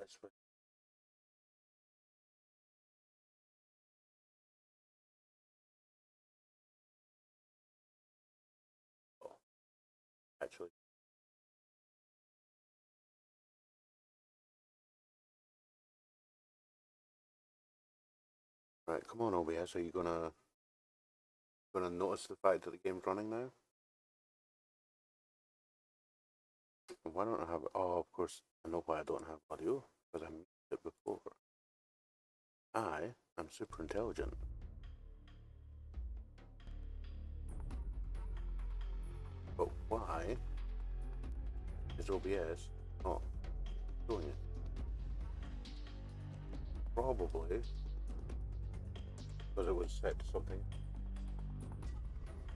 Let's wait. Oh, actually. Right, come on, OBS. Are you gonna notice the fact that the game's running now? Why don't I have? Oh, of course, I know why I don't have audio because I muted it before. I am super intelligent. But why is OBS not doing it? Probably because it was set to something.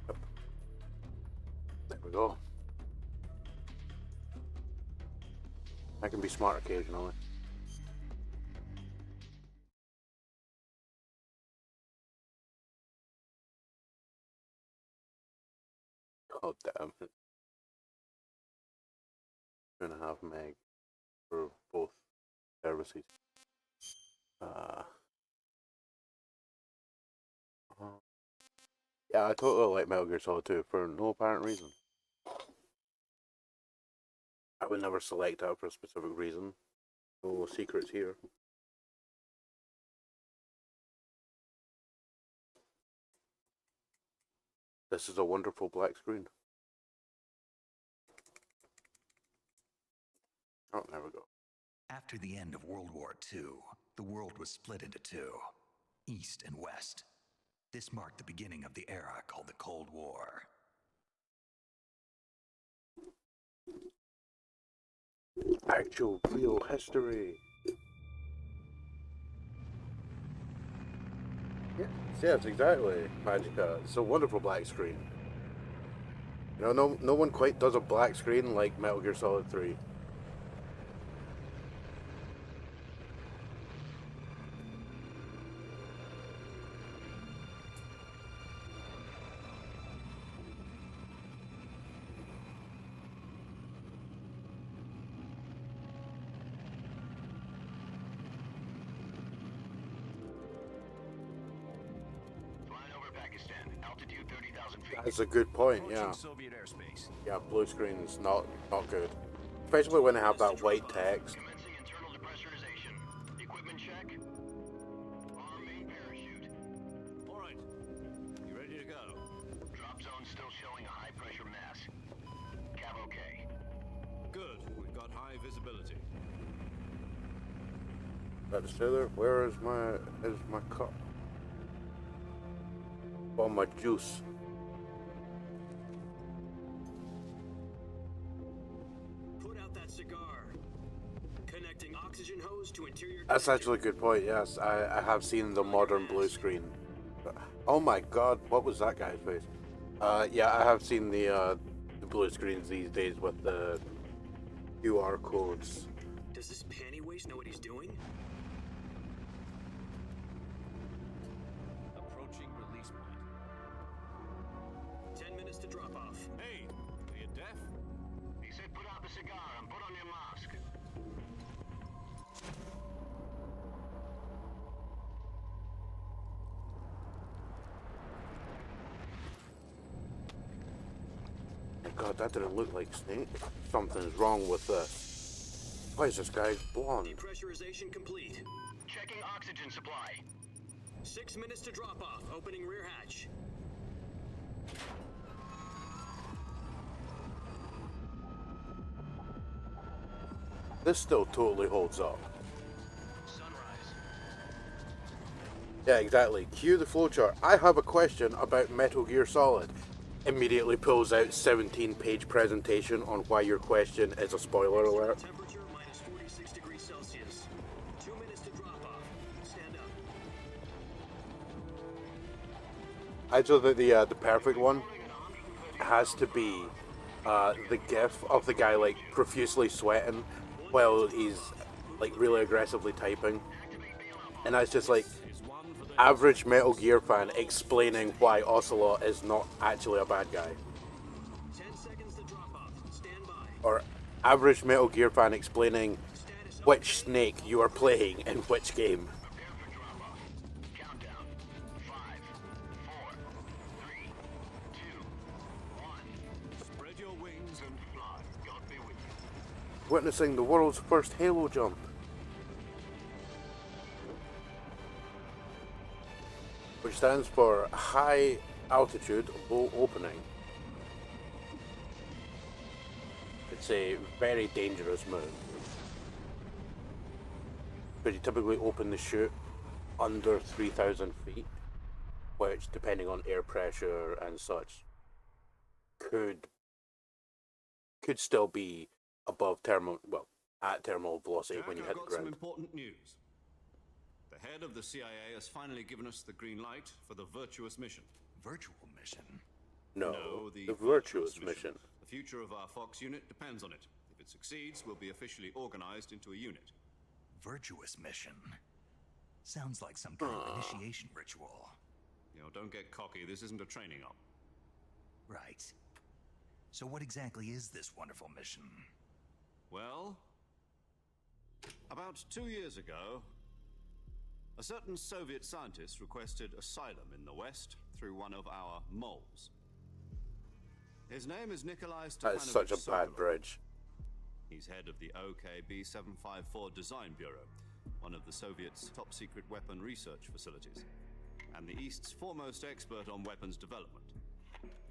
Yep. There we go. I can be smart occasionally. Oh damn it. 2.5 meg for both services. Yeah, I totally like Metal Gear Solid 2 for no apparent reason. I would never select that for a specific reason. No secrets here. This is a wonderful black screen. Oh, there we go. After the end of World War II, the world was split into two, East and West. This marked the beginning of the era called the Cold War. Actual real history. Yes, exactly, Magika. It's a wonderful black screen. You know, no one quite does a black screen like Metal Gear Solid 3. Altitude 30,000 feet. That's a good point, yeah. Soviet airspace. Yeah, blue screen's not good. Especially when they have that white text. Commencing internal depressurization. Equipment check. Arm main parachute. All right. You ready to go? Drop zone still showing a high pressure mass. Cav okay. Good. We've got high visibility. That's Taylor. Where is my cup? Oh, my juice. Put out that cigar. Connecting oxygen hose to interior. That's actually a good point, yes. I have seen the modern blue screen. Oh my god, what was that guy's face? Yeah, I have seen the blue screens these days with the QR codes. Does this panty waste know what he's doing? Approaching release point. 10 minutes to drop off. Hey, are you deaf? He said put out the cigar and put on your mask. God, that didn't look like Snake. Something's wrong with this. Why is this guy blonde? Depressurization complete. Checking oxygen supply. 6 minutes to drop off. Opening rear hatch. This still totally holds up. Sunrise. Yeah, exactly. Cue the flowchart. I have a question about Metal Gear Solid. Immediately pulls out 17-page presentation on why your question is a spoiler alert. Temperature minus 46 degrees Celsius. 2 minutes to drop off. Stand up. I think the perfect one has to be the gif of the guy like profusely sweating while he's like really aggressively typing, and that's just like average Metal Gear fan explaining why Ocelot is not actually a bad guy. 10 seconds to drop off. Stand by. Or average Metal Gear fan explaining which snake you are playing in which game. Prepare for drop-off. Countdown. 5, 4, 3, 2, 1. Spread your wings and fly. God be with you. Witnessing the world's first Halo jump. Which stands for High Altitude Low Opening. It's a very dangerous move. But you typically open the chute under 3,000 feet, which, depending on air pressure and such, could still be above at terminal velocity Jack, when you I've hit the got some ground. important news. The head of the CIA has finally given us the green light for the virtuous mission. Virtual mission? No, the virtuous virtuous mission. The future of our Fox unit depends on it. If it succeeds, we'll be officially organized into a unit. Virtuous mission? Sounds like some kind of initiation ritual. You know, don't get cocky. This isn't a training op. Right. So what exactly is this wonderful mission? Well, about 2 years ago, a certain Soviet scientist requested asylum in the West through one of our moles. His name is Nikolai Stepanovich That is such a bad Sokolov. bridge. He's head of the OKB 754 Design Bureau, one of the Soviets' top-secret weapon research facilities, and the East's foremost expert on weapons development.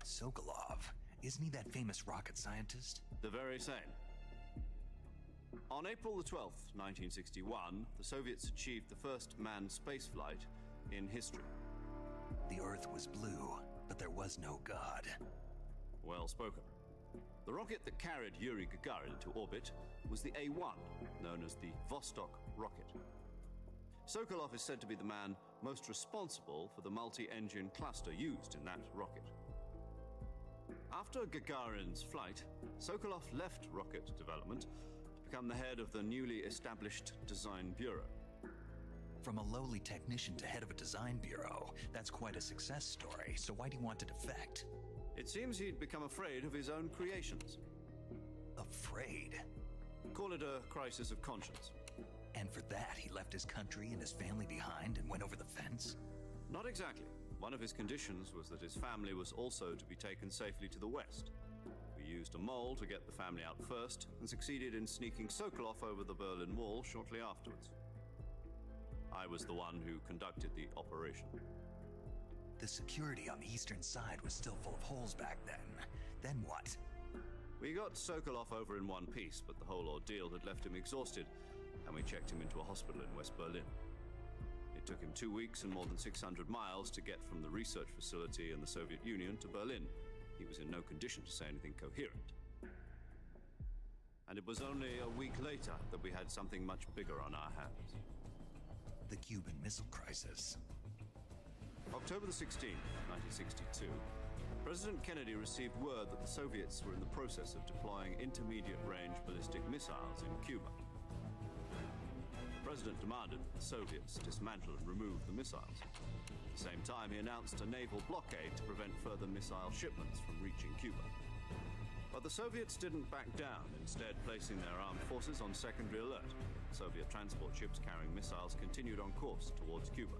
Sokolov? Isn't he that famous rocket scientist? The very same. On April the 12th, 1961, the Soviets achieved the first manned spaceflight in history. The Earth was blue, but there was no God. Well spoken. The rocket that carried Yuri Gagarin into orbit was the A-1, known as the Vostok rocket. Sokolov is said to be the man most responsible for the multi-engine cluster used in that rocket. After Gagarin's flight, Sokolov left rocket development to become the head of the newly established Design Bureau. From a lowly technician to head of a design bureau, that's quite a success story, so why do you want to defect? It seems he'd become afraid of his own creations. Afraid? Call it a crisis of conscience. And for that, he left his country and his family behind and went over the fence? Not exactly. One of his conditions was that his family was also to be taken safely to the West. We used a mole to get the family out first and succeeded in sneaking Sokolov over the Berlin Wall shortly afterwards. I was the one who conducted the operation. The security on the eastern side was still full of holes back then. Then what? We got Sokolov over in one piece, but the whole ordeal had left him exhausted, and we checked him into a hospital in West Berlin. It took him 2 weeks and more than 600 miles to get from the research facility in the Soviet Union to Berlin. He was in no condition to say anything coherent. And it was only a week later that we had something much bigger on our hands. The Cuban Missile Crisis. October the 16th, 1962, President Kennedy received word that the Soviets were in the process of deploying intermediate-range ballistic missiles in Cuba. The President demanded that the Soviets dismantle and remove the missiles. At the same time, he announced a naval blockade to prevent further missile shipments from reaching Cuba. But the Soviets didn't back down, instead placing their armed forces on secondary alert. Soviet transport ships carrying missiles continued on course towards Cuba.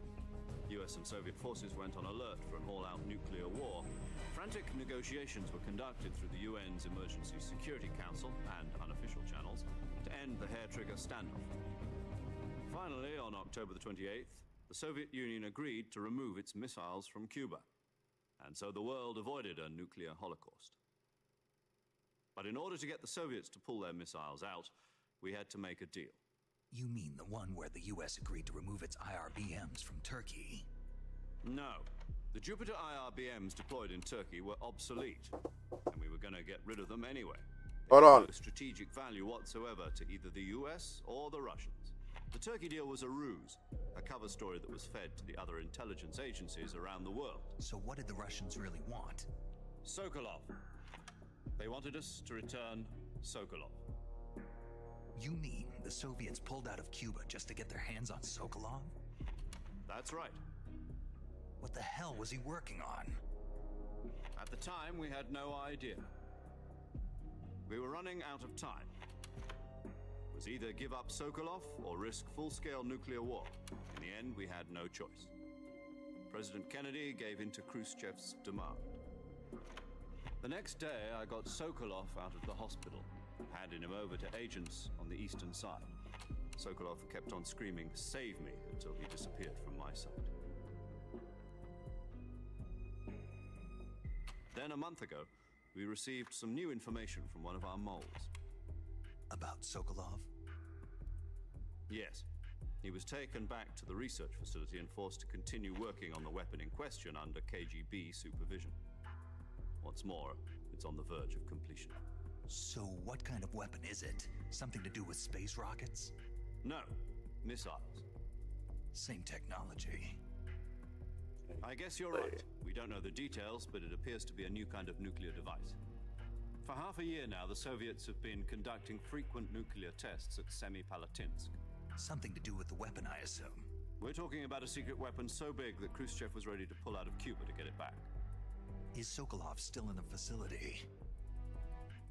US and Soviet forces went on alert for an all-out nuclear war. Frantic negotiations were conducted through the UN's Emergency Security Council and unofficial channels to end the hair-trigger standoff. Finally, on October the 28th, the Soviet Union agreed to remove its missiles from Cuba, and so the world avoided a nuclear holocaust. But in order to get the Soviets to pull their missiles out, we had to make a deal. You mean the one where the US agreed to remove its IRBMs from Turkey? No. The Jupiter IRBMs deployed in Turkey were obsolete, and we were going to get rid of them anyway. They Hold had on. no strategic value whatsoever to either the US or the Russians. The Turkey deal was a ruse, a cover story that was fed to the other intelligence agencies around the world. So what did the Russians really want? Sokolov. They wanted us to return Sokolov. You mean the Soviets pulled out of Cuba just to get their hands on Sokolov? That's right. What the hell was he working on? At the time, we had no idea. We were running out of time. It was either give up Sokolov or risk full-scale nuclear war. In the end, we had no choice. President Kennedy gave in to Khrushchev's demand. The next day, I got Sokolov out of the hospital, handing him over to agents on the eastern side. Sokolov kept on screaming, "Save me," until he disappeared from my sight. Then a month ago, we received some new information from one of our moles. About Sokolov? Yes. He was taken back to the research facility and forced to continue working on the weapon in question under KGB supervision. What's more, it's on the verge of completion. So what kind of weapon is it? Something to do with space rockets? No, missiles. Same technology. I guess you're right. We don't know the details, but it appears to be a new kind of nuclear device. For half a year now, the Soviets have been conducting frequent nuclear tests at Semipalatinsk. Something to do with the weapon, I assume. We're talking about a secret weapon so big that Khrushchev was ready to pull out of Cuba to get it back. Is Sokolov still in the facility?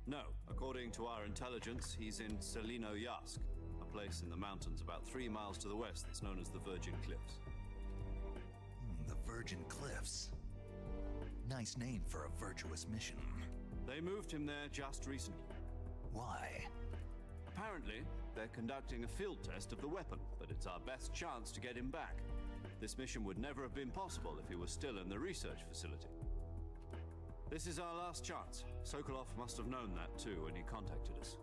No. According to our intelligence, he's in Selinoyarsk, a place in the mountains about 3 miles to the west that's known as the Virgin Cliffs. The Virgin Cliffs. Nice name for a virtuous mission. They moved him there just recently. Why? Apparently, they're conducting a field test of the weapon, but it's our best chance to get him back. This mission would never have been possible if he was still in the research facility. This is our last chance. Sokolov must have known that too when he contacted us.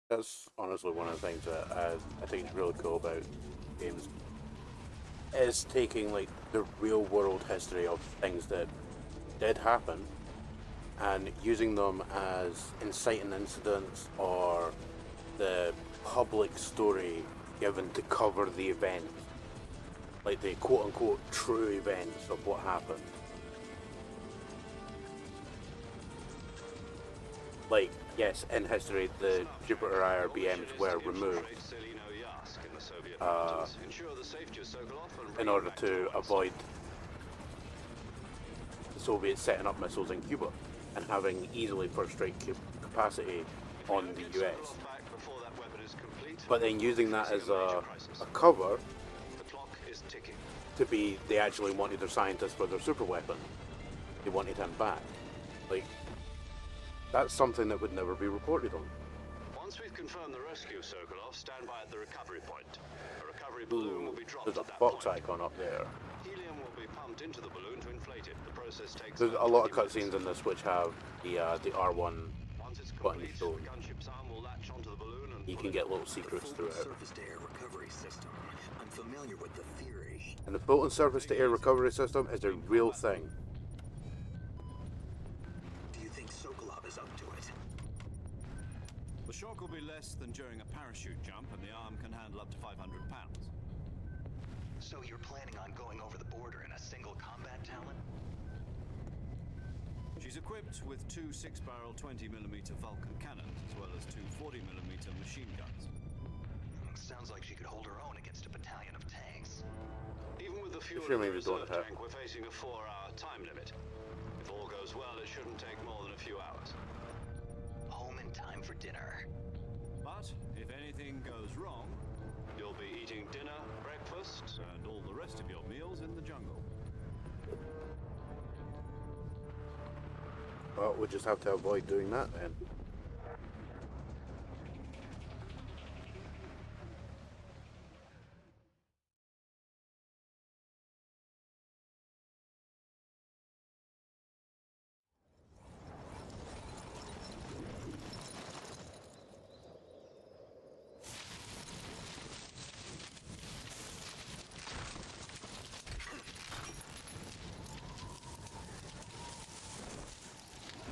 That's honestly one of the things that I think is really cool about games, is taking like the real world history of things that did happen and using them as inciting incidents or the public story given to cover the event, like the quote-unquote true events of what happened. Like, yes, in history, the Jupiter IRBMs were removed in order to avoid the Soviets setting up missiles in Cuba and having easily first strike capacity on the US. But then using that as a cover to be, they actually wanted their scientists for their super weapon. They wanted him back. Like, that's something that would never be reported on. Once we've confirmed the rescue, Sokolov, stand by at the recovery point. A recovery balloon will be dropped There's a at that box point. icon up there. Helium will be pumped into the balloon to inflate it. The process takes There's about a lot of 20 cutscenes in this which have the R1 Once it's button complete, shown. the gunship's arm will latch onto the balloon and You pull can it get up. little secrets through it. Surface-to-air recovery system. I'm familiar with the theory. And the floating surface-to-air recovery system is a real thing. Do you think Sokolov is up to it? The shock will be less than during a parachute jump, and the arm can handle up to 500 pounds. So you're planning on going over the border in a single combat talon? She's equipped with 2 6-barrel 20mm Vulcan cannons, as well as 2 40mm machine guns. Sounds like she could hold her own against a battalion of tanks. Even with the fuel Assuming in the we don't reserve have- tank, we're facing a 4-hour time limit. If all goes well, it shouldn't take more than a few hours. Home in time for dinner. But if anything goes wrong, You'll be eating dinner, breakfast, and all the rest of your meals in the jungle. Well, we'll just have to avoid doing that then.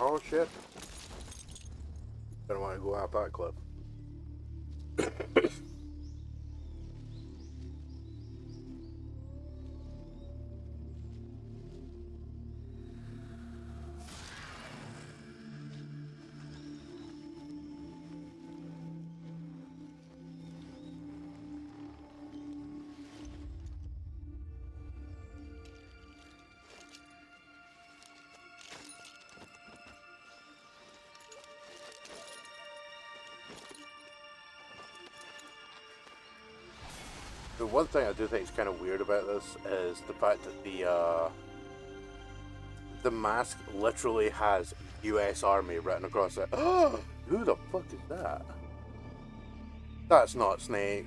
Oh shit. Don't want to go out that cliff. The one thing I do think is kind of weird about this is the fact that the mask literally has U.S. Army written across it. Oh, who the fuck is that? That's not Snake.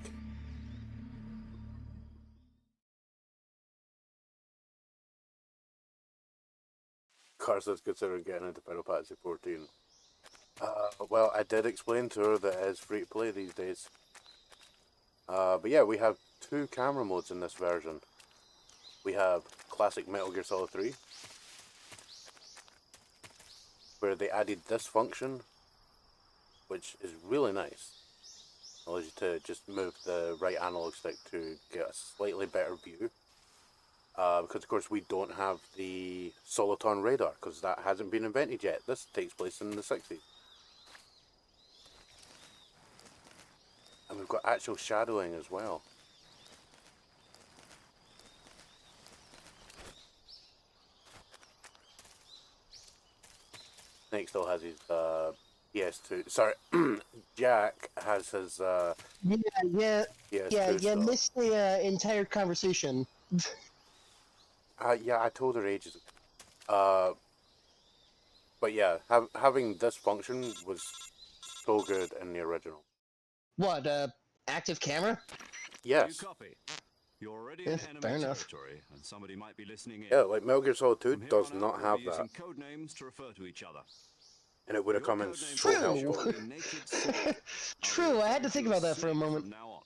Carson's considering getting into Final Fantasy 14. Well, I did explain to her that it's free to play these days. But yeah, we have 2 camera modes in this version. We have classic Metal Gear Solid 3, where they added this function, which is really nice. Allows you to just move the right analog stick to get a slightly better view. Because of course we don't have the Soliton radar, because that hasn't been invented yet. This takes place in the 60s. And we've got actual shadowing as well. Snake still has his PS2. Sorry, Jack has his PS2 You still. missed the entire conversation. Yeah, I told her ages ago. But yeah, having this function was so good in the original. What, active camera? Yes. You copy. You're already Yeah, in fair enemy enough. territory, and somebody might be listening in. Yeah, like Metal Gear Solid 2 From here does on out, not we'll have be that. using code names to refer to each other. And it would have Your come in code name so True. helpful. will be Naked Snake. True, I'll I had to refer think you about as that for a Snake moment. From now on.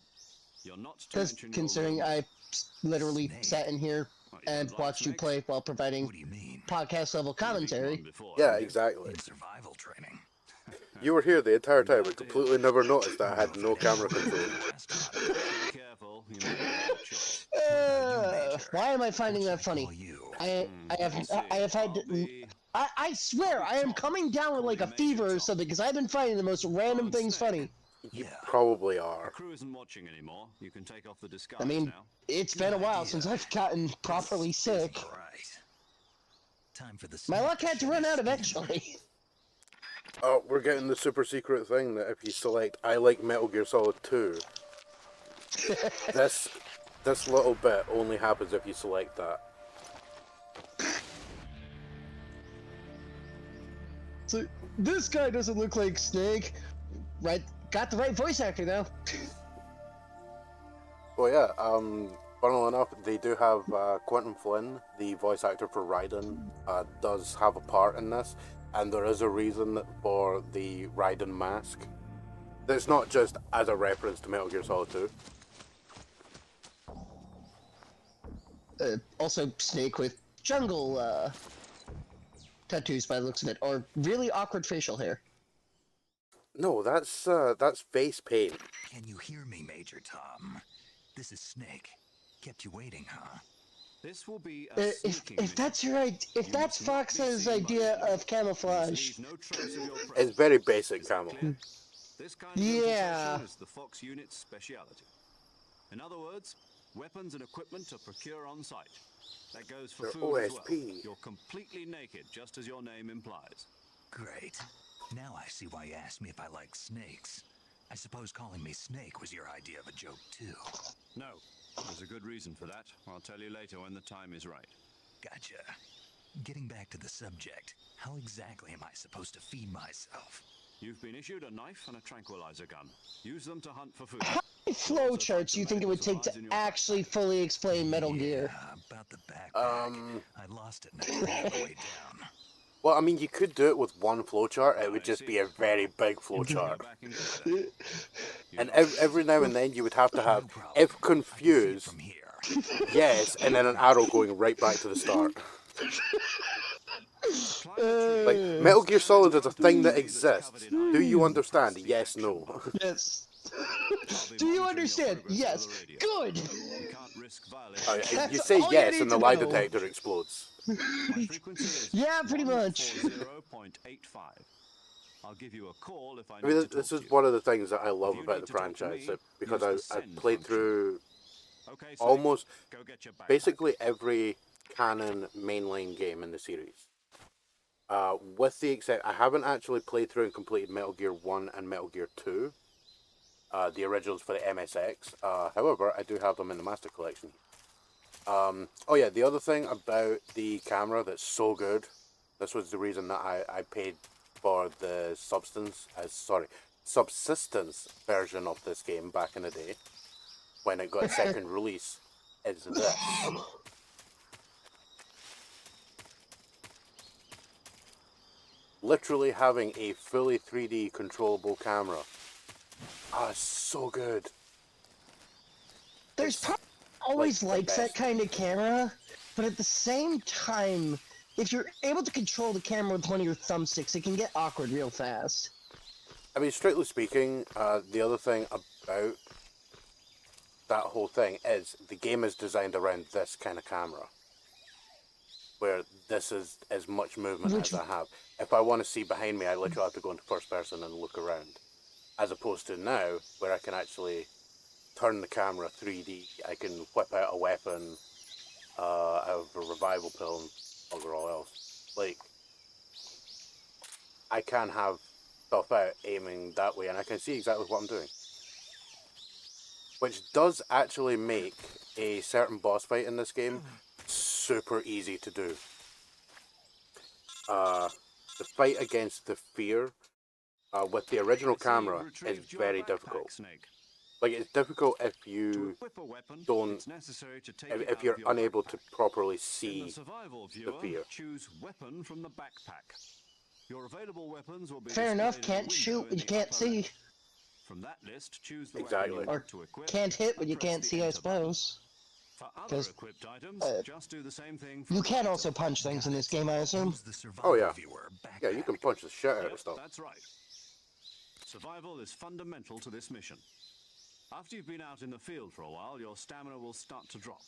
You're not to Because mention your considering real name. I literally Snake. sat in here What, you and don't like watched you snakes? play while providing What do you mean? podcast level You've eaten commentary. one before, Yeah, haven't you? exactly. In survival training. You were here the entire time Glad and to hear completely that. never noticed that I had If no I'd camera ever control. been last time. Be careful, you might have no choice. Major? Why am I finding What that should I call funny? you? Let's see. I have had. I'll be- I swear, I'll be I am Tom. coming down with Call like me a Major fever or Tom. something because I've been finding the most random and things Snake. funny. You Yeah. probably The are. crew isn't watching anymore. You can take off the disguise I mean, now. it's Good been a while idea. since I've gotten properly This sick. isn't right. Time for the My snake luck had to shed run his out skin. eventually. Oh, we're getting the super secret thing that if you select I like Metal Gear Solid 2, this little bit only happens if you select that. So this guy doesn't look like Snake. Right, got the right voice actor though. Well, yeah, funnily enough, they do have Quentin Flynn, the voice actor for Raiden, does have a part in this, and there is a reason for the Raiden mask. It's not just as a reference to Metal Gear Solid 2. Also, Snake with jungle tattoos by the looks of it, or really awkward facial hair. No, that's face paint. Can you hear me, Major Tom? This is Snake. Kept you waiting, huh? This will be a If sneaking if that's mission. right, if You that's must not be Fox's seen by idea anyone. of camouflage, Please leave no trace of your It's presence. very basic Is that camo. clear? This kind of Yeah. infiltration is the Fox unit's speciality. In other words, weapons and equipment are procured on site. That goes for They're food as well. OSP. You're completely naked, just as your name implies. Great. Now I see why you asked me if I like snakes. I suppose calling me Snake was your idea of a joke, too. No, there's a good reason for that. I'll tell you later when the time is right. Gotcha. Getting back to the subject, how exactly am I supposed to feed myself? You've been issued a knife and a tranquilizer gun. Use them to hunt for food. how many flowcharts you think it would take to actually fully explain Metal Gear? Yeah, about the backpack. I lost it in a tree on the way down. Well, I mean, you could do it with one flowchart. It would just be a very big flowchart. Back in contact. And every now and then you would have to have, No problem. if I can see it confused, from here. yes, and then an arrow going right back to the start. Like, Metal Gear Solid is a thing that exists. Do you understand? Yes, no. Yes. Do you understand? Yes. Good. You can't risk violating. You That's say all you yes need and the to lie know. detector explodes. My frequency is Yeah, pretty much. 140.85. I'll give you a call if I I need mean, to this talk is to you. one of the things that I love you about need the to talk to franchise, me, that because use the I send played function. through Okay, Snake, almost go get your backpack. basically every canon mainline game in the series. With the except, I haven't actually played through and completed Metal Gear 1 and Metal Gear 2. the originals for the MSX. However, I do have them in the Master Collection. Oh yeah, the other thing about the camera that's so good, this was the reason that I paid for the substance subsistence version of this game back in the day when it got a second release, is this. Literally having a fully 3D controllable camera. So good. There's probably always likes that kind of camera, but at the same time, if you're able to control the camera with one of your thumbsticks, it can get awkward real fast. I mean, strictly speaking, the other thing about that whole thing is the game is designed around this kind of camera, where this is as much movement as I have. If I want to see behind me, I literally have to go into first person and look around, as opposed to now, where I can actually turn the camera 3D. I can whip out a weapon, out of a revival pill, and bugger all else. Like, I can have stuff out aiming that way, and I can see exactly what I'm doing. Which does actually make a certain boss fight in this game super easy to do. The fight against the fear with the original camera is very difficult. Like, it's difficult if you don't, if you're unable to properly see the fear. Choose weapon from the backpack. Your available weapons will be Fair enough, displayed can't shoot what you can't see. From that list, choose the Exactly. weapon you Or want to equip. can't hit what you and press can't the see, I enter button. suppose. For other 'Cause, equipped items, just do the same thing. You can also punch things in this game, I assume. Use the survival Oh yeah. viewer Yeah, you can punch the shit out of stuff. That's right. Survival is fundamental to this mission. After you've been out in the field for a while, your stamina will start to drop.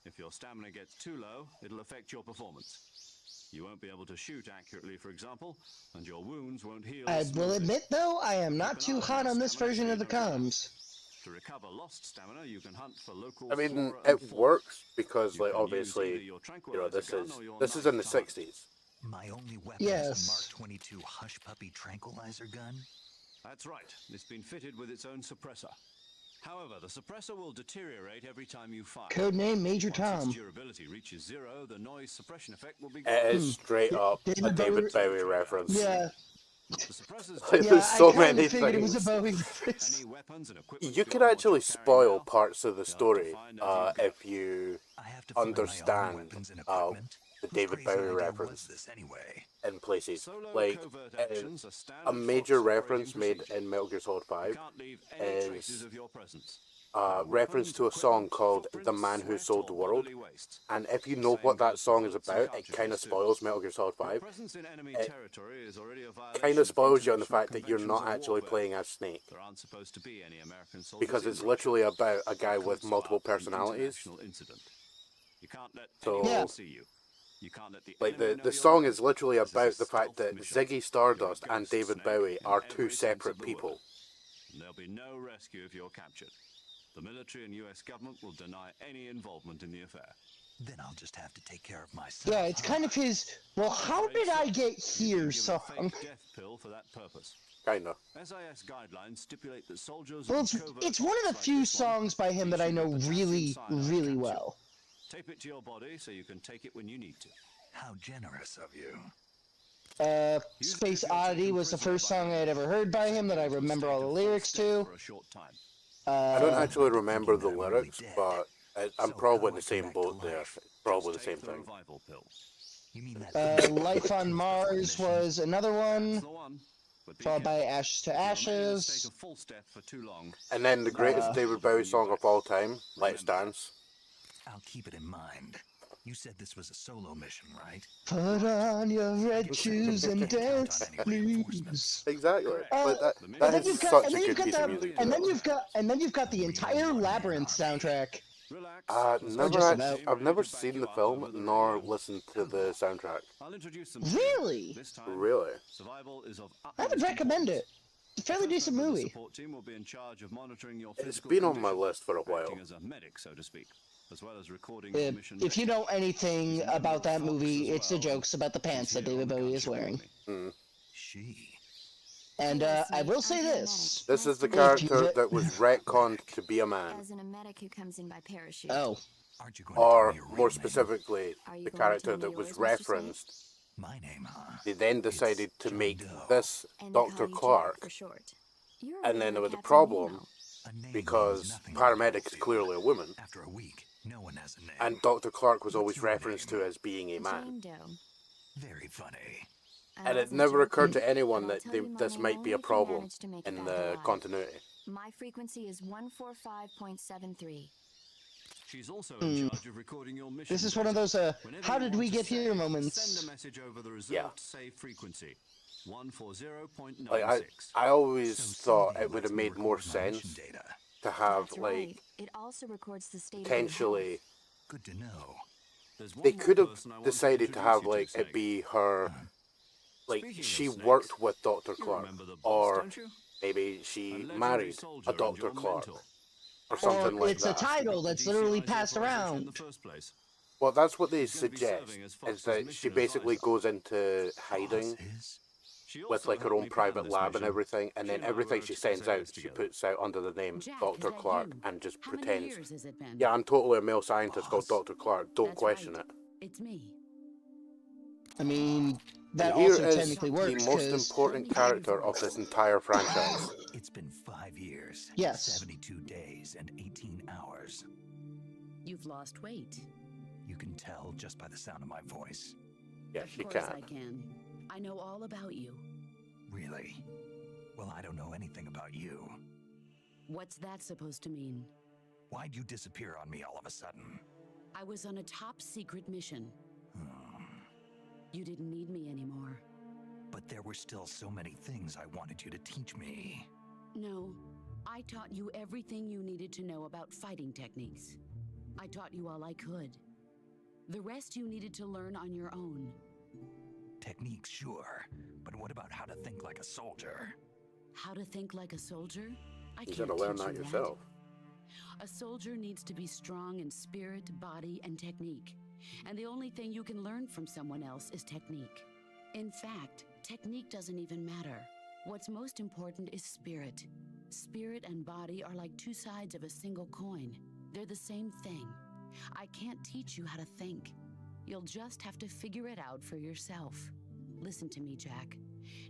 If your stamina gets too low, it'll affect your performance. You won't be able to shoot accurately, for example, and your wounds won't heal. I will smoothly. admit, though, I am not too hot on this version of the comms. To recover lost stamina, you can hunt for local I mean, flora it and fauna. works because, You like, can use obviously, either your you know, tranquilizer this gun is or your in the knife dart. 60s. My only weapon Yes. is a Mark 22 Hush Puppy tranquilizer gun. That's right. It's been fitted with its own suppressor. However, the suppressor will deteriorate every time you fire. Codename Major Once Tom. its durability reaches zero, the noise suppression effect will be It gone. is straight up a David David Bowie- Bowie reference. Yeah, The suppressor's Like, yeah, there's so I kind many of figured it was a things. Bowie reference. Any weapons and equipment You could beyond what actually you're carrying spoil now, parts of the you'll have to story find as you go. if you I have to find my own understand weapons and the equipment. Whose David crazy Bowie idea reference was this anyway? in places. Solo Like, covert actions are standard a major force reference operating made procedure. in Metal Gear Solid You 5 can't leave any is traces of your presence. reference to a song called The Man Who Sold the World. And if you know what that song is about, it kind of spoils Metal Gear Solid 5. It kind of spoils you on the fact that you're not actually playing as Snake. There aren't supposed to be any American soldiers Because in it's Russia. literally about a guy It with could multiple spark an personalities. international incident. You can't let So- anyone Yeah. see you. You can't let the Like, enemy know the you're song there. is literally This is about a the fact stealth that mission. Ziggy Stardust You're a and ghost David snake Bowie in are every two sense separate of the people. word. And there'll be no rescue if you're captured. The military and US government will deny any involvement in the affair. Then I'll just have to take care of myself. Yeah, it's kind of his, well, how did I get here Given a song? fake death pill for that purpose. Kinda. SIS guidelines stipulate that soldiers Well, on it's, covert it's one of the ops like few this one songs by him that I know really, really well. tape it to your body so you can take it when you need to. How generous of you. Space Oddity was the first song I had ever heard by him that I remember all the lyrics to. For a short time. I don't actually remember the thinking that I'm really lyrics, dead. but I'm So probably how in do the I same come back boat to there. life? Probably the Just same take thing. revival pill. You mean that? Life on Mars was another one, That's the one. But be followed by careful. Ashes to If you remain in a state Ashes. of false death for too long, And then the greatest David Bowie song of all time, Let's Dance. I'll keep it in mind. You said this was a solo mission, right? Put on your red shoes and dance, please. Exactly. Like that, And that then is you've got, such and a then you've good got piece of that, music. and then you've got the entire Labyrinth soundtrack. relax. Never just actually, I've never seen the film nor listened to the soundtrack. I'll introduce them. Really? This time, Really? survival is of I would recommend it. It's a fairly decent The movie. support team will be in charge of monitoring your It's physical been on my condition, list for a while. acting as a medic, so to speak, as well as recording your mission. If you know anything There's a about number that of fox movie, as it's the well. jokes about the pants that He's here David on Bowie is Gunship wearing. with me. She. And Hey, I will I'm say paramedic. this. This is the Nice to meet character you. that was retconned to be a man, As in a medic who comes in by parachute. Oh, Aren't you going to tell or me your real more name? specifically, Are you the going to character tell me that was yours, Mr. Smith? referenced. My name, huh? They then decided to John make Doe. this And they call Dr. you Jack Clark, for short. You're a and then there regular was a Captain problem Nemo. A name means because nothing on the paramedic is battlefield. clearly a woman, After a week, no one has a name. and Dr. Clark was What's always your referenced name? to as being a man. Jane Doe. Very funny. I And it wasn't never occurred joking, to anyone but I'll that tell you my this name might be only a if you problem manage to make it in back the alive. continuity. My frequency is 145.73. She's also in charge of recording your mission. this is one of those Whenever how you did want we to get send, here Send moments. a message over the reserved Yeah. save frequency, 140.96. Like I always So thought Sylvia it would lets have me made more record my mission sense data. to have That's like right. It also records the state of your potentially health. Good to know. There's one they more could have person I want decided to have introduce you like it Snake. be her, like Speaking of she snakes, worked with Dr. You Clark, remember the boss, or don't you? maybe A she legendary married soldier a and Dr. your Clark, mentor. or Or something like it's a that. title The that's literally DCI's passed authorization in around. the first place. Well, that's what they She's gonna be suggest, serving as is Fox's that she mission basically advisor. goes into hiding Boss is? She with also like her helped own me plan private this lab and mission. everything, and She then and I everything wrote she sends SAS out, she together. puts out under the name Jack, Dr. is that Clark you? and just How many pretends. years has it been? Yeah, I'm totally a male scientist called Boss? Dr. Clark. Don't That's question right. it. It's me. I mean, that And here also is technically the works most because important character of this entire franchise. It's been 5 years, Yes. 72 days, and 18 hours. You've lost weight. You can tell just by the sound of my voice. Yeah, Of she course can. I can. I know all about you. Really? Well, I don't know anything about you. What's that supposed to mean? Why'd you disappear on me all of a sudden? I was on a top secret mission. Hmm. You didn't need me anymore. But there were still so many things I wanted you to teach me. No, I taught you everything you needed to know about fighting techniques. I taught you all I could. The rest you needed to learn on your own. Techniques, sure. But what about how to think like a soldier? How to think like a soldier? I You can't gotta learn teach that you yourself. A soldier needs to be strong in spirit, body, and technique. And the only thing you can learn from someone else is technique. In fact, technique doesn't even matter. What's most important is spirit. Spirit and body are like two sides of a single coin. They're the same thing. I can't teach you how to think. You'll just have to figure it out for yourself. Listen to me, Jack.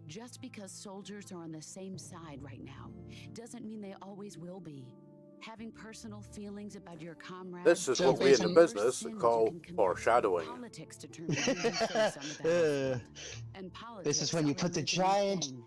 Just because soldiers are on the same side right now doesn't mean they always will be. Having personal feelings about your comrades. This is So what we in the basically- business call foreshadowing. Politics determine who you face on the battlefield. And This is politics when you are a put the living giant, thing.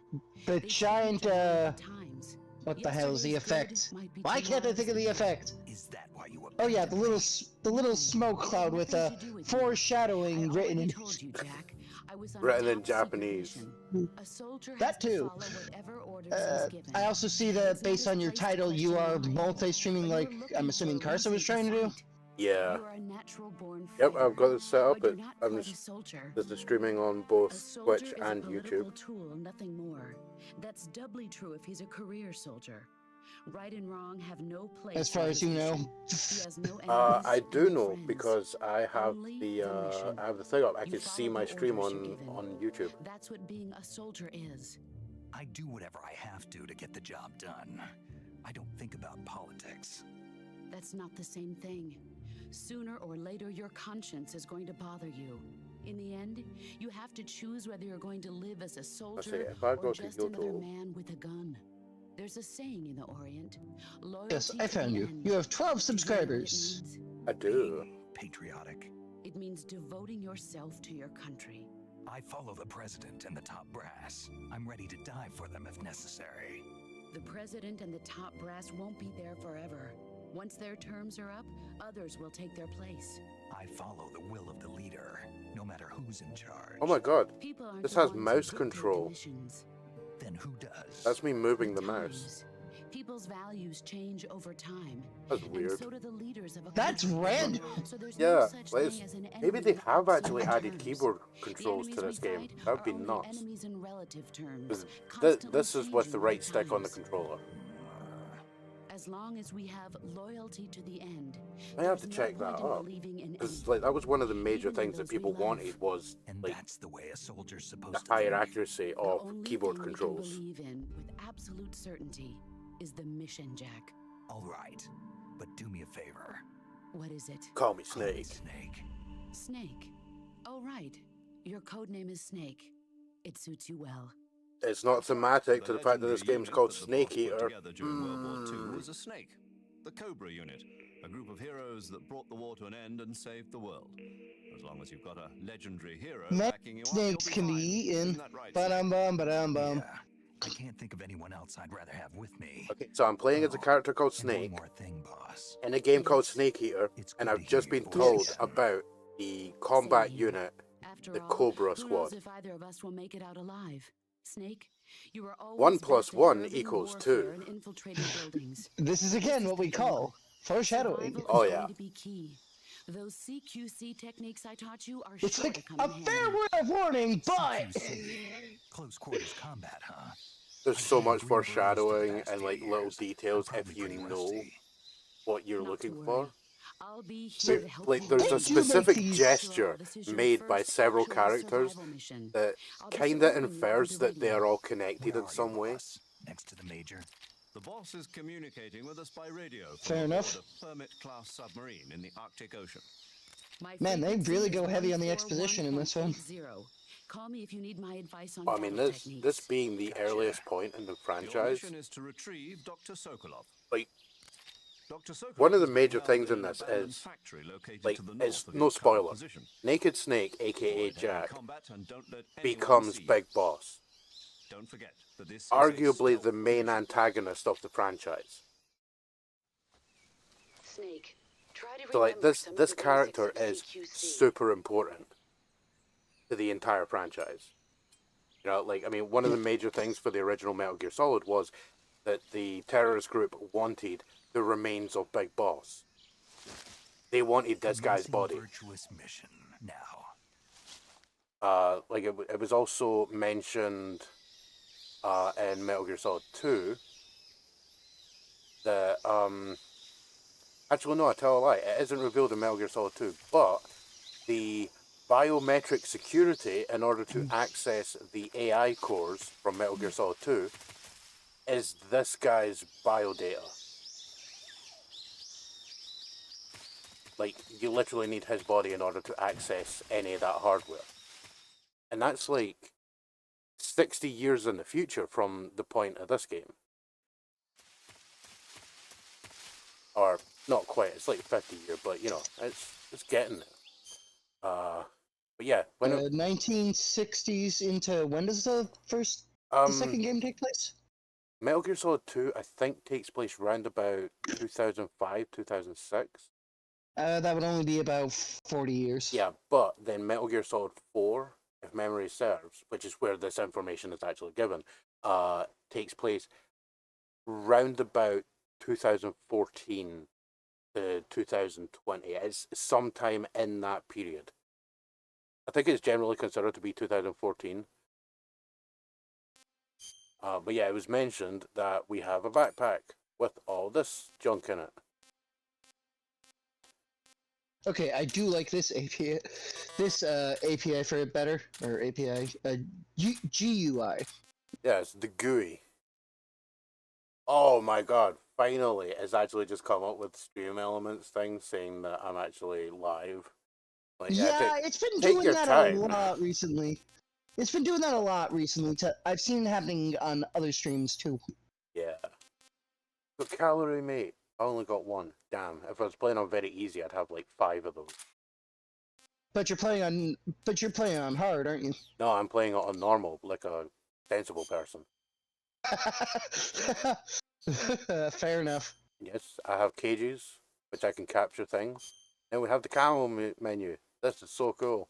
the They giant, change all the times. what the hell is the Yesterday's effect? good might be Why can't I think of the tomorrow's effect? Is that why you Oh yeah, abandoned the little smoke cloud with Nothing to do with me. foreshadowing I written already in. told you, Jack. I was on a Written in top secret Japanese. mission. A soldier That has to too. follow whatever orders he's given. I also see that It's not based his on your place to title, you question are your mind, multi-streaming but like you're looking I'm for assuming a Carson was reason trying to do. fight. Yeah. You are a natural-born Yep, fighter, I've got it set up. but you're not I'm quite just a soldier. this is streaming on A both soldier Twitch is and a political YouTube. tool, nothing more. That's doubly true if he's a career soldier. Right and wrong have no place. As far in as his you know. mission. He has no I enemies do and no know friends. because I have Only the the mission. I have the thing up. I You can see follow my the stream orders you're on given. on YouTube. That's what being a soldier is. I do whatever I have to get the job done. I don't think about politics. That's not the same thing. Sooner or later, your conscience is going to bother you. In the end, you have to choose whether you're going to live as a soldier if I or go to just another YouTube- man with a gun. There's a saying in the Orient. Yes, Loyalty I to found the you. end. You have 12 Do you know what it subscribers. means? I do. Patriotic. It means devoting yourself to your country. I follow the president and the top brass. I'm ready to die for them if necessary. The president and the top brass won't be there forever. Once their terms are up, others will take their place. I follow the will of the leader, no matter who's in charge. Oh my god, People aren't This the has ones who mouse dictate the control. missions. Then who does? that's me moving With the mouse. times, people's values change over time. That's And weird. so do the leaders of a That's country. random. So there's no Yeah, such like, thing as an maybe they enemy have outside actually the added terms. keyboard The controls to enemies this we game. fight That would are be only nuts. enemies in relative terms, 'Cause constantly this is with the changing right with stick on the times. controller. As long as we have loyalty to the end, I have to there's no check that point in out. believing in Because anything. like that was one of the major Even in things that those we people love. wanted was And like that's the way a soldier's the supposed to higher think. accuracy The of only keyboard thing controls. we can believe in with absolute certainty is the mission, Jack. All right, but do me a favor. What is it? Call me Call me Snake. Snake. Snake. Oh, right. Your code name is Snake. It suits you well. It's not thematic to the fact that this legendary game's unit called that the Snake boss put Eater. together during World War II was a snake, the Cobra unit, a group of heroes that brought the war to an end and saved the world. As long as you've got a legendary hero backing you up, you'll Snakes be can be fine. eaten. Isn't that right, Ba-dum bum, ba-dum bum. Yeah, I can't think of anyone else I'd rather have with me. Okay, so I'm playing as a character called And one Snake more thing, boss. in a game called Yes. Snake Eater, It's and good I've to just hear been your told voice. about the combat Same here. unit, After the all, Cobra who Squad. knows if either of us will make it out alive? Snake, you are always 1 plus best at 1 urban equals warfare 2. and infiltrating buildings. This is again what we call foreshadowing. Survival Oh, is yeah. going to be key. Those CQC techniques I taught you are It's sure like to come a in fair handy. word of warning, but CQC. Close quarters combat, huh? There's I so can't much agree with those foreshadowing past and few like little years. details I'm if probably you pretty know rusty. what you're Not looking to worry. for. I'll be So, here to help Like you. there's They a do make specific these- gesture This is your made by first several actual characters survival mission. that I'll be kinda supporting you infers through the that they radio. are all connected Where in are some you, way. boss? Next to the major? The boss is communicating with us by radio from Fair aboard enough. a Permit-class submarine in the Arctic Ocean. My Man, they frequency really is go heavy on the exposition in this one. 141.80. Call me if you need my advice on I mean, battle this techniques. being the Gotcha. earliest point in the Your franchise, mission is to retrieve Dr. Sokolov. like Dr. Sokolov one of the is major held things in in an this abandoned is, factory located like, to the it's north of no your current spoiler. position. Naked Snake, Avoid aka heavy Jack, combat and don't let anyone becomes see you. Big Boss, Don't forget that this is a arguably stealth the main mission. antagonist of the franchise. Snake, try to So like remember this some of this the character basics of is CQC. super important to the entire franchise. You know, like I mean, one of the major things for the original Metal Gear Solid was that the terrorist group wanted the remains of Big Boss. They wanted this guy's Commencing body. Virtuous mission now. Like it was also mentioned in Metal Gear Solid 2 that actually no, I tell a lie. It isn't revealed in Metal Gear Solid 2, but the biometric security in order to access the AI cores from Metal Gear Solid 2 is this guy's biodata. Like, you literally need his body in order to access any of that hardware. And that's like 60 years in the future from the point of this game. Or, not quite, it's like 50 years, but you know, it's getting there. But yeah, when 1960s into when does the second game take place? Metal Gear Solid 2, I think, takes place round about 2005, 2006. That would only be about 40 years. Yeah, but then Metal Gear Solid 4, if memory serves, which is where this information is actually given, takes place round about 2014 to 2020. It's sometime in that period. I think it's generally considered to be 2014. But yeah, it was mentioned that we have a backpack with all this junk in it. Okay, I do like this API. This API for it better, or API, GUI. Yeah, it's the GUI. Oh my god, finally, it's actually just come up with stream elements thing saying that I'm actually live. Like, Yeah, it's been take doing your that time. a lot recently. It's been doing that a lot recently. I've seen it happening on other streams too. Yeah. But calorie mate, I only got one. Damn, if I was playing on very easy, I'd have like 5 of those. But you're playing on hard, aren't you? No, I'm playing it on normal, like a sensible person. Fair enough. Yes, I have cages, which I can capture things. Then we have the camo menu. This is so cool.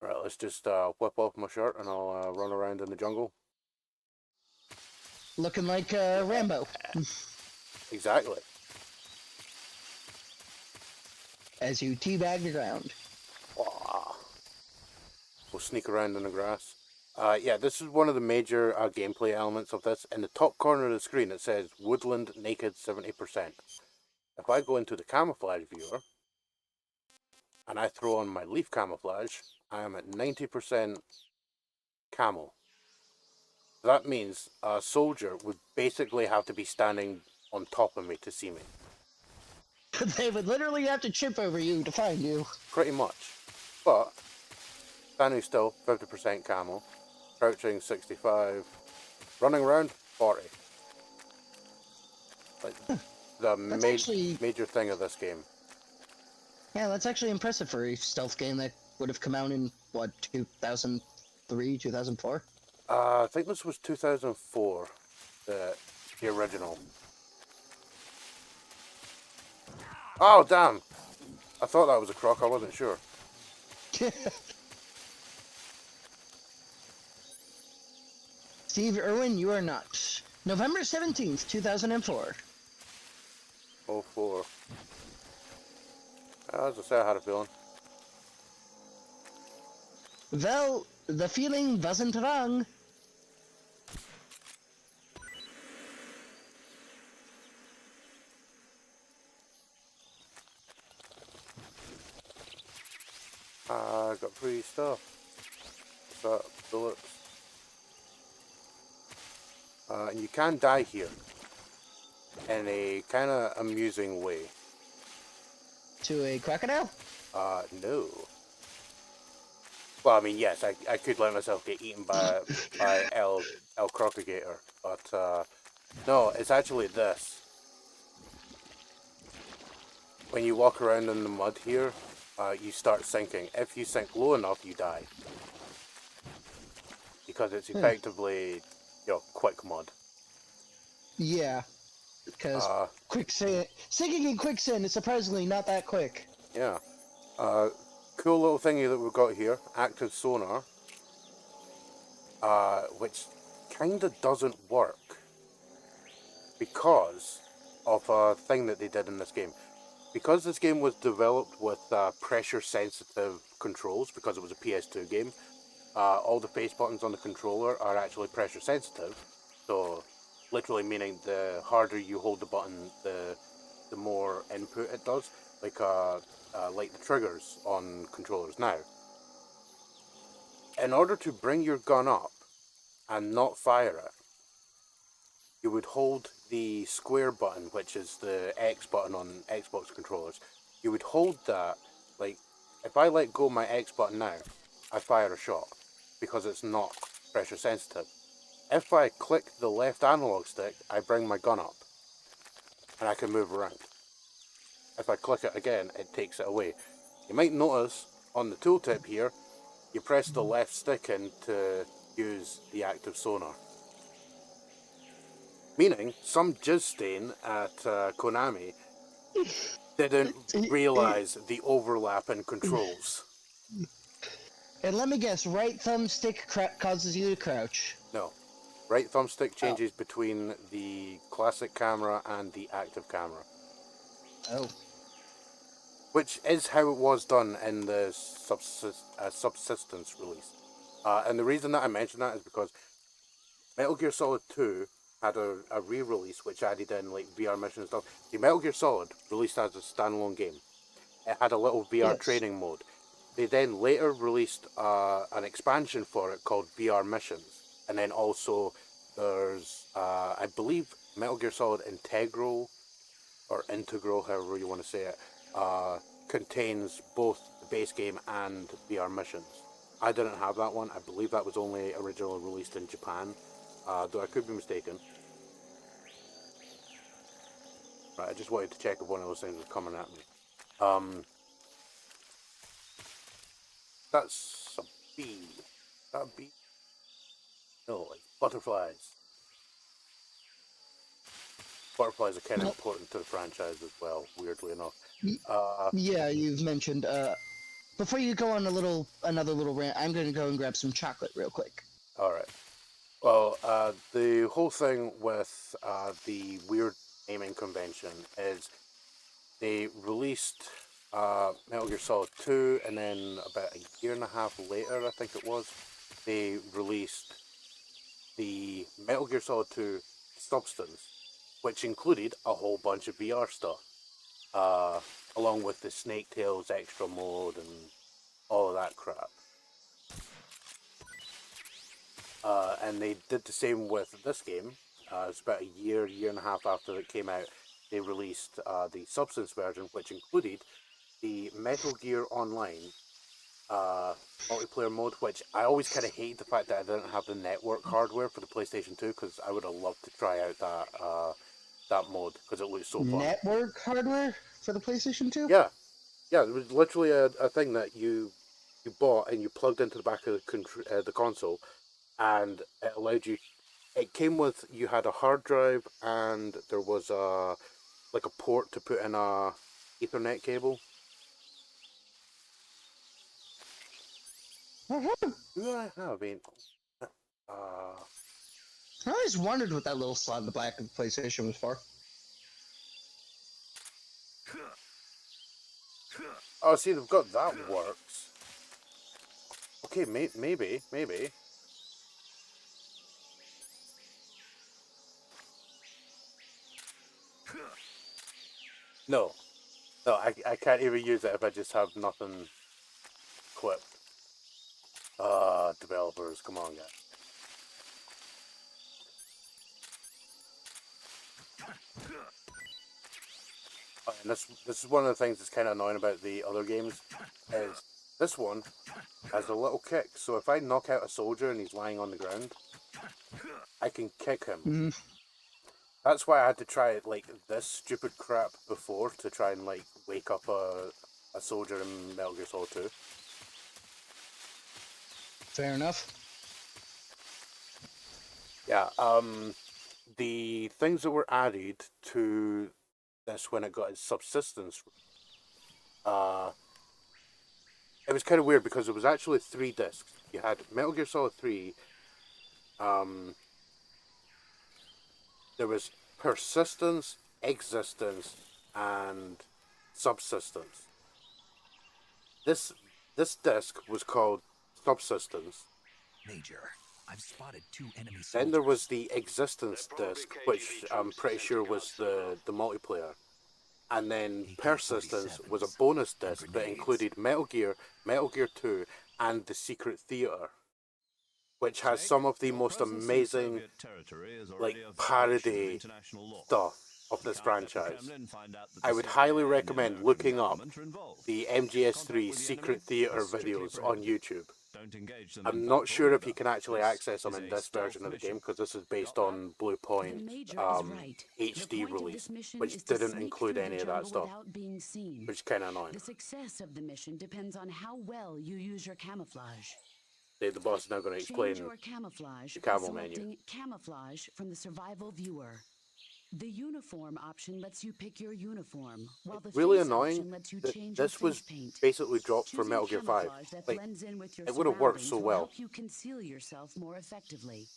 Right, let's just whip off my shirt and I'll run around in the jungle. Looking like Rambo. Exactly. as you teabag the ground. Wow. We'll sneak around in the grass. Yeah, this is one of the major gameplay elements of this. In the top corner of the screen, it says Woodland Naked 70%. If I go into the camouflage viewer, and I throw on my leaf camouflage, I am at 90% camel. That means a soldier would basically have to be standing on top of me to see me. They would literally have to trip over you to find you. Pretty much. But, standing still, 50% camel. Crouching, 65. Running around, 40. Like, the major thing of this game. Yeah, that's actually impressive for a stealth game that would have come out in, what, 2003, 2004? I think this was 2004, the original. Oh, damn! I thought that was a croc, I wasn't sure. Steve Irwin, you are not. November 17th, 2004. 04. As I say, I had a feeling. Well, the feeling wasn't wrong. I got free stuff. What's that? Bullets. And you can die here in a kind of amusing way. To a crocodile? No. Well, I mean, yes, I could let myself get eaten by El Crocagator, but no, it's actually this. When you walk around in the mud here, you start sinking. If you sink low enough, you die. Because it's effectively, you know, quick mud. Yeah, because quicksand, sinking in quicksand is surprisingly not that quick. Yeah. Cool little thingy that we've got here, active sonar, which kind of doesn't work because of a thing that they did in this game. Because this game was developed with pressure-sensitive controls, because it was a PS2 game, all the face buttons on the controller are actually pressure-sensitive. So, literally meaning the harder you hold the button, the more input it does. Like the triggers on controllers now. In order to bring your gun up and not fire it, you would hold the square button, which is the X button on Xbox controllers. You would hold that, like, if I let go of my X button now, I fire a shot, because it's not pressure sensitive. If I click the left analog stick, I bring my gun up, and I can move around. If I click it again, it takes it away. You might notice on the tooltip here, you press the left stick in to use the active sonar. Meaning, some jizz stain at Konami didn't realize the overlap in controls. And let me guess, right thumbstick causes you to crouch. No. Right thumbstick changes between the classic camera and the active camera. Oh. Which is how it was done in the Subsistence release. And the reason that I mention that is because Metal Gear Solid 2 had a re-release which added in like VR mission and stuff. The Metal Gear Solid released as a standalone game. It had a little VR training mode. They then later released an expansion for it called VR Missions. And then also there's, I believe, Metal Gear Solid Integral, or Integral, however you want to say it, contains both the base game and VR Missions. I didn't have that one. I believe that was only originally released in Japan, though I could be mistaken. Right, I just wanted to check if one of those things was coming at me. That's a bee. That a bee? No, it's butterflies. Butterflies are kind of important to the franchise as well, weirdly enough. Yeah, you've mentioned. Before you go on another little rant, I'm going to go and grab some chocolate real quick. All right. Well, the whole thing with the weird naming convention is they released Metal Gear Solid 2, and then about a year and a half later, I think it was, they released the Metal Gear Solid 2 Substance, which included a whole bunch of VR stuff, along with the Snake Tales extra mode and all of that crap. And they did the same with this game. It's about a year and a half after it came out. They released the Substance version, which included the Metal Gear Online multiplayer mode, which I always kind of hated the fact that I didn't have the network hardware for the PlayStation 2, because I would have loved to try out that mode, because it looks so fun. Network hardware for the PlayStation 2? Yeah, it was literally a thing that you bought and you plugged into the back of the console, and it allowed you. It came with, you had a hard drive, and there was a port to put in a Ethernet cable. Uh-huh. Who do I have? I mean, I always wondered what that little slot in the back of the PlayStation was for. oh, see, they've got that works. Okay, maybe. No, I can't even use it if I just have nothing equipped. Developers, come on, guys. And this is one of the things that's kind of annoying about the other games, is this one has a little kick. So if I knock out a soldier and he's lying on the ground, I can kick him. Mm-hmm. That's why I had to try like this stupid crap before, to try and like wake up a soldier in Metal Gear Solid 2. Fair enough. Yeah, the things that were added to this when it got its subsistence, it was kind of weird, because it was actually 3 discs. You had Metal Gear Solid 3, there was Persistence, Existence, and Subsistence. This disc was called Subsistence. Major, I've spotted 2 enemy soldiers. Then there was the Existence disc, which I'm pretty sure was the multiplayer. And then Persistence was a bonus disc that included Metal Gear 2, and the Secret Theater, which has some of the most amazing like parody stuff of this franchise. I would highly recommend looking up the MGS3 Secret Theater videos on YouTube. I'm not sure if you can actually access them in this version of the game, because this is based on Blue Point HD release, which didn't include any of that stuff, which is kind of annoying. The success of the mission depends on how well you use your camouflage. The boss is now going to explain Change your camouflage the by camo menu. selecting camouflage from the survival viewer. The uniform option lets you pick your uniform, while the Really face annoying option lets you that change this your was face paint. basically dropped for Choosing Metal Gear 5. camouflage that Like, blends in with your it would have worked so surroundings will well. help you conceal yourself more effectively.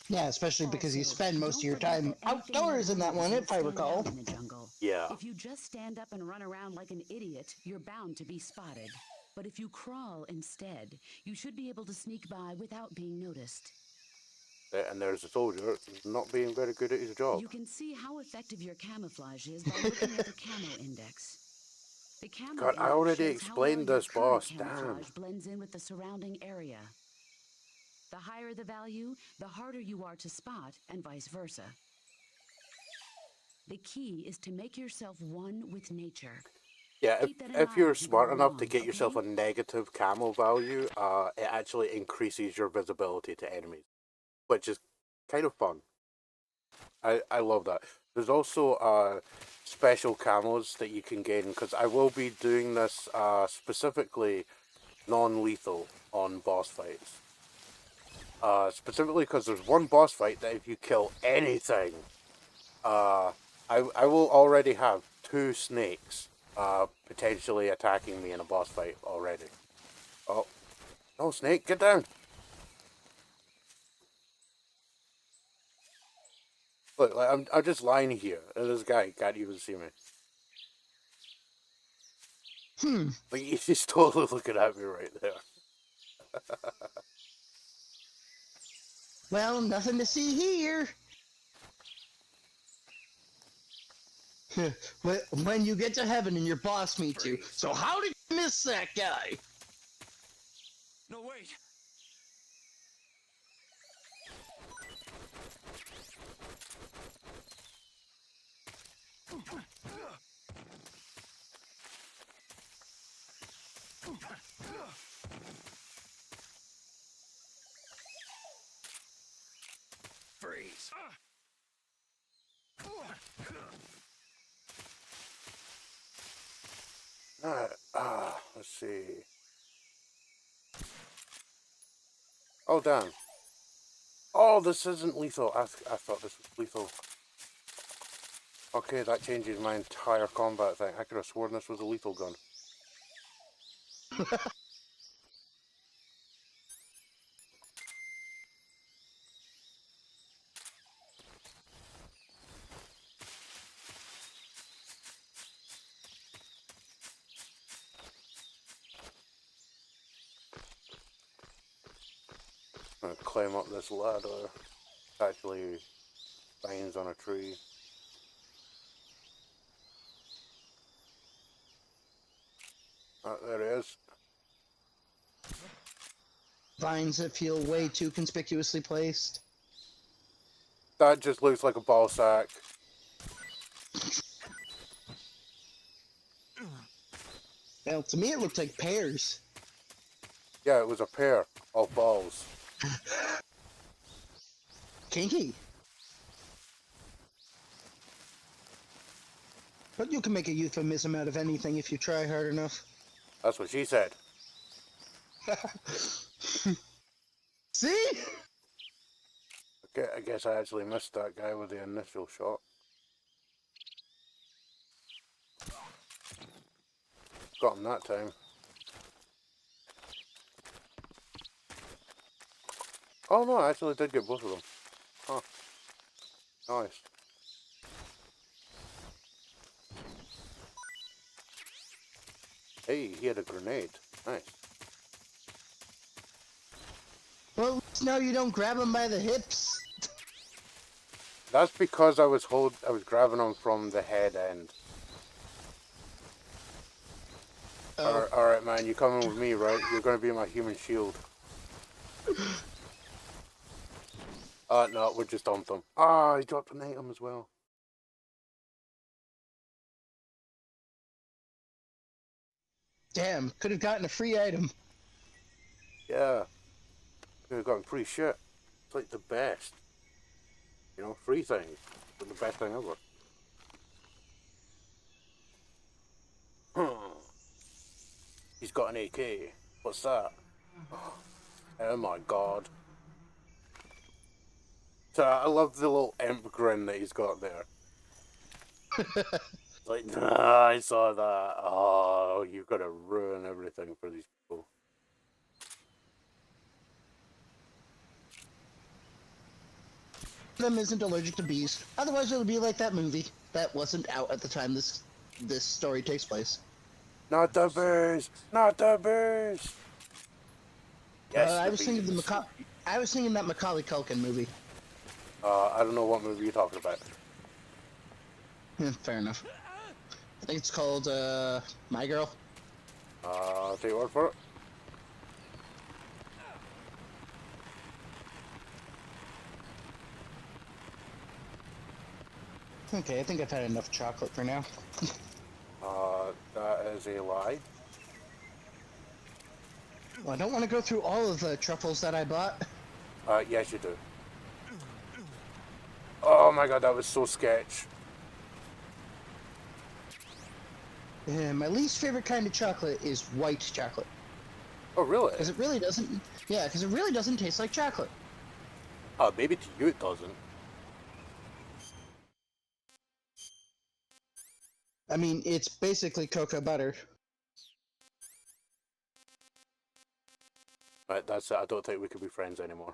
Yeah, especially because you Also, spend most of your don't forget time that anything outdoors in that one, moves if I will stand recall. out in the jungle. Yeah. If you just stand up and run around like an idiot, you're bound to be spotted. But if you crawl instead, you should be able to sneak by without being noticed. And there's a soldier not being very good at his job. You can see how effective your camouflage is by looking at the camo index. The camo God, I index already shows explained how well this, your current boss. Damn. camouflage blends in with the surrounding area. The higher the value, the harder you are to spot, and vice versa. The key is to make yourself one with nature. Yeah, Keep that in if you're mind as you smart go enough to along, get yourself a okay? negative camo value, it actually increases your visibility to enemies, which is kind of fun. I love that. There's also special camos that you can gain, because I will be doing this specifically non-lethal on boss fights. Specifically because there's one boss fight that if you kill anything, I will already have 2 snakes potentially attacking me in a boss fight already. Oh, no, snake, get down! Look, like, I'm just lying here, and this guy can't even see me. Like, he's just totally looking at me right there. Well, nothing to see here. When you get to heaven and your boss meets you. So how did you miss that guy? No, wait! Freeze! Let's see. Oh, damn. Oh, this isn't lethal. I thought this was lethal. Okay, that changes my entire combat thing. I could have sworn this was a lethal gun. I'm gonna climb up this ladder. It's actually vines on a tree. There it is. Vines that feel way too conspicuously placed. That just looks like a ball sack. Well, to me it looked like pears. Yeah, it was a pair of balls. Kinky. But you can make a euphemism out of anything if you try hard enough. That's what she said. See? Okay, I guess I actually missed that guy with the initial shot. Got him that time. Oh no, I actually did get both of them. Huh. Nice. Hey, he had a grenade. Nice. Well, at least now you don't grab him by the hips. That's because I was grabbing him from the head end. Oh. Alright man, you coming with me, right? You're gonna be my human shield. No, we just dumped him. Ah, he dropped an item as well. Damn, could have gotten a free item. Yeah. Could have gotten free shit. It's like the best. You know, free things. They're the best thing ever. He's got an AK. What's that? Oh my god. So I love the little imp grin that he's got there. Like, nah, I saw that. Oh, you're gonna ruin everything for these people. Them isn't allergic to bees. Otherwise, it would be like that movie that wasn't out at the time this story takes place. Not the bees! Not the bees! Yes, I the was thinking bees. I was thinking that Macaulay Culkin movie. I don't know what movie you're talking about. Fair enough. I think it's called My Girl. I'll take your word for it. Okay, I think I've had enough chocolate for now. That is a lie. Well, I don't want to go through all of the truffles that I bought. Yes you do. Oh my god, that was so sketch. My least favorite kind of chocolate is white chocolate. Oh really? Because it really doesn't... Yeah, because it really doesn't taste like chocolate. Maybe to you it doesn't. I mean, it's basically cocoa butter. Right, that's it. I don't think we could be friends anymore.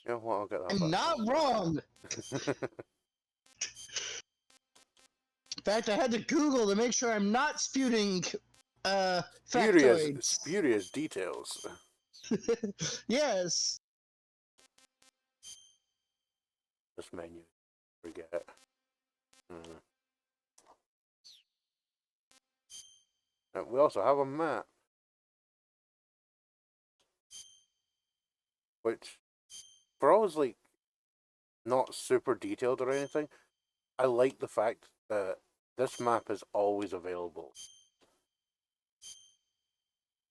Yeah, well, I'll get that I'm back. not wrong. In fact, I had to Google to make sure I'm not spewing factoids. Spurious details. Yes. This menu. Forget it. And we also have a map. Which, for all is like not super detailed or anything, I like the fact that this map is always available.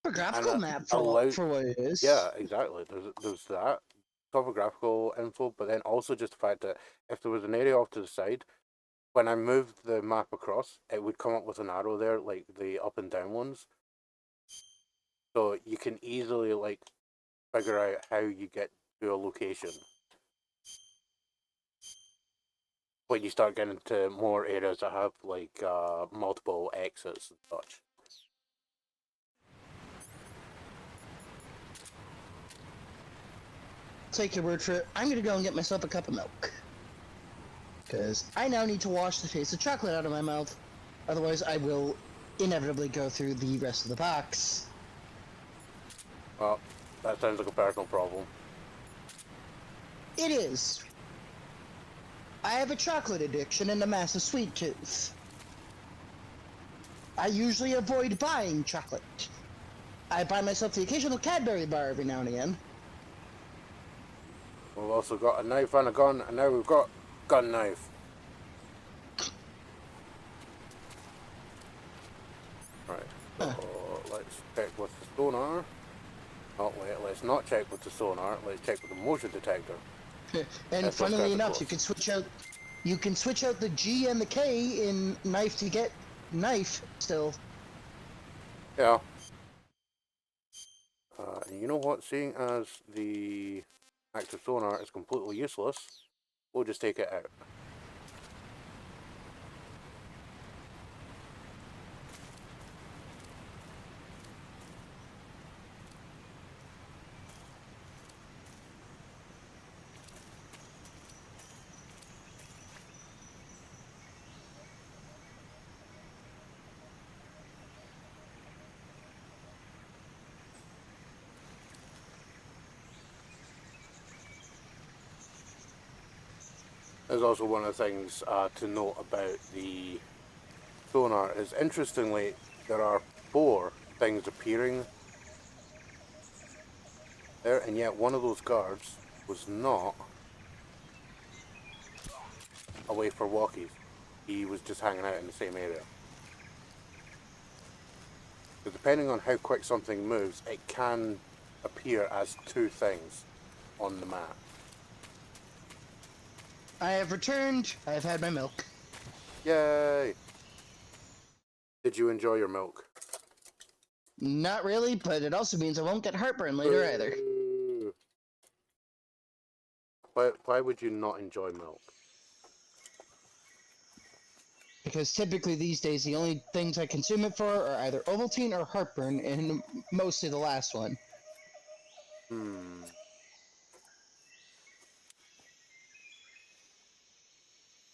A graphical And map allow- for what it is. Yeah, exactly. There's that topographical info, but then also just the fact that if there was an area off to the side, when I moved the map across, it would come up with an arrow there, like the up and down ones. So you can easily like figure out how you get to a location. When you start getting into more areas that have like multiple exits and such. Take your word for it. I'm gonna go and get myself a cup of milk. Because I now need to wash the taste of chocolate out of my mouth. Otherwise, I will inevitably go through the rest of the box. Well, that sounds like a personal problem. It is. I have a chocolate addiction and a massive sweet tooth. I usually avoid buying chocolate. I buy myself the occasional Cadbury bar every now and again. We've also got a knife and a gun, and now we've got gun knife. Right, so let's check with the sonar. Oh wait, let's not check with the sonar, let's check with the motion detector. And That's funnily enough, close. you can switch out the G and the K in knife to get knife still. Yeah. And you know what, seeing as the active sonar is completely useless, we'll just take it out. There's also one of the things to note about the sonar is, interestingly, there are 4 things appearing there, and yet one of those guards was not away for walkies. He was just hanging out in the same area. So depending on how quick something moves, it can appear as 2 things on the map. I have returned. I have had my milk. Yay! Did you enjoy your milk? Not really, but it also means I won't get heartburn later either. Why would you not enjoy milk? Because typically these days the only things I consume it for are either Ovaltine or heartburn, and mostly the last one.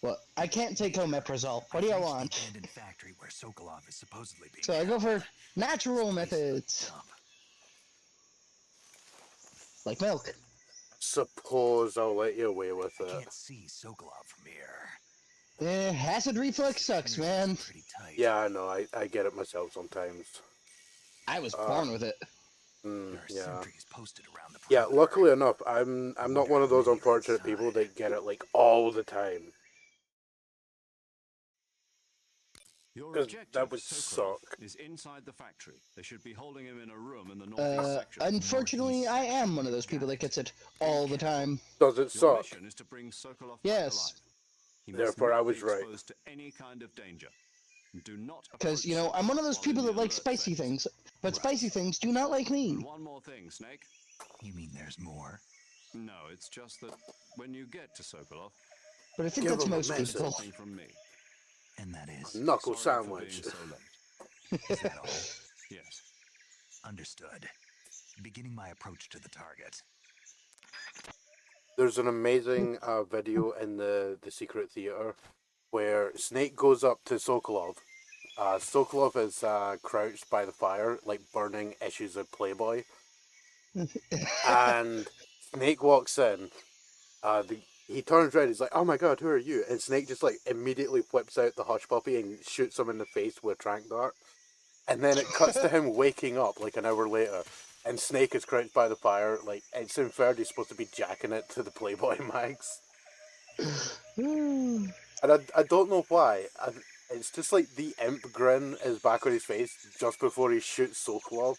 Well, I can't take omeprazole. What do you I've reached want? the abandoned factory where Sokolov is supposedly being So I go held. for natural It's a methods, dump. like milk. Suppose I'll let you away with I it. can't see Sokolov from here. Acid reflux sucks, man. Pretty tight. Yeah, I know. I get it myself sometimes. I was born with it. There are Yeah. sentries posted around the Yeah, perimeter. luckily enough, I'm not one of those unfortunate people that get it like all the time. Your 'Cause objective, that would Sokolov, suck. is inside the factory. They should be holding him in a room in the northeast section. Unfortunately, I am one of those people that gets it all the time. Does it Your suck? mission is to bring Sokolov Yes. back alive. He must Therefore, not I be was right. exposed to any kind of danger. Do not Because, you approach know, I'm one of Sokolov those while people in that the like alert spicy phase. things, but spicy things do not like me. And one more thing, Snake. You mean there's more? No, it's just that when you get to Sokolov, But I think Give that's him a most message. people. something from me. And that is, Knuckle Sorry for sandwich. being so late. is that all? Yes. Understood. Beginning my approach to the target. There's an amazing video in the Secret Theater where Snake goes up to Sokolov. Sokolov is crouched by the fire, like burning issues of Playboy. And Snake walks in. He turns around, he's like, "Oh my god, who are you?" And Snake just like immediately whips out the hush puppy and shoots him in the face with a trank dart. And then it cuts to him waking up like an hour later. And Snake is crouched by the fire, like it's inferred he's supposed to be jacking it to the Playboy mags. And I don't know why. It's just like the imp grin is back on his face just before he shoots Sokolov.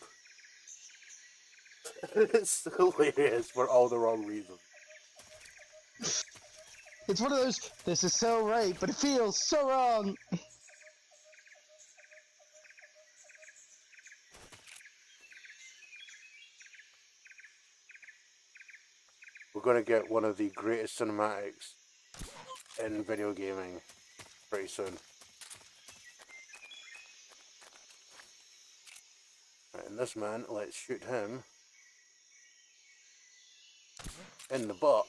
It's hilarious for all the wrong reasons. It's one of those, this is so right, but it feels so wrong. We're going to get one of the greatest cinematics in video gaming pretty soon. Right, and this man, let's shoot him in the butt.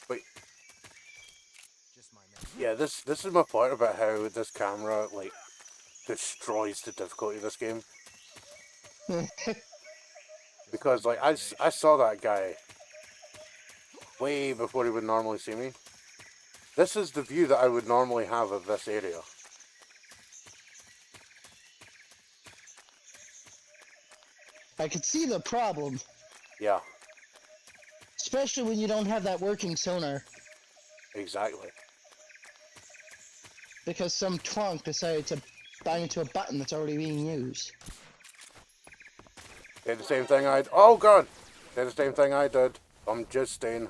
Wait. Yeah, this is my point about how this camera like destroys the difficulty of this game. Because like I saw that guy way before he would normally see me. This is the view that I would normally have of this area. I could see the problem, Yeah, especially when you don't have that working sonar, exactly. because some twonk decided to bang into a button that's already being used. Did the same thing I did. Oh god! Did the same thing I did. I'm just staying.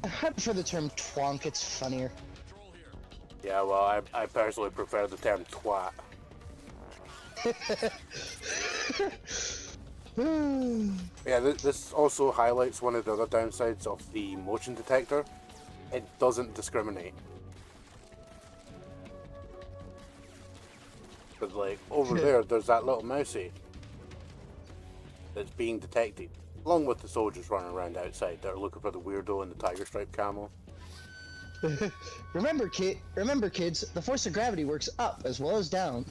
I prefer the term twonk, it's funnier. Yeah, well, I personally prefer the term twat. Yeah, this also highlights one of the other downsides of the motion detector. It doesn't discriminate. But like, over there, there's that little mousey that's being detected. Along with the soldiers running around outside that are looking for the weirdo in the tiger stripe camo. Remember, kids, the force of gravity works up as well as down.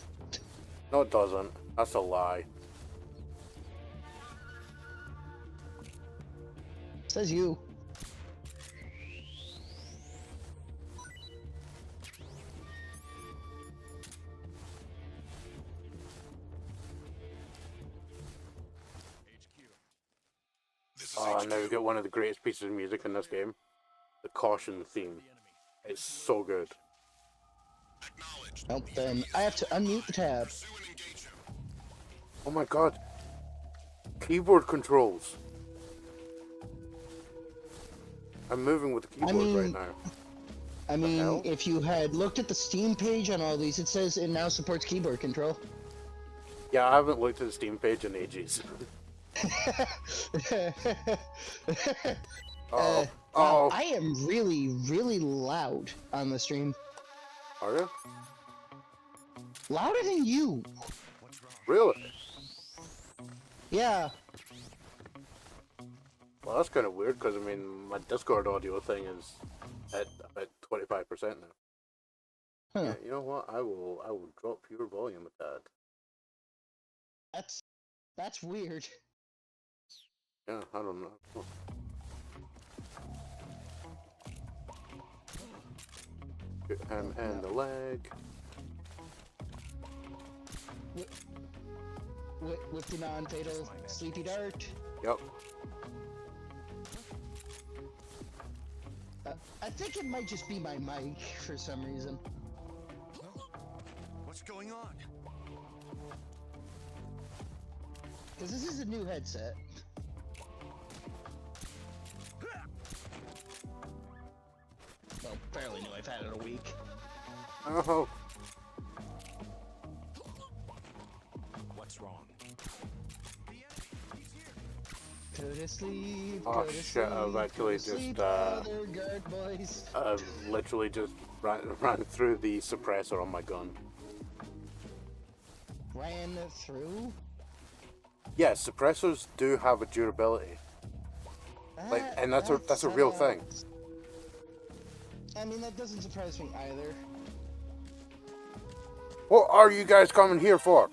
No, it doesn't. That's a lie. Says you. Oh, now we get one of the greatest pieces of music in this game. The caution theme. It's so good. Well, then I have to unmute the tab. Oh my god. Keyboard controls. I'm moving with the keyboard right now. I mean, hell? if you had looked at the Steam page on all these, it says it now supports keyboard control. Yeah, I haven't looked at the Steam page in ages. Wow, Oh. I am really, really loud on the stream. Are you? Louder than you. Really? Yeah. Well, that's kind of weird because I mean, my Discord audio thing is at about 25% now. Huh. Yeah, you know what? I will drop your volume with that. That's weird. Yeah, I don't know. Shoot him in the leg. With the non-fatal sleepy dart. Yep. I think it might just be my mic for some reason. What's going on? Because this is a new headset. Well, fairly new. I've had it a week. Oh. What's wrong? Go to sleep. Oh, go to shit, sleep, I've go actually to just, sleep, other guard boys. I've literally just ran through the suppressor on my gun. ran through? Yeah, suppressors do have a durability. Like, and that's a real thing. I mean, that doesn't surprise me either. What are you guys coming here for?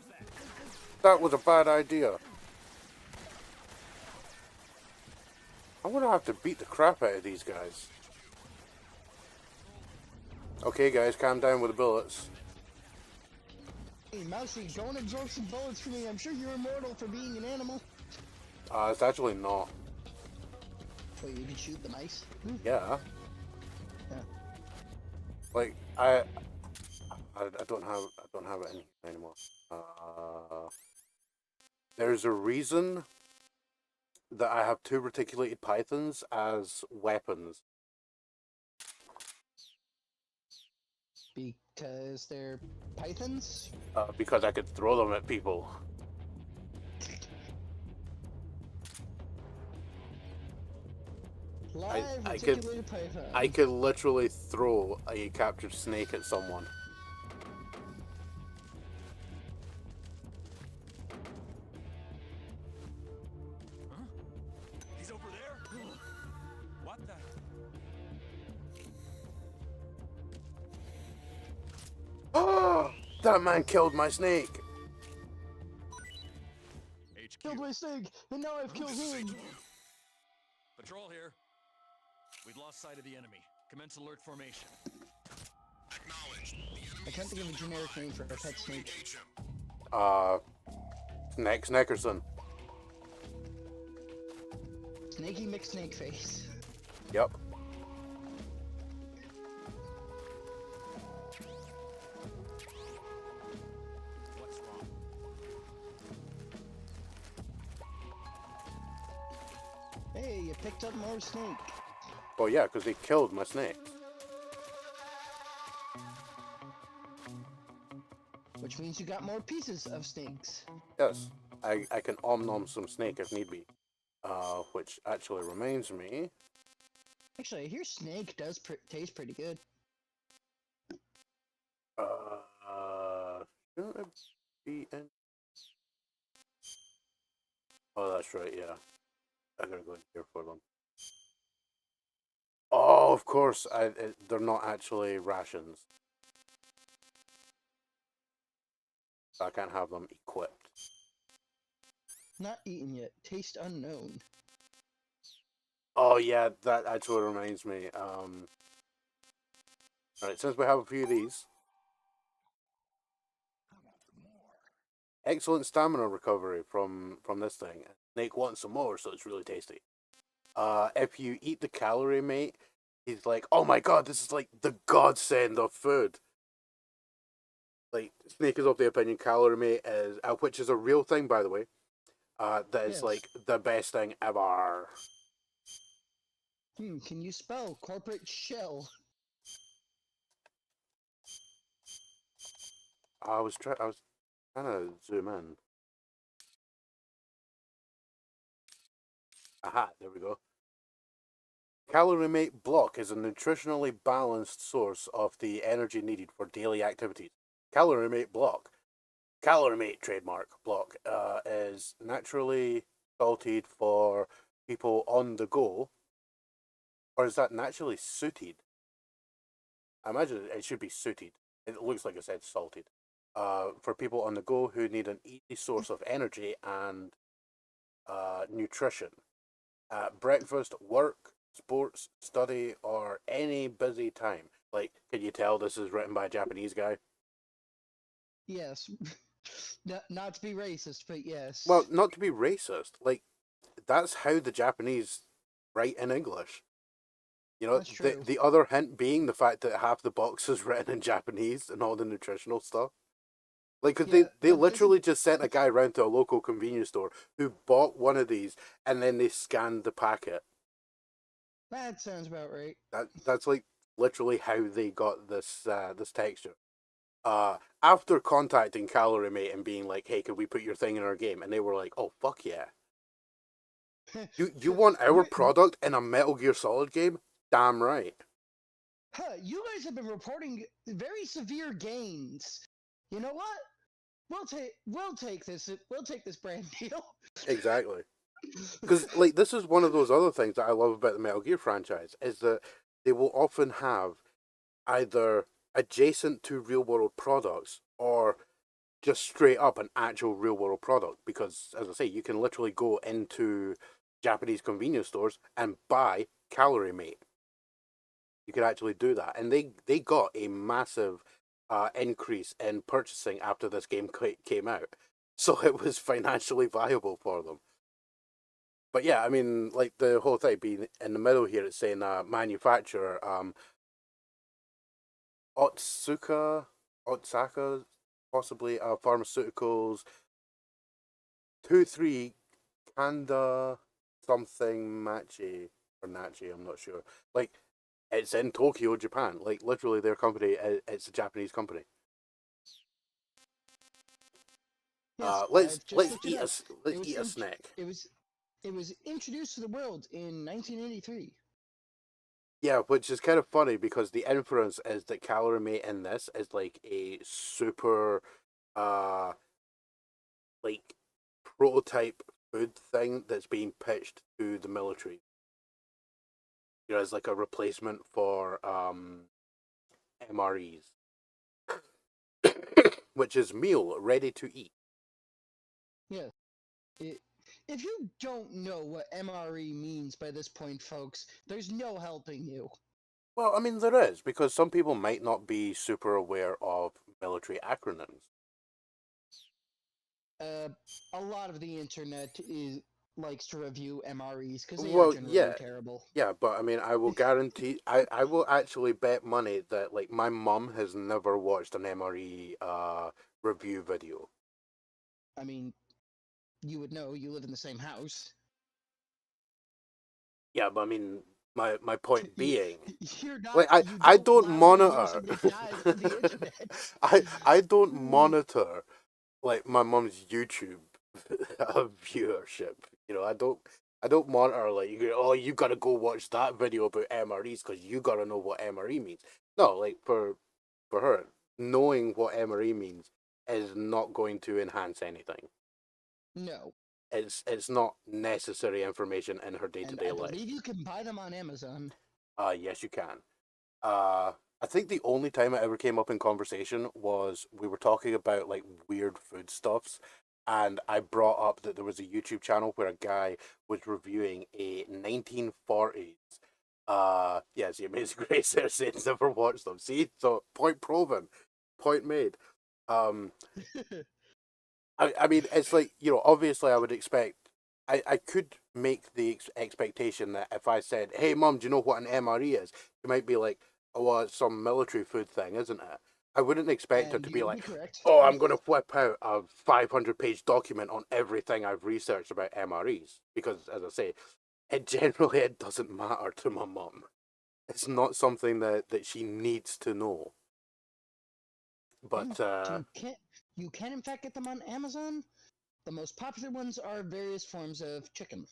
That was a bad idea. I'm gonna have to beat the crap out of these guys. Okay, guys, calm down with the bullets. Hey, Mousy, go and absorb some bullets for me. I'm sure you're immortal for being an animal. It's actually not. Wait, you can shoot the mice? Yeah. Yeah. Like, I don't have it in anymore. There's a reason that I have 2 reticulated pythons as weapons. Because they're pythons? Because I could throw them at people. Live I could- reticulated python. I could literally throw a captured snake at someone. He's over there? What the? Oh, that man killed my snake. Killed my snake, and now I've killed him. Patrol here. We've lost sight of the enemy. Commence alert formation. I can't think of a generic name for a pet snake. Snickerson. Snaky McSnake face. Yep. What's wrong? Hey, you picked up more snake. Oh yeah, because they killed my snake. Which means you got more pieces of snakes. Yes, I can om-nom some snake if need be. Which actually reminds me. Actually, I hear snake does taste pretty good. Shouldn't it be in? Oh, that's right, yeah. I gotta go in here for them. Oh, of course, they're not actually rations. So I can't have them equipped. Not eaten yet. Taste unknown. Oh yeah, that actually reminds me. Alright, since we have a few of these. Excellent stamina recovery from this thing. Snake wants some more, so it's really tasty. If you eat the calorie mate, he's like, oh my god, this is like the godsend of food. Like, Snake is of the opinion calorie mate is, which is a real thing, by the way. That is Yes. like the best thing ever. Can you spell corporate shell? I was trying to zoom in. Aha, there we go. Calorie Mate Block is a nutritionally balanced source of the energy needed for daily activities. Calorie Mate Block, Calorie Mate trademark block, is naturally salted for people on the go. Or is that naturally suited? I imagine it should be suited. It looks like it said salted. For people on the go who need an easy source of energy and nutrition. Breakfast, work, sports, study, or any busy time. Like, can you tell this is written by a Japanese guy? Yes. Not to be racist, but yes. Well, not to be racist. Like, that's how the Japanese write in English. You know, That's true. the other hint being the fact that half the box is written in Japanese and all the nutritional stuff. Like, cause Yeah, they that literally just sent a guy around to a local convenience store who bought one of these and then they scanned the packet. That sounds about right. That's like literally how they got this this texture. After contacting Calorie Mate and being like, "Hey, could we put your thing in our game?" and they were like, "Oh fuck yeah! You want our product in a Metal Gear Solid game? Damn right." You guys have been reporting very severe gains. You know what? we'll take this brand deal. Exactly. Because like this is one of those other things that I love about the Metal Gear franchise is that they will often have either adjacent to real world products or just straight up an actual real world product. Because as I say, you can literally go into Japanese convenience stores and buy Calorie Mate. You could actually do that, and they got a massive increase in purchasing after this game came out, so it was financially viable for them. But yeah, I mean, like the whole thing being in the middle here, it's saying manufacturer Otsuka, Otsaka, possibly pharmaceuticals, 2-3 Kanda something Machi or Nachi, I'm not sure. Like it's in Tokyo, Japan. Like literally, their company. It's a Japanese company. Yes, Let's I've just looked it eat a up. let's It was eat a snack. it was it was introduced to the world in 1983. Yeah, which is kind of funny because the inference is that Calorie Mate in this is like a super, uh, like prototype food thing that's being pitched to the military. You know, as like a replacement for MREs, which is meal ready to eat. Yes. It, if you don't know what MRE means by this point, folks, there's no helping you. Well, I mean, there is, because some people might not be super aware of military acronyms. Uh, a lot of the internet likes to review MREs because they are Well, generally yeah, terrible. yeah, but I mean, I will guarantee, I will actually bet money that, like, my mum has never watched an MRE review video. I mean, you would know. You live in the same house. Yeah, but I mean, my point You, being, you're not. like, I, You I don't don't loudly hear monitor, somebody die from the internet. I don't monitor like my mum's YouTube viewership. You know, I don't monitor like you go, oh, you gotta go watch that video about MREs because you gotta know what MRE means. No, like for her, knowing what MRE means is not going to enhance anything. No, It's not necessary information in her day to and day I life. believe you can buy them on Amazon. Yes, you can. I think the only time it ever came up in conversation was we were talking about like weird foodstuffs, and I brought up that there was a YouTube channel where a guy was reviewing a 1940s. Yeah, the Amazing Grace. They're saying never watched them. See, so point proven, point made. Um, I mean, it's like, you know, obviously I would expect, I could make the expectation that if I said, hey, mum, do you know what an MRE is? You might be like, oh, well, it's some military food thing, isn't it? I wouldn't expect her And to you be would like, be correct. oh, I'm going to whip out a 500-page document on everything I've researched about MREs. Because, as I say, it doesn't matter to my mum. It's not something that she needs to know. And But, you can in fact get them on Amazon. The most popular ones are various forms of chicken.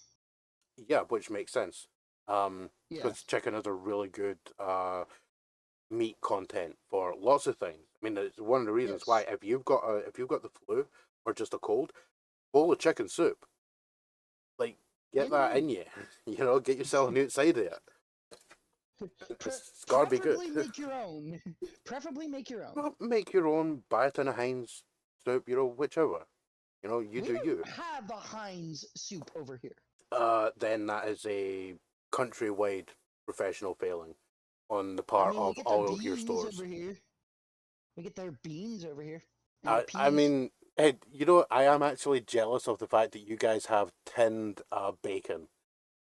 yeah, which makes sense. Yeah. Because chicken is a really good meat content for lots of things. I mean, it's one of the reasons why Yes. if you've got the flu or just a cold, bowl of chicken soup, like get that Indeed. in you. You know, get yourself an outside of it. It's gotta be good. Preferably make your own. Preferably make your own. Well, make your own, buy it in a Heinz soup. You know, whichever. You know, you We do you. don't have a Heinz soup over here. Then that is a countrywide professional failing on the I part mean, we of get their all of your beans stores. over here. We get their beans over here. And their I peas. mean, Ed, you know, I am actually jealous of the fact that you guys have tinned bacon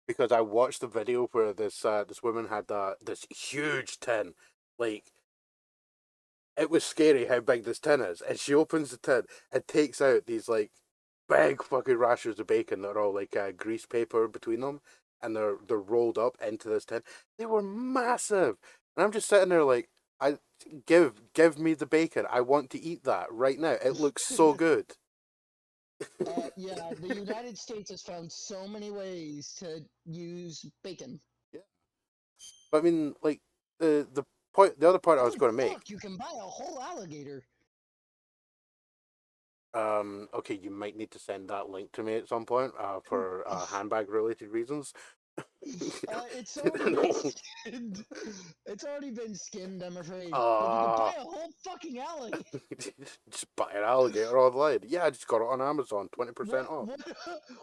because I watched the video where this woman had this huge tin, like it was scary how big this tin is, and she opens the tin and takes out these like big fucking rashers of bacon that are all like grease paper between them, and they're rolled up into this tin. They were massive, and I'm just sitting there like, I give me the bacon. I want to eat that right now. It looks so good. Yeah, the United States has found so many ways to use bacon. Yeah, but I mean, like the other point I was Oh, going to make. fuck, you can buy a whole alligator. Okay, you might need to send that link to me at some point, for handbag-related reasons. It's already been skinned. It's already been skinned, I'm afraid. But you can Uh, buy a whole fucking alligator. just buy an alligator online. Yeah, I just got it on Amazon, 20% off.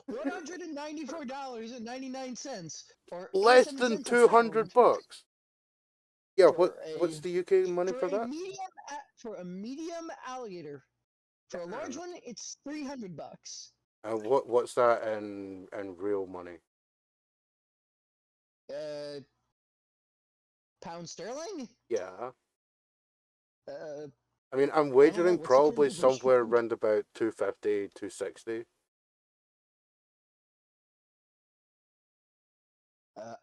$194.99, or Less 87 than cents a pound $200. Yeah, for what's a the UK money for that? for a medium alligator. For a large one, it's $300. And what's that in real money? Uh, Pound sterling? Yeah. Uh, I mean, I'm I don't know, wagering what's the probably current British somewhere pound? around about 250, 260.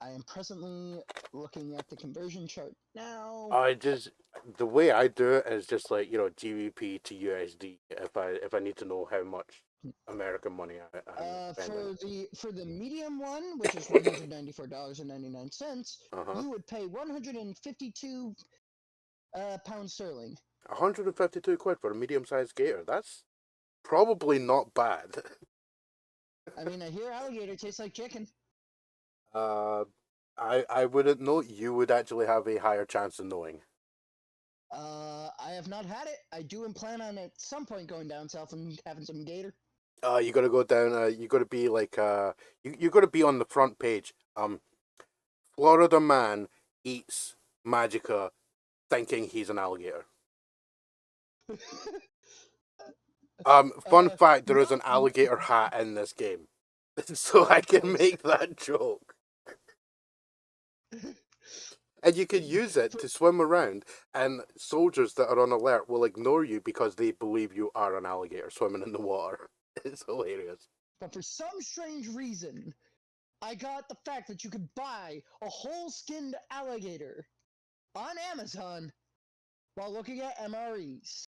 I am presently looking at the conversion chart now. The way I do it is just like, GBP to USD if I need to know how much American money I'm spending. For the medium one, which is $194.99, Uh-huh. you would pay 152 pounds sterling. 152 quid for a medium-sized gator. That's probably not bad. I mean, I hear alligator tastes like chicken. Uh, I wouldn't know. You would actually have a higher chance of knowing. I have not had it. I do plan on at some point going down south and having some gator. You gotta go down. You gotta be like you gotta be on the front page. Florida man eats Magika, thinking he's an alligator. Fun fact: there is an alligator hat in this game, so I can make that joke. And you can use it to swim around, and soldiers that are on alert will ignore you because they believe you are an alligator swimming in the water. It's hilarious. But for some strange reason, I got the fact that you could buy a whole skinned alligator on Amazon while looking at MREs.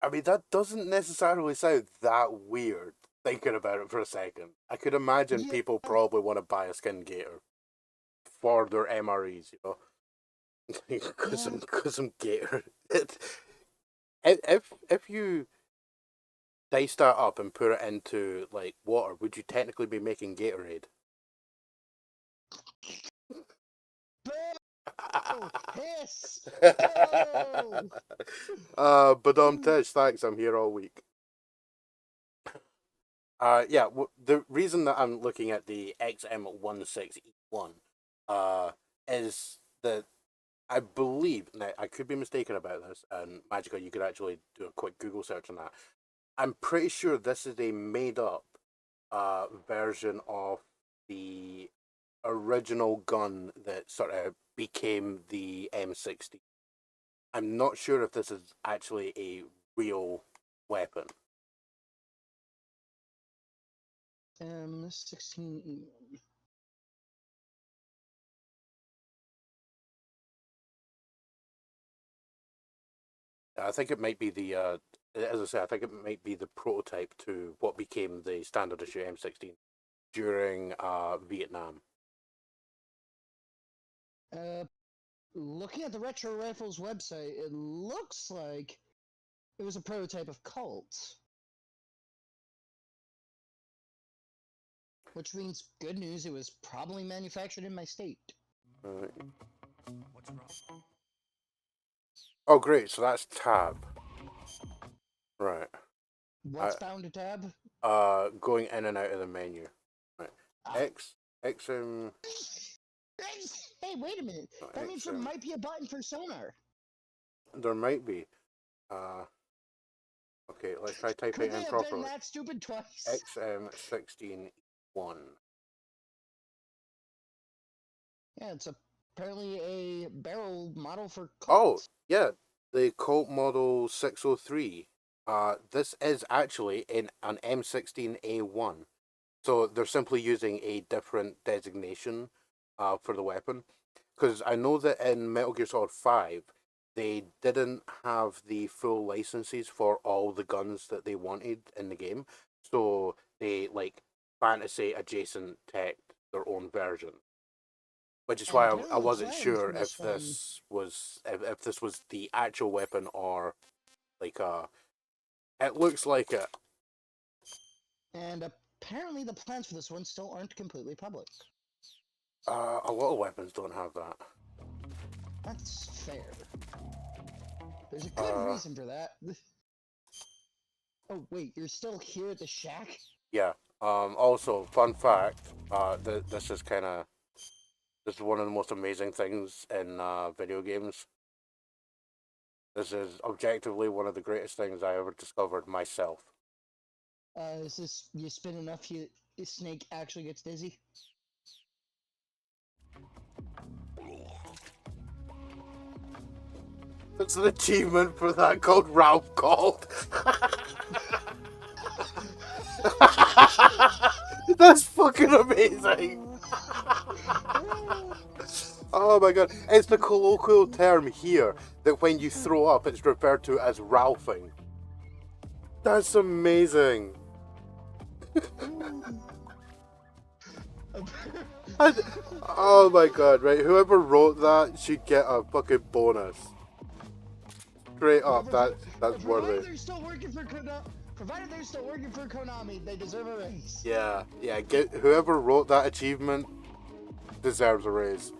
I mean, that doesn't necessarily sound that weird, thinking about it for a second. I could imagine Yeah. people probably want to buy a skin gator for their MREs, because I'm gator. If you dice that up and put it into like water, would you technically be making Gatorade? Boo! Hiss! But Tish, thanks. I'm here all week. Yeah. The reason that I'm looking at the XM16E1, is that I believe, now I could be mistaken about this, and Magika, you could actually do a quick Google search on that. I'm pretty sure this is a made up version of the original gun that sort of became the M60. I'm not sure if this is actually a real weapon. M16E1. I think it might be as I say, I think it might be the prototype to what became the standard issue M16 during Vietnam. Looking at the Retro Rifles website, it looks like it was a prototype of Colt. Which means good news, it was probably manufactured in my state. What's wrong? Oh, great. So that's tab. Right. What's bound to tab? Going in and out of the menu. Right. X. Hey, wait a minute. That means there might be a button for sonar. There might be. Okay, let's try typing Could they in have properly. been that stupid twice? XM16E1. Yeah, it's apparently a barrel model for Oh, Colt. yeah, the Colt Model 603. This is actually in an M16A1. So they're simply using a different designation for the weapon. Because I know that in Metal Gear Solid 5, they didn't have the full licenses for all the guns that they wanted in the game. So they, like, fantasy adjacent tech their own version. Which is why I wasn't sure if this was the actual weapon or Like, it looks like it. And apparently the plans for this one still aren't completely public. A lot of weapons don't have that. That's fair. There's a good reason for that. Oh wait, you're still here at the shack? Yeah. Also, fun fact. This is one of the most amazing things in video games. This is objectively one of the greatest things I ever discovered myself. Is this you spin enough, the snake actually gets dizzy? It's an achievement for that called Ralph Called. That's fucking amazing. Oh my god. It's the colloquial term here that when you throw up, it's referred to as Ralphing. That's amazing. Oh my god, right? Whoever wrote that should get a fucking bonus. Straight up, that's worthy. Provided they're still working for Konami, they deserve a raise. Yeah, whoever wrote that achievement deserves a raise.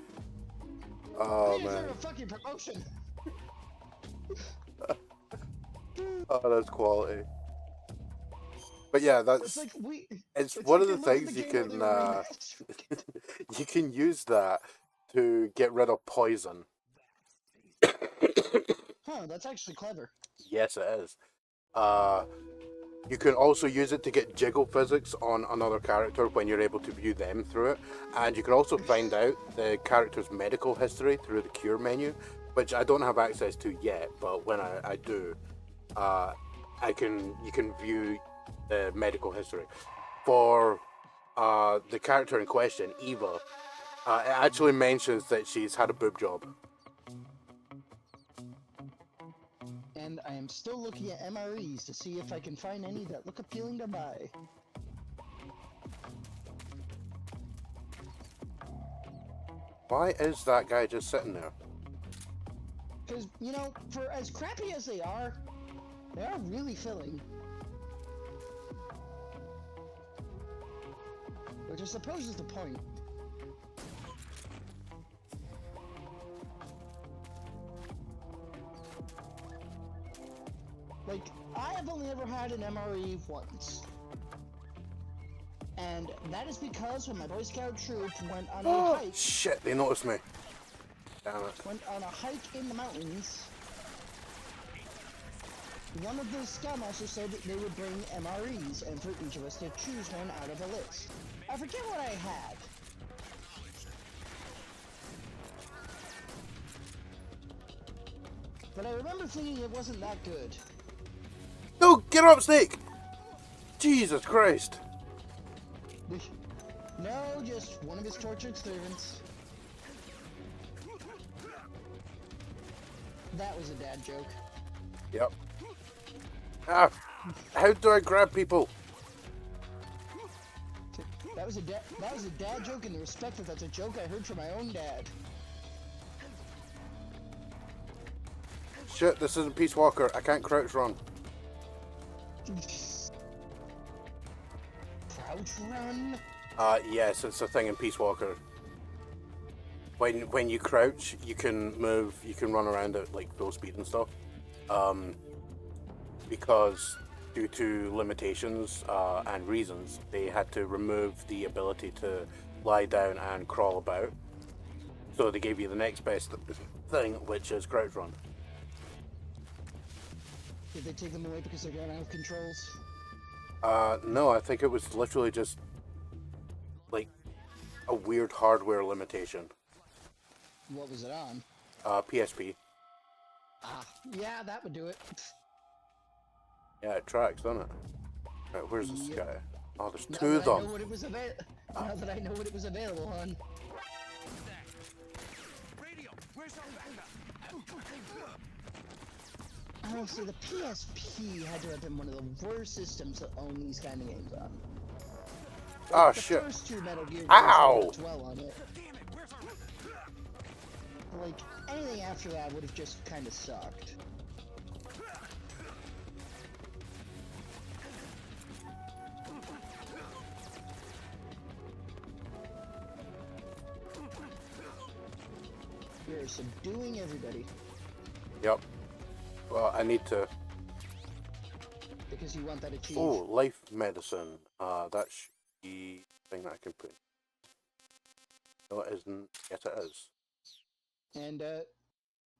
Oh they man. deserve a fucking promotion. Oh, that's quality. But yeah, it's one of the things you can you can use that to get rid of poison. Huh, that's actually clever. Yes, it is. You can also use it to get jiggle physics on another character when you're able to view them through it. And you can also find out the character's medical history through the cure menu, which I don't have access to yet, but when I do, you can view the medical history. For the character in question, Eva, it actually mentions that she's had a boob job. And I am still looking at MREs to see if I can find any that look appealing to buy. Why is that guy just sitting there? Because, you know, for as crappy as they are really filling. Which I suppose is the point. Like, I have only ever had an MRE once. And that is because when my Boy Scout troop went on a hike... Shit, they noticed me. Damn it. Went on a hike in the mountains. One of the Scoutmasters said that they would bring MREs, and for each of us to choose one out of a list. I forget what I had. But I remember thinking it wasn't that good. No, get up, Snake! Jesus Christ. No, just one of his tortured servants. That was a dad joke. Yep. Ah, how do I grab people? That was a dad joke in the respect that that's a joke I heard from my own dad. Shit, this isn't Peace Walker. I can't crouch run. Crouch run? Yes, it's a thing in Peace Walker. When you crouch, you can move, you can run around at like full speed and stuff. Because due to limitations and reasons, they had to remove the ability to lie down and crawl about. So they gave you the next best thing, which is crouch run. Did they take them away because they ran out of controls? No, I think it was literally just like a weird hardware limitation. What was it on? PSP. Ah, yeah, that would do it. Yeah, it tracks, doesn't it? Right, where's this guy? Oh, there's Now two of that I them. know what it was now that I know what it was available on. Radio, where's our backup? Honestly, the PSP had to have been one of the worst systems to own these kind of games on. Oh, The shit. first two Metal Gear games Ow! worked well on it. Like, anything after that would have just kind of sucked. are subduing everybody Yep. Well, I need to. because you want that achieved. Oh, life medicine. That's the thing that I can put. No, it isn't. Yes, it is. And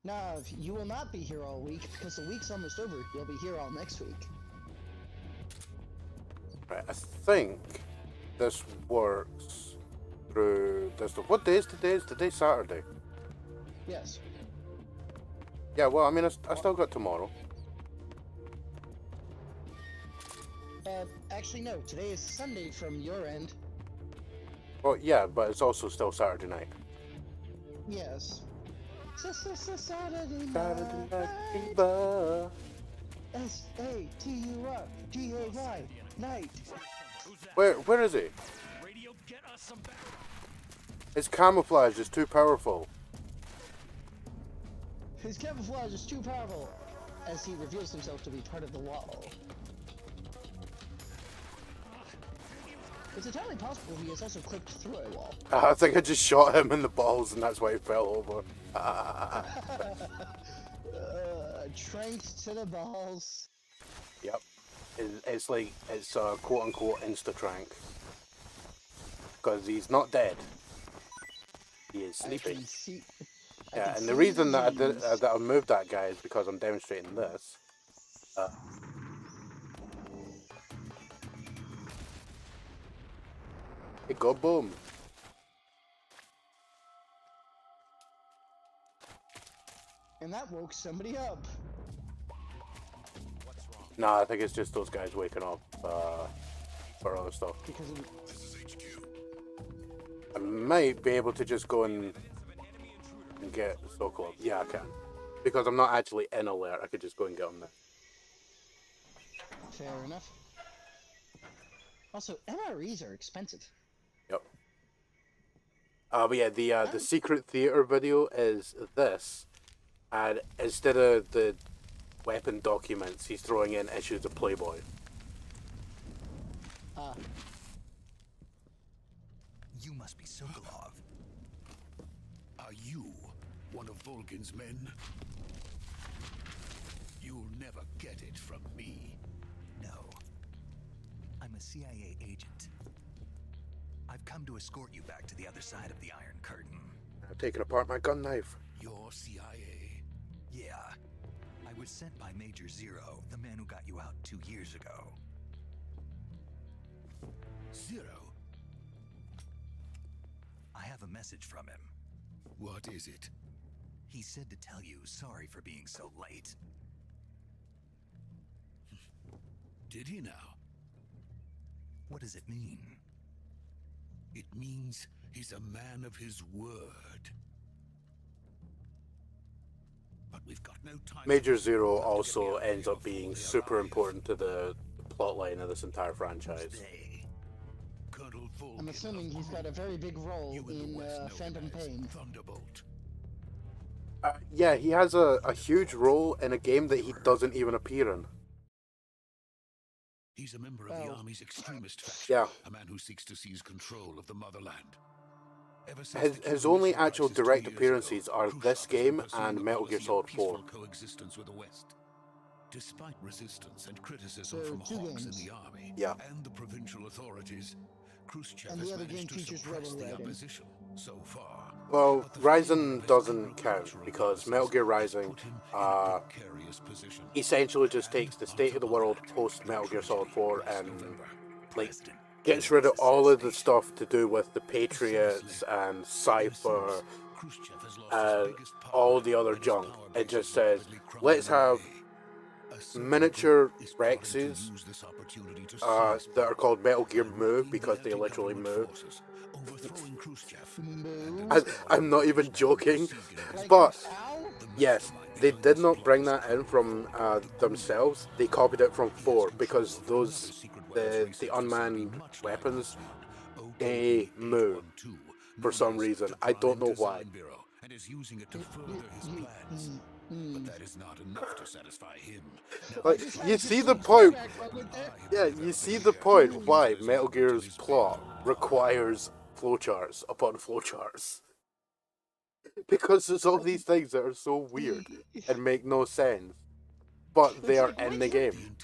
Nav, you will not be here all week because the week's almost over. You'll be here all next week. Right, I think this works through this. What day is today? Is today Saturday? Yes. Yeah, well, I mean, I still got tomorrow. Actually, no. Today is Sunday from your end. Well, yeah, but it's also still Saturday night. Yes. Saturday Saturday night. night fever. SATURDAY night. Where is he? His camouflage is too powerful. His camouflage is too powerful as he reveals himself to be part of the wall. It's entirely possible he has also clipped through a wall. I think I just shot him in the balls and that's why he fell over. Tranked to the balls. Yep. It's like, it's a quote-unquote insta-trank. Because he's not dead. He is sleeping. Yeah, and the reason that I moved that guy is because I'm demonstrating this. It go boom. And that woke somebody up. Nah, I think it's just those guys waking up for other stuff. Because of... I might be able to just go and get so close. Yeah, I can. Because I'm not actually in alert, I could just go and get on there. Fair enough. Also, MREs are expensive. Yep. But yeah, the secret theater video is this, and instead of the weapon documents, he's throwing in issues of Playboy. You must be Sokolov. Are you one of Volgin's men? You'll never get it from me. No. I'm a CIA agent. I've come to escort you back to the other side of the Iron Curtain. I've taken apart my gun knife. Your CIA? Yeah. I was sent by Major Zero, the man who got you out 2 years ago. Zero? I have a message from him. What is it? He said to tell you sorry for being so late. Did he now? What does it mean? It means he's a man of his word. But we've got no time. Major Zero also ends up being super important to the plotline of this entire franchise. Colonel Volgin, I'm assuming he's got a very big role you in the in West know Phantom him as Pain. Thunderbolt. Yeah, he has a huge role in a game that he doesn't even appear in. He's a member of the Army's extremist faction. Yeah. A man who seeks to seize control of the motherland. Ever since the His Cuban only Missile actual Crisis 2 direct years appearances ago, are Khrushchev this has game been pursuing and a Metal Gear policy of Solid peaceful 4. coexistence with the West. Despite resistance and criticism So, from 2 hawks games. in the army Yeah. and the provincial authorities, Khrushchev And has the other managed game to features suppress rebel the riding. opposition so far. Well, But the Rising failure of his doesn't agricultural count because policies Metal Gear has Rising put him in a precarious position. essentially just takes the And state on of the top of world that, post Metal Gear Solid 4 and November, like President gets rid of Kennedy's all of the assassination. stuff to do with the Patriots and Cypher Khrushchev has lost and his biggest power all the other and his junk. power It base just is says, rapidly let's crumbling have away. A certain miniature group is plotting to Rexes use this opportunity to seize that are power called Metal Gear by Moo routing because the they literally anti-government move. forces, overthrowing Khrushchev, Moo? and I'm not even installing joking, Siegel but as Ow? the yes, mastermind they behind did this not plot. bring that in from themselves. They copied it from 4 because those the unmanned weapons they move for some reason. I don't know why. And is using it to further his plans. But that is not enough to satisfy him. Now, Like, this you is see the the point. flashback moment there. Yeah, you see the point why Metal Gear's plot requires flowcharts upon flowcharts. Because there's all these things that are so weird and make no sense, but they are in the game.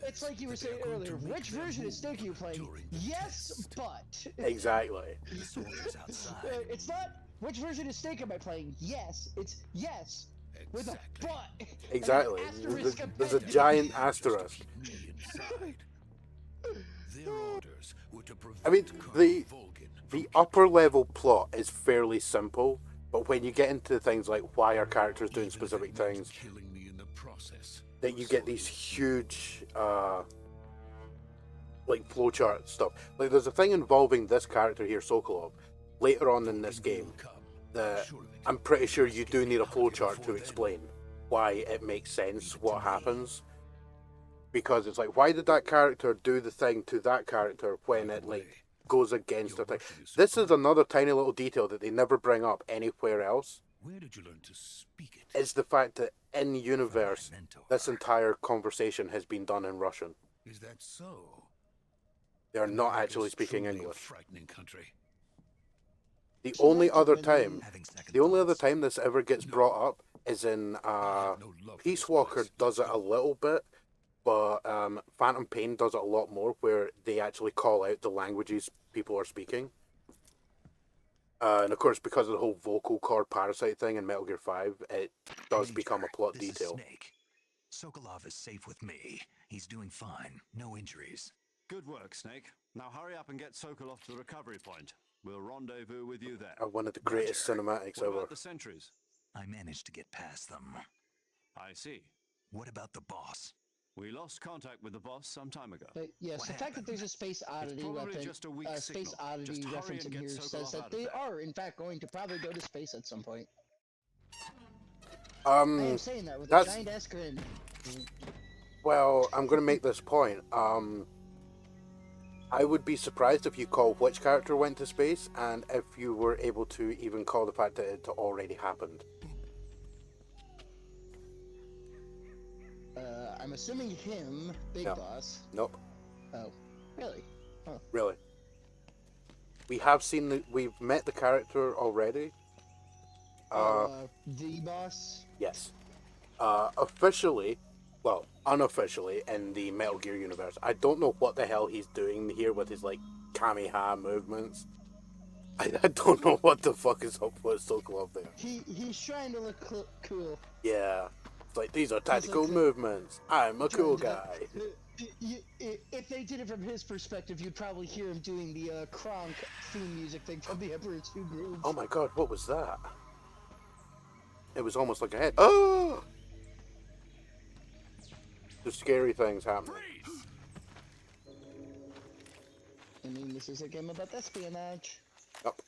It's like you were saying earlier. Which version of Snake are you playing? Yes, but. Exactly. The soldiers outside. It's not. Which version of Snake am I playing? Yes, it's yes with a but. Exactly. And an asterisk There's a appended. giant asterisk. I mean, the upper level plot is fairly simple, but when you get into things like why are characters doing specific things, that you get these huge like flowchart stuff. Like there's a thing involving this character here, Sokolov, later on in this game that I'm pretty sure you do need a flowchart to explain why it makes sense what happens. Because it's like, why did that character do the thing to that character when it like goes against the thing? This is another tiny little detail that they never bring up anywhere else. Where did you learn to speak it? Is the fact that in universe, this entire conversation has been done in Russian. Is that so? They are not America's actually speaking truly a English. frightening country. The only other time this ever gets brought up is in Peace Walker does it a little bit, but Phantom Pain does it a lot more, where they actually call out the languages people are speaking. And of course, because of the whole vocal cord parasite thing in Metal Gear 5, it does become a plot This is detail. Snake. Sokolov is safe with me. He's doing fine. No injuries. Good work, Snake. Now hurry up and get Sokolov to the recovery point. We'll rendezvous with you there. One of the greatest cinematics What ever. about the sentries? I managed to get past them. I see. What about the boss? We lost contact with the boss some time ago. But yes, What the fact that there's a space oddity probably weapon, just a weak space signal. oddity Just hurry reference and in get here Sokolov says out that of they there. are in fact going to probably go to space at some point. I am saying that with a giant ass grin. Well, I'm going to make this point. I would be surprised if you call which character went to space, and if you were able to even call the fact that it already happened. I'm assuming him, Big No. Boss. Nope. Oh, really? Huh. Really. We have seen we've met the character already. The Boss? Yes. Officially, well, unofficially in the Metal Gear universe, I don't know what the hell he's doing here with his, like, Kamehameha movements. I don't know what the fuck is up with Sokolov there. He's trying to look cool. Yeah. It's like, these are tactical movements. I'm a cool guy. If they did it from his perspective, you'd probably hear him doing the Kronk theme music thing from the Emperor's New Groove. Oh my god, what was that? It was almost like a head. Oh! There's scary things happening. I mean, this is a game about espionage. Yep.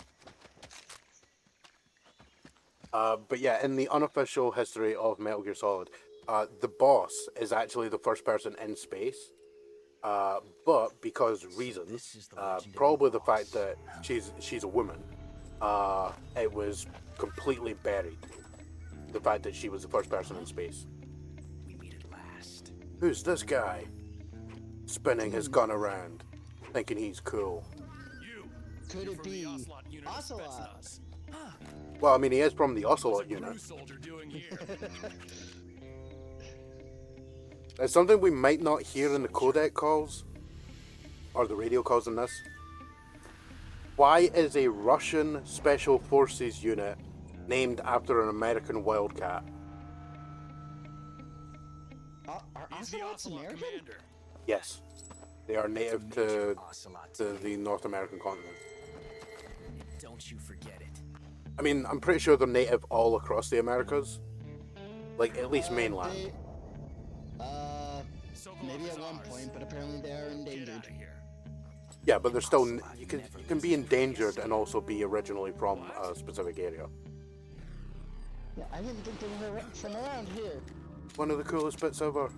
But yeah, in the unofficial history of Metal Gear Solid, the boss is actually the first person in space. But because reasons, probably the fact that she's a woman, it was completely buried. The fact that she was the first person in space. We meet at last. Who's this guy? Spinning his gun around, thinking he's cool. Could it be Ocelot? Well, I mean, he is from the Ocelot unit. It's something we might not hear in the codec calls, or the radio calls in this. Why is a Russian Special Forces unit named after an American wildcat? Are Ocelots American? Yes. They are native to the North American continent. Don't you forget it. I mean, I'm pretty sure they're native all across the Americas. Like, at least mainland. Maybe at one point, but apparently they are endangered. Yeah, but they're still... You can be endangered and also be originally from a specific area. Yeah, I didn't think they were from around here. One of the coolest bits ever.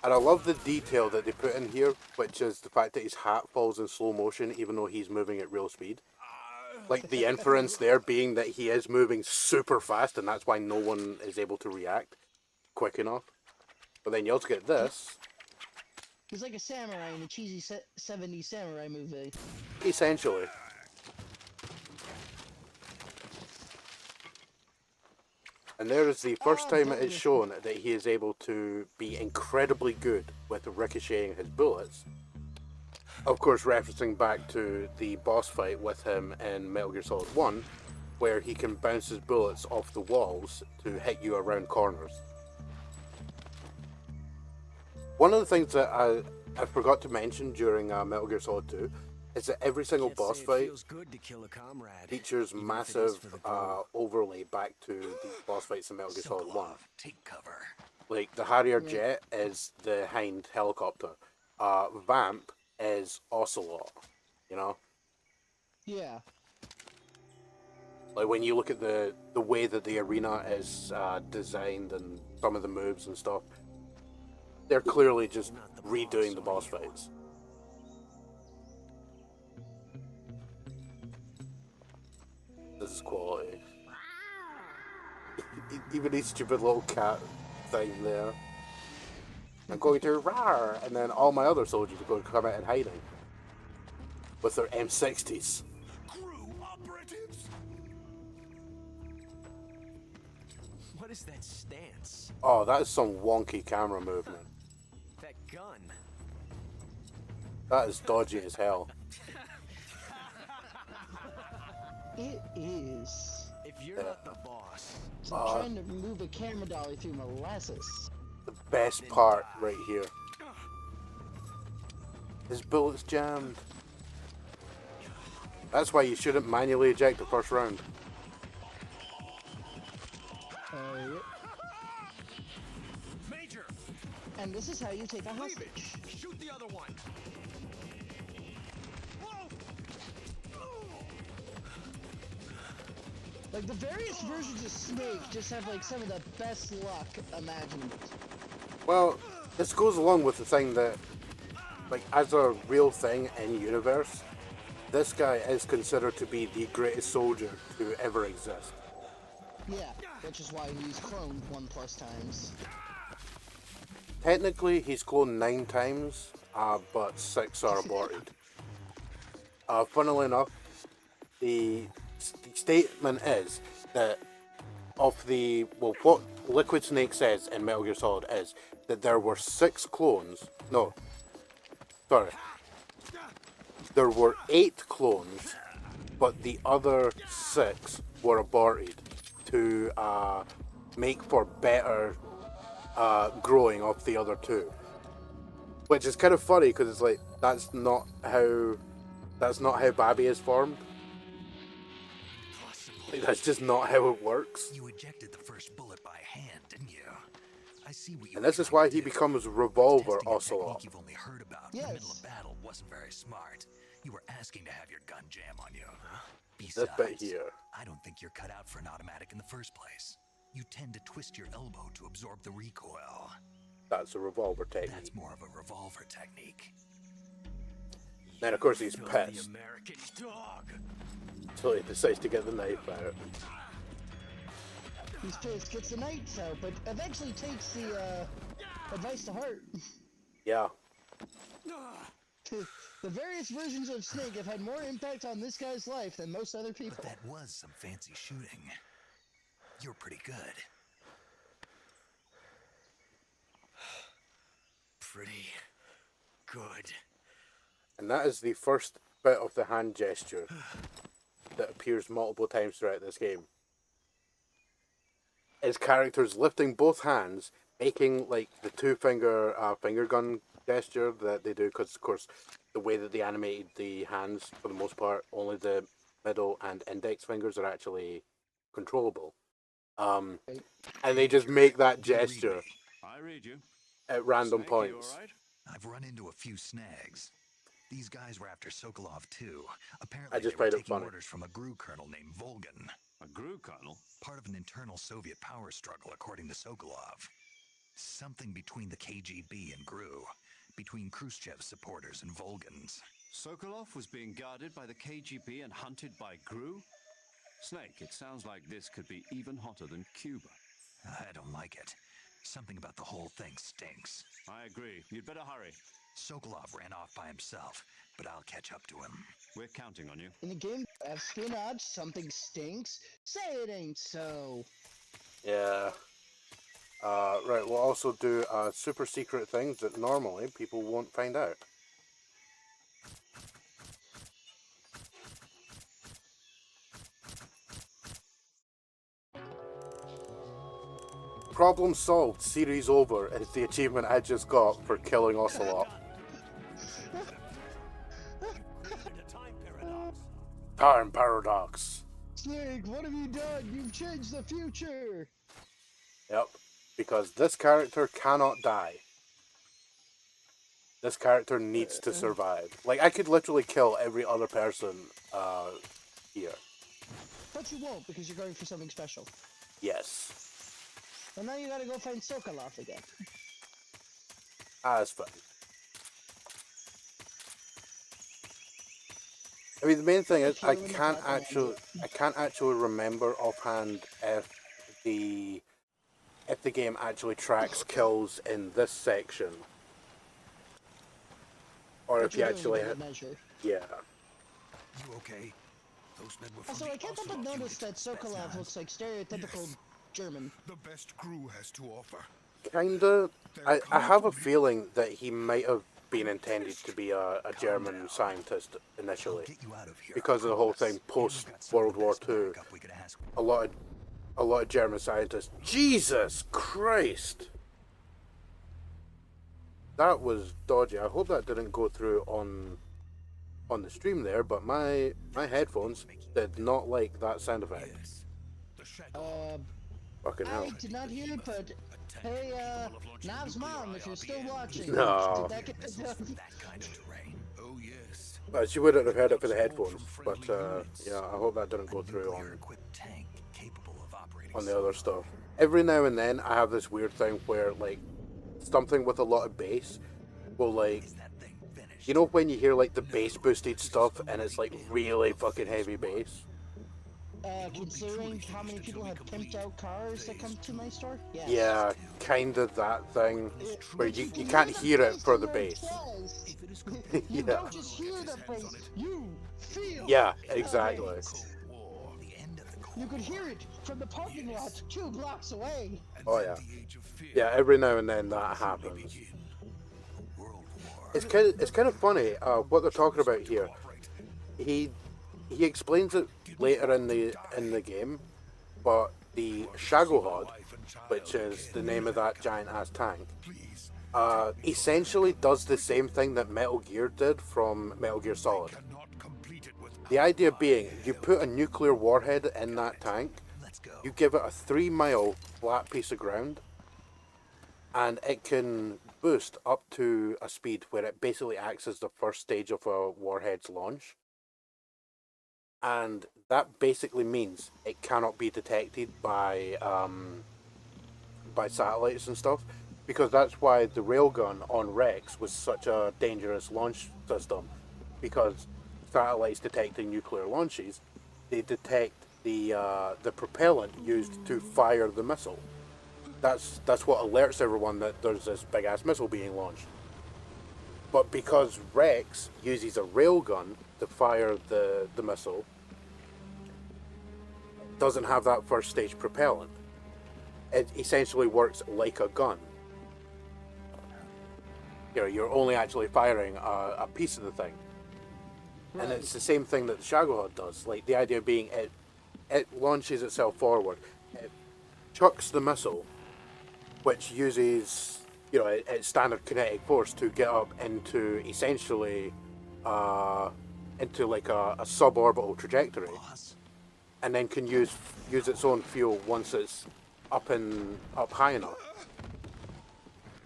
And I love the detail that they put in here, which is the fact that his hat falls in slow motion even though he's moving at real speed. Like, the inference there being that he is moving super fast, and that's why no one is able to react quick enough. But then you also get this. He's like a samurai in a cheesy 70s samurai movie. Essentially. And there is the first time it is shown that he is able to be incredibly good with ricocheting his bullets. Of course, referencing back to the boss fight with him in Metal Gear Solid 1, where he can bounce his bullets off the walls to hit you around corners. One of the things that I forgot to mention during Metal Gear Solid 2 is that every single boss fight features massive overlay back to the boss fights in Metal Gear Solid 1. Take cover. Like, the Harrier jet is the Hind helicopter. Vamp is Ocelot, you know? Yeah. Like, when you look at the way that the arena is designed and some of the moves and stuff, they're clearly just redoing the boss fights. This is quality. Even these stupid little cat thing there. I'm going to roar, and then all my other soldiers are going to come out in hiding with their M60s. Crew operatives. What is that stance? Oh, that is some wonky camera movement. That gun. That is dodgy as hell. It is. If you're not the boss, It's like trying to move a camera dolly through molasses. The best part right here. His bullet's jammed. That's why you shouldn't manually eject the first round. Yep. Major, And this is how you take a hostage. shoot the other one. Like, the various versions of Snake just have, like, some of the best luck imaginable. Well, this goes along with the thing that, like, as a real thing in universe, this guy is considered to be the greatest soldier to ever exist. Yeah, which is why he's cloned 1+ times. Technically, he's cloned 9 times, but 6 are aborted. Funnily enough, the statement is that of the, well, what Liquid Snake says in Metal Gear Solid is that there were 6 clones. No, sorry. There were 8 clones, but the other 6 were aborted to make for better growing of the other 2. Which is kind of funny because it's like that's not how Babby is formed. Like, that's just not how it works. You ejected the first bullet by hand, didn't you? I see what you And this is why he did. becomes Revolver Testing a Ocelot. technique you've only heard about in the middle of battle wasn't very smart. You were asking to have your gun jam on you. This Besides, bit here. I don't think you're cut out for an automatic in the first place. You tend to twist your elbow to absorb the recoil. That's a revolver technique. That's more of a revolver technique. Then of course he's The pissed, American dog. so he decides to get the knife out. He's pissed, gets the knights out, but eventually takes the advice to heart. Yeah. The various versions of Snake have had more impact on this guy's life than most other people. But that was some fancy shooting. You're pretty good. Pretty good. And that is the first bit of the hand gesture that appears multiple times throughout this game. His character's lifting both hands, making like the 2-finger finger gun gesture that they do, because of course the way that they animated the hands, for the most part, only the middle and index fingers are actually controllable. And they just make that gesture I read you. at random Snake, you points. all right? I've run into a few snags. These guys were after Sokolov too. Apparently I just they were find it taking funny. orders from a GRU colonel named Volgan. A GRU colonel? Part of an internal Soviet power struggle, according to Sokolov. Something between the KGB and GRU. Between Khrushchev's supporters and Volgan's. Sokolov was being guarded by the KGB and hunted by GRU? Snake, it sounds like this could be even hotter than Cuba. I don't like it. Something about the whole thing stinks. I agree. You'd better hurry. Sokolov ran off by himself, but I'll catch up to him. We're counting on you. In the game of espionage, something stinks. Say it ain't so. Yeah. Right, we'll also do a super secret thing that normally people won't find out. Problem solved, series over is the achievement I just got for killing Ocelot. Time paradox. Snake, what have you done? You've changed the future! Yep, because this character cannot die. This character needs to survive. Like, I could literally kill every other person here. But you won't, because you're going for something special. Yes. And now you gotta go find Sokolov again. That's fine. I mean, the main thing is I can't actually remember offhand if the game actually tracks kills in this section, or if you actually yeah. You okay? Those men were Also, I can't help but notice that Sokolov looks like stereotypical German. The best crew has to offer. Kinda. I have a feeling that he might have been intended to be a German scientist initially, because of the whole thing post World War II. A lot of German scientists. Jesus Christ, that was dodgy. I hope that didn't go through on the stream there, but my headphones did not like that sound effect. Fucking hell. I did not hear it, but hey, Nav's mom, if you're still watching, No. did that get done? Oh yes. Well, she wouldn't have heard it for the headphones, but yeah, I hope that didn't go through on the other stuff. Every now and then, I have this weird thing where, like, something with a lot of bass will, like, you know when you hear, like, the bass boosted stuff and it's, like, really fucking heavy bass? Considering how many people have pimped out cars that come to my store? Yes. Yeah, kind of that thing where you can't hear it for the bass. You Yeah. don't just hear the bass, you feel Yeah, the exactly. bass. You could hear it from the parking lot 2 blocks away. Oh yeah. Yeah, every now and then that happens. It's kind of funny what they're talking about here. He explains it later in the game, but the Shagohod, which is the name of that giant ass tank, essentially does the same thing that Metal Gear did from Metal Gear Solid. The idea being, you put a nuclear warhead in that tank, you give it a 3-mile flat piece of ground, and it can boost up to a speed where it basically acts as the first stage of a warhead's launch. And that basically means it cannot be detected by satellites and stuff, because that's why the railgun on Rex was such a dangerous launch system, because satellites detecting nuclear launches, they detect the propellant used to fire the missile. That's what alerts everyone that there's this big ass missile being launched. But because Rex uses a railgun to fire the missile, it doesn't have that first stage propellant. It essentially works like a gun. You know, you're only actually firing a piece of the thing. Right. And it's the same thing that the Shagohod does. Like, the idea being it launches itself forward. It chucks the missile, which uses, you know, its standard kinetic force to get up into essentially into like a suborbital trajectory, and then can use its own fuel once it's up high enough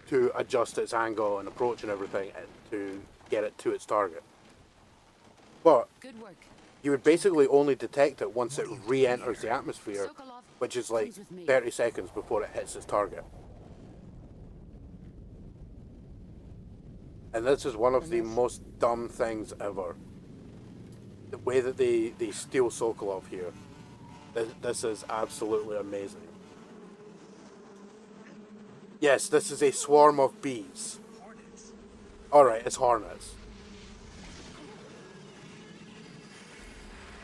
to adjust its angle and approach and everything to get it to its target. But Good work. you would basically only detect it once it re-enters the atmosphere, which is like 30 seconds before it hits its target. And this is one of the most dumb things ever. The way that they steal Sokolov here. This is absolutely amazing. Yes, this is a swarm of bees. Alright, it's Hornets.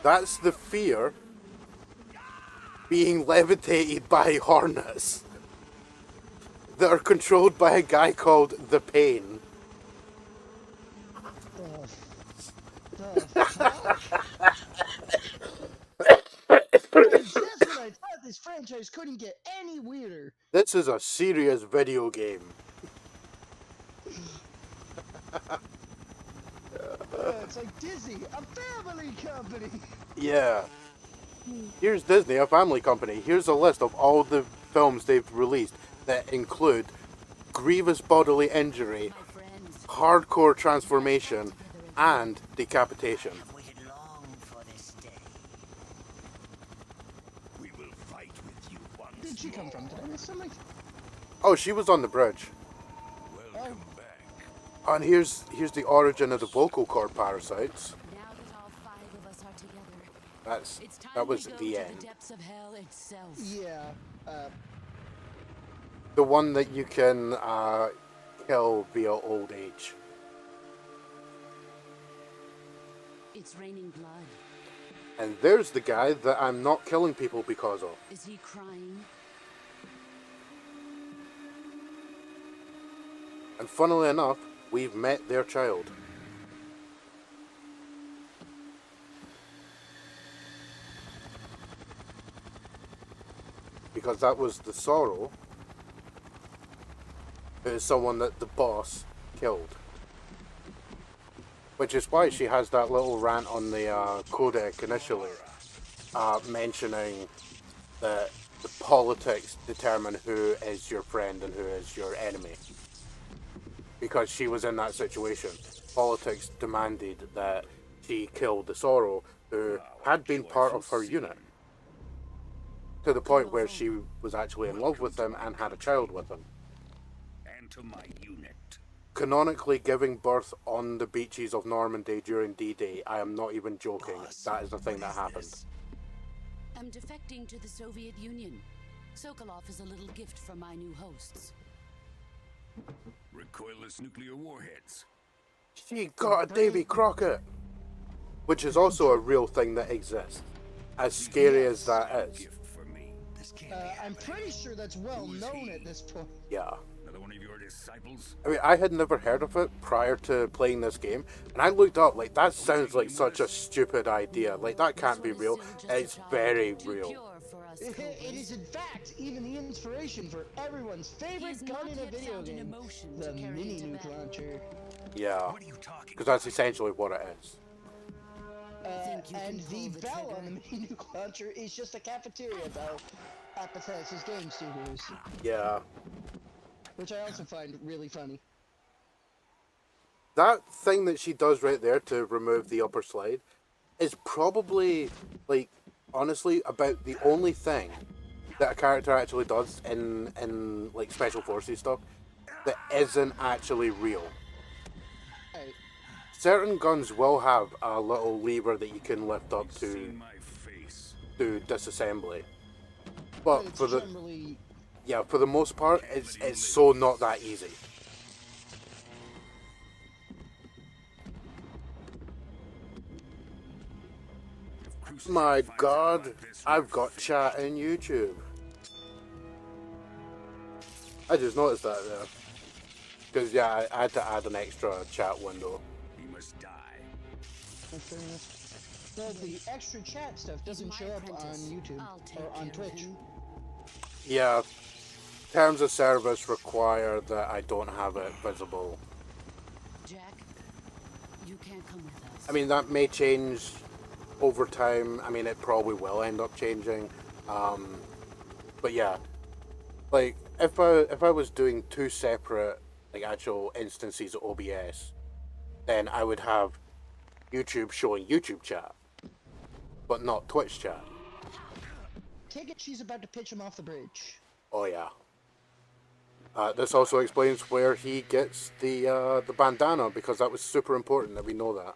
That's the fear being levitated by Hornets that are controlled by a guy called The Pain. The fuck? And just when I thought this franchise couldn't get any weirder. This is a serious video game. It's like Disney, a family company. Yeah. Here's Disney, a family company. Here's a list of all the films they've released that include grievous bodily injury, hardcore transformation, and decapitation. I've waited long for this day. We will fight with you once Where did she come from? Did I miss something? Oh, she was on the bridge. Welcome back. And here's the origin of the vocal cord parasites. Now that all 5 of us are together, it's time That was we go the to end. the depths of hell itself. Yeah. The one that you can kill via old age. It's raining blood. And there's the guy that I'm not killing people because of. Is he crying? And funnily enough, we've met their child. Because that was the Sorrow, who is someone that the boss killed. Which is why she has that little rant on the codec initially, mentioning that the politics determine who is your friend and who is your enemy. Because she was in that situation. Politics demanded that she killed the Sorrow, who had been part of her unit. To the point where she was actually in love with him and had a child with him. And to my unit. Canonically giving birth on the beaches of Normandy during D-Day. I am not even joking. That is the thing that happened. I'm defecting to the Soviet Union. Sokolov is a little gift from my new hosts. Recoilless nuclear warheads. She got a Davy Crockett. Which is also a real thing that exists. As scary as that is. I'm pretty sure that's well known at this point. Yeah. Another one of your disciples? I mean, I had never heard of it prior to playing this game, and I looked up, like, that sounds like such a stupid idea. Like, that can't be real. It's very real. It is, in fact, even the inspiration for everyone's favorite gun in a video game, the mini nuke launcher. Yeah. Because that's essentially what it is. And the bell on the mini nuke launcher is just a cafeteria bell at Bethesda's Game Studios. Yeah. Which I also find really funny. That thing that she does right there to remove the upper slide is probably, like, honestly, about the only thing that a character actually does in like, Special Forces stuff that isn't actually real. Right. Certain guns will have a little lever that you can lift up to do disassembly. But for the... Yeah, for the most part, it's so not that easy. My God, I've got chat in YouTube. I just noticed that there. Because, yeah, I had to add an extra chat window. He must die. So the extra chat stuff doesn't show up on YouTube or on Twitch. Yeah, terms of service require that I don't have it visible. Jack, you can't come with us. I mean, that may change over time. I mean, it probably will end up changing. But yeah, like if I was doing 2 separate like actual instances of OBS, then I would have YouTube showing YouTube chat, but not Twitch chat. Take it she's about to pitch him off the bridge. Oh yeah. This also explains where he gets the bandana, because that was super important that we know that.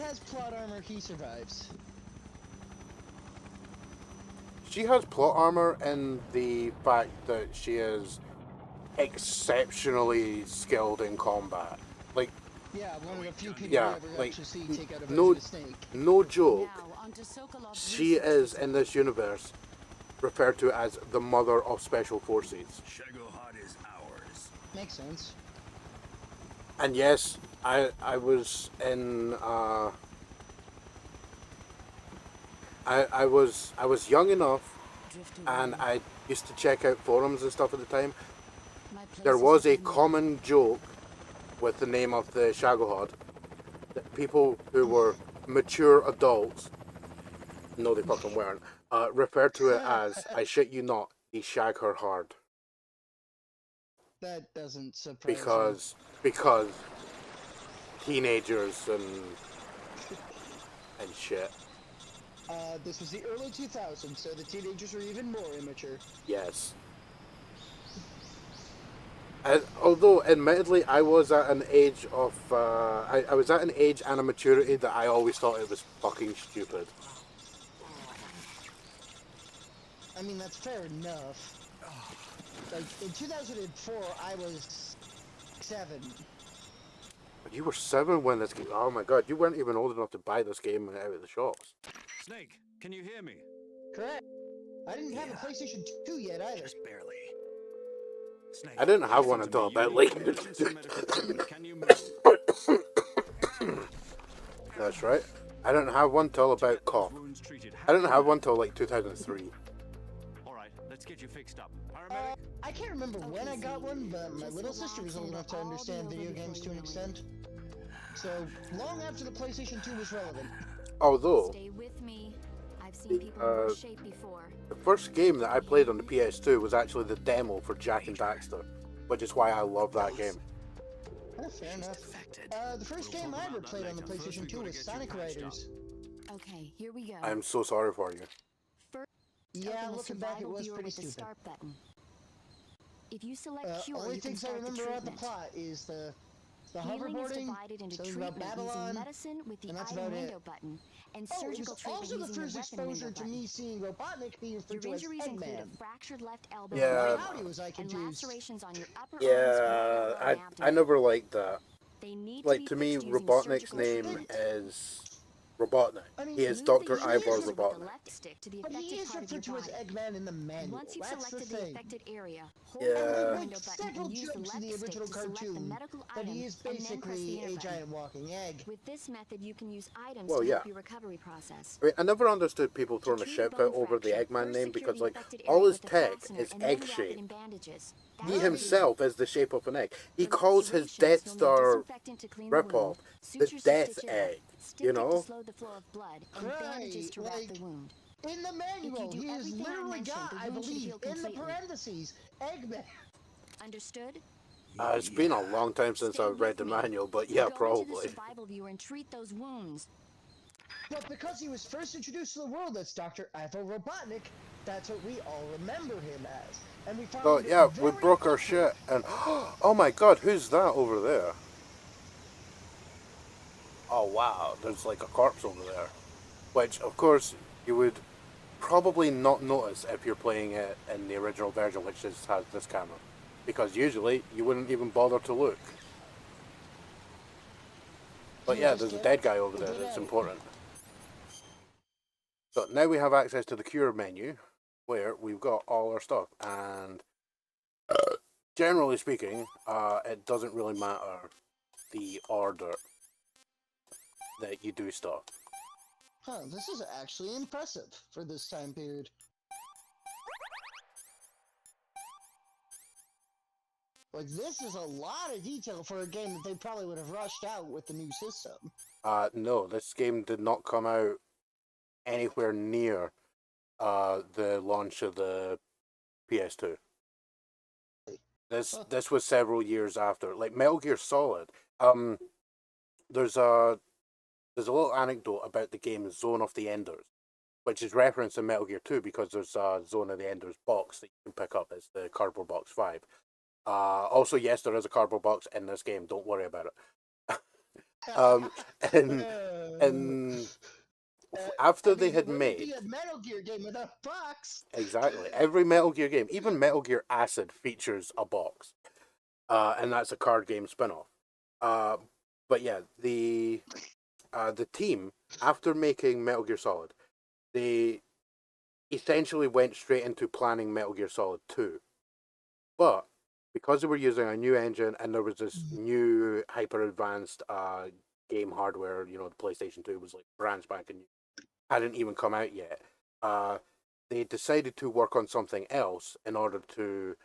has plot armor, he survives. She has plot armor in the fact that she is exceptionally skilled in combat. Like, Yeah, one of the few people yeah, we ever like, actually see take out a no, venomous snake. no joke. Now, on to Sokolov's She research is, facility. in this universe, referred to as the mother of special forces. Shagohod is ours. Makes sense. And yes, I was in I was young enough, Drift and away. I used to check out forums and stuff at the time. My place There is was a with me. common joke with the name of the Shagohod that people who were mature adults, no they fucking weren't, referred to it as, I shit you not, the shag her hard. That doesn't surprise Because teenagers and shit. This was the early 2000s, so the teenagers were even more immature. Yes. Although, admittedly, I was at an age of, I was at an age and a maturity that I always thought it was fucking stupid. I mean, that's fair enough. Like, in 2004, I was 7. But you were 7 when this game, oh my god, you weren't even old enough to buy this game out of the shops. Snake, can you hear me? Correct. I didn't have a PlayStation 2 yet either. Just barely. Snake, I didn't have listen one to until me. about You like... need emergency medical treatment. Can you move? That's right. I didn't have one till To about get those cough. wounds treated, I didn't how have can one till like 2003. All right, let's get you fixed up. Uh, Paramedic. I can't remember when I got one, but my little sister was old enough to understand video games to an extent. So, long after the PlayStation 2 was relevant. Although, Stay with me. I've seen people in worse shape before. the first game that I played on the PS2 was actually the demo for Jack and Daxter, which is why I love that game. Oh, fair enough. The first game I ever played on the PlayStation 2 was Sonic Riders. Okay, here we go. I'm so sorry for you. Yeah, Open the looking back, it survival was viewer pretty with the stupid. start button. If you select cure, Only you can things I start the remember about the treatment. plot is the Healing is hoverboarding, divided into something about treatment using Babylon, medicine with the and that's item about window it. button, and Oh, it surgical was treatment also the using first the weapon window exposure to button. me seeing Robotnik being Your referred to as injuries include Eggman. a fractured left elbow, Yeah. and Howdy was I and confused. lacerations on your upper arms, Yeah, right elbow, and I abdomen. never liked that. They need Like, to to be me, fixed using Robotnik's surgical name treatment. is Robotnik. I mean, He is Move Dr. the Ivor user with the Robotnik. left stick to the But he affected is part of your referred to as body. Eggman in the manual. Once you've That's the selected the thing. affected area, hold Yeah. down the Like window button several and use the jokes in left the stick original to select the cartoon medical that item he is and then press the basically enter a button. giant walking egg. With this method, you can use items Well, to yeah. help your recovery process. I mean, I never understood people To throwing a treat shit bone out over the fracture, Eggman first name secure because, the like, affected all area his with a tech fastener is and then egg wrap it shape. in bandages. He That's himself is the shape of an egg. He For calls his lacerations, Death you'll need Star disinfectant to clean the wound, ripoff the sutures to Death stitch it up, Egg, stick you tape to know? slow the flow of blood, and bandages Right, to wrap like, the wound. in the manual, do he is everything I literally mentioned, got, the I wound should believe, heal in the completely. parentheses, Eggman. Understood? It's been a long time since Stay I've read the with me. manual, but yeah, Go into the probably. survival viewer and treat those wounds. But because he was first introduced to the world as Dr. Ivor Robotnik, that's what we all remember him as. And we found So it yeah, we very broke our awkward. shit, and oh my god, who's that over there? Oh wow, there's like a corpse over there. Which, of course, you would probably not notice if you're playing it in the original version, which just has this camera. Because usually, you wouldn't even bother to look. But yeah, there's a dead guy over there that's important. So now we have access to the cure menu, where we've got all our stuff, and generally speaking, it doesn't really matter the order that you do stuff. Huh, this is actually impressive for this time period. Like, this is a lot of detail for a game that they probably would have rushed out with the new system. No, this game did not come out anywhere near the launch of the PS2. This was several years after, like Metal Gear Solid. There's a little anecdote about the game Zone of the Enders, which is referenced in Metal Gear 2 because there's a Zone of the Enders box that you can pick up. It's the Cardboard Box 5. Also, yes, there is a cardboard box in this game. Don't worry about it. Um, and Uh, and after I they mean, had it wouldn't be made a Metal Gear game without a box. exactly every Metal Gear game, even Metal Gear Acid features a box, and that's a card game spin-off. Uh, but yeah, the team after making Metal Gear Solid, they essentially went straight into planning Metal Gear Solid 2. But because they were using a new engine and there was this new hyper advanced game hardware, the PlayStation 2 was like brand spanking new, hadn't even come out yet. Uh, they decided to work on something else in order to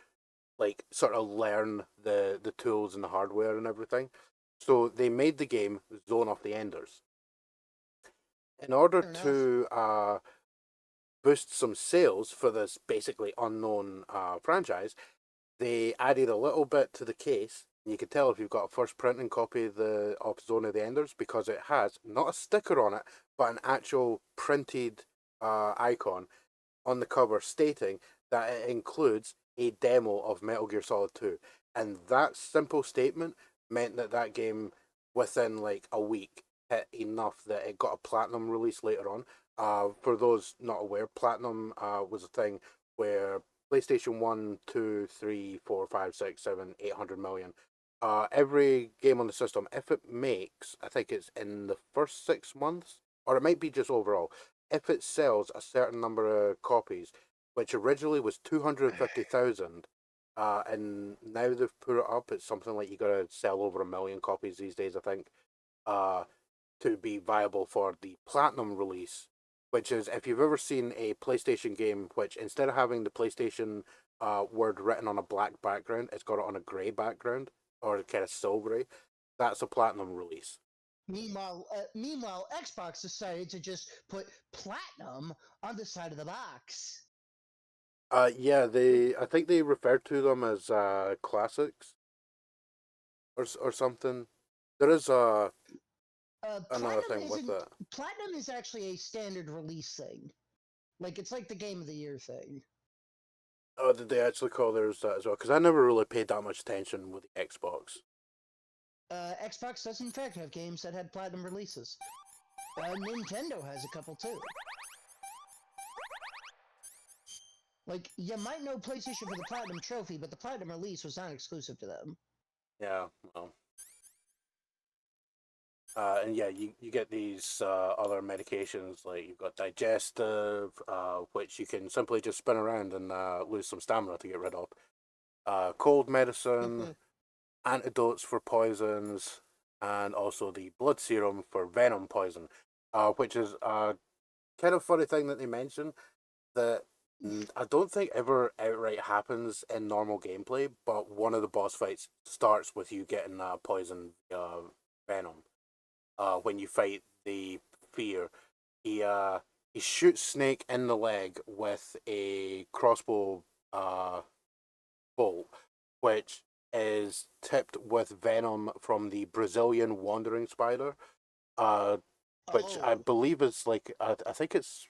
like sort of learn the tools and the hardware and everything. So they made the game Zone of the Enders in order Fair enough. to boost some sales for this basically unknown franchise. They added a little bit to the case. And you can tell if you've got a first printing copy of Zone of the Enders because it has not a sticker on it, but an actual printed icon on the cover stating that it includes a demo of Metal Gear Solid 2. And that simple statement meant that that game, within like a week, hit enough that it got a platinum release later on. For those not aware, platinum was a thing where PlayStation 1, 2, 3, 4, 5, 6, 7, 800 million. Every game on the system, if it makes, I think it's in the first 6 months, or it might be just overall, if it sells a certain number of copies, which originally was 250,000, and now they've put it up, it's something like you gotta sell over 1 million copies these days, I think, uh, to be viable for the platinum release, which is if you've ever seen a PlayStation game, which instead of having the PlayStation word written on a black background, it's got it on a grey background or kind of silvery. That's a platinum release. Meanwhile, Xbox decided to just put platinum on the side of the box. Yeah, I think they referred to them as classics or something. There is another thing with it. Platinum is actually a standard release thing. Like it's like the Game of the Year thing. Oh, did they actually call theirs that as well? Because I never really paid that much attention with the Xbox. Xbox does in fact have games that had platinum releases. Nintendo has a couple too. Like, you might know PlayStation for the Platinum Trophy, but the Platinum release was not exclusive to them. Yeah, well. And yeah, you get these other medications, like you've got digestive, which you can simply just spin around and lose some stamina to get rid of. Cold medicine, antidotes for poisons, and also the blood serum for venom poison, which is a kind of funny thing that they mention that I don't think ever outright happens in normal gameplay, but one of the boss fights starts with you getting poison venom. When you fight the fear, he shoots Snake in the leg with a crossbow bolt, which is tipped with venom from the Brazilian wandering spider, which I believe is like I think it's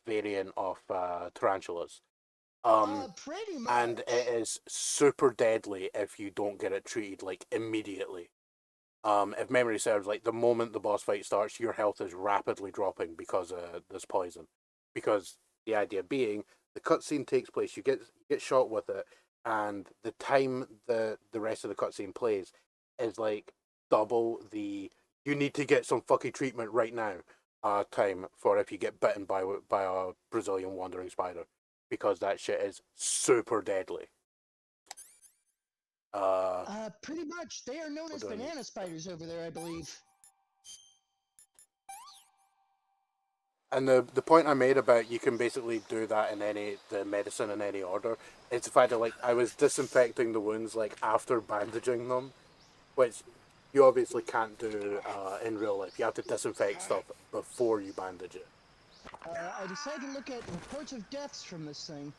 variant of tarantulas. Pretty much. And it is super deadly if you don't get it treated like immediately. If memory serves, like the moment the boss fight starts, your health is rapidly dropping because of this poison. Because the idea being, the cutscene takes place, you get shot with it, and the time the rest of the cutscene plays is like double the you need to get some fucking treatment right now time for if you get bitten by a Brazilian wandering spider, because that shit is super deadly. Pretty much. They are known as banana spiders over there, I believe. And the point I made about you can basically do that in the medicine in any order, it's the fact that like I was disinfecting the wounds like after bandaging them, which you obviously can't do in real life. You have to disinfect stuff before you bandage it. I decided to look at reports of deaths from this thing.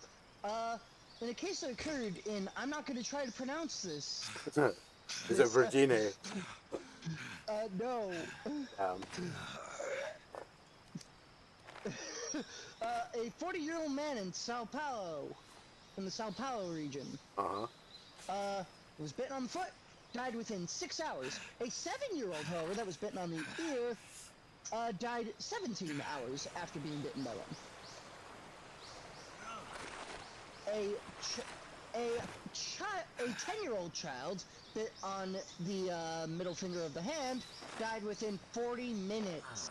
In a case that occurred in, I'm not going to try to pronounce this. Is it Virginia? No. A 40-year-old man in Sao Paulo, in the Sao Paulo region, was bitten on the foot died within 6 hours. A 7-year-old, however, that was bitten on the ear, died 17 hours after being bitten by one. A 10-year-old child bit on the middle finger of the hand died within 40 minutes.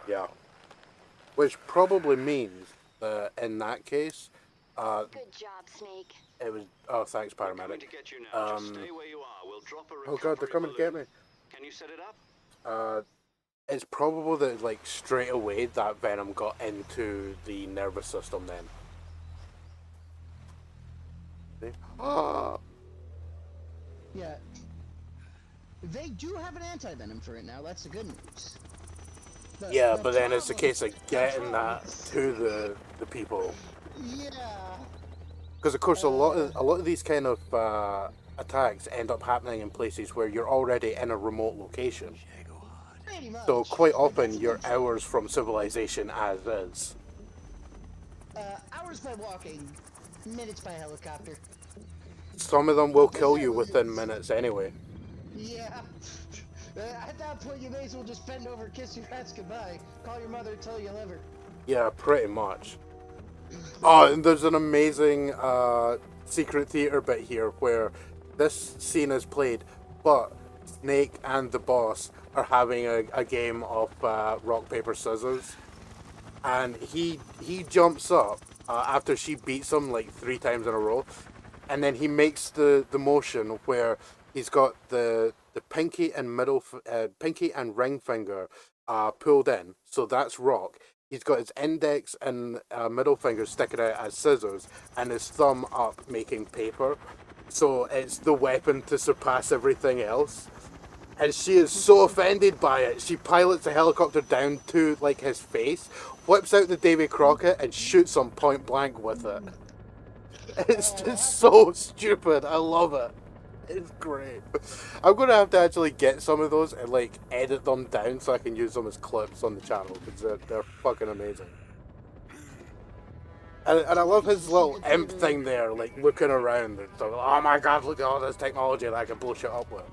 Yeah. Which probably means that in that case, Good job, Snake. it was. Oh, thanks, We're coming paramedic. to get you now. Just stay where you are. We'll drop a Oh god, they're recovery coming to get me. balloon. Can you set it up? It's probable that like straight away that venom got into the nervous system then. See? Ah. Yeah. They do have an anti-venom for it now, that's the good news. Yeah, but then it's a case of getting that to the people. Yeah. Because of course a lot of these kind of attacks end up happening in places where you're already in a remote location. Pretty much. So quite often you're hours from civilization as is. Hours by walking, minutes by helicopter. Some of them will kill you within minutes anyway. Yeah. At that point, you may as well just bend over, kiss your ass goodbye, call your mother, tell you love her. Yeah, pretty much. Oh, and there's an amazing secret theater bit here where this scene is played, but Snake and the boss are having a game of rock, paper, scissors. And he jumps up after she beats him like 3 times in a row. And then he makes the motion where he's got the pinky and pinky and ring finger pulled in, so that's rock. He's got his index and middle finger sticking out as scissors, and his thumb up making paper. So it's the weapon to surpass everything else. And she is so offended by it. She pilots a helicopter down to like his face, whips out the Davy Crockett, and shoots him point blank with it. It's just so stupid. I love it. It's great. I'm going to have to actually get some of those and like edit them down so I can use them as clips on the channel because they're fucking amazing. And I love his little imp thing there, like looking around and stuff. Oh my god, look at all this technology that I can blow shit up with.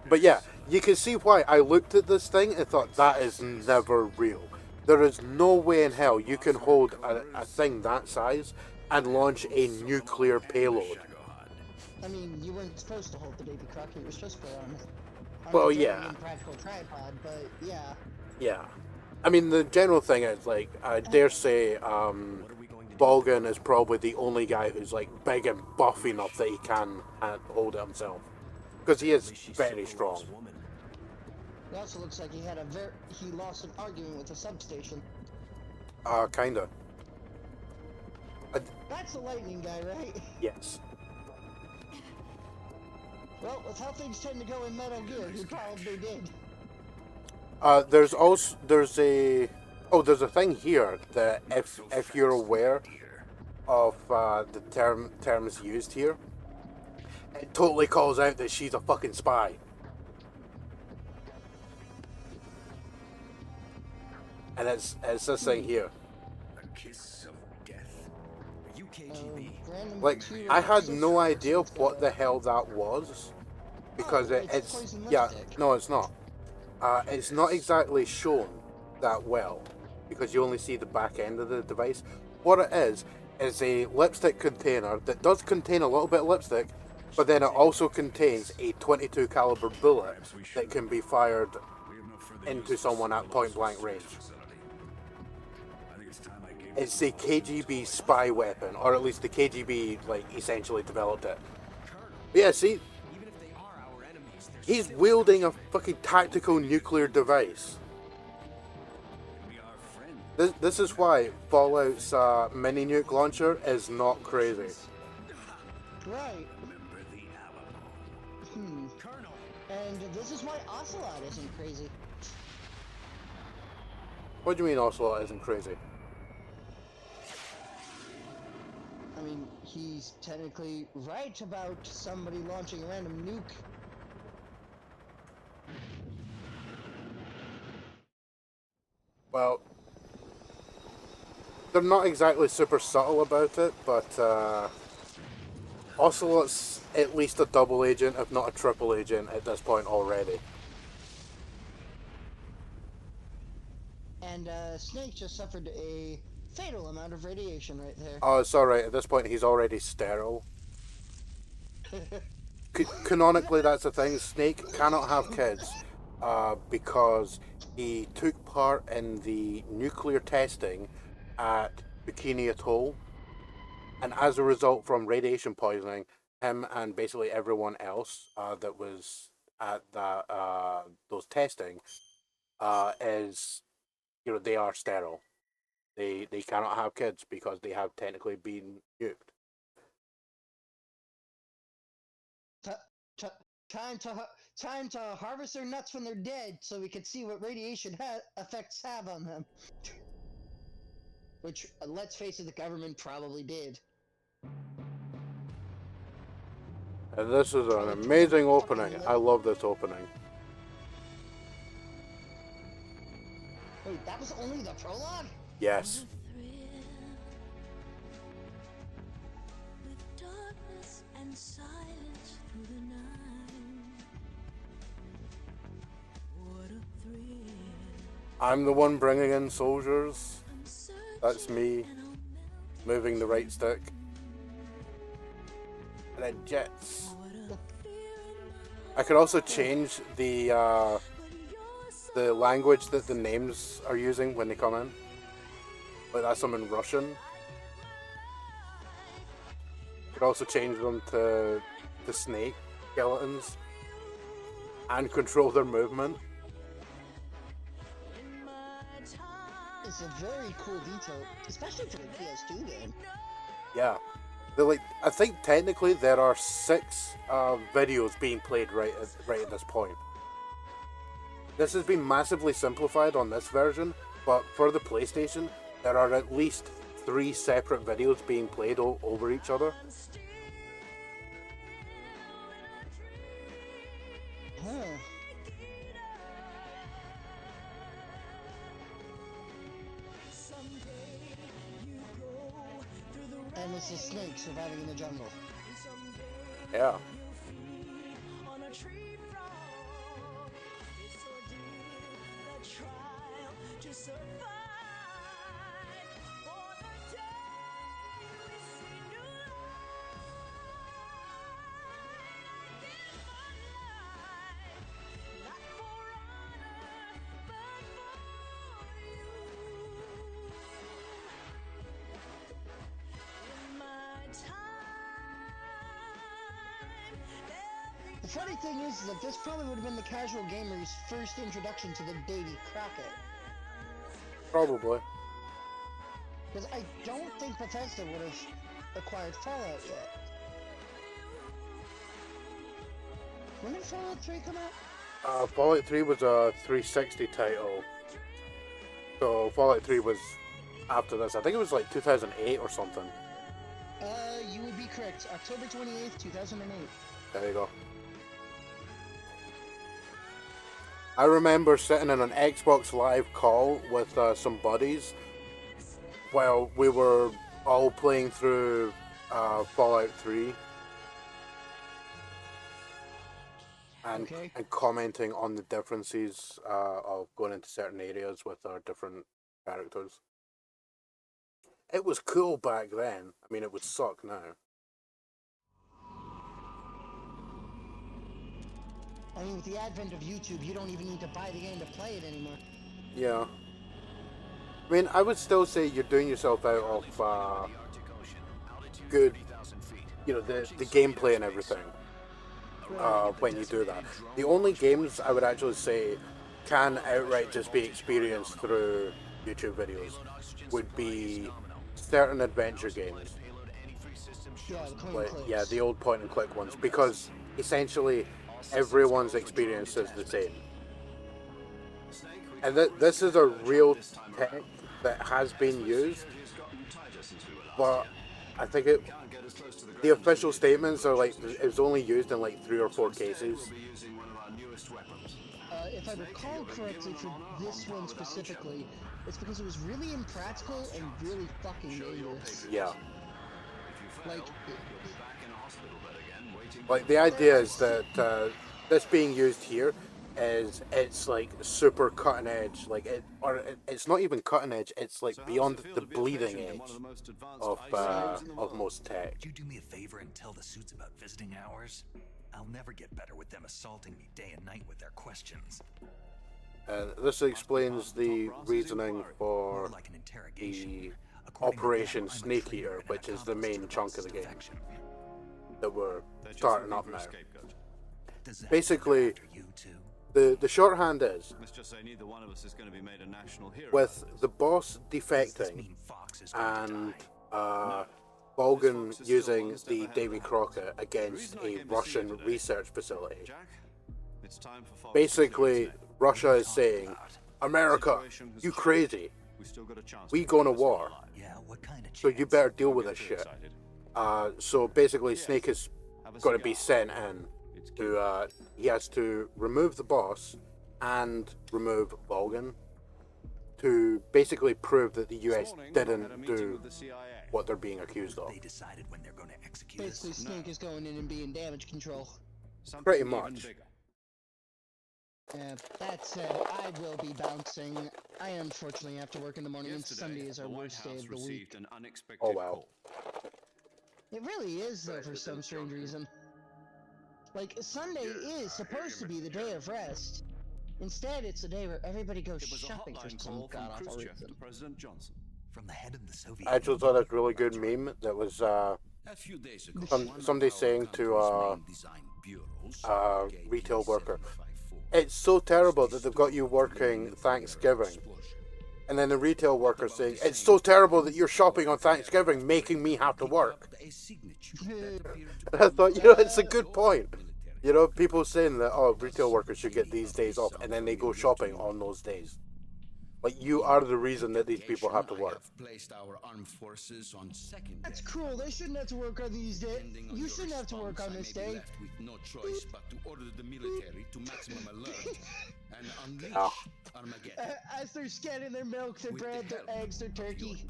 But yeah, you can see why I looked at this thing and thought that is never real. There is no way in hell you can hold a thing that size and launch a nuclear payload. I mean, you weren't supposed to hold the Davy Crockett, you were supposed to put it on Well, a yeah. impractical tripod, but yeah. Yeah. I mean, the general thing is, like, I dare say, Balgan is probably the only guy who's, like, big and buff enough that he can hold it himself. Because he is very strong. It also looks like he lost an argument with a substation. Kinda. That's the lightning guy, right? Yes. Well, with how things tend to go in Metal Gear, he probably did. There's a thing here that if you're aware of the terms used here, it totally calls out that she's a fucking spy. And it's this thing here. A kiss of death. Are you KGB? Like, I had no idea what the hell that was. Because it's yeah, no, it's not. It's not exactly shown that well because you only see the back end of the device. What it is a lipstick container that does contain a little bit of lipstick, but then it also contains a .22 caliber bullet that can be fired into someone at point blank range. It's a KGB spy weapon, or at least the KGB like essentially developed it. Yeah, see. He's wielding a fucking tactical nuclear device. This is why Fallout's mini nuke launcher is not crazy. Right. And this is why Ocelot isn't crazy. What do you mean Ocelot isn't crazy? I mean, he's technically right about somebody launching a random nuke. Well, they're not exactly super subtle about it, but Ocelot's at least a double agent, if not a triple agent, at this point already. And Snake just suffered a fatal amount of radiation right there. Oh, it's alright. At this point, he's already sterile. Canonically, that's the thing. Snake cannot have kids because he took part in the nuclear testing at Bikini Atoll, and as a result, from radiation poisoning, him and basically everyone else that was at that those testing is, you know, they are sterile. They cannot have kids because they have technically been nuked. Time to harvest their nuts when they're dead, so we can see what radiation effects have on them. Which, let's face it, the government probably did. And this is an amazing opening. I love this opening. Wait, that was only the prologue? Yes. I'm the one bringing in soldiers. That's me. Moving the right stick. And then jets. I could also change the language that the names are using when they come in. Like that's some in Russian. Could also change them to snake skeletons and control their movement. It's a very cool detail, especially for the PS2 game. Yeah. Like, I think technically there are 6 videos being played right at this point. This has been massively simplified on this version, but for the PlayStation, there are at least 3 separate videos being played over each other. Huh. And it's a snake surviving in the jungle. Yeah. The funny thing is that this probably would have been the casual gamer's first introduction to the Davy Crockett. Probably. Because I don't think Bethesda would have acquired Fallout yet. When did Fallout 3 come out? Fallout 3 was a 360 title. So Fallout 3 was after this. I think it was like 2008 or something. You would be correct. October 28th, 2008. There you go. I remember sitting in an Xbox Live call with some buddies while we were all playing through Fallout 3 and commenting on the differences of going into certain areas with our different characters. It was cool back then. I mean, it would suck now. I mean, with the advent of YouTube, you don't even need to buy the game to play it anymore. Yeah. I mean, I would still say you're doing yourself out of good, you know, the gameplay and everything when you do that. The only games I would actually say can outright just be experienced through YouTube videos would be certain adventure games. Yeah, the point and clicks. Yeah, the old point and click ones, because essentially everyone's experience is the same. And this is a real tech that has been used, but I think the official statements are like it was only used in like 3 or 4 cases. If I recall correctly, for this one specifically, it's because it was really impractical and really fucking dangerous. Yeah. Like, Like, the idea is that this being used here is it's like super cutting edge, like it's not even cutting edge. It's like beyond the bleeding edge of most tech. Could you do me a favor and tell the suits about visiting hours? I'll never get better with them assaulting me day and night with their questions. This explains the reasoning for the Operation Snake Eater, which is the main chunk of the game that we're starting up now. Basically, the shorthand is, with the boss defecting and Volgan using the Davy Crockett against a Russian research facility. Basically, Russia is saying, America, you crazy. We going to war. So you better deal with this shit. So basically, Snake is going to be sent in to, he has to remove the boss and remove Volgan to basically prove that the US didn't do what they're being accused of. They decided when they're going to execute Basically, Snake is going in and being damage control. Pretty much. That said, I will be bouncing. I unfortunately have to work in the morning, and Sunday is our worst day of the week. Oh wow. It really is, though, for some strange reason. Like, Sunday is supposed to be the day of rest. Instead, it's a day where everybody goes shopping for some god-awful reason. From the head of the Soviet I actually saw this really good meme that was somebody saying to a retail worker, it's so terrible that they've got you working Thanksgiving. And then the retail worker saying, it's so terrible that you're shopping on Thanksgiving, making me have to work. And I thought, it's a good point. People saying that, retail workers should get these days off, and then they go shopping on those days. Like, you are the reason that these people have to work. That's cruel. They shouldn't have to work on these days. You shouldn't have to work on this day. No choice but to order the military to maximum alert and unleash Armageddon. As they're scanning their milk, their bread, their eggs, their turkey.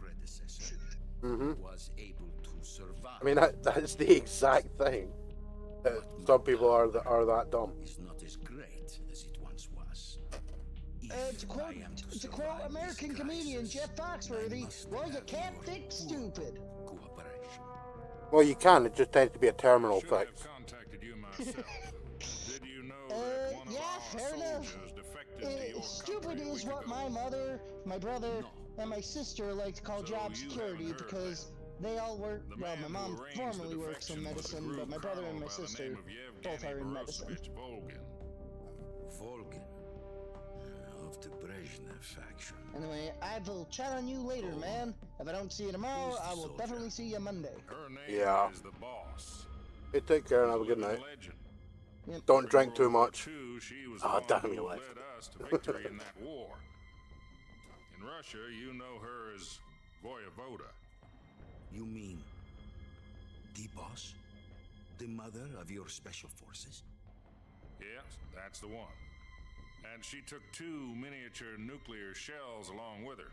Was able to survive. I mean, that's the exact thing. Some people are that dumb. Is not as great as it once was. To quote American comedian Jeff Foxworthy, well, you can't fix stupid. Well, you can. It just tends to be a terminal fix. Yeah, fair enough. Stupid is what my mother, my brother, and my sister like to call job security because they all work. Well, my mom formerly works in medicine, but my brother and my sister both are in medicine. Volgan of the Brezhnev faction. Anyway, I will chat on you later, man. If I don't see you tomorrow, I will definitely see you Monday. Yeah. Hey, take care and have a good night. Don't drink too much. Oh, damn, you left. In Russia, you know her as Voyevoda. You mean the boss? The mother of your special forces? Yes, that's the one. And she took 2 miniature nuclear shells along with her.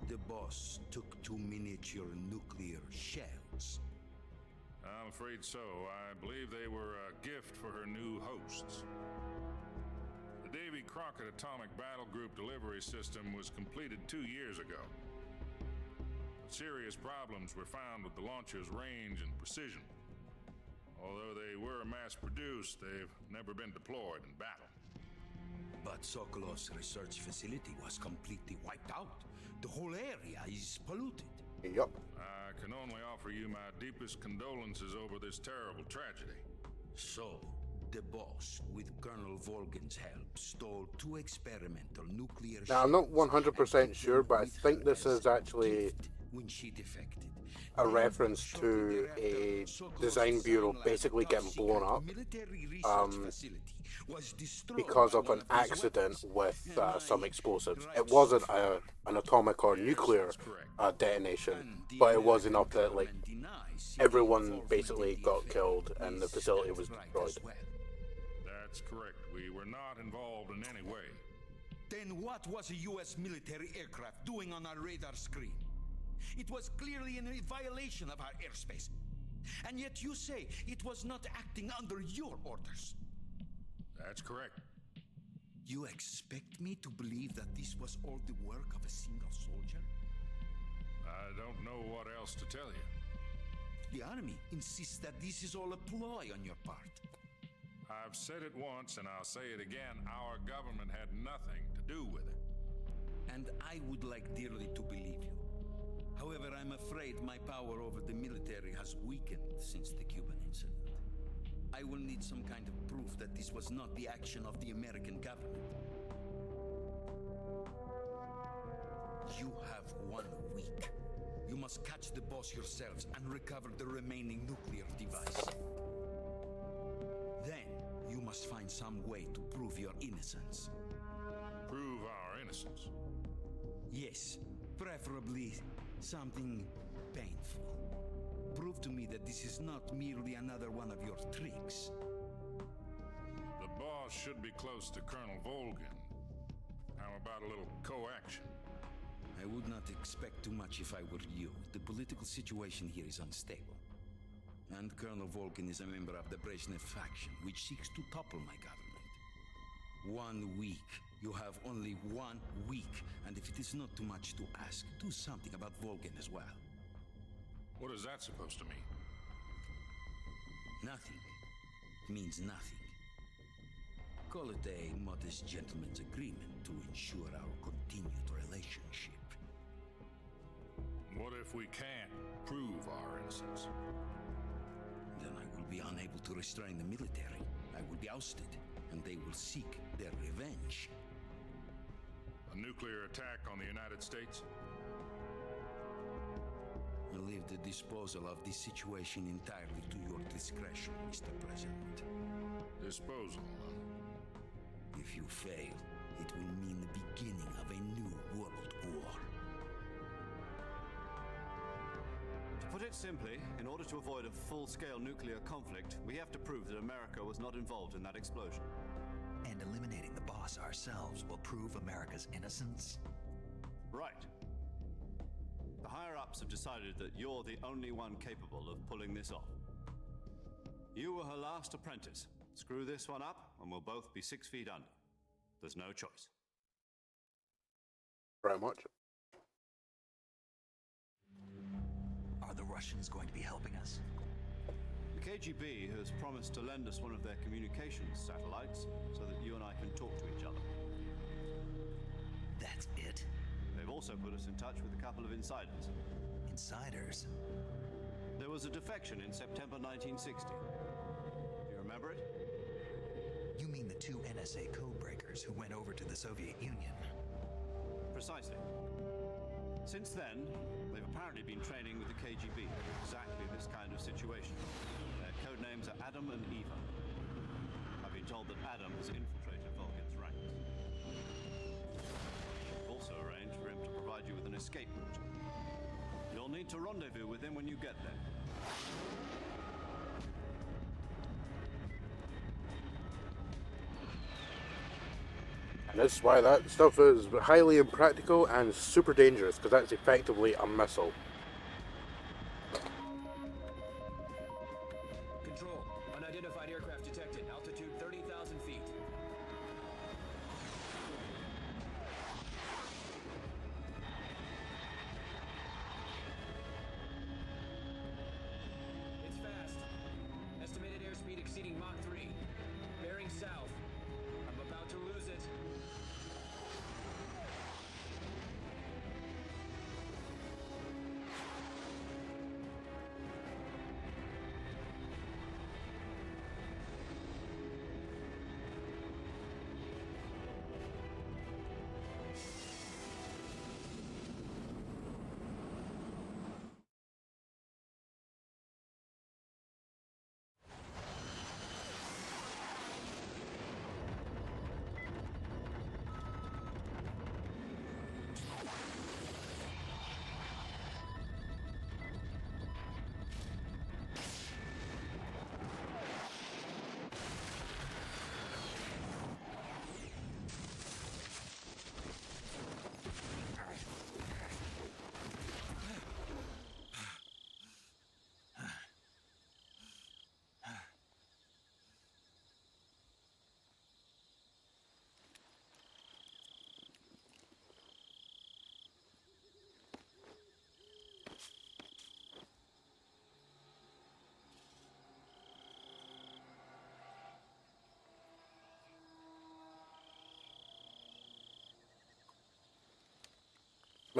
The boss took 2 miniature nuclear shells. I'm afraid so. I believe they were a gift for her new hosts. The Davy Crockett Atomic Battle Group delivery system was completed 2 years ago. Serious problems were found with the launcher's range and precision. Although they were mass-produced, they've never been deployed in battle. But Sokolov's research facility was completely wiped out. The whole area is polluted. Yup. I can only offer you my deepest condolences over this terrible tragedy. So, the boss, with Colonel Volgan's help, stole 2 experimental nuclear Now, I'm not 100% sure, but I think this is actually when she defected. a reference to a design bureau basically getting blown up because of an accident with some explosives. It wasn't an atomic or nuclear detonation, but it was enough that like everyone basically got killed and the facility was destroyed. That's correct. We were not involved in any way. Then what was a U.S. military aircraft doing on our radar screen? It was clearly in violation of our airspace. And yet you say it was not acting under your orders. That's correct. You expect me to believe that this was all the work of a single soldier? I don't know what else to tell you. The army insists that this is all a ploy on your part. I've said it once and I'll say it again. Our government had nothing to do with it. And I would like dearly to believe you. However, I'm afraid my power over the military has weakened since the Cuban incident. I will need some kind of proof that this was not the action of the American government. You have 1 week. You must catch the boss yourselves and recover the remaining nuclear device. Then, you must find some way to prove your innocence. Prove our innocence? Yes, preferably something painful. Prove to me that this is not merely another one of your tricks. The boss should be close to Colonel Volgin. How about a little coaction? I would not expect too much if I were you. The political situation here is unstable. And Colonel Volgin is a member of the Brezhnev faction, which seeks to topple my government. 1 week. You have only 1 week. And if it is not too much to ask, do something about Volgin as well. What is that supposed to mean? Nothing. It means nothing. Call it a modest gentleman's agreement to ensure our continued relationship. What if we can't prove our innocence? Then I will be unable to restrain the military. I will be ousted, and they will seek their revenge. A nuclear attack on the United States? I leave the disposal of this situation entirely to your discretion, Mr. President. Disposal, huh? If you fail, it will mean the beginning of a new world war. To put it simply, in order to avoid a full-scale nuclear conflict, we have to prove that America was not involved in that explosion. And eliminating the boss ourselves will prove America's innocence? Right. The higher-ups have decided that you're the only one capable of pulling this off. You were her last apprentice. Screw this one up, and we'll both be 6 feet under. There's no choice. Very much. Are the Russians going to be helping us? The KGB has promised to lend us one of their communications satellites so that you and I can talk to each other. That's it? They've also put us in touch with a couple of insiders. Insiders? There was a defection in September 1960. Do you remember it? You mean the 2 NSA codebreakers who went over to the Soviet Union? Precisely. Since then, they've apparently been training with the KGB for exactly this kind of situation. Their code names are Adam and Eva. I've been told that Adam has infiltrated Volgin's ranks. I've also arranged for him to provide you with an escape route. You'll need to rendezvous with him when you get there. And that's why that stuff is highly impractical and super dangerous, because that's effectively a missile. Control. Unidentified aircraft detected. Altitude 30,000 feet. It's fast. Estimated airspeed exceeding Mach 3. Bearing south. I'm about to lose it.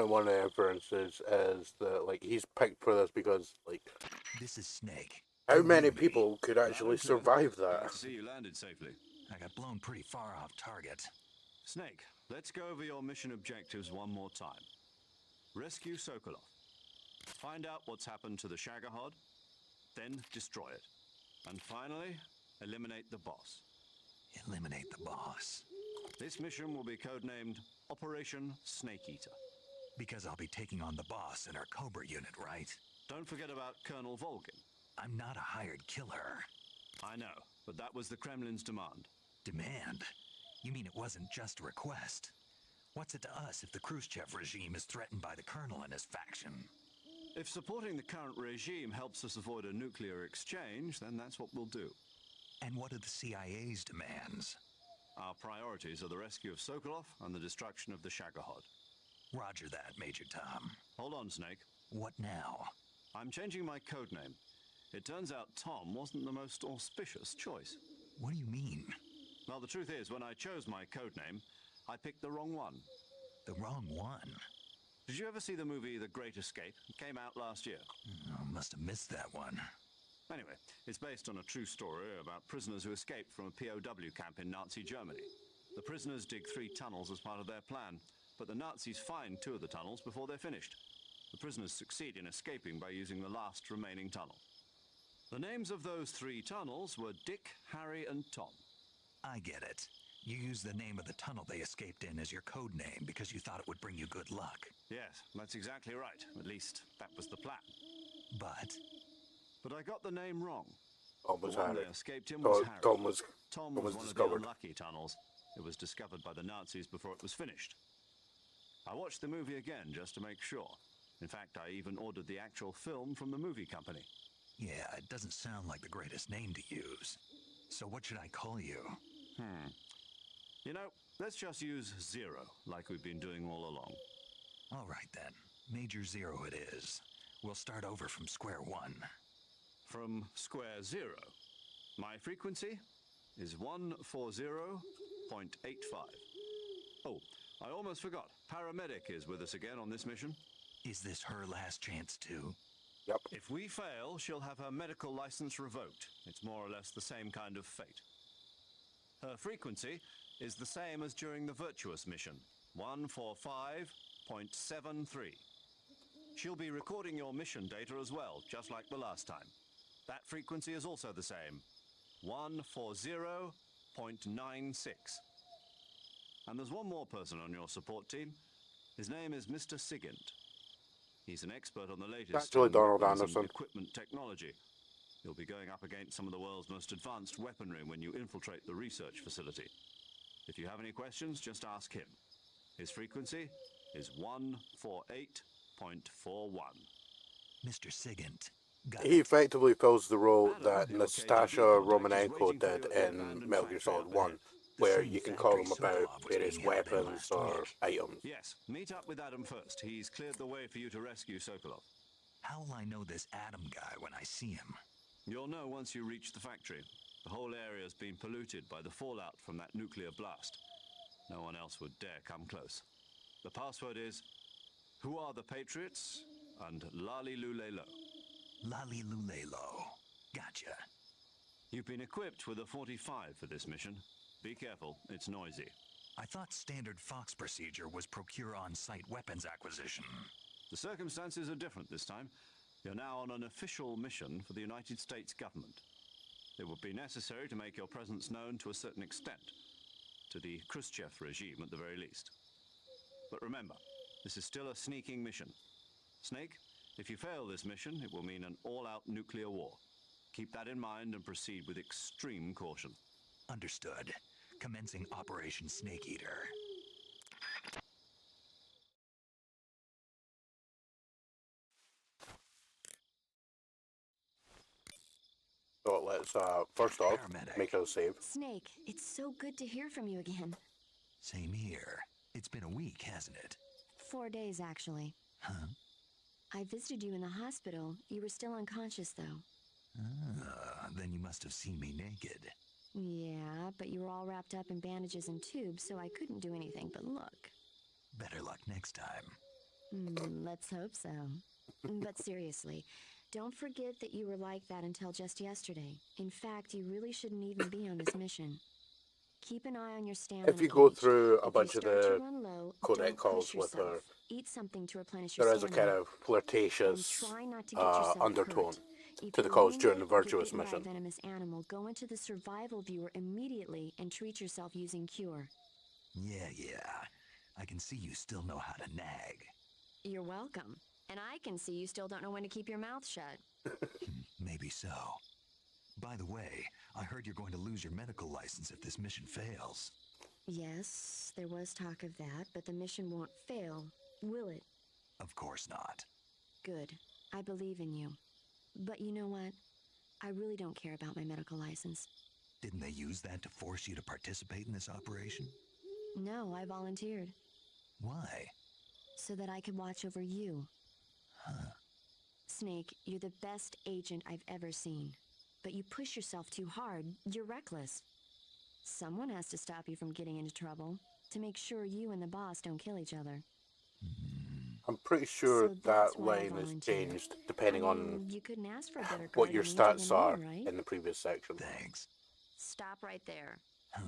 definitely one of the inferences is that like he's picked for this because like This is Snake. how You many hear me? people could actually survive Glad that? to see you landed safely. I got blown pretty far off target. Snake, let's go over your mission objectives one more time. Rescue Sokolov. Find out what's happened to the Shagohod, then destroy it. And finally, eliminate the boss. Eliminate the boss. This mission will be codenamed Operation Snake Eater. Because I'll be taking on the boss in our Cobra unit, right? Don't forget about Colonel Volgin. I'm not a hired killer. I know, but that was the Kremlin's demand. Demand? You mean it wasn't just a request? What's it to us if the Khrushchev regime is threatened by the Colonel and his faction? If supporting the current regime helps us avoid a nuclear exchange, then that's what we'll do. And what are the CIA's demands? Our priorities are the rescue of Sokolov and the destruction of the Shagohod. Roger that, Major Tom. Hold on, Snake. What now? I'm changing my codename. It turns out Tom wasn't the most auspicious choice. What do you mean? Well, the truth is, when I chose my codename, I picked the wrong one. The wrong one? Did you ever see the movie The Great Escape? It came out last year. Oh, must have missed that one. Anyway, it's based on a true story about prisoners who escaped from a POW camp in Nazi Germany. The prisoners dig 3 tunnels as part of their plan, but the Nazis find 2 of the tunnels before they're finished. The prisoners succeed in escaping by using the last remaining tunnel. The names of those 3 tunnels were Dick, Harry, and Tom. I get it. You used the name of the tunnel they escaped in as your code name because you thought it would bring you good luck. Yes, that's exactly right. At least, that was the plan. But I got the name wrong. Tom was The one Harry. that escaped him was Harry. Tom was Tom was was one discovered. of the unlucky tunnels. It was discovered by the Nazis before it was finished. I watched the movie again just to make sure. In fact, I even ordered the actual film from the movie company. Yeah, it doesn't sound like the greatest name to use. So what should I call you? You know, let's just use Zero, like we've been doing all along. All right then. Major Zero it is. We'll start over from square one. From square zero. My frequency is 140.85. Oh, I almost forgot. Paramedic is with us again on this mission. Is this her last chance too? Yep. If we fail, she'll have her medical license revoked. It's more or less the same kind of fate. Her frequency is the same as during the Virtuous mission, 145.73. She'll be recording your mission data as well, just like the last time. That frequency is also the same, 140.96. And there's one more person on your support team. His name is Mr. Sigint. He's an expert on the latest Actually, Donald weapons and Anderson. equipment technology. You'll be going up against some of the world's most advanced weaponry when you infiltrate the research facility. If you have any questions, just ask him. His frequency is 148.41. Mr. Sigint. He effectively fills the role that Nastasha Romanenko did in Metal Gear Solid 1, where you can call him about various weapons or items. Yes, meet up with Adam first. He's cleared the way for you to rescue Sokolov. How will I know this Adam guy when I see him? You'll know once you reach the factory. The whole area's been polluted by the fallout from that nuclear blast. No one else would dare come close. The password is, "Who are the Patriots?" and Lali Lulelo. Lali Lulelo. Gotcha. You've been equipped with a 45 for this mission. Be careful, it's noisy. I thought standard Fox procedure was procure on-site weapons acquisition. The circumstances are different this time. You're now on an official mission for the United States government. It would be necessary to make your presence known to a certain extent, to the Khrushchev regime at the very least. But remember, this is still a sneaking mission. Snake, if you fail this mission, it will mean an all-out nuclear war. Keep that in mind and proceed with extreme caution. Understood. Commencing Operation Snake Eater. So let's, first off, make a save. Snake, it's so good to hear from you again. Same here. It's been a week, hasn't it? 4 days, actually. Huh? I visited you in the hospital. You were still unconscious, though. Then you must have seen me naked. Yeah, but you were all wrapped up in bandages and tubes, so I couldn't do anything but look. Better luck next time. Let's hope so. But seriously, don't forget that you were like that until just yesterday. In fact, you really shouldn't even be on this mission. Keep an eye on your stamina If you go gauge. through a If bunch you of start to the run low, codec don't calls push with yourself. her, Eat something to replenish your there is a stamina. kind of And flirtatious try not to get yourself undertone hurt. If to the you're calls during wounded the or get Virtuous bitten by a mission. venomous animal, go into the survival viewer immediately and treat yourself using Cure. Yeah. I can see you still know how to nag. You're welcome. And I can see you still don't know when to keep your mouth shut. Maybe so. By the way, I heard you're going to lose your medical license if this mission fails. Yes, there was talk of that, but the mission won't fail, will it? Of course not. Good. I believe in you. But you know what? I really don't care about my medical license. Didn't they use that to force you to participate in this operation? No, I volunteered. Why? So that I could watch over you. Huh. Snake, you're the best agent I've ever seen. But you push yourself too hard. You're reckless. Someone has to stop you from getting into trouble, to make sure you and the boss don't kill each other. I'm pretty sure So that's that why I line is volunteered. changed depending on you couldn't ask for a better what your guardian angel stats than are me, right? in the previous section. Thanks. Stop right there. Huh?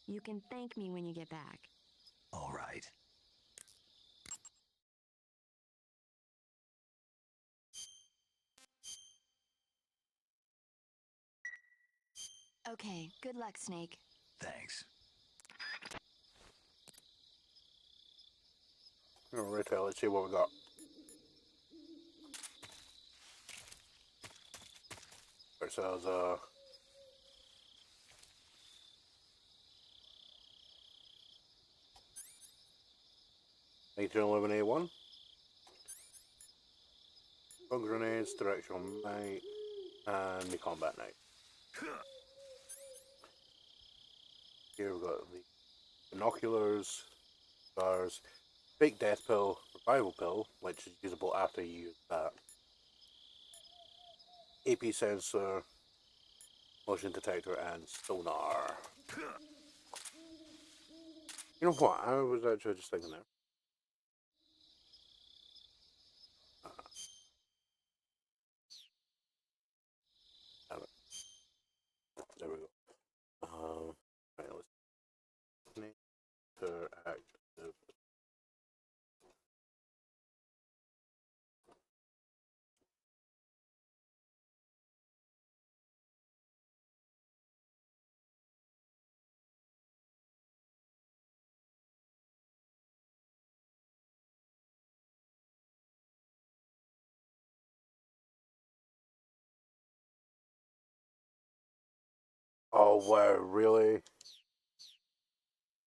You can thank me when you get back. All right. Okay, good luck, Snake. Thanks. Alright, let's see what we got. Ourselves 1911A1. Bug grenades, directional night, and the combat night. Here we've got the binoculars, bars, fake death pill, revival pill, which is usable after you use that. AP sensor, motion detector, and sonar. You know what? I was actually just thinking there. There we go. Right, let's interactive. Oh wow, really?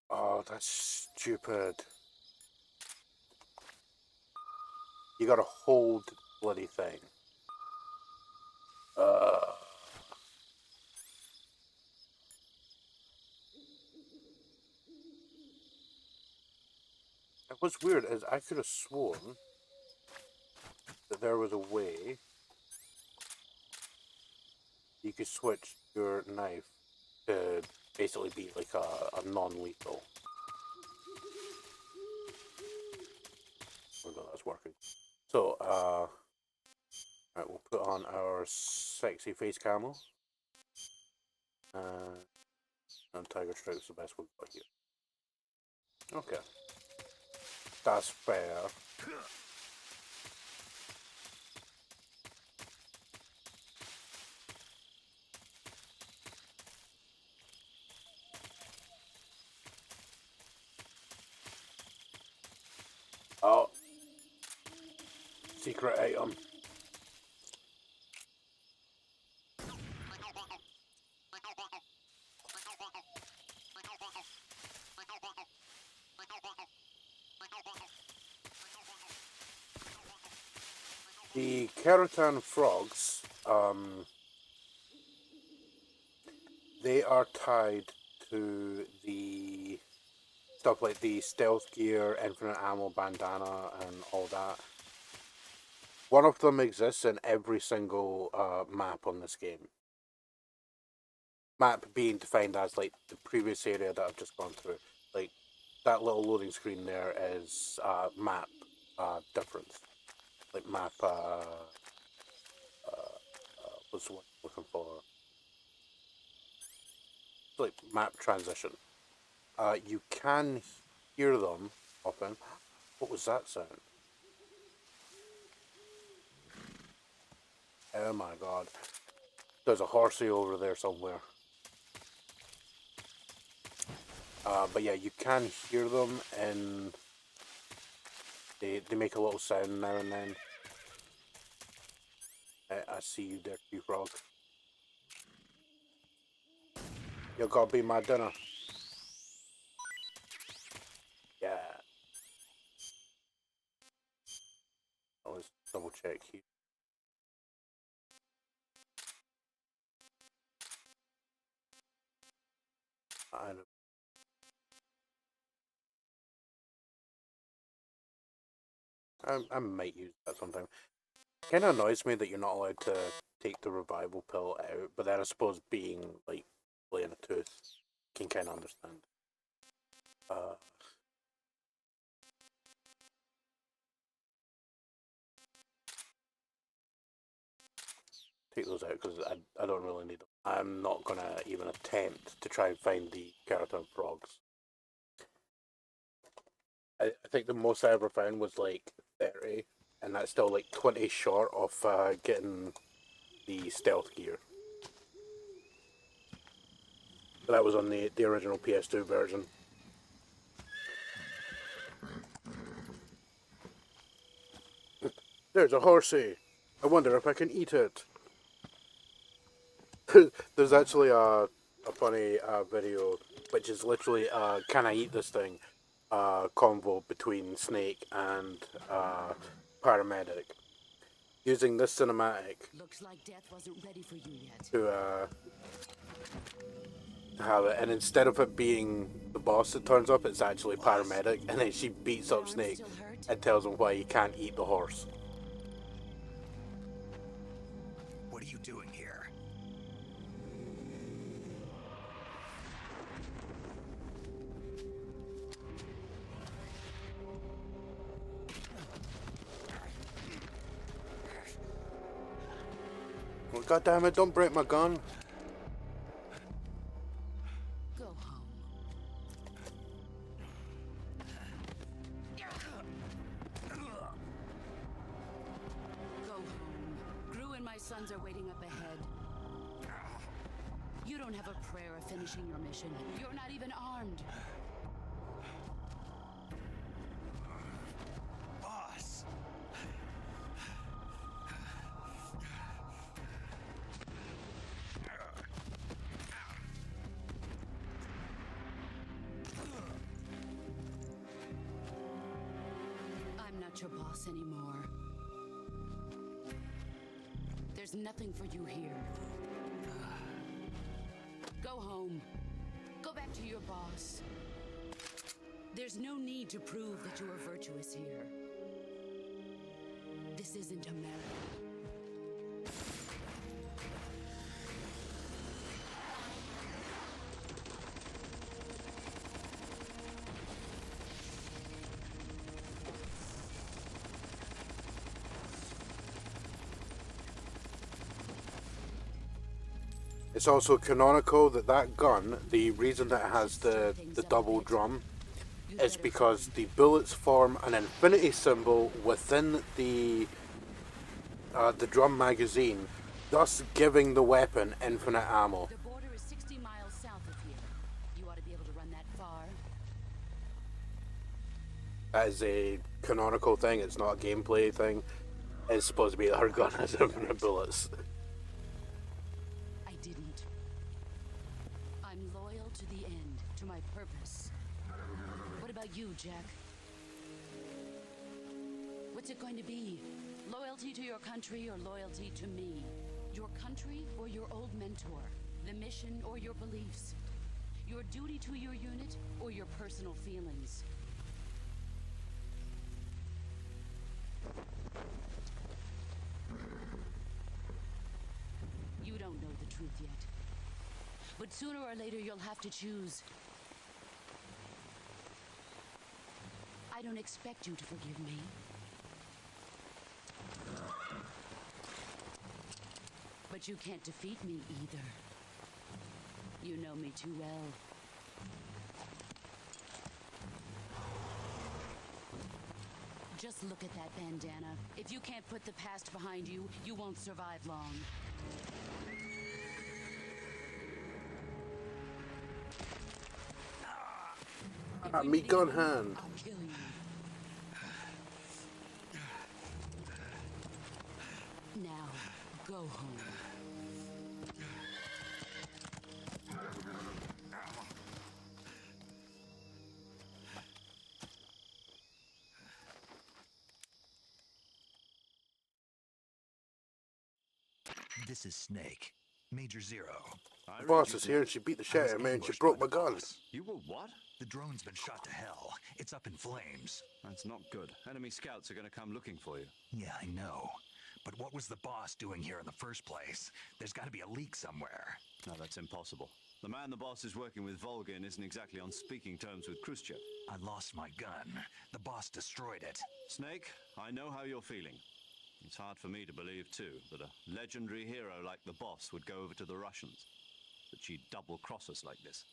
Oh, that's stupid. You gotta hold the bloody thing. What's weird is I could have sworn that there was a way you could switch your knife to basically be like a non-lethal. Oh no, that's working. So, right, we'll put on our sexy face camo. And Tiger Stripe's the best we've got here. Okay. That's fair. Oh. Secret item. The keratin frogs, they are tied to the stuff like the stealth gear, infinite ammo bandana, and all that. One of them exists in every single map on this game. Map being defined as like the previous area that I've just gone through. Like that little loading screen there is map. difference. Like map, what's the one I'm looking for? Like map transition. You can hear them often. What was that sound? Oh my god. There's a horsey over there somewhere. But yeah, you can hear them, and they make a little sound now and then. I see you there, Q-Frog. You're gonna be my dinner. Yeah. Let's double check here. I might use that sometime. Kind of annoys me that you're not allowed to take the revival pill out, but then I suppose being like playing a tooth, can kind of understand. Take those out because I don't really need them. I'm not gonna even attempt to try and find the keratin frogs. I think the most I ever found was like 30, and that's still like 20 short of getting the stealth gear. But that was on the original PS2 version. There's a horsey. I wonder if I can eat it. There's actually a funny video, which is literally can I eat this thing? Convo between Snake and paramedic, using this cinematic. Looks like death wasn't ready for you yet. To have it, and instead of it being the boss that turns up, it's actually paramedic, and then she beats up Snake and tells him why he can't eat the horse. What are you doing here? Well, God damn it! Don't break my gun. Go home. Go home. Gru and my sons are waiting up ahead. You don't have a prayer of finishing your mission. You're not even armed. Boss! I'm not your boss anymore. There's nothing for you here. Go home. Go back to your boss. There's no need to prove that you are virtuous here. This isn't America. It's also canonical that that gun, the reason that it has the double drum, is because the bullets form an infinity symbol within the drum magazine, thus giving the weapon infinite ammo. The border is 60 miles south of here. You ought to be able to run that far. That is a canonical thing, it's not a gameplay thing. It's supposed to be that her gun has infinite bullets. I didn't. I'm loyal to the end, to my purpose. What about you, Jack? What's it going to be? Loyalty to your country or loyalty to me? Your country or your old mentor? The mission or your beliefs? Your duty to your unit or your personal feelings? You don't know the truth yet. But sooner or later you'll have to choose. I don't expect you to forgive me. But you can't defeat me either. You know me too well. Just look at that bandana. If you can't put the past behind you, you won't survive long. Me gun hand. I'll kill you. Now, go home. This is Snake. Major Zero. The boss is here and she beat the shit out of me and she broke my gun. You were what? The drone's been shot to hell. It's up in flames. That's not good. Enemy scouts are going to come looking for you. Yeah, I know. But what was the boss doing here in the first place? There's got to be a leak somewhere. No, that's impossible. The man the boss is working with, Volgin, isn't exactly on speaking terms with Khrushchev. I lost my gun. The boss destroyed it. Snake, I know how you're feeling. It's hard for me to believe, too, that a legendary hero like the boss would go over to the Russians. That she'd double-cross us like this.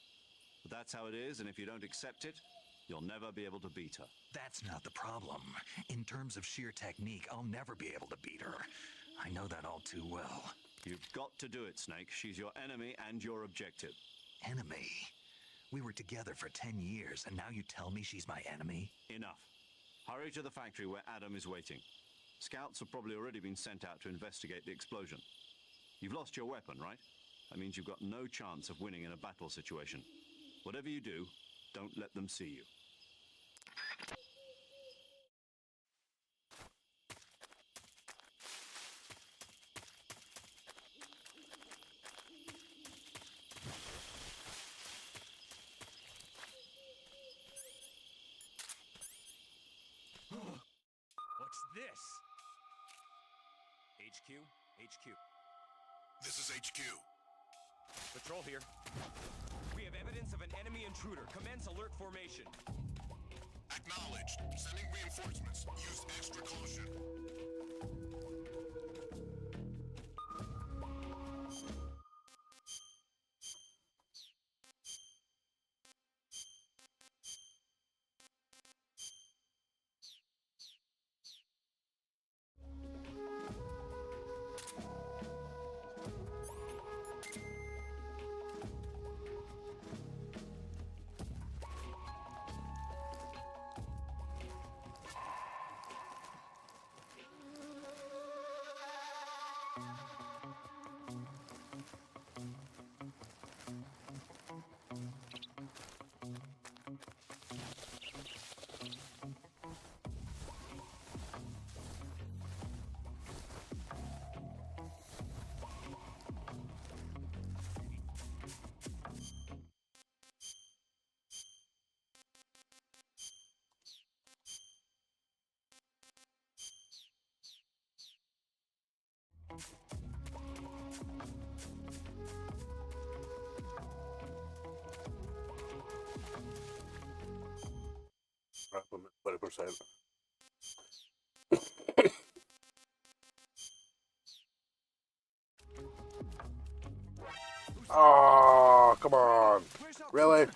But that's how it is, and if you don't accept it, you'll never be able to beat her. That's not the problem. In terms of sheer technique, I'll never be able to beat her. I know that all too well. You've got to do it, Snake. She's your enemy and your objective. Enemy? We were together for 10 years, and now you tell me she's my enemy? Enough. Hurry to the factory where Adam is waiting. Scouts have probably already been sent out to investigate the explosion. You've lost your weapon, right? That means you've got no chance of winning in a battle situation. Whatever you do, don't let them see you. What's this? HQ? HQ. This is HQ. Patrol here. We have evidence of an enemy intruder. Commence alert formation. Acknowledged. Sending reinforcements. Use extra caution. Right, 20%. Oh, come on. Really?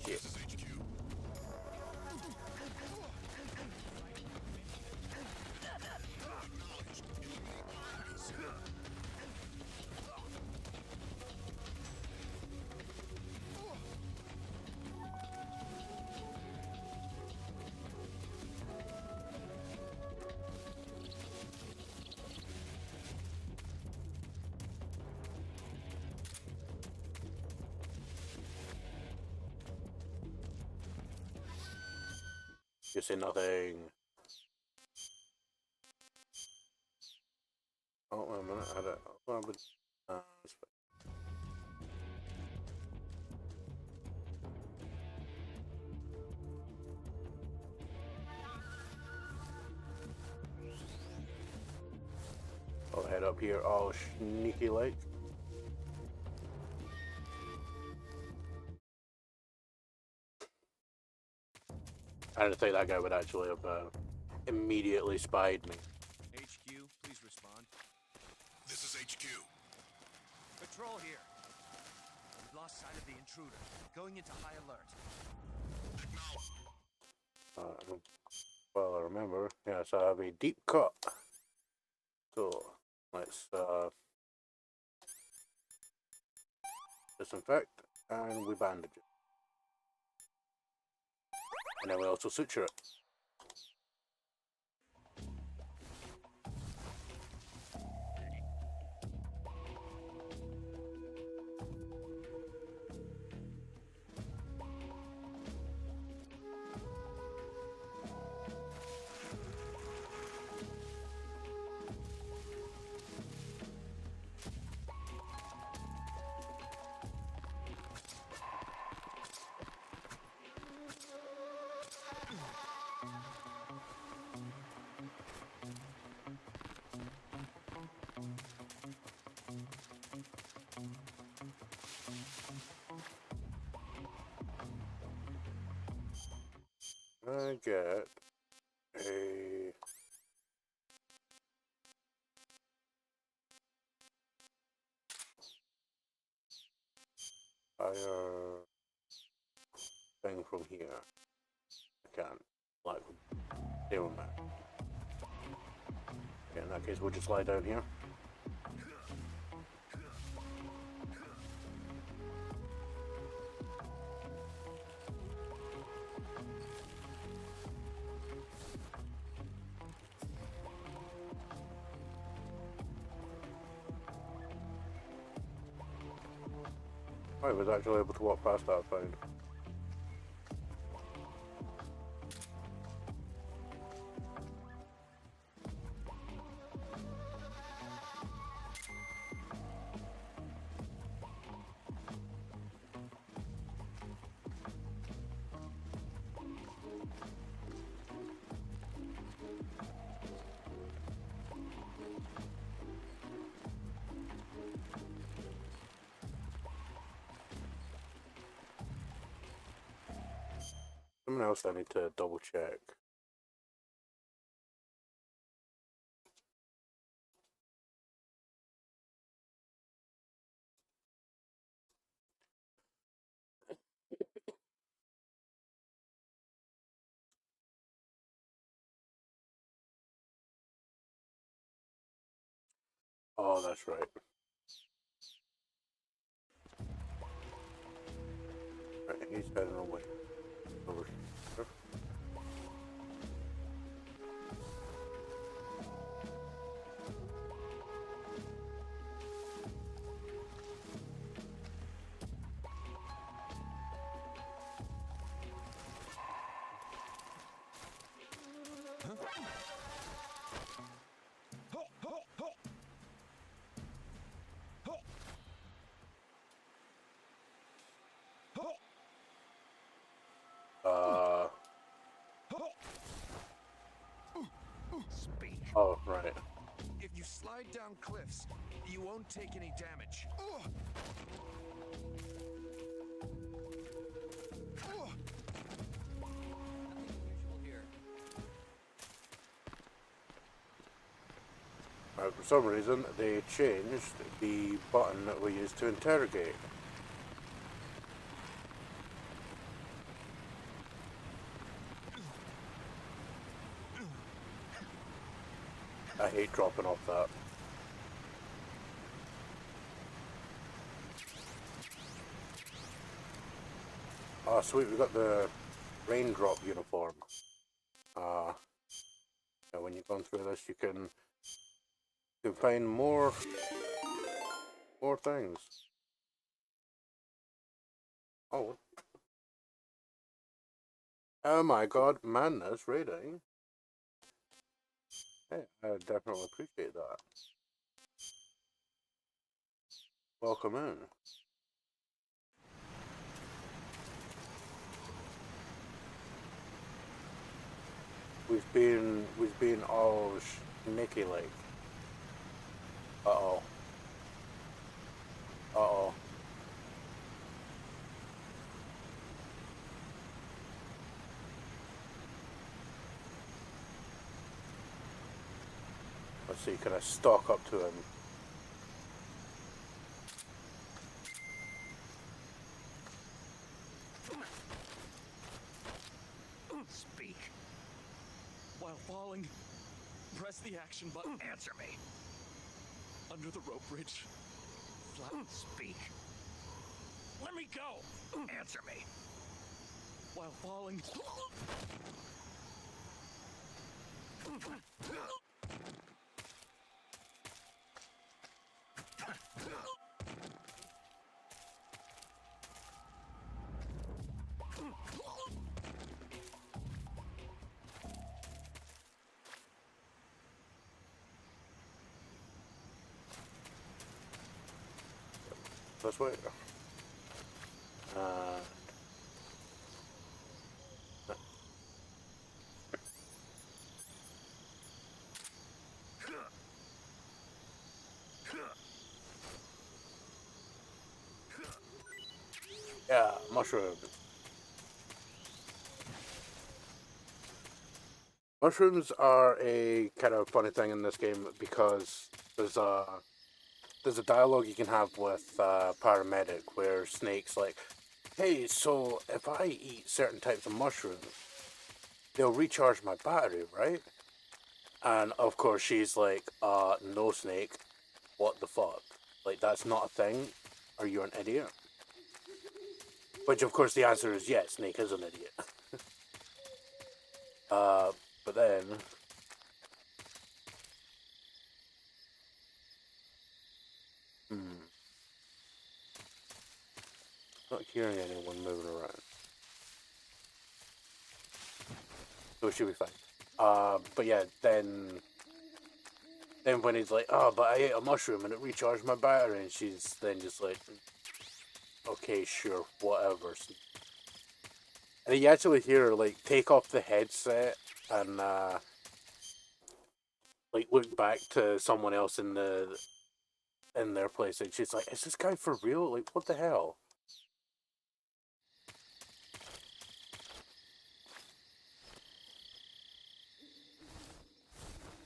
Shit. You say nothing. Oh, wait a minute. I don't. Well, but, it's fine. I'll head up here all sneaky like. I didn't think that guy would actually have immediately spied me. HQ, please respond. This is HQ. Patrol here. We've lost sight of the intruder. Going into high alert. Well, I remember. Yes, I have a deep cut. So let's disinfect and we bandage it. And then we also suture it. I get a fire thing from here. I can't, like, deal with that. Okay, in that case, we'll just lie down here. I was actually able to walk past that found. Something else I need to double check. Oh, that's right. Right, he's heading away. Over here. Speak. Oh, right. If you slide down cliffs, you won't take any damage. For some reason, they changed the button that we used to interrogate. I hate dropping off that. Oh, sweet, we got the raindrop uniform. When you've gone through this, you can find more things. Oh. Oh my god, madness raiding. Hey, I definitely appreciate that. Welcome in. We've been all sneaky like. Uh-oh. Uh-oh. so you kind of stalk up to him. Speak. While falling, press the action button. Answer me. Under the rope bridge. Flat. Speak. Let me go! Answer me. While falling. This way. Yeah, mushroom. Mushrooms are a kind of funny thing in this game because there's a dialogue you can have with paramedic where Snake's like, hey, so if I eat certain types of mushrooms, they'll recharge my battery, right? And of course she's like, no, Snake, what the fuck? Like, that's not a thing. Are you an idiot? Which of course the answer is yes, Snake is an idiot. But then not hearing anyone moving around. So it should be fine. But yeah, then when he's like, oh, but I ate a mushroom and it recharged my battery, and she's then just like, okay, sure, whatever. And you actually hear her like take off the headset and like look back to someone else in their place, and she's like, is this guy for real? Like, what the hell?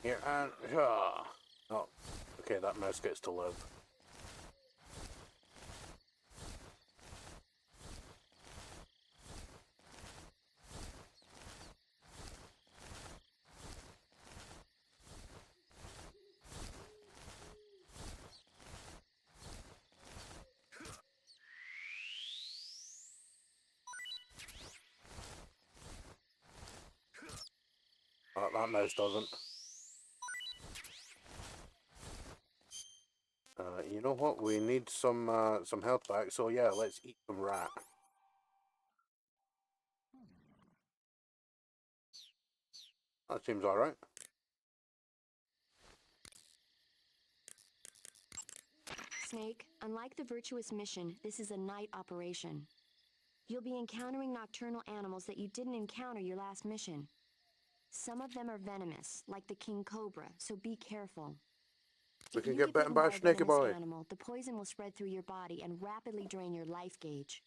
Here and oh, okay, that mouse gets to live. That mouse doesn't. You know what? We need some health back. So yeah, let's eat some rat. That seems all right. Snake, unlike the Virtuous mission, this is a night operation. You'll be encountering nocturnal animals that you didn't encounter your last mission. Some of them are venomous, like the king cobra, so be careful. We If can you get bitten by a snaky boy. animal, the poison will spread through your body and rapidly drain your life gauge.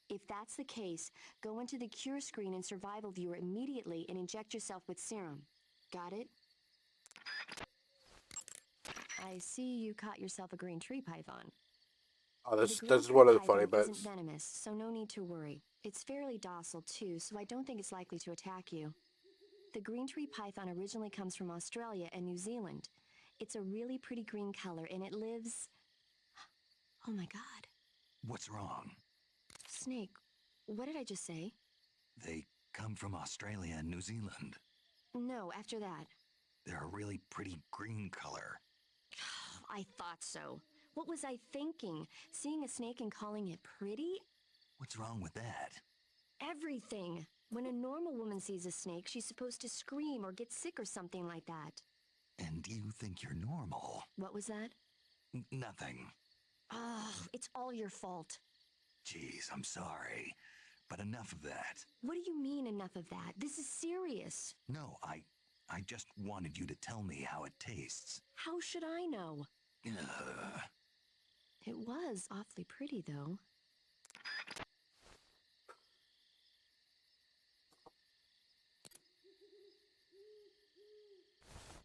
If that's the case, go into the cure screen and survival viewer immediately and inject yourself with serum. Got it? I see you caught yourself a green tree python. Oh, this is one of the funny bits. Isn't venomous, so no need to worry. It's fairly docile too, so I don't think it's likely to attack you. The green tree python originally comes from Australia and New Zealand. It's a really pretty green color, and it lives... Oh my god. What's wrong? Snake, what did I just say? They come from Australia and New Zealand. No, after that. They're a really pretty green color. I thought so. What was I thinking? Seeing a snake and calling it pretty? What's wrong with that? Everything. When a normal woman sees a snake, she's supposed to scream or get sick or something like that. And you think you're normal? What was that? Nothing. Oh, it's all your fault. Jeez, I'm sorry. But enough of that. What do you mean, enough of that? This is serious. No, I just wanted you to tell me how it tastes. How should I know? It was awfully pretty, though.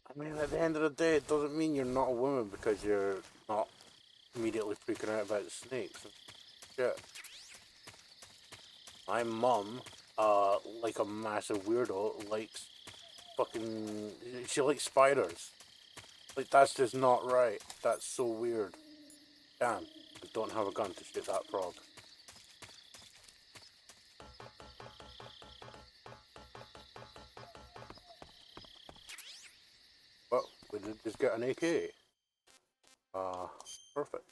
I mean, at the end of the day, it doesn't mean you're not a woman because you're not immediately freaking out about snakes. Shit. My mum, like a massive weirdo, likes fucking... She likes spiders. Like, that's just not right. That's so weird. Damn, I don't have a gun to shoot that frog. Well, we did just get an AK. Perfect.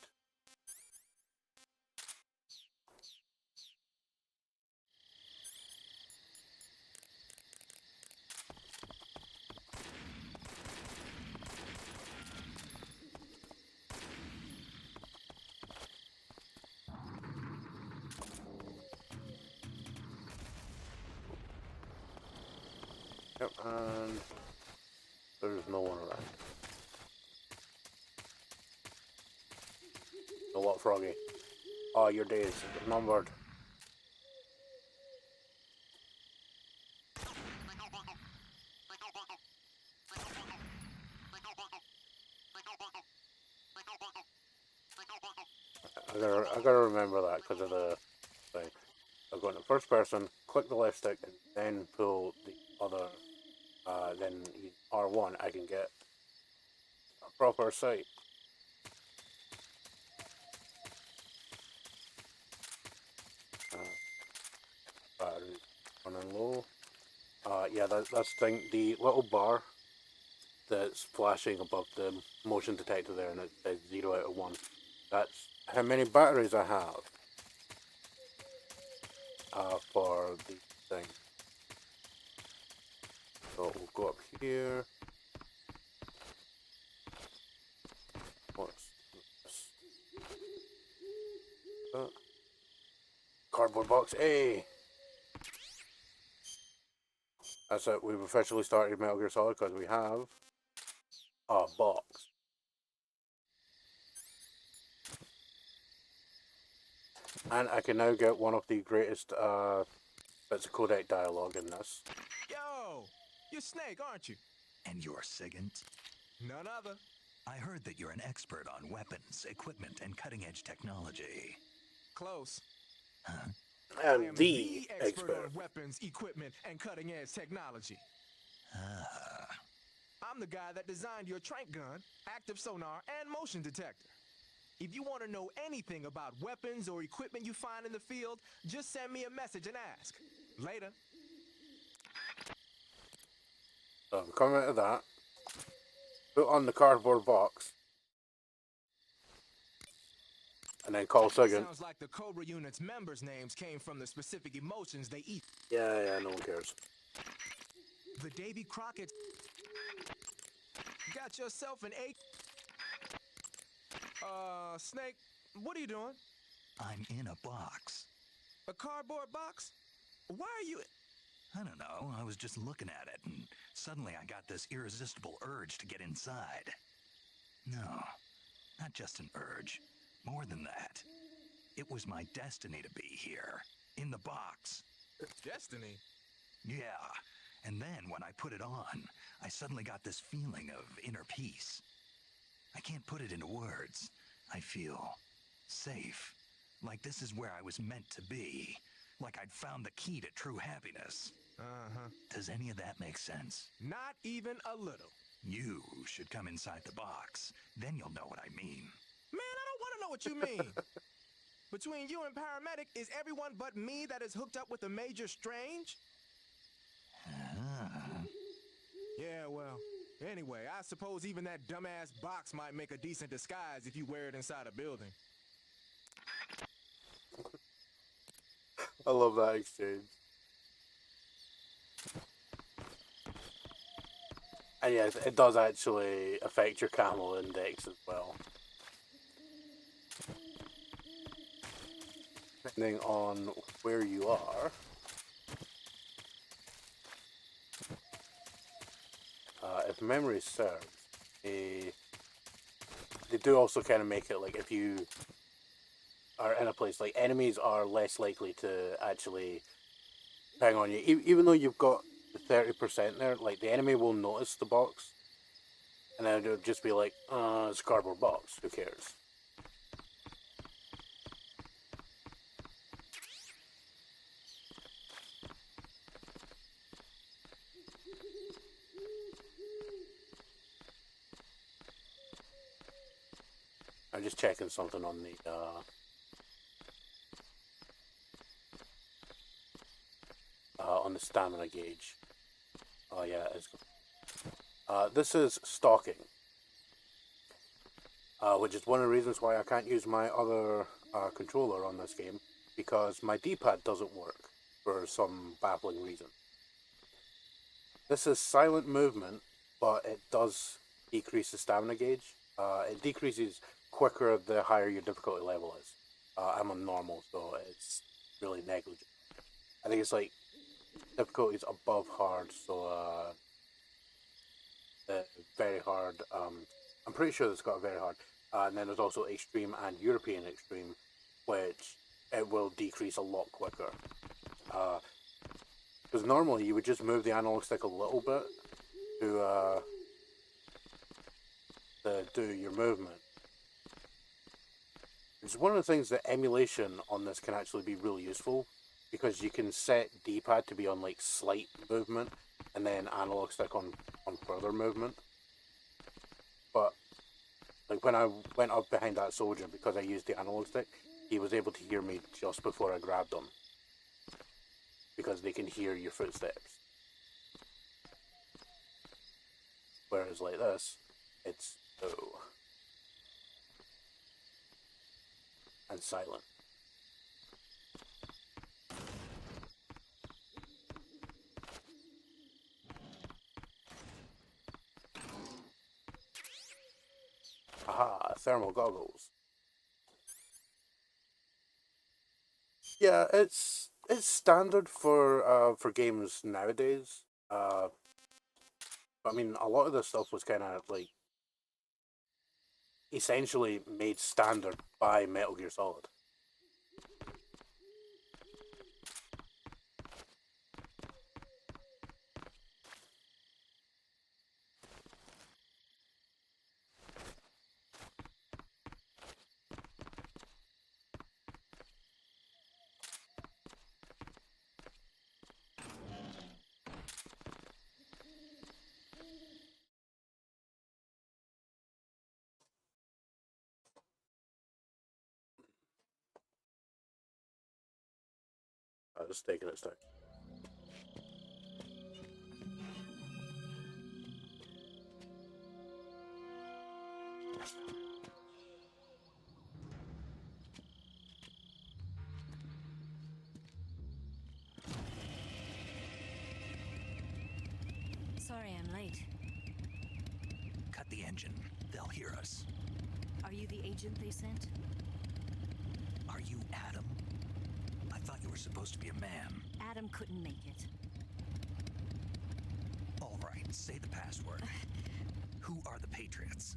Yep, and there's no one around. A lot, Froggy. Oh, your days are numbered. I gotta remember that because of the thing. I'll go into first person, click the left stick, and then pull the other. Then R1, I can get a proper sight. Battery running low. Yeah, that's the thing. The little bar that's flashing above the motion detector there, and it says 0 out of 1. That's how many batteries I have for the thing. So we'll go up here. What's this? Cardboard box A. That's it. We've officially started Metal Gear Solid because we have a box. And I can now get one of the greatest bits of codec dialogue in this. Yo, you're Snake, aren't you? And you're Sigint? None other. I heard that you're an expert on weapons, equipment, and cutting-edge technology. Close. Huh? And I am the expert on weapons, equipment, and cutting-edge technology. Ah. I'm the guy that designed your trank gun, active sonar, and motion detector. If you want to know anything about weapons or equipment you find in the field, just send me a message and ask. Later. So come out of that, put on the cardboard box, and then call Sigint. Sounds like the Cobra unit's members' names came from the specific emotions they eat. Yeah, no one cares. The Davy Crockett. Got yourself an A. Snake, what are you doing? I'm in a box. A cardboard box? Why are you... I don't know, I was just looking at it, and suddenly I got this irresistible urge to get inside. No, not just an urge. More than that. It was my destiny to be here, in the box. Destiny? Yeah, and then when I put it on, I suddenly got this feeling of inner peace. I can't put it into words. I feel safe. Like this is where I was meant to be. Like I'd found the key to true happiness. Uh-huh. Does any of that make sense? Not even a little. You should come inside the box. Then you'll know what I mean. Man, I don't want to know what you mean. Between you and Paramedic, is everyone but me that is hooked up with a Major Strange? Ah. Yeah, well, anyway, I suppose even that dumbass box might make a decent disguise if you wear it inside a building. I love that exchange. And yes, it does actually affect your camel index as well. Depending on where you are. If memory serves, they do also kind of make it like if you are in a place, like enemies are less likely to actually bang on you. Even though you've got the 30% there, like the enemy will notice the box And then it would just be like, it's a cardboard box, who cares? I'm just checking something on the stamina gauge. Oh yeah, it's good. This is stalking, which is one of the reasons why I can't use my other controller on this game, because my D-pad doesn't work for some baffling reason. This is silent movement, but it does decrease the stamina gauge. It decreases quicker the higher your difficulty level is. I'm on normal, so it's really negligible. I think it's like difficulty is above hard, so very hard. I'm pretty sure it's got very hard. And then there's also extreme and European extreme, which it will decrease a lot quicker. Because normally you would just move the analog stick a little bit to do your movement. It's one of the things that emulation on this can actually be really useful, because you can set D-pad to be on like slight movement and then analog stick on further movement. But like when I went up behind that soldier, because I used the analog stick, he was able to hear me just before I grabbed him, because they can hear your footsteps. Whereas like this, it's no. And silent. Aha, thermal goggles. Yeah, it's standard for games nowadays. I mean, a lot of this stuff was kind of like essentially made standard by Metal Gear Solid. Just taking its time. Sorry I'm late. Cut the engine. They'll hear us. Are you the agent they sent? Are you Adam? I thought you were supposed to be a man. Adam couldn't make it. All right, say the password. Who are the Patriots?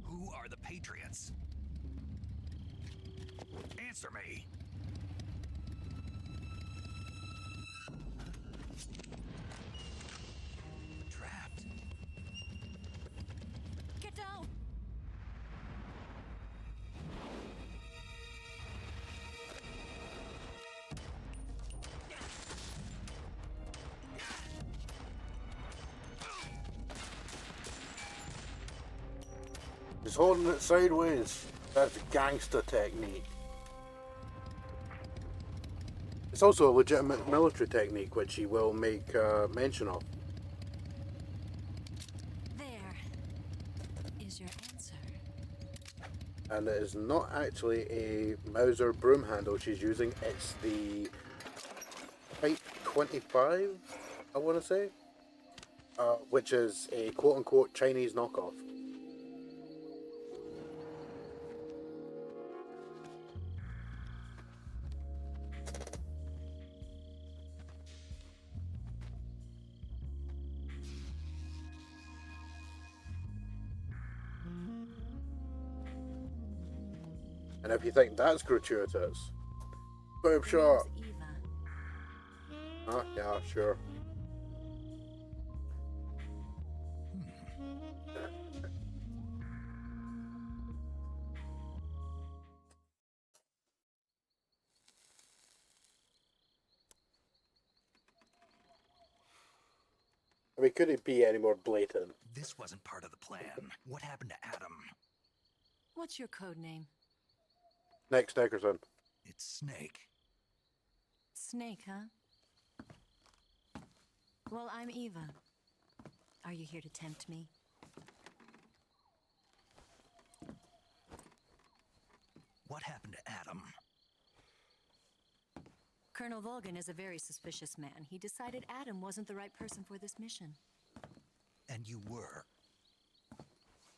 Who are the Patriots? Answer me! Trapped. Get down! Just holding it sideways. That's a gangster technique. It's also a legitimate military technique, which he will make mention of. There is your answer. And it is not actually a Mauser broom handle she's using, it's the Type 25, I want to say, which is a quote-unquote Chinese knockoff. And if you think that's gratuitous, boom shot. Yeah, sure. I mean, could it be any more blatant? This wasn't part of the plan. What happened to Adam? What's your code name? Next Nickerson. It's Snake. Snake, huh? Well, I'm Eva. Are you here to tempt me? What happened to Adam? Colonel Volgan is a very suspicious man. He decided Adam wasn't the right person for this mission. And you were?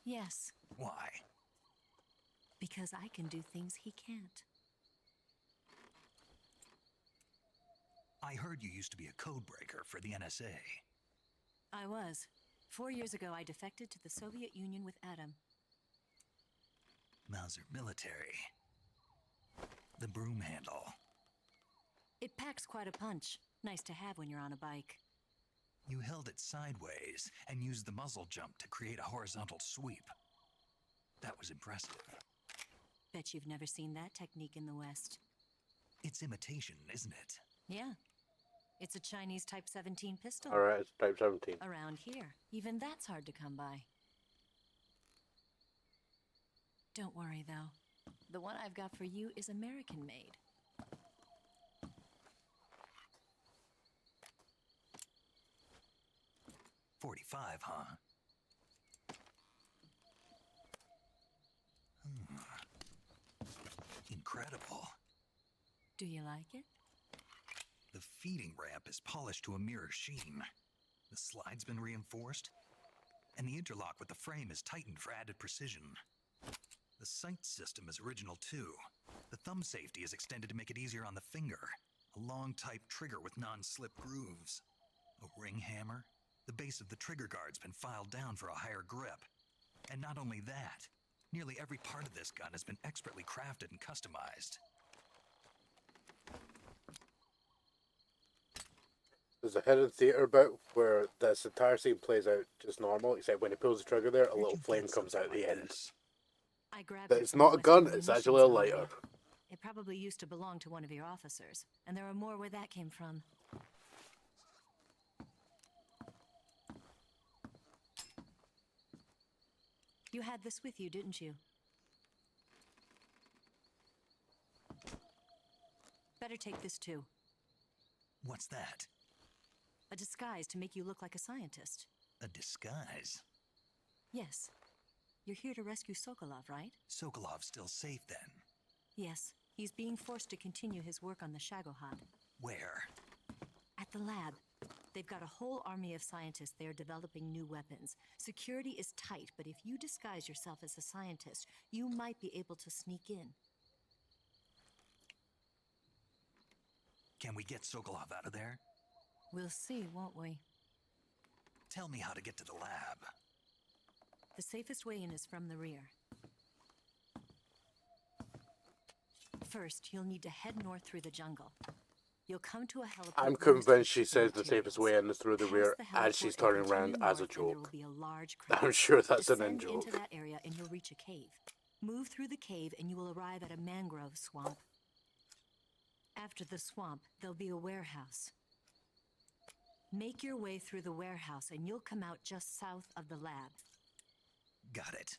Yes. Why? Because I can do things he can't. I heard you used to be a codebreaker for the NSA. I was. 4 years ago, I defected to the Soviet Union with Adam. Mauser military. The broom handle. It packs quite a punch. Nice to have when you're on a bike. You held it sideways and used the muzzle jump to create a horizontal sweep. That was impressive. Bet you've never seen that technique in the West. It's imitation, isn't it? Yeah. It's a Chinese Type 17 pistol. Alright, it's Type 17. Around here. Even that's hard to come by. Don't worry, though. The one I've got for you is American-made. .45, huh? Incredible. Do you like it? The feeding ramp is polished to a mirror sheen. The slide's been reinforced, and the interlock with the frame is tightened for added precision. The sight system is original too. The thumb safety is extended to make it easier on the finger. A long type trigger with non-slip grooves. A ring hammer. The base of the trigger guard's been filed down for a higher grip. And not only that, nearly every part of this gun has been expertly crafted and customized. There's a hidden theater bit where this entire scene plays out just normal, except when he pulls the trigger there, a little flame comes out at the end. I grabbed But it's not a gun, it's actually a lighter. It probably used to belong to one of your officers, and there are more where that came from. You had this with you, didn't you? Better take this too. What's that? A disguise to make you look like a scientist. A disguise? Yes. You're here to rescue Sokolov, right? Sokolov's still safe then? Yes. He's being forced to continue his work on the Shagohod. Where? At the lab. They've got a whole army of scientists there developing new weapons. Security is tight, but if you disguise yourself as a scientist, you might be able to sneak in. Can we get Sokolov out of there? We'll see, won't we? Tell me how to get to the lab. The safest way in is from the rear. First, you'll need to head north through the jungle. You'll come to a heliport. I'm convinced she says the safest way in is through the rear as she's turning around as a joke. I'm sure that's an in-joke. Descend into that area and you'll reach a cave. Move through the cave and you will arrive at a mangrove swamp. After the swamp, there'll be a warehouse. Make your way through the warehouse and you'll come out just south of the lab. Got it.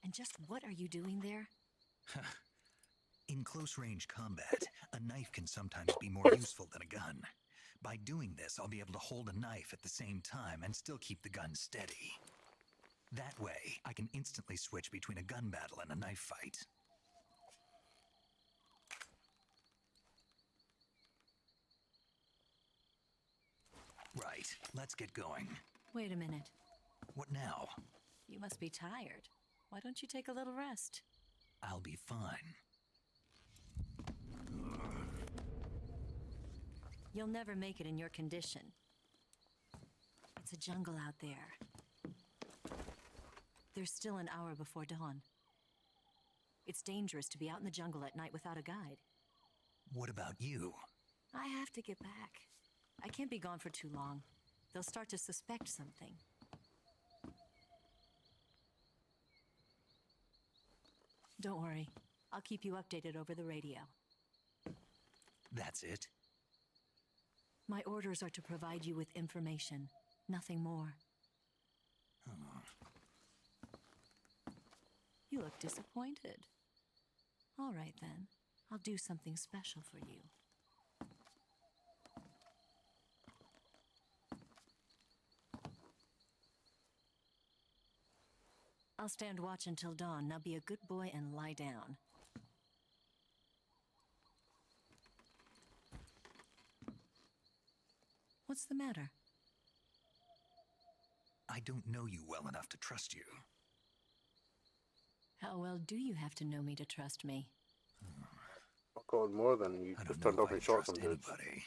And just what are you doing there? In close-range combat, a knife can sometimes be more useful than a gun. By doing this, I'll be able to hold a knife at the same time and still keep the gun steady. That way, I can instantly switch between a gun battle and a knife fight. Right, let's get going. Wait a minute. What now? You must be tired. Why don't you take a little rest? I'll be fine. You'll never make it in your condition. It's a jungle out there. There's still an hour before dawn. It's dangerous to be out in the jungle at night without a guide. What about you? I have to get back. I can't be gone for too long. They'll start to suspect something. Don't worry. I'll keep you updated over the radio. That's it? My orders are to provide you with information, nothing more. You look disappointed. All right then, I'll do something special for you. I'll stand watch until dawn. Now be a good boy and lie down. What's the matter? I don't know you well enough to trust you. How well do you have to know me to trust me? Not going more than you just turned off and shot some dudes. Anybody.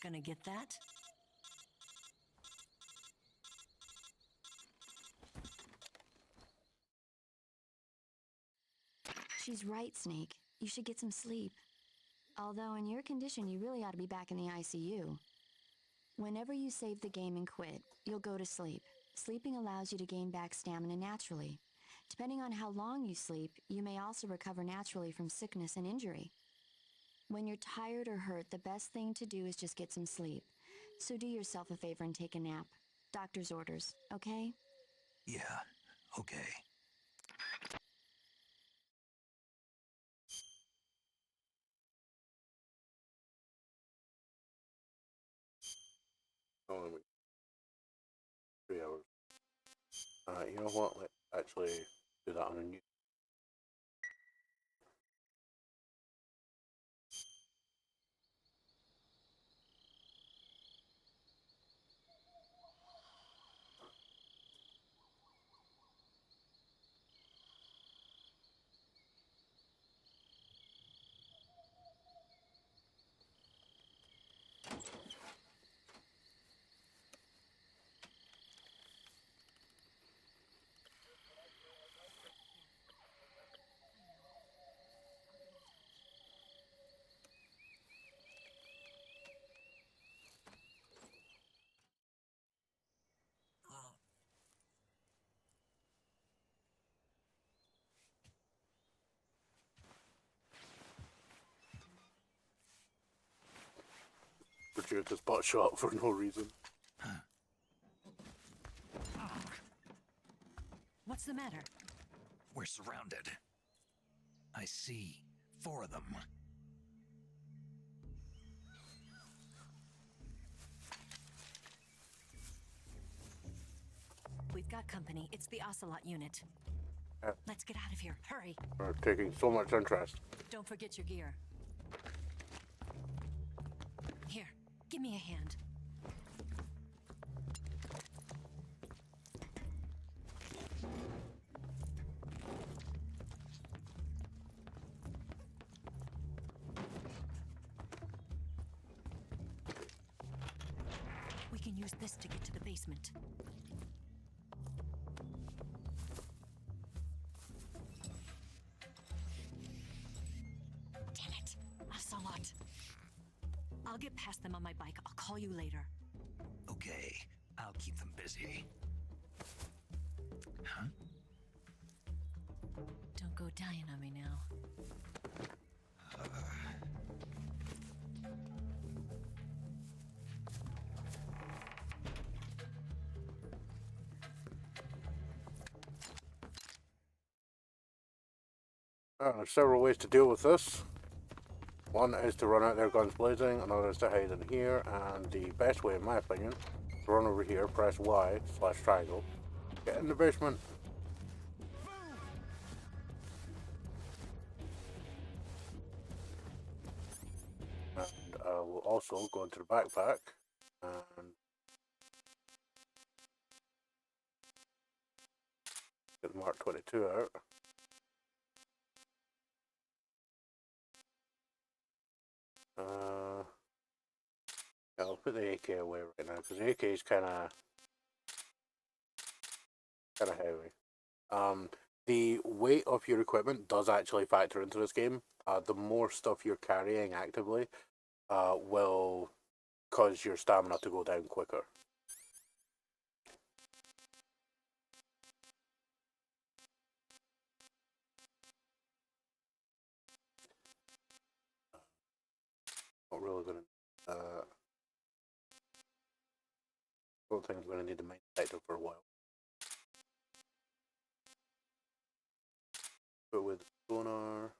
Gonna get that? She's right, Snake. You should get some sleep. Although in your condition, you really ought to be back in the ICU. Whenever you save the game and quit, you'll go to sleep. Sleeping allows you to gain back stamina naturally. Depending on how long you sleep, you may also recover naturally from sickness and injury. When you're tired or hurt, the best thing to do is just get some sleep. So do yourself a favor and take a nap. Doctor's orders, okay? Yeah, okay. Only 3 hours. You know what? Let's actually do that on a new. Gratuitous butt shot for no reason. What's the matter? We're surrounded. I see 4 of them. We've got company. It's the Ocelot unit. Let's get out of here. Hurry. We're taking so much interest. Don't forget your gear. Here, give me a hand. We can use this to get to the basement. Damn it, Ocelot. I'll get past them on my bike. I'll call you later. Okay, I'll keep them busy. Huh? Don't go dying on me now. There's several ways to deal with this. One is to run out there guns blazing, another is to hide in here, and the best way in my opinion, is to run over here, press Y/triangle, get in the basement. And we'll also go into the backpack and get the Mark 22 out. Yeah, I'll put the AK away right now because the AK is kind of heavy. The weight of your equipment does actually factor into this game. The more stuff you're carrying actively will cause your stamina to go down quicker. not really going to. I don't think I'm going to need a mine detector for a while. But with sonar.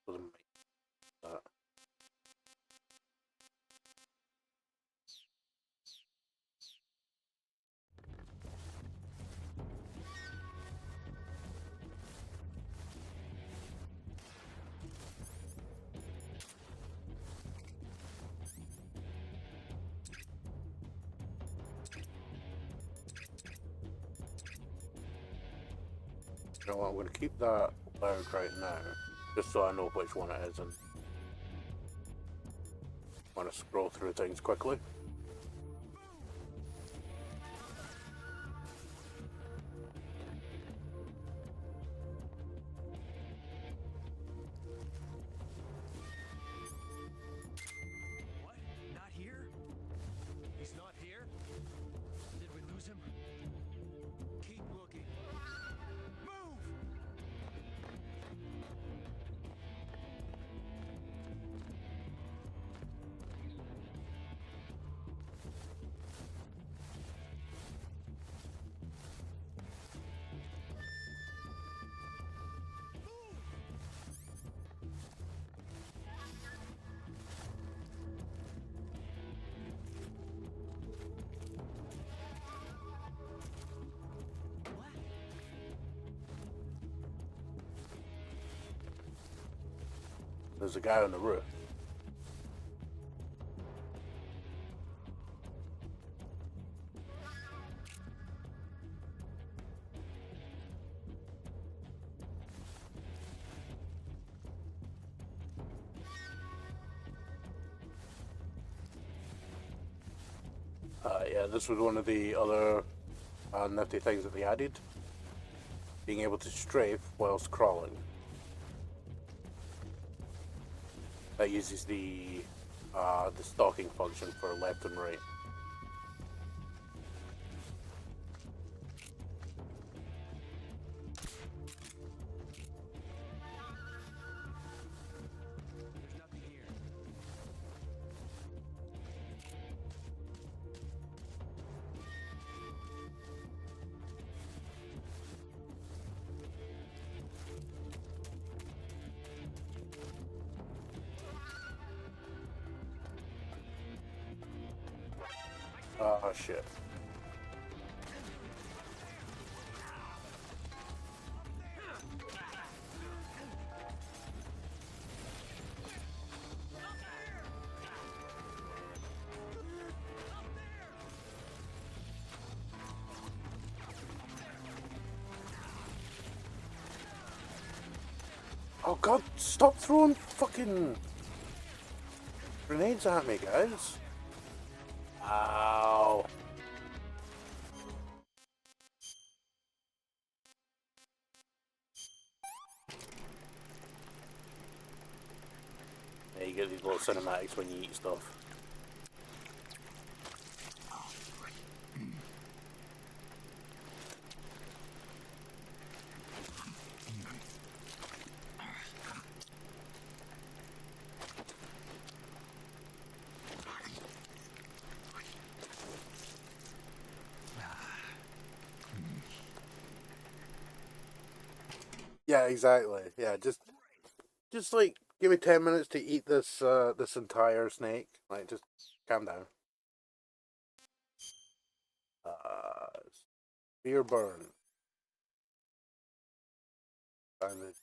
Doesn't make that. You know what, I'm going to keep that loud right now, just so I know which one it is and want to scroll through things quickly. What? Not here? He's not here? Did we lose him? Keep looking. Move! There's a guy on the roof. Yeah, this was one of the other nifty things that they added. Being able to strafe whilst crawling. That uses the stalking function for left and right. There's nothing here. Oh shit. Oh god, stop throwing fucking grenades at me, guys. Ow. Yeah, you get these little cinematics when you eat stuff. Yeah, exactly. Yeah, just like give me 10 minutes to eat this this entire snake. Like, just calm down. Spear burn. Find it.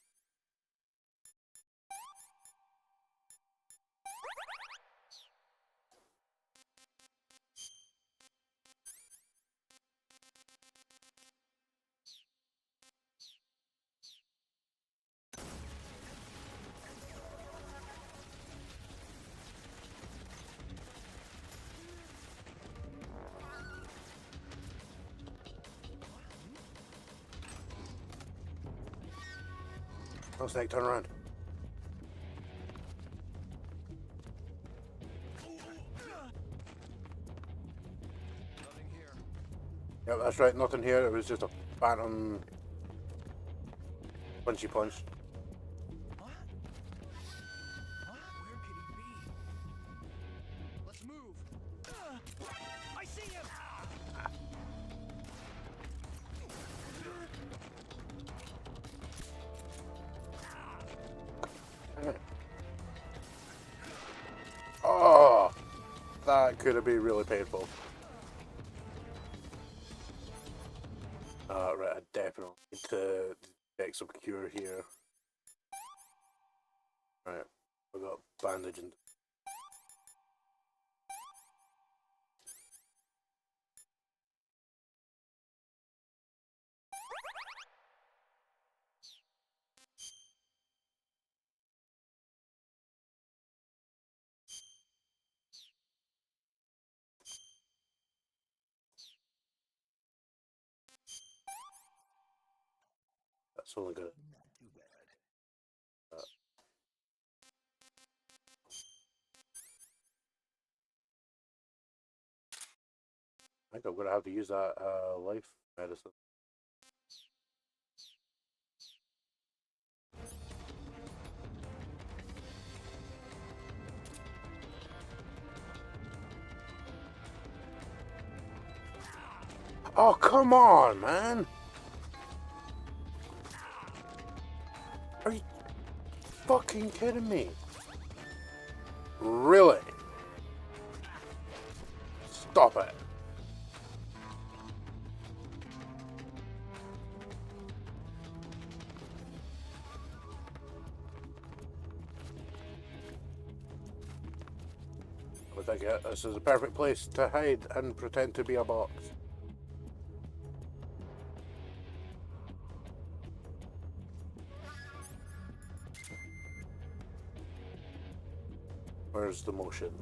Oh, snake, turn around. Nothing here. Yep, that's right, nothing here. It was just a phantom Punchy punch. What? Where could he be? Let's move. I see him! Oh, that could have been really painful. Right, I definitely need to take some cure here. Right, we got bandaging. That's only good. Not too bad. I think I'm gonna have to use that life medicine. Oh, come on, man! Are you fucking kidding me? Really? Stop it. I think this is a perfect place to hide and pretend to be a box. Where's the motion?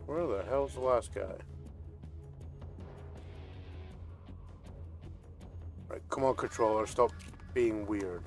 Where the hell's the last guy? Right, come on, controller, stop being weird.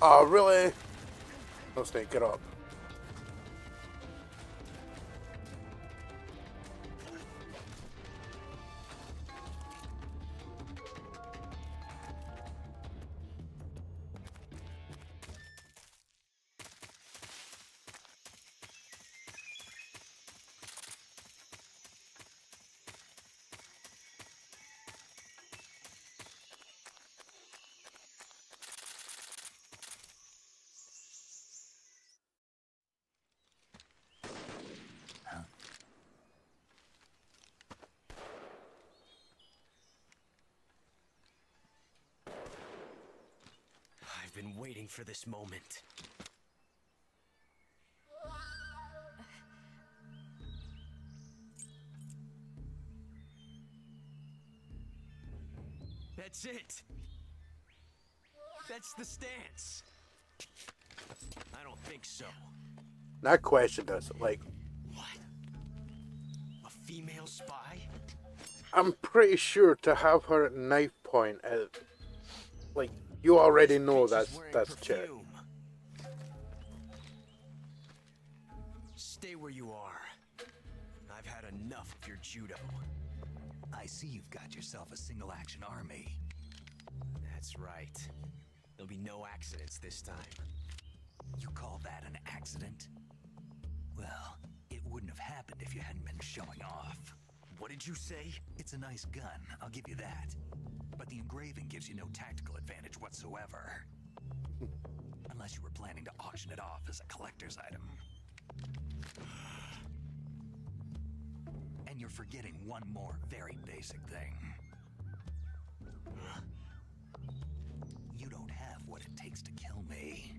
Oh, really? No, Snake, get up. been waiting for this moment. That's it. That's the stance. I don't think so. That question does, like... What? A female spy? I'm pretty sure to have her at knife point, like, you already know that's Chick. Stay where you are. I've had enough of your judo. I see you've got yourself a single-action army. That's right. There'll be no accidents this time. You call that an accident? Well, it wouldn't have happened if you hadn't been showing off. What did you say? It's a nice gun, I'll give you that. But the engraving gives you no tactical advantage whatsoever. Unless you were planning to auction it off as a collector's item. And you're forgetting one more very basic thing. You don't have what it takes to kill me.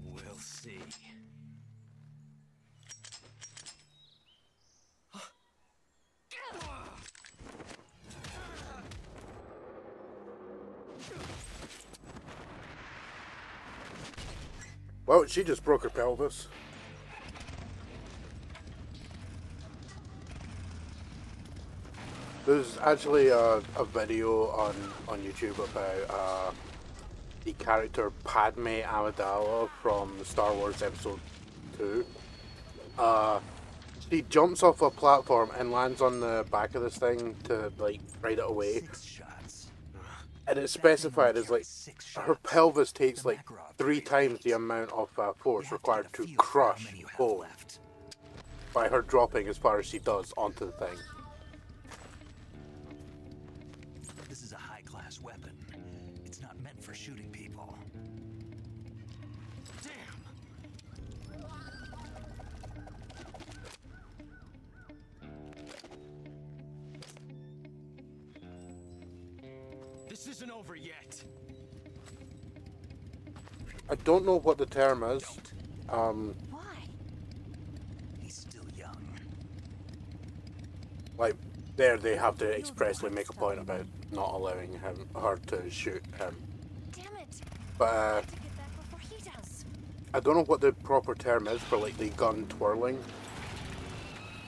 We'll see. Well, she just broke her pelvis. There's actually a video on YouTube about the character Padme Amidala from Star Wars Episode 2. She jumps off a platform and lands on the back of this thing to, like, ride it away. 6 shots. And it's specified as, like, her pelvis takes, like, 3 times the amount of force required to crush bone by her dropping as far as she does onto the thing. This is a high-class weapon. It's not meant for shooting people. Damn! This isn't over yet. I don't know what the term is. Why? He's still young. Like, there they have to expressly make a point about not allowing her to shoot him. Damn it! But I have to get back before he does. I don't know what the proper term is for, like, the gun twirling.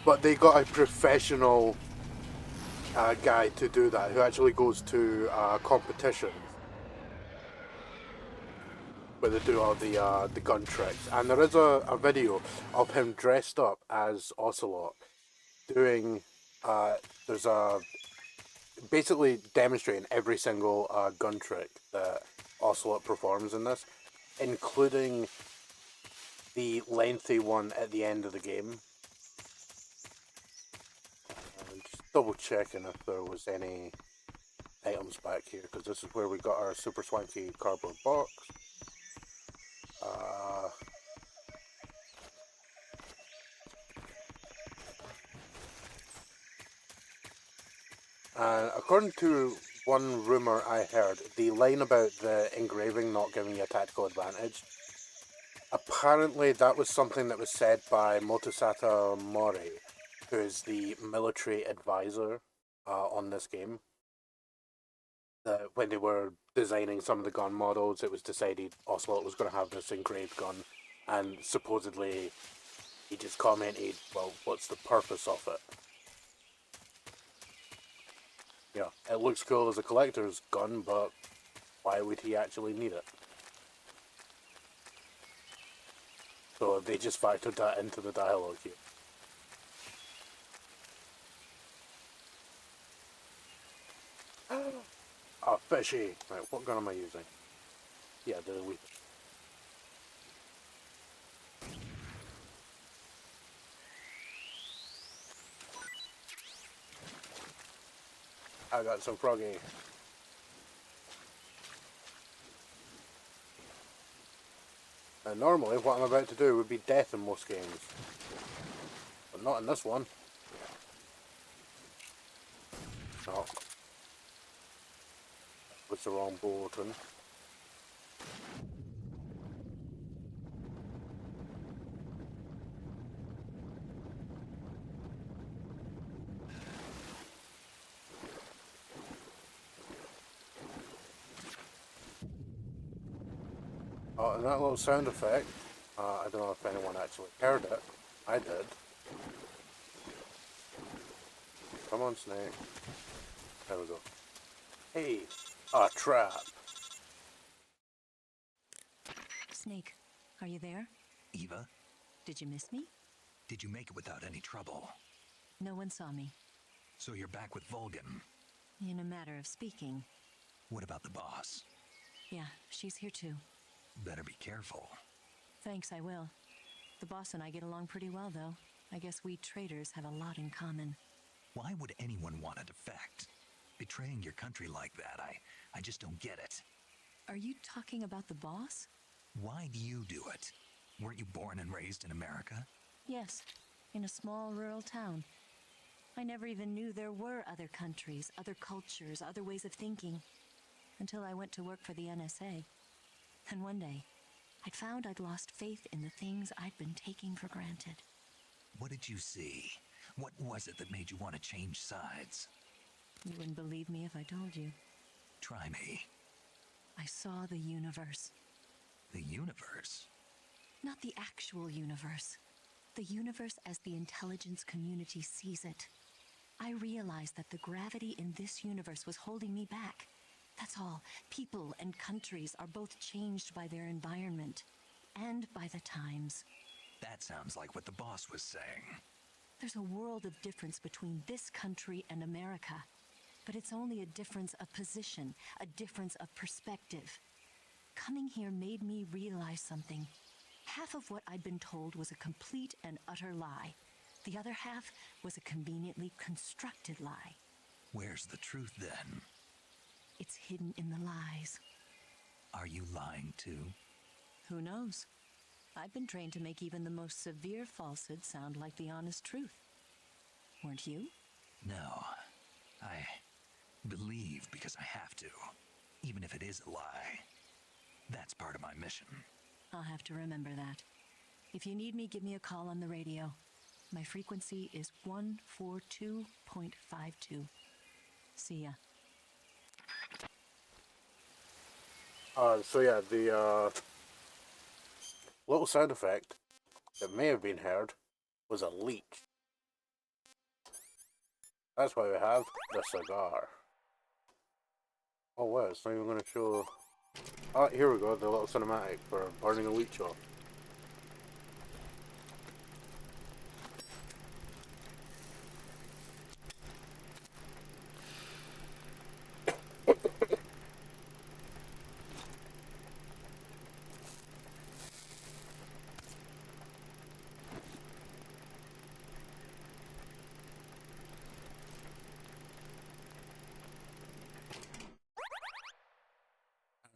But they got a professional guy to do that, who actually goes to competitions where they do all the gun tricks. And there is a video of him dressed up as Ocelot doing there's basically demonstrating every single gun trick that Ocelot performs in this, including the lengthy one at the end of the game. Just double checking if there was any items back here, because this is where we got our super swanky cardboard box. According to one rumor I heard, the line about the engraving not giving you a tactical advantage, apparently that was something that was said by Motosata Mori, who is the military advisor on this game. When they were designing some of the gun models, it was decided Ocelot was going to have this engraved gun, and supposedly he just commented, well, what's the purpose of it? Yeah, it looks cool as a collector's gun, but why would he actually need it? So they just factored that into the dialogue here. Ah, fishy. Right, what gun am I using? Yeah, the wee. I got some froggy. And normally what I'm about to do would be death in most games. But not in this one. No. was the wrong bulletin. Oh, and that little sound effect, I don't know if anyone actually heard it. I did. Come on, Snake. There we go. Hey, a trap. Snake, are you there? Eva, Did you miss me? did you make it without any trouble? No one saw me. So you're back with Vulcan. In a matter of speaking. What about the boss? Yeah, she's here too. Better be careful. Thanks, I will. The boss and I get along pretty well, though. I guess we traitors have a lot in common. Why would anyone want to defect? Betraying your country like that, I just don't get it. Are you talking about the boss? Why do you do it? Weren't you born and raised in America? Yes, in a small rural town. I never even knew there were other countries, other cultures, other ways of thinking, until I went to work for the NSA. And one day, I'd found I'd lost faith in the things I'd been taking for granted. What did you see? What was it that made you want to change sides? You wouldn't believe me if I told you. Try me. I saw the universe. The universe? Not the actual universe. The universe as the intelligence community sees it. I realized that the gravity in this universe was holding me back. That's all. People and countries are both changed by their environment and by the times. That sounds like what the boss was saying. There's a world of difference between this country and America, but it's only a difference of position, a difference of perspective. Coming here made me realize something. Half of what I'd been told was a complete and utter lie. The other half was a conveniently constructed lie. Where's the truth then? It's hidden in the lies. Are you lying too? Who knows? I've been trained to make even the most severe falsehood sound like the honest truth. Weren't you? No. I believe because I have to, even if it is a lie. That's part of my mission. I'll have to remember that. If you need me, give me a call on the radio. My frequency is 142.52. See ya. So yeah, the little sound effect that may have been heard was a leak. That's why we have the cigar. Oh wow, it's not even going to show... Oh, here we go, the little cinematic for burning a leech off.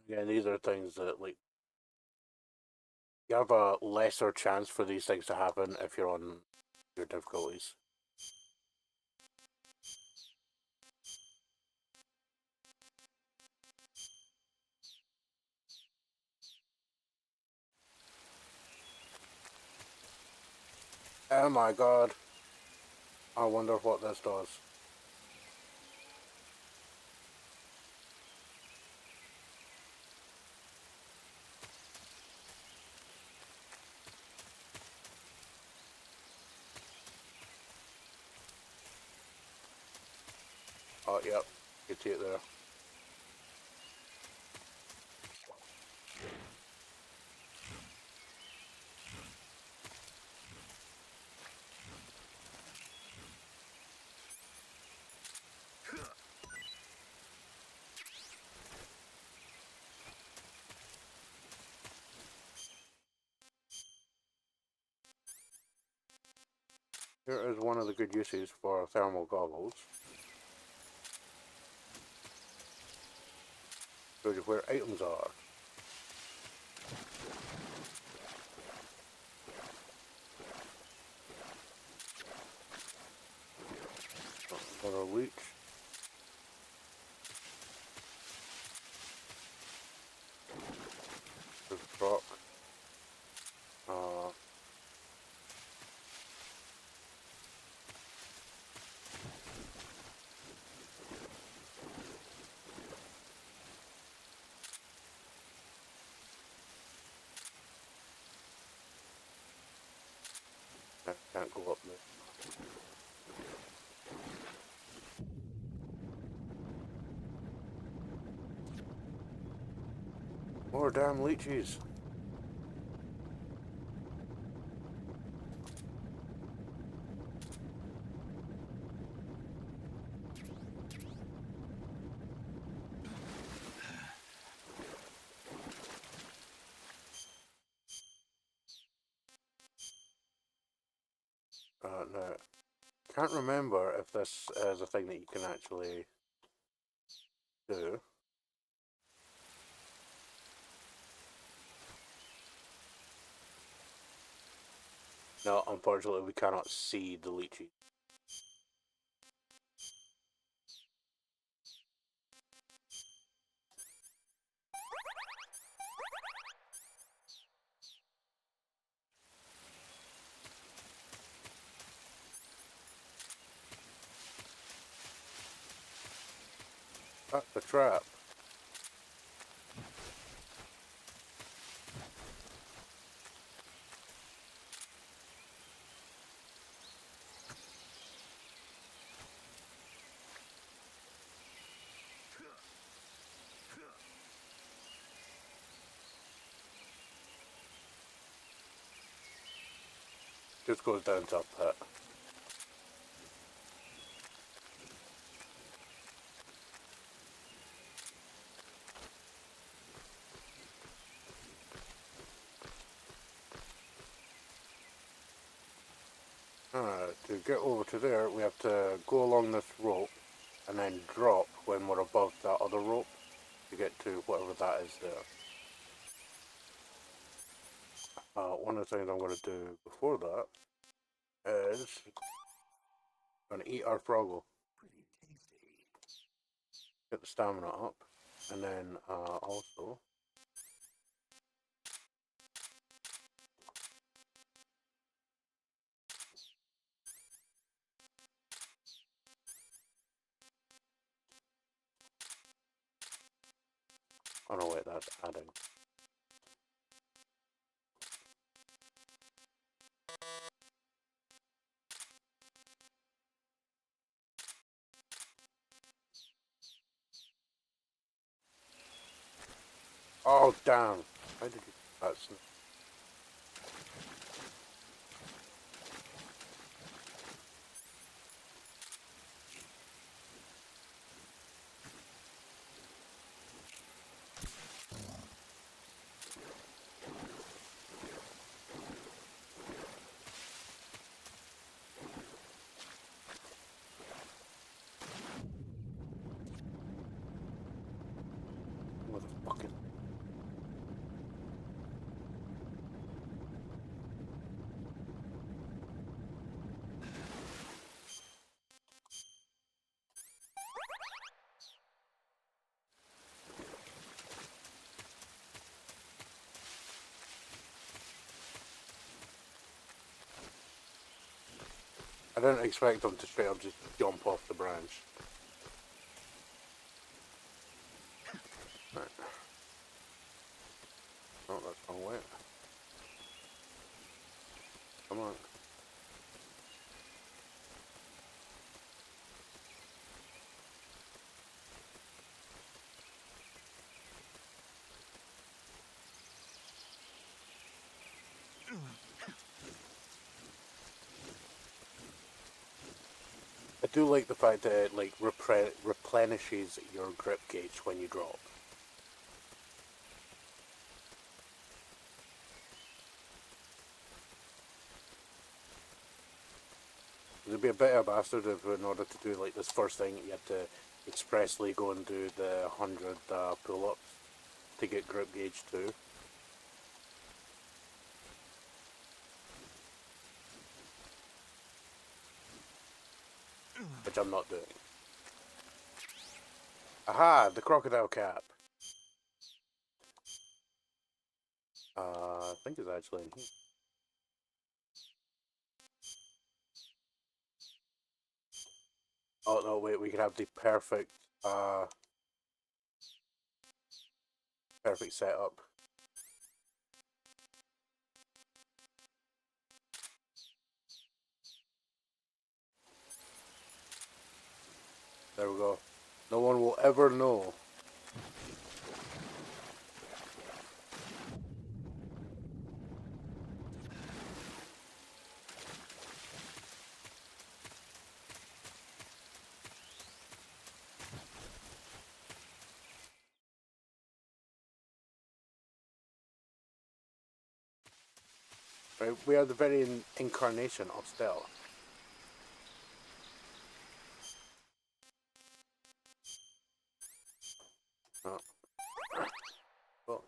Yeah, these are things that, like, you have a lesser chance for these things to happen if you're on your difficulties. Oh my god. I wonder what this does. Oh, yep. You can see it there. Here is one of the good uses for thermal goggles. Shows you where items are. Another leech. can't go up there. More damn leeches. No, can't remember if this is a thing that you can actually do. No, unfortunately, we cannot see the leeches. That's the trap. Just goes down top that. To get over to there, we have to go along this rope and then drop when we're above that other rope to get to whatever that is there. One of the things I'm going to do before that is going to eat our froggle. Get the stamina up, and then also oh no wait, that's adding. Oh damn! How did you? That's. Motherfucking. I didn't expect them to straight up just jump off the branch. Right. Oh, that's the wrong way. Come on. I do like the fact that it like replenishes your grip gauge when you drop. It'd be a bit of a bastard if in order to do like this first thing you had to expressly go and do the 100 pull-ups to get grip gauge 2. Which I'm not doing. Aha! The crocodile cap. I think it's actually in here. Oh no, wait, we could have the perfect setup. There we go. No one will ever know. Right, we are the very incarnation of stealth. Oh. Well.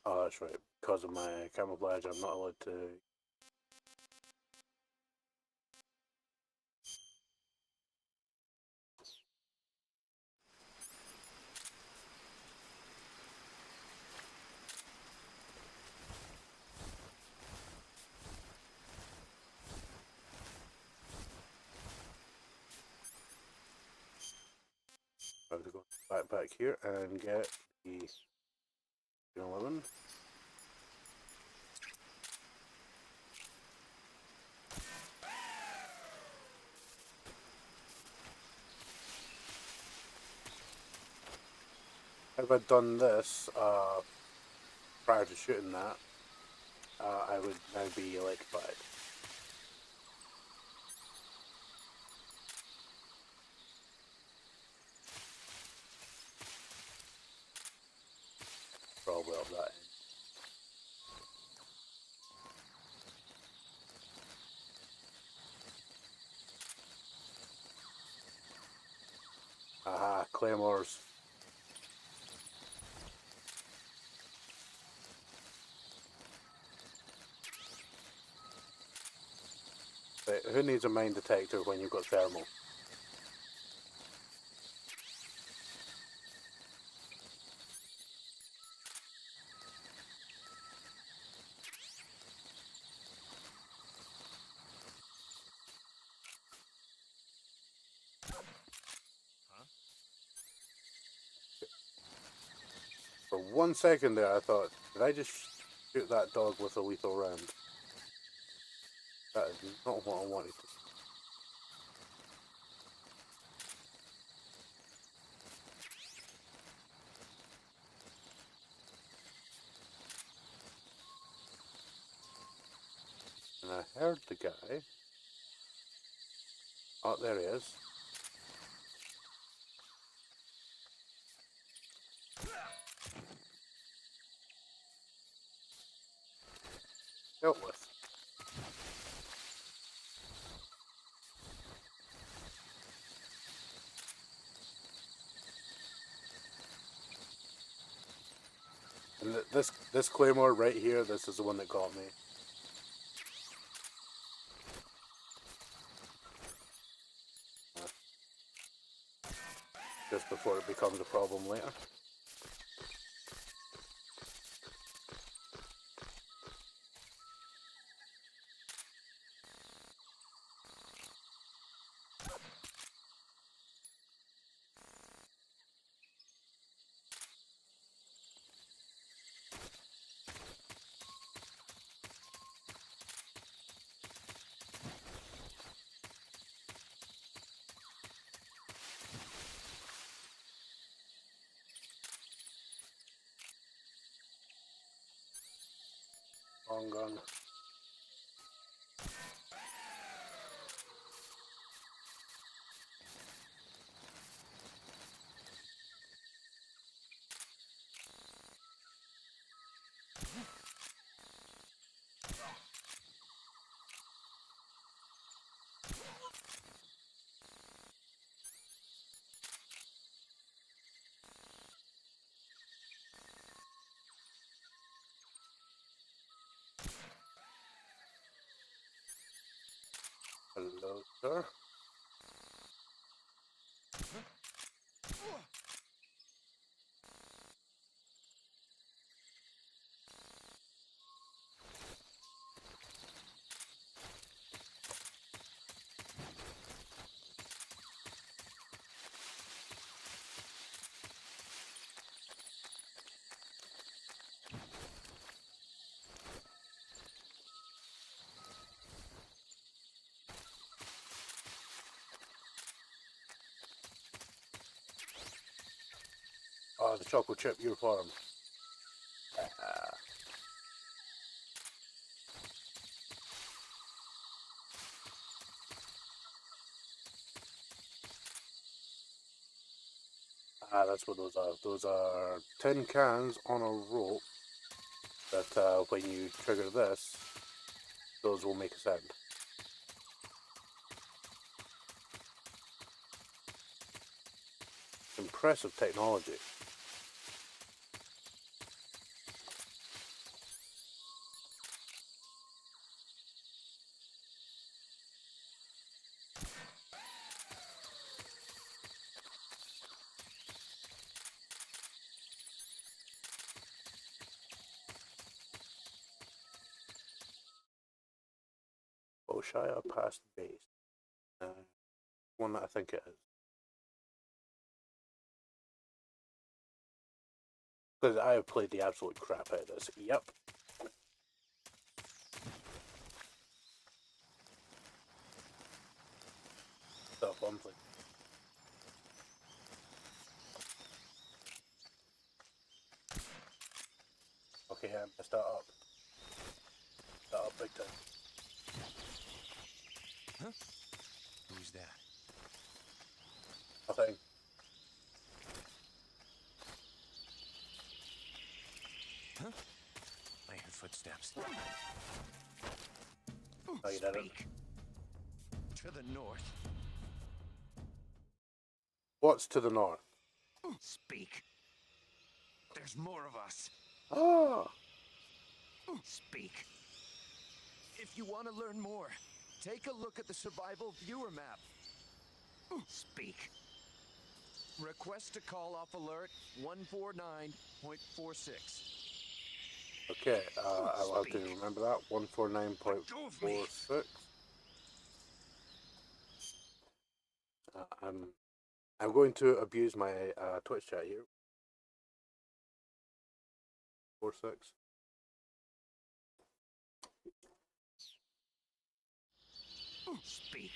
Oh, that's right. Because of my camouflage, I'm not allowed to. I have to go back here and get the 11. If I'd done this prior to shooting that, I would now be electrified. Probably of that end. Aha, claymores. But who needs a mine detector when you've got thermal? For 1 second there, I thought, did I just shoot that dog with a lethal round? That is not what I wanted to. And I heard the guy. Oh, there he is. Dealt with. And this claymore right here, this is the one that got me. Just before it becomes a problem later. Long gun. Sure. Oh, the chocolate chip uniform. That's what those are. Those are tin cans on a rope that when you trigger this, those will make a sound. Impressive technology. Shire past base. One that I think it is. Because I have played the absolute crap out of this. Yep. Stop on, please. Okay, I messed that up. That up big time. Huh? Who's that? Nothing. Huh? I heard footsteps. Oh, you did it. To the north. What's to the north? Speak. There's more of us. Oh. Speak. If you want to learn more, take a look at the survival viewer map. Speak. Request to call off alert 149.46. Okay, I'll have to remember that. 149.46. I'm going to abuse my Twitch chat here. 46. Speak.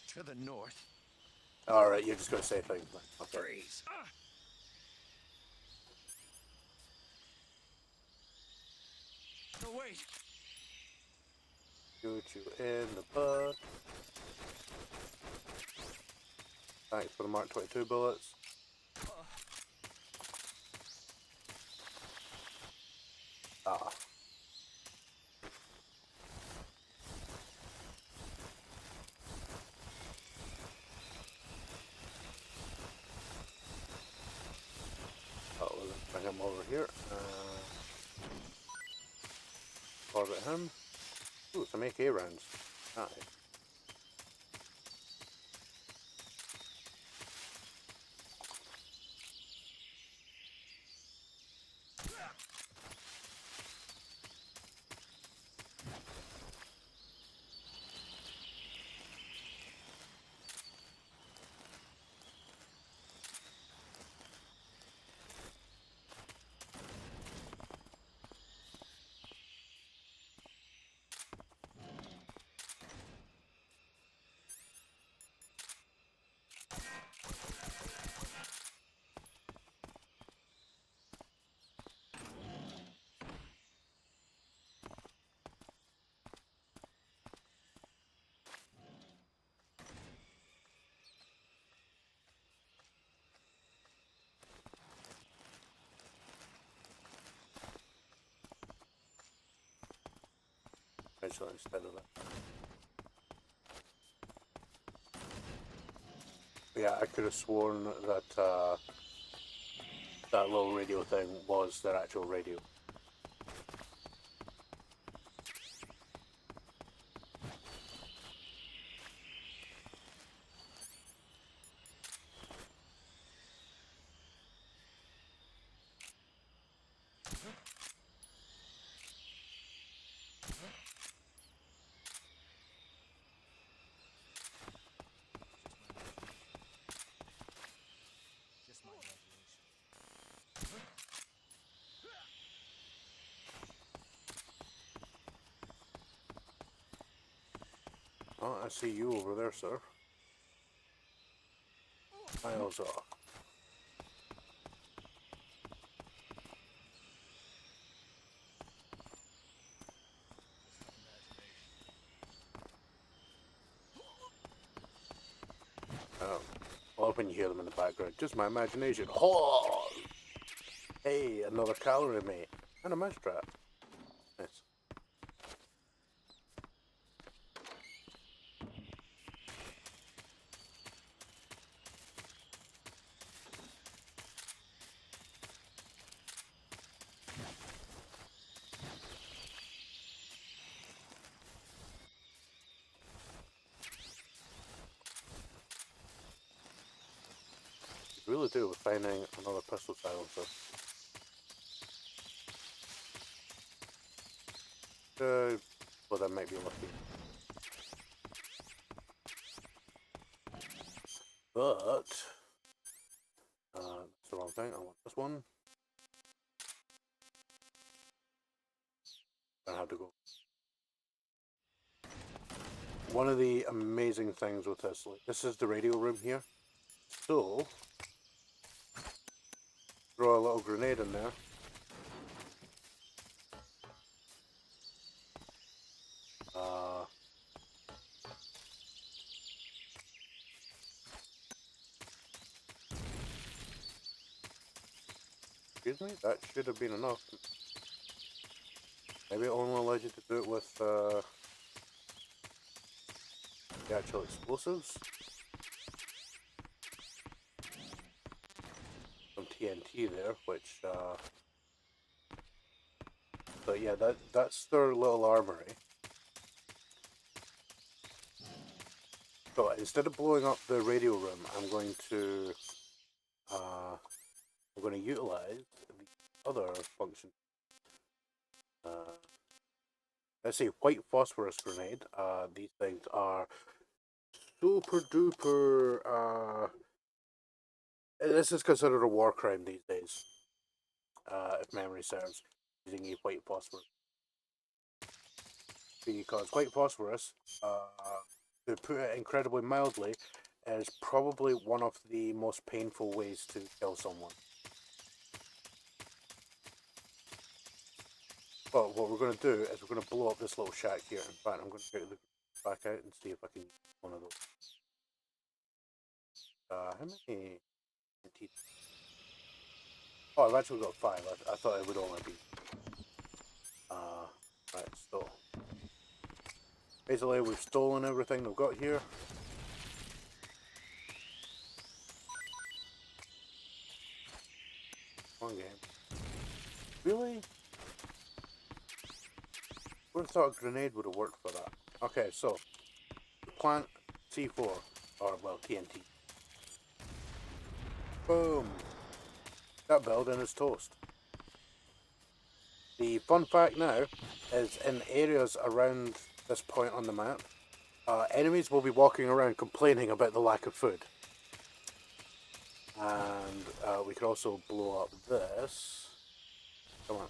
To the north. Alright, you're just going to say things. Okay. Freeze. No, wait. Shoot you in the butt. Thanks for the Mark 22 bullets. Ah. Oh, we'll bring him over here. Target him. Ooh, some AK rounds. Nice. Instead of that. Yeah, I could have sworn that that little radio thing was their actual radio. Oh, I see you over there, sir. Miles off. Oh, well, when you hear them in the background, just my imagination. Oh! Hey, another calorie mate. And a mousetrap. Nice. Really do with finding another pistol silencer. Well, that might be lucky. But that's the wrong thing. I want this one. I have to go. One of the amazing things with this, like, this is the radio room here. So throw a little grenade in there. Excuse me? That should have been enough. Maybe it only allowed you to do it with the actual explosives. Some TNT there, which but yeah, that's their little armory. So instead of blowing up the radio room, I'm going to utilize the other function. Let's see, white phosphorus grenade. These things are super duper. This is considered a war crime these days, if memory serves, using a white phosphorus. Because white phosphorus, to put it incredibly mildly, is probably one of the most painful ways to kill someone. But what we're going to do is we're going to blow up this little shack here. In fact, I'm going to get the back out and see if I can use one of those. How many? Oh, I've actually got 5. I thought it would only be. Right, so basically we've stolen everything they've got here. One game. Really? Would have thought a grenade would have worked for that. Okay, so plant C4, or well, TNT. Boom! That building is toast. The fun fact now is in areas around this point on the map, enemies will be walking around complaining about the lack of food. And we could also blow up this. Come on.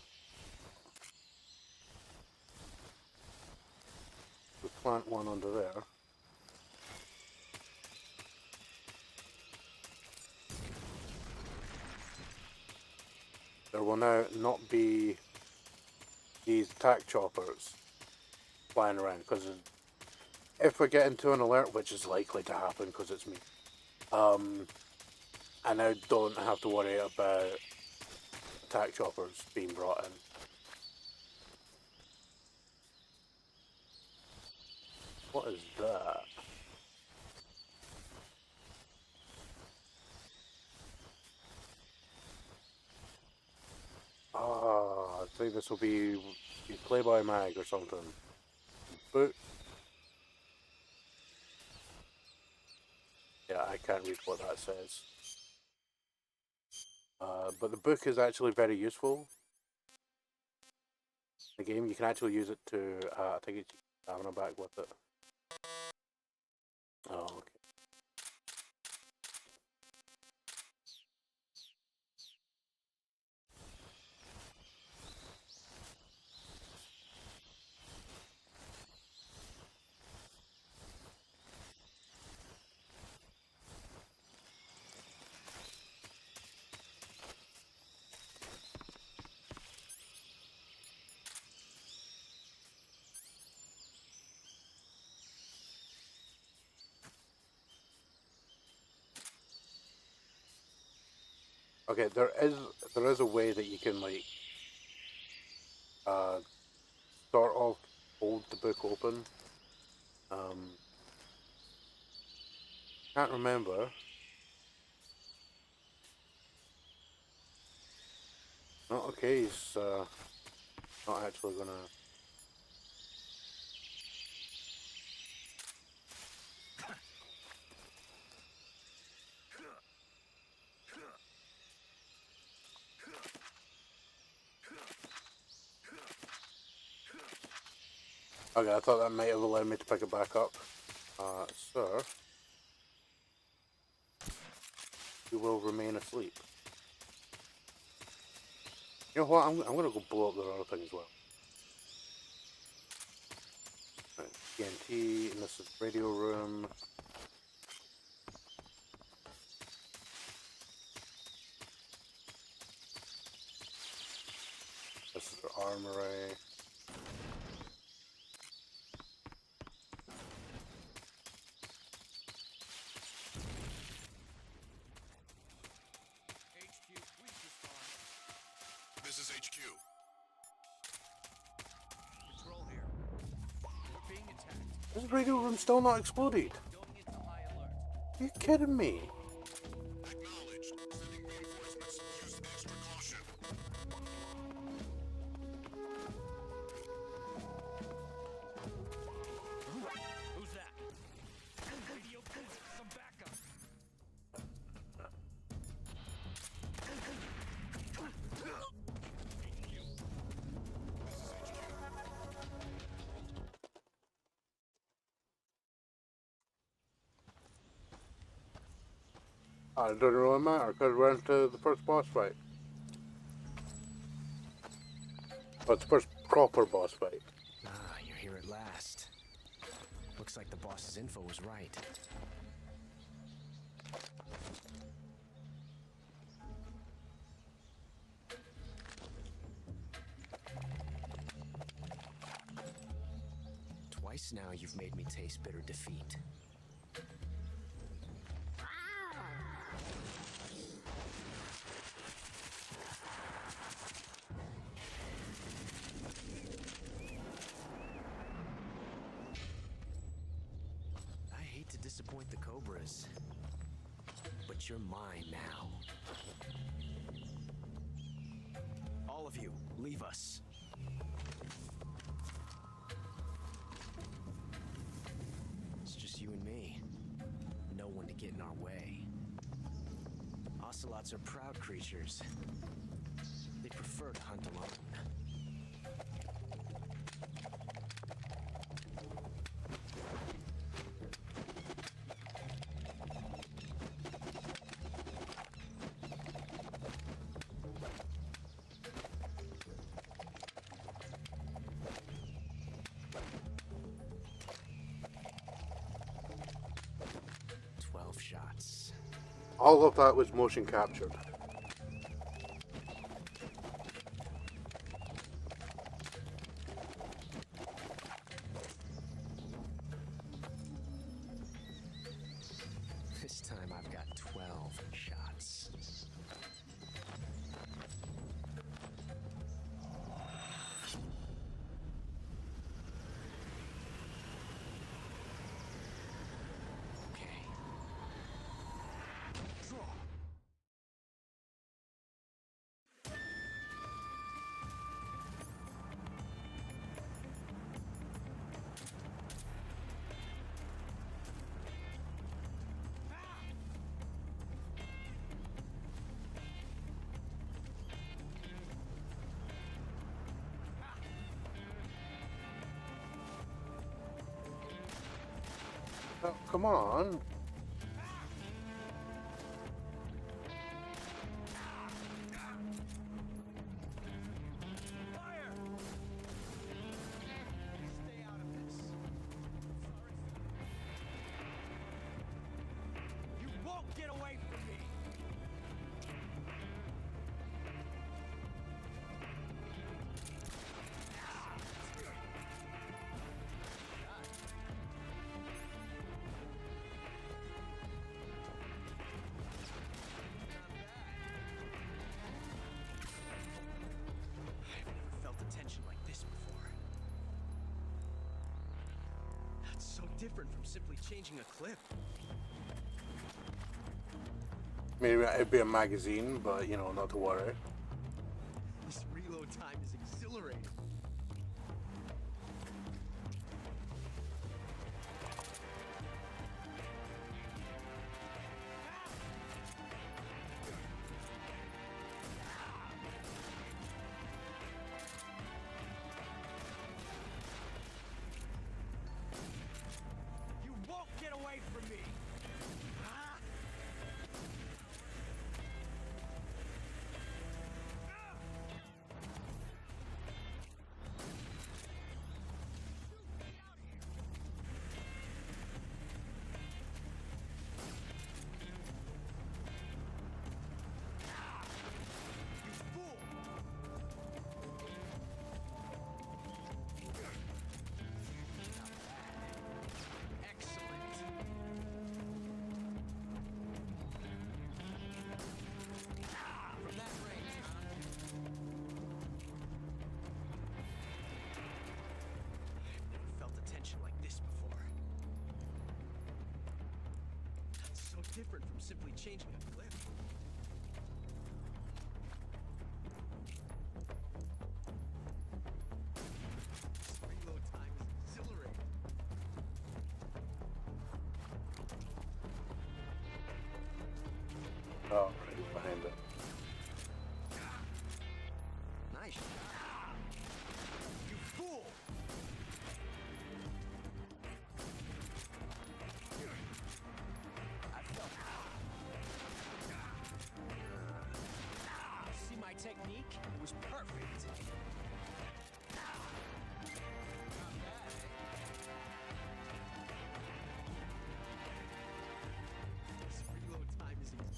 We plant one under there. There will now not be these attack choppers flying around, because if we get into an alert, which is likely to happen because it's me, I now don't have to worry about attack choppers being brought in. What is that? I think this will be Playboy Mag or something. Book. Yeah, I can't read what that says. But the book is actually very useful. The game, you can actually use it to, I think it's stamina back with it. Oh, okay. Okay, there is a way that you can like sort of hold the book open. Can't remember. Oh, okay, he's not actually gonna. Okay, I thought that might have allowed me to pick it back up. Sir, you will remain asleep. You know what? I'm gonna go blow up the other thing as well. Right, TNT, and this is radio room. This is the armory. This is HQ. Control here. We're being attacked. This radio room still not exploded. Going into high alert. Are you kidding me? Acknowledged. Sending reinforcements. Use extra caution. Who's that? Radio boost. Some backup. It doesn't really matter because we're into the first boss fight. Well, it's the first proper boss fight. Ah, you're here at last. Looks like the boss's info was right. Twice now you've made me taste bitter defeat. I hate to disappoint the Cobras, but you're mine now. All of you, leave us. It's just you and me. No one to get in our way. Ocelots are proud creatures. They prefer to hunt alone. Shots. All of that was motion captured. This time I've got 12 shots. Oh, come on. Get away from me! different from simply changing a clip. Maybe it'd be a magazine, but you know, not to worry. This reload time is exhilarating. You won't get away from me! Different from simply changing a clip. This reload time is exhilarating. Oh, right behind it. Nice. You fool! See my technique? It was perfect. This reload time is not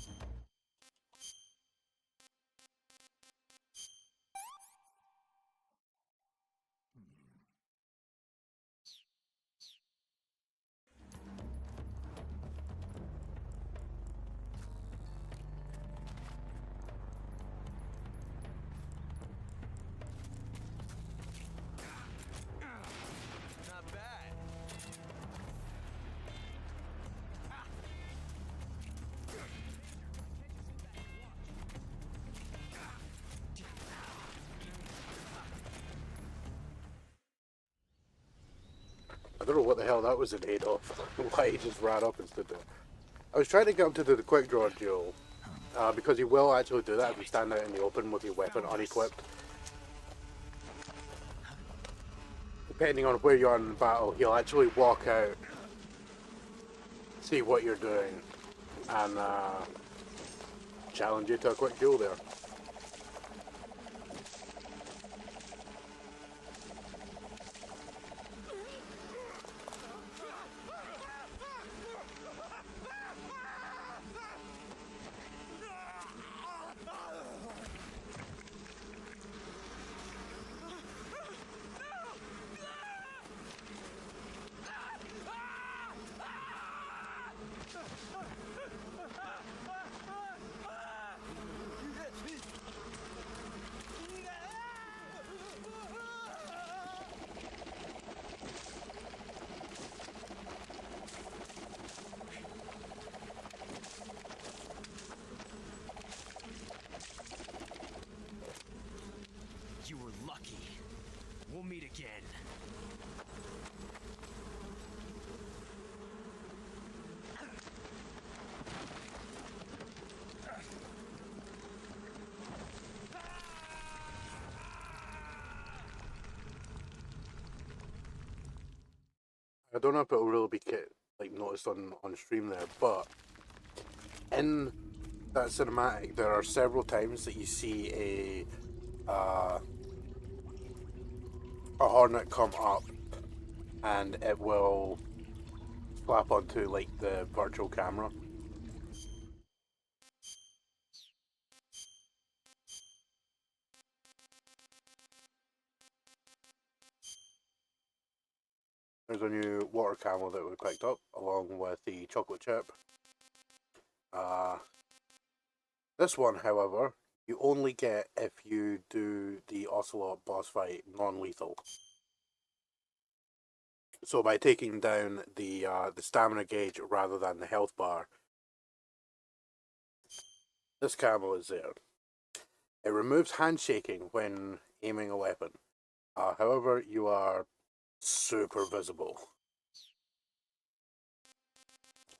bad. I don't know what the hell that was in aid of. Why he just ran up and stood there. I was trying to get him to do the quick draw duel, because he will actually do that if you stand out in the open with your weapon unequipped. Depending on where you are in the battle, he'll actually walk out, see what you're doing, and challenge you to a quick duel there. You were lucky. We'll meet again. I don't know if it'll really be noticed on stream there, but in that cinematic there are several times that you see a hornet come up and it will slap onto like the virtual camera. There's a new water camel that we picked up along with the chocolate chip. This one, however, you only get if you do the Ocelot boss fight non-lethal. So by taking down the stamina gauge rather than the health bar, this camo is there. It removes handshaking when aiming a weapon. However, you are super visible.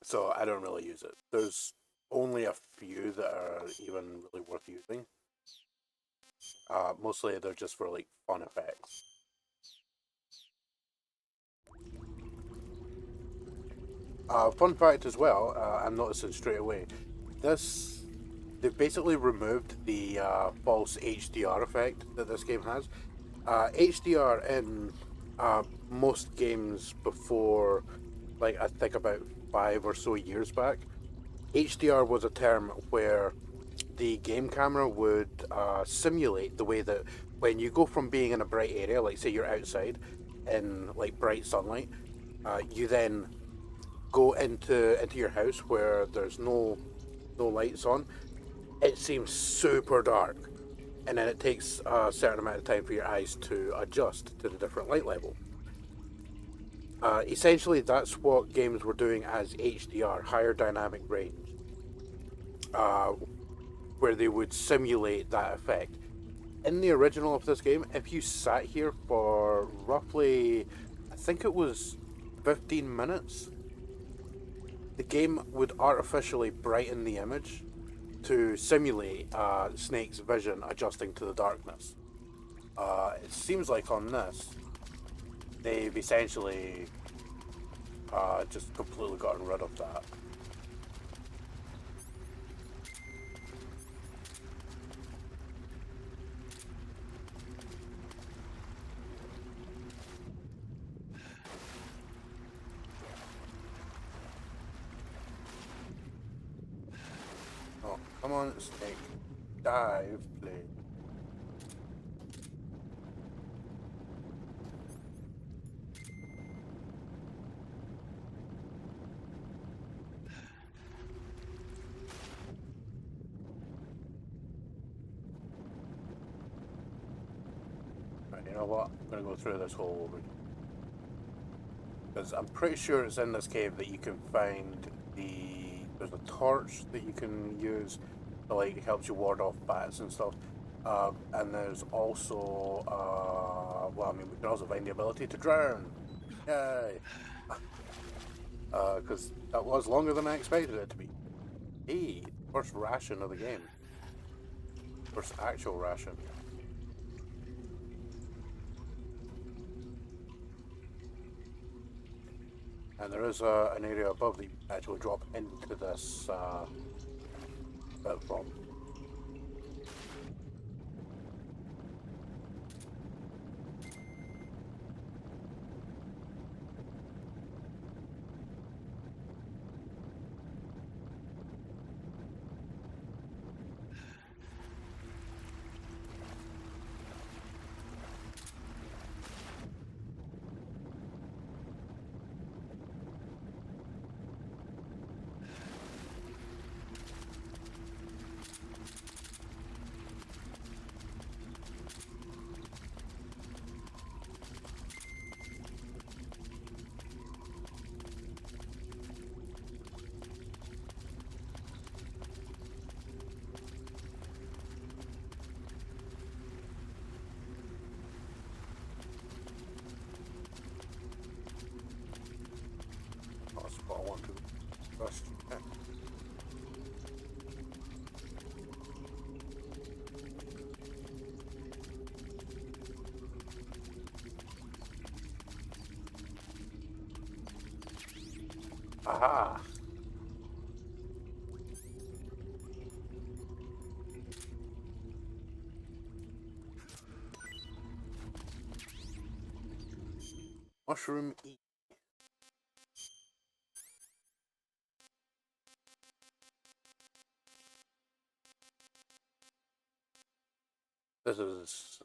So I don't really use it. There's only a few that are even really worth using. Mostly they're just for like fun effects. Fun fact as well, I'm noticing straight away, they've basically removed the false HDR effect that this game has. HDR in most games before, like I think about 5 or so years back, HDR was a term where the game camera would simulate the way that when you go from being in a bright area, like say you're outside in like bright sunlight, you then go into your house where there's no lights on. It seems super dark, and then it takes a certain amount of time for your eyes to adjust to the different light level. Essentially, that's what games were doing as HDR, higher dynamic range, where they would simulate that effect. In the original of this game, if you sat here for roughly, I think it was 15 minutes, the game would artificially brighten the image to simulate Snake's vision adjusting to the darkness. It seems like on this, they've essentially just completely gotten rid of that. Oh, come on, Snake. Dive, please. Right, you know what? I'm gonna go through this hole over here. Because I'm pretty sure it's in this cave that you can find there's a torch that you can use to like helps you ward off bats and stuff. And there's also well, I mean, we can also find the ability to drown. Yay! Because that was longer than I expected it to be. Hey, first ration of the game. First actual ration. And there is an area above that you actually drop into this platform. That's what I want to trust. Aha! Mushroom E. This is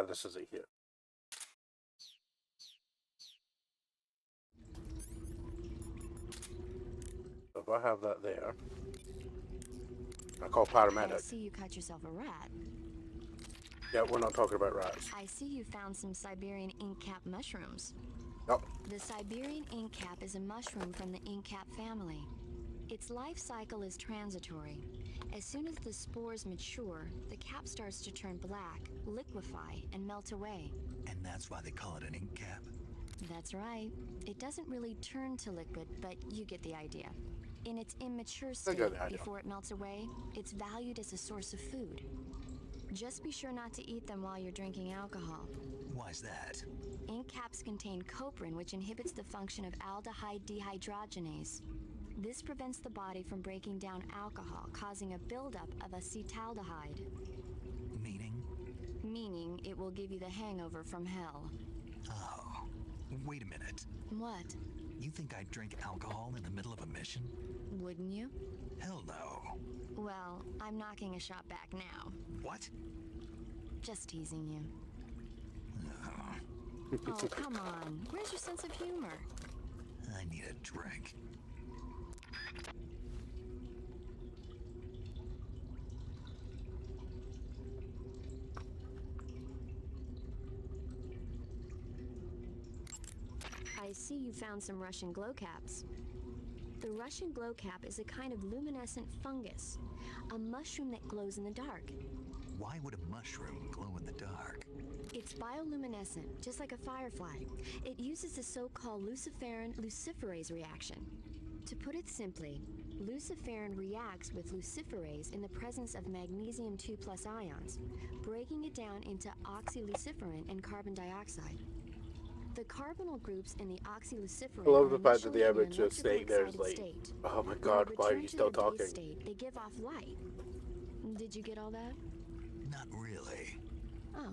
this is it here. So if I have that there, I call paramedic. I see you caught yourself a rat. Yeah, we're not talking about rats. I see you found some Siberian ink cap mushrooms. Oh. The Siberian ink cap is a mushroom from the ink cap family. Its life cycle is transitory. As soon as the spores mature, the cap starts to turn black, liquefy, and melt away. And that's why they call it an ink cap? That's right. It doesn't really turn to liquid, but you get the idea. In its immature state, before it melts away, it's valued as a source of food. Just be sure not to eat them while you're drinking alcohol. Why's that? Ink caps contain coprin, which inhibits the function of aldehyde dehydrogenase. This prevents the body from breaking down alcohol, causing a buildup of acetaldehyde. Meaning? Meaning it will give you the hangover from hell. Oh, wait a minute. What? You think I'd drink alcohol in the middle of a mission? Wouldn't you? Hell no. Well, I'm knocking a shot back now. What? Just teasing you. Oh, come on. Where's your sense of humor? I need a drink. I see you found some Russian glow caps. The Russian glow cap is a kind of luminescent fungus, a mushroom that glows in the dark. Why would a mushroom glow in the dark? It's bioluminescent, just like a firefly. It uses the so-called luciferin-luciferase reaction. To put it simply, luciferin reacts with luciferase in the presence of magnesium 2+ ions, breaking it down into oxyluciferin and carbon dioxide. The carbonyl groups in the oxyluciferin I love the fact that the initially image of Snake there is like, oh my god, why are you still talking? They give off light. Did you get all that? Not really. Oh.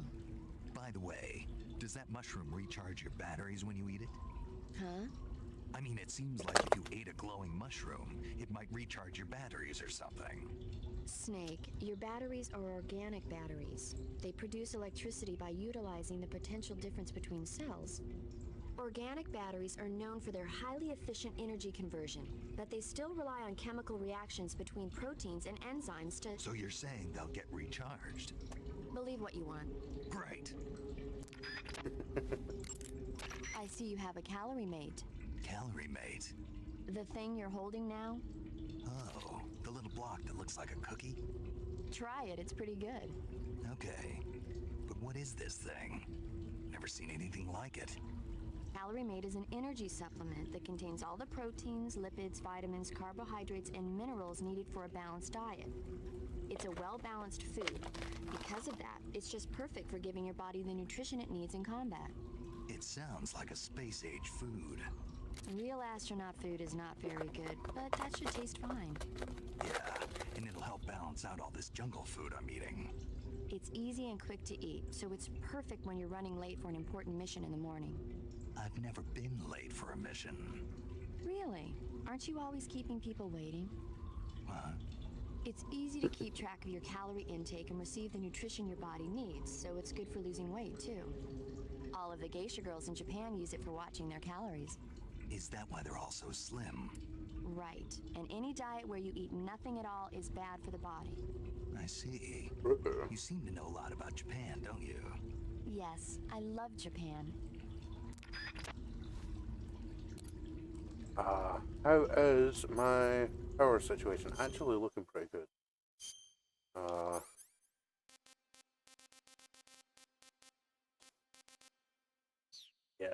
By the way, does that mushroom recharge your batteries when you eat it? Huh? I mean, it seems like if you ate a glowing mushroom, it might recharge your batteries or something. Snake, your batteries are organic batteries. They produce electricity by utilizing the potential difference between cells. Organic batteries are known for their highly efficient energy conversion, but they still rely on chemical reactions between proteins and enzymes to... So you're saying they'll get recharged? Believe what you want. Great. I see you have a calorie mate. Calorie mate? The thing you're holding now? Oh, the little block that looks like a cookie? Try it, it's pretty good. Okay, but what is this thing? Never seen anything like it. Calorie Mate is an energy supplement that contains all the proteins, lipids, vitamins, carbohydrates, and minerals needed for a balanced diet. It's a well-balanced food. Because of that, it's just perfect for giving your body the nutrition it needs in combat. It sounds like a space-age food. Real astronaut food is not very good, but that should taste fine. Yeah, and it'll help balance out all this jungle food I'm eating. It's easy and quick to eat, so it's perfect when you're running late for an important mission in the morning. I've never been late for a mission. Really? Aren't you always keeping people waiting? Huh? It's easy to keep track of your calorie intake and receive the nutrition your body needs, so it's good for losing weight, too. All of the geisha girls in Japan use it for watching their calories. Is that why they're all so slim? Right. And any diet where you eat nothing at all is bad for the body. I see. You seem to know a lot about Japan, don't you? Yes, I love Japan. How is my power situation? Actually looking pretty good. Yeah.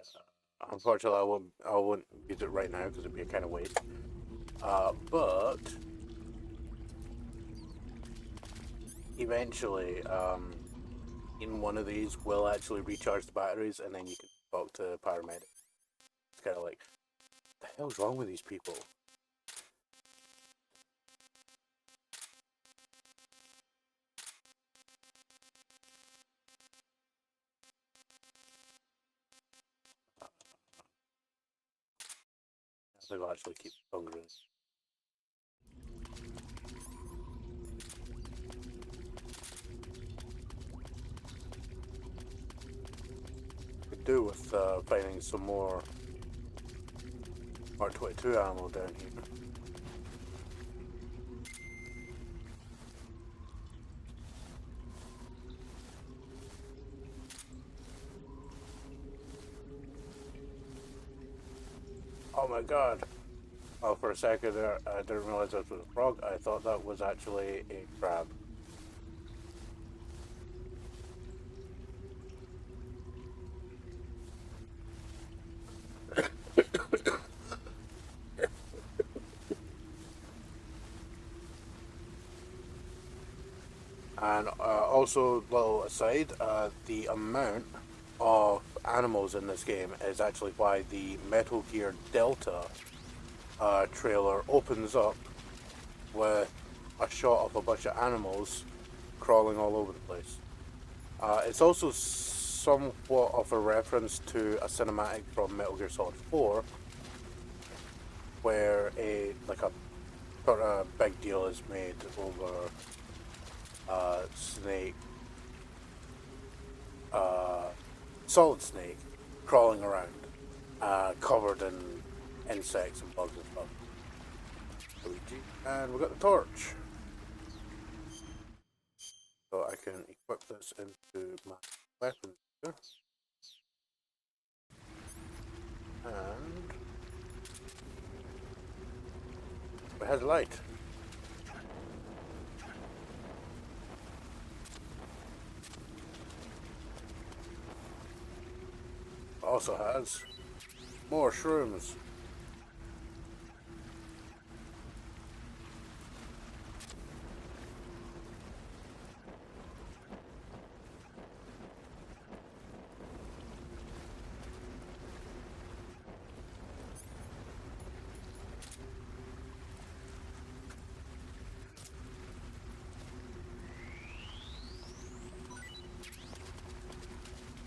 Unfortunately, I wouldn't use it right now because it'd be a kind of waste. But eventually, in one of these, we'll actually recharge the batteries, and then you can talk to paramedic. It's kind of like, what the hell's wrong with these people? They'll actually keep hungry. Could do with finding some more Mark 22 ammo down here. my god. Oh, for a second there, I didn't realize this was a frog. I thought that was actually a crab. And also, little aside, the amount of animals in this game is actually why the Metal Gear Delta trailer opens up with a shot of a bunch of animals crawling all over the place. It's also somewhat of a reference to a cinematic from Metal Gear Solid 4, where a sort of big deal is made over Snake, Solid Snake, crawling around, covered in insects and bugs and stuff. And we got the torch. So I can equip this into my weapon here. And it has light. It also has more shrooms.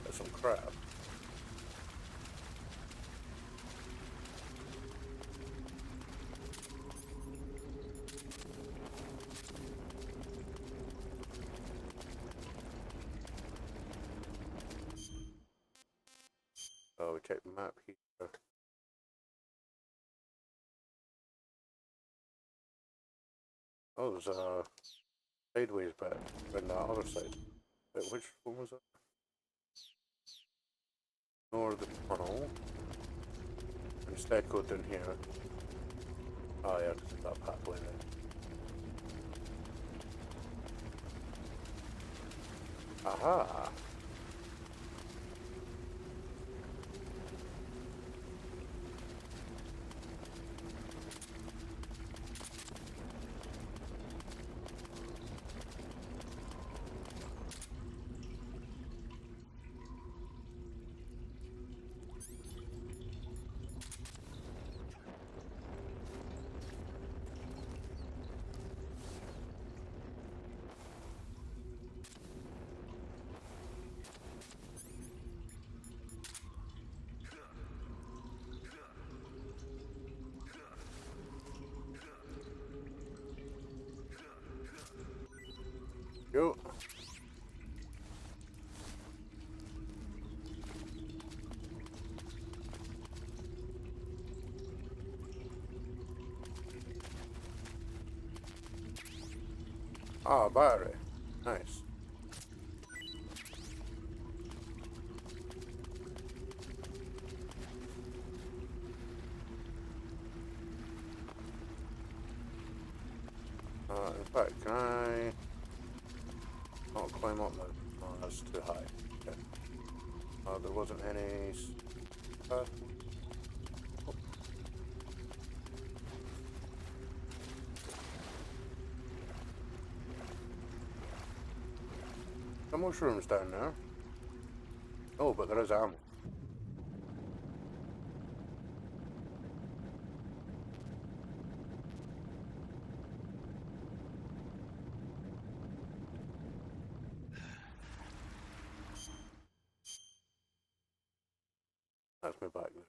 There's some crap. So we check the map here. Oh, there's a sideways bit on the other side. Wait, which one was that? Ignore the tunnel. Instead go down here. Oh yeah, because it's that pathway there. Aha! Yo. Ah, battery. Nice. In fact, can I not climb up that? Oh, that's too high. Okay. There wasn't any. Oh. Some mushrooms down there. Oh, but there is ammo. That's me back there.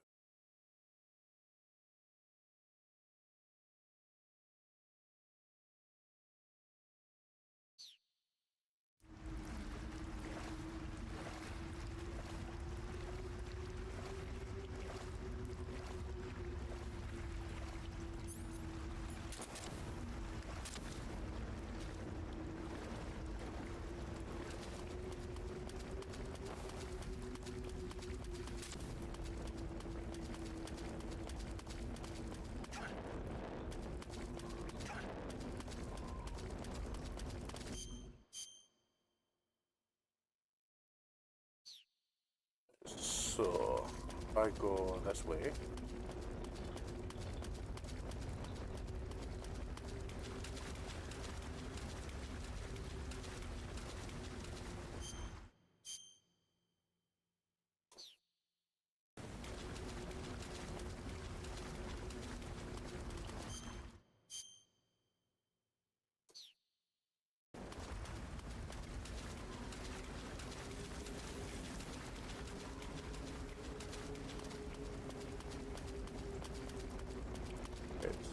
So, if I go this way.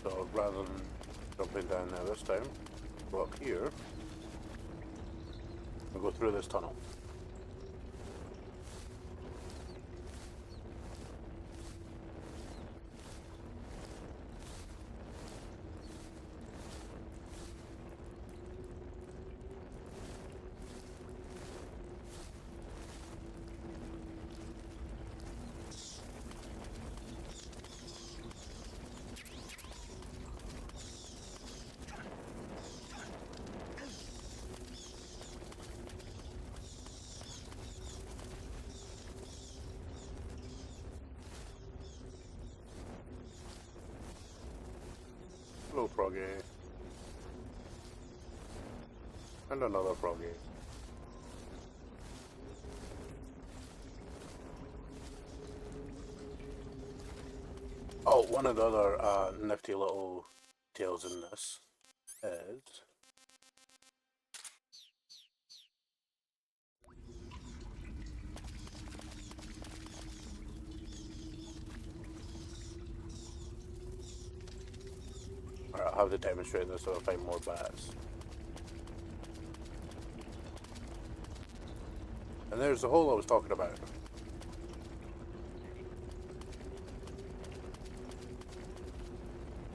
So rather than jumping down there this time, go up here and go through this tunnel. Hello, froggy. And another froggy. Oh, one of the other nifty little details in this is I'll have to demonstrate this so I find more bats. And there's the hole I was talking about.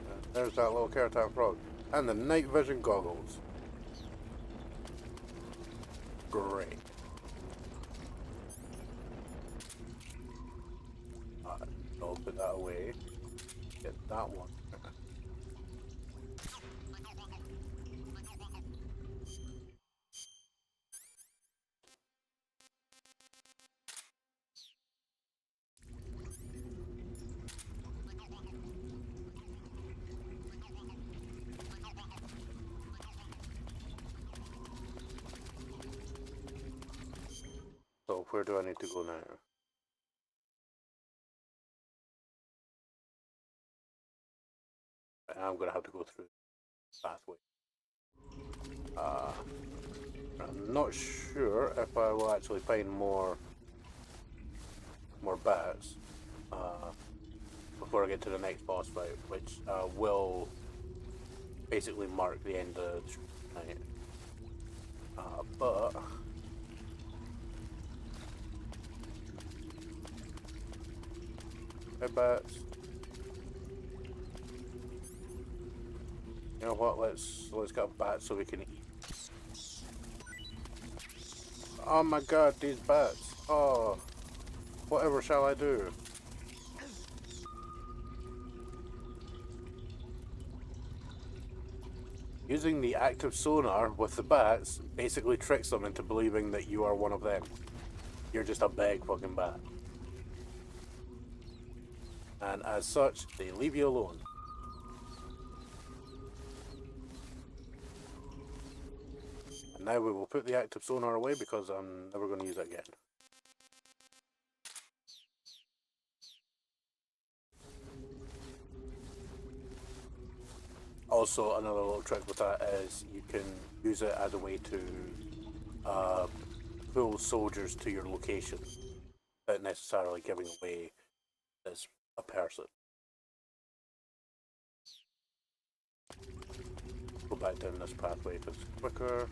And there's that little carrot frog. And the night vision goggles. Great. I'll put that away. Get that one. So where do I need to go now? I'm gonna have to go through the pathway. I'm not sure if I will actually find more bats before I get to the next boss fight, which will basically mark the end of the night. But hey, bats. You know what? Let's get a bat so we can eat. Oh my god, these bats. Oh, whatever shall I do? Using the active sonar with the bats basically tricks them into believing that you are one of them. You're just a big fucking bat. And as such, they leave you alone. And now we will put the active sonar away because I'm never going to use it again. Also, another little trick with that is you can use it as a way to pull soldiers to your location without necessarily giving away as a person. Go back down this pathway if it's quicker.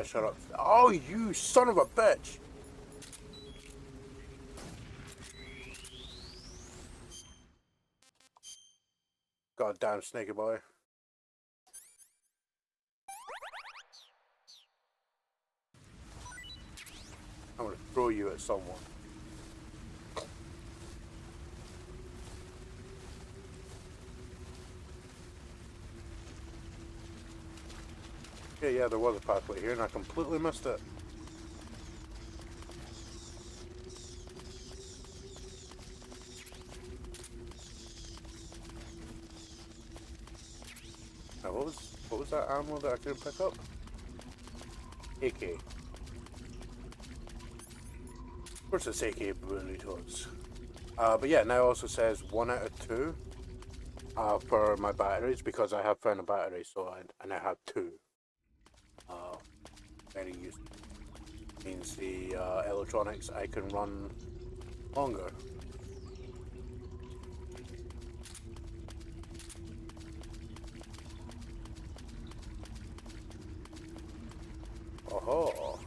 Shut up. Oh, you son of a bitch! Goddamn snaky boy. I'm gonna throw you at someone. Yeah, there was a pathway here and I completely missed it. Now, what was that ammo that I couldn't pick up? AK. Of course it's AK burritos. But yeah, now it also says 1 out of 2 for my batteries because I have found a battery, so I now have 2. Very useful. Means the electronics I can run longer. Oh,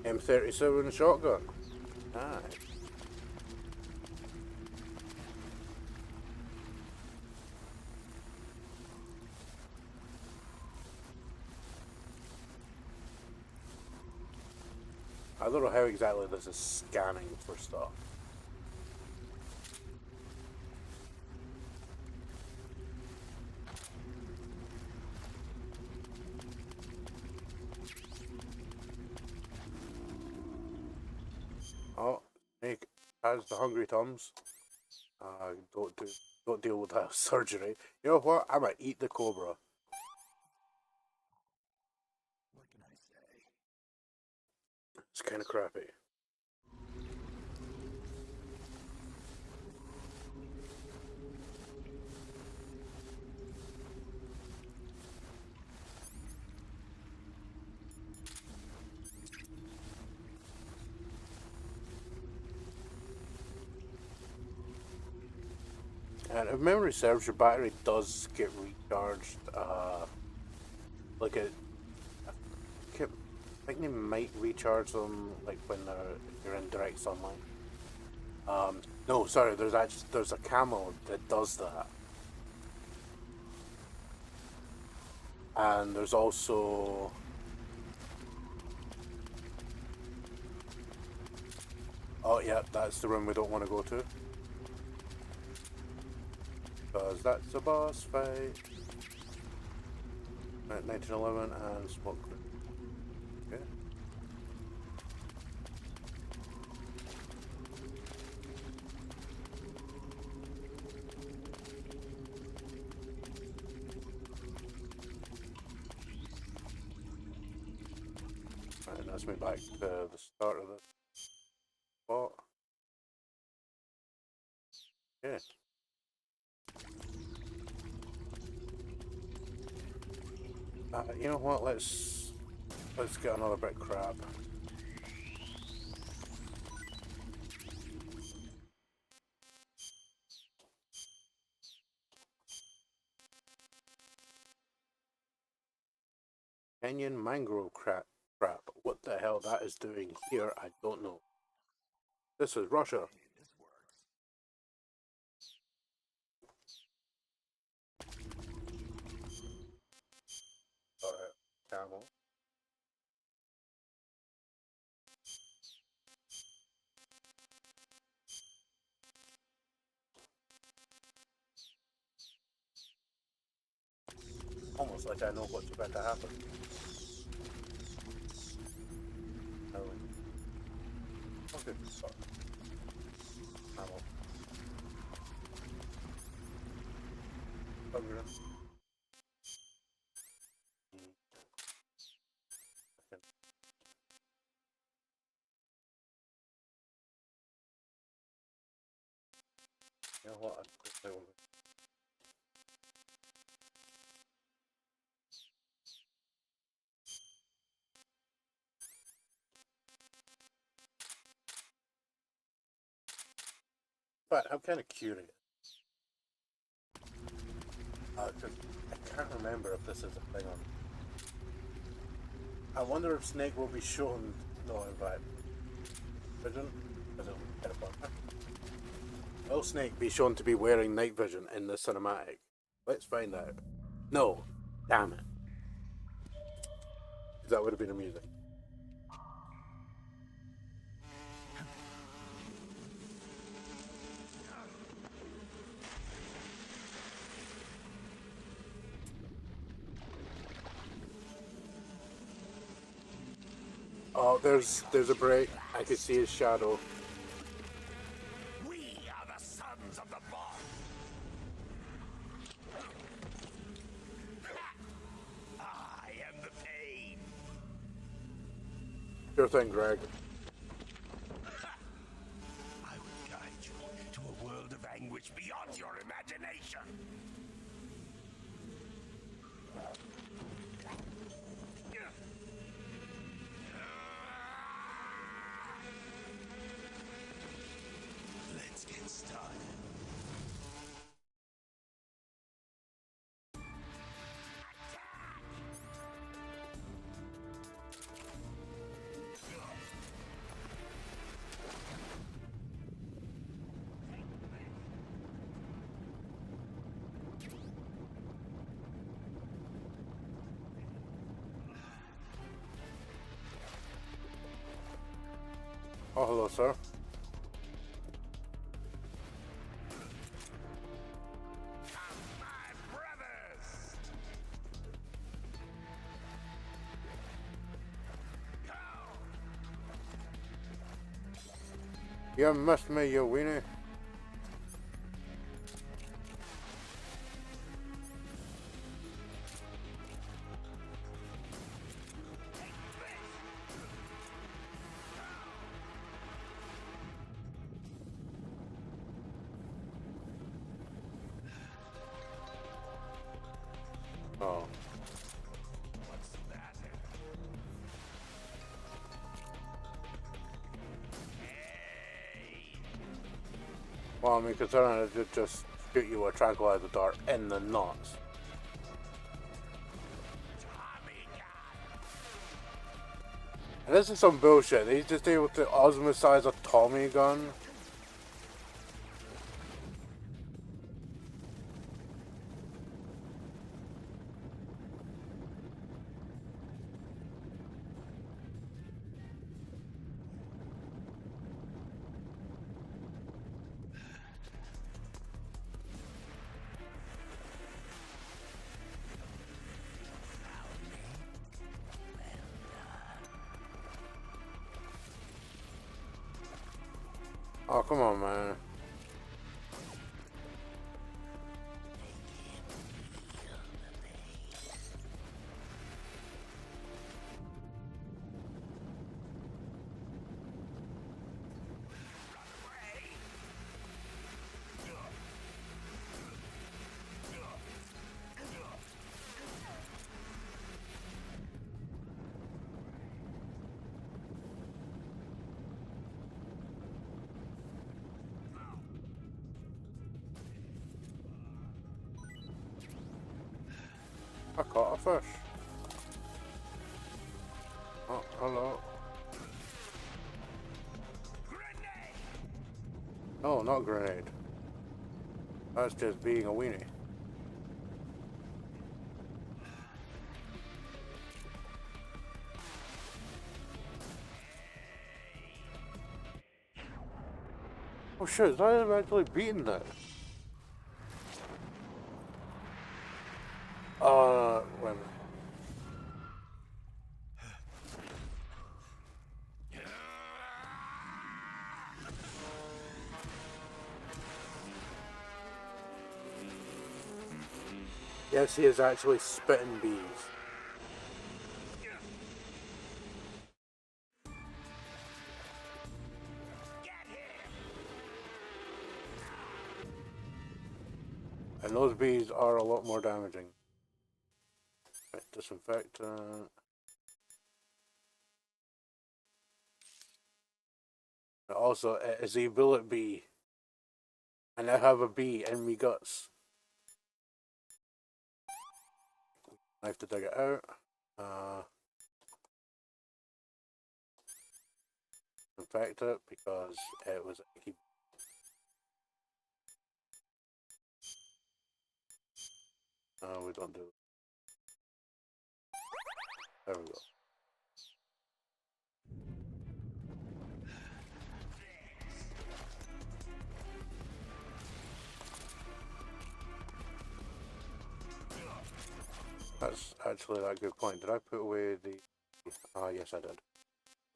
M37 shotgun. Nice. I don't know how exactly this is scanning for stuff. Oh, Snake has the hungry thumbs. Don't deal with that surgery. You know what? I might eat the cobra. What can I say? It's kind of crappy. And if memory serves, your battery does get recharged. Like I think they might recharge them like when you're in direct sunlight. No, sorry. There's a camo that does that, and there's also oh yeah, that's the room we don't want to go to. Because that's a boss fight. Right, 1911 and smoke. Okay. Right, that's me back to the start of the spot. Yeah. You know what? Let's get another bit of crap. Kenyan mangrove crap. What the hell that is doing here? I don't know. This is Russia. Alright, camel. Almost like I know what's about to happen. Oh. Okay, sorry. Camel. Hungry. You know what? I'm quickly over. But I'm kind of curious. 'Cause I can't remember if this is a thing on. I wonder if Snake will be shown. No, in fact, vision. Will Snake be shown to be wearing night vision in the cinematic? Let's find out. No, damn it. That would have been amusing. Oh, there's a break. I could see his shadow. We are the sons of the boss. I am the pain. Sure thing, Greg. I will guide you to a world of anguish beyond your imagination. Let's get started. Oh, hello, sir. You missed me, you weenie. Oh. What's that? Well, I mean, considering it did just shoot you a tranquilizer dart in the nuts. And this is some bullshit. He's just able to osmosize a Tommy gun. Oh, come on, man. I caught a fish. Oh, hello. Oh, not grenade. That's just being a weenie. Oh shit, I am actually beating that. Wait a minute. Yes, he is actually spitting bees. And those bees are a lot more damaging. Right, disinfectant. Also, it is a bullet bee. And I have a bee in me guts. I have to dig it out. infect it because it was a key. We don't do it. There we go. That's actually that good point. Did I put away the... Ah, yes I did.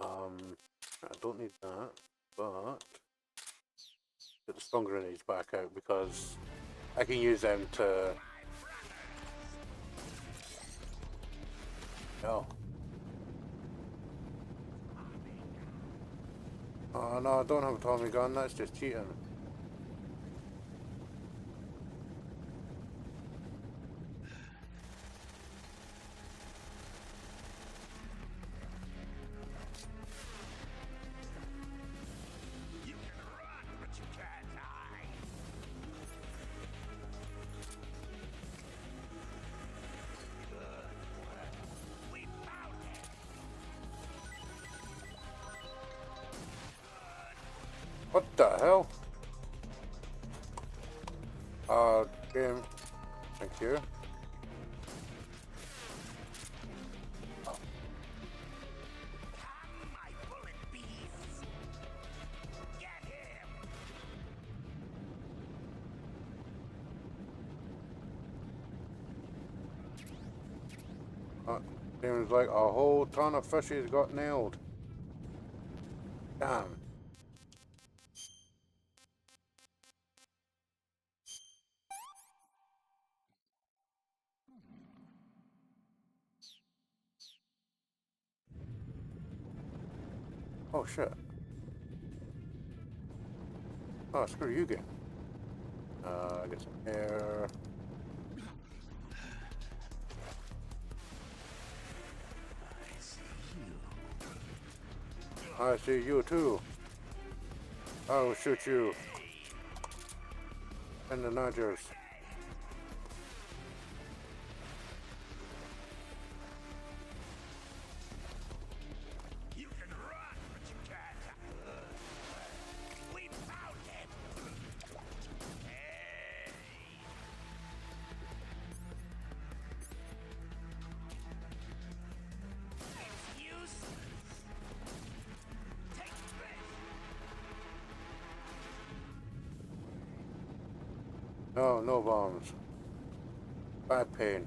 I don't need that, but... Get the stun grenades back out because I can use them to... Oh. Oh no, I don't have a Tommy gun, that's just cheating. What the hell? Game. Thank you. Seems like a whole ton of fishies got nailed. Damn. Oh shit. Oh, screw you, game. Get some air. I see you too. I will shoot you in the nudgers. You can run, but you can't. We found him. Hey. It's useless. Take this. No, no bombs. Bad pain.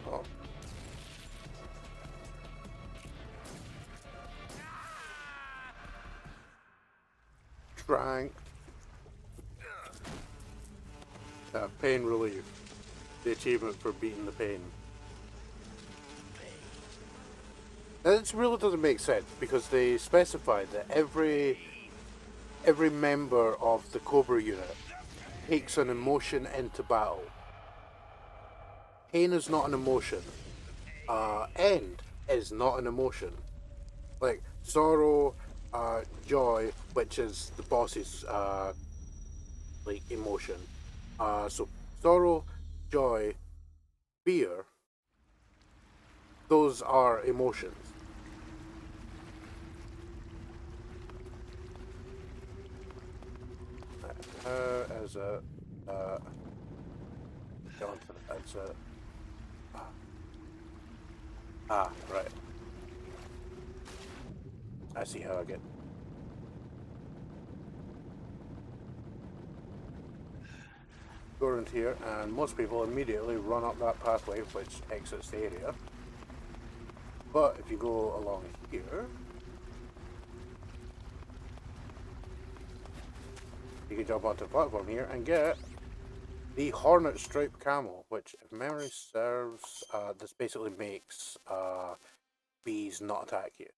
Oh. Strength. Pain relief. The achievement for beating the pain. Now, this really doesn't make sense because they specify that every member of the Cobra unit takes an emotion into battle. Pain is not an emotion. End is not an emotion. Like sorrow, joy, which is the boss's like emotion. So sorrow, joy, fear. Those are emotions. As a go on to the as a right. I see how I get. Go around here, and most people immediately run up that pathway, which exits the area. But if you go along here, you can jump onto the platform here and get the Hornet Stripe Camel, which, if memory serves, this basically makes bees not attack you.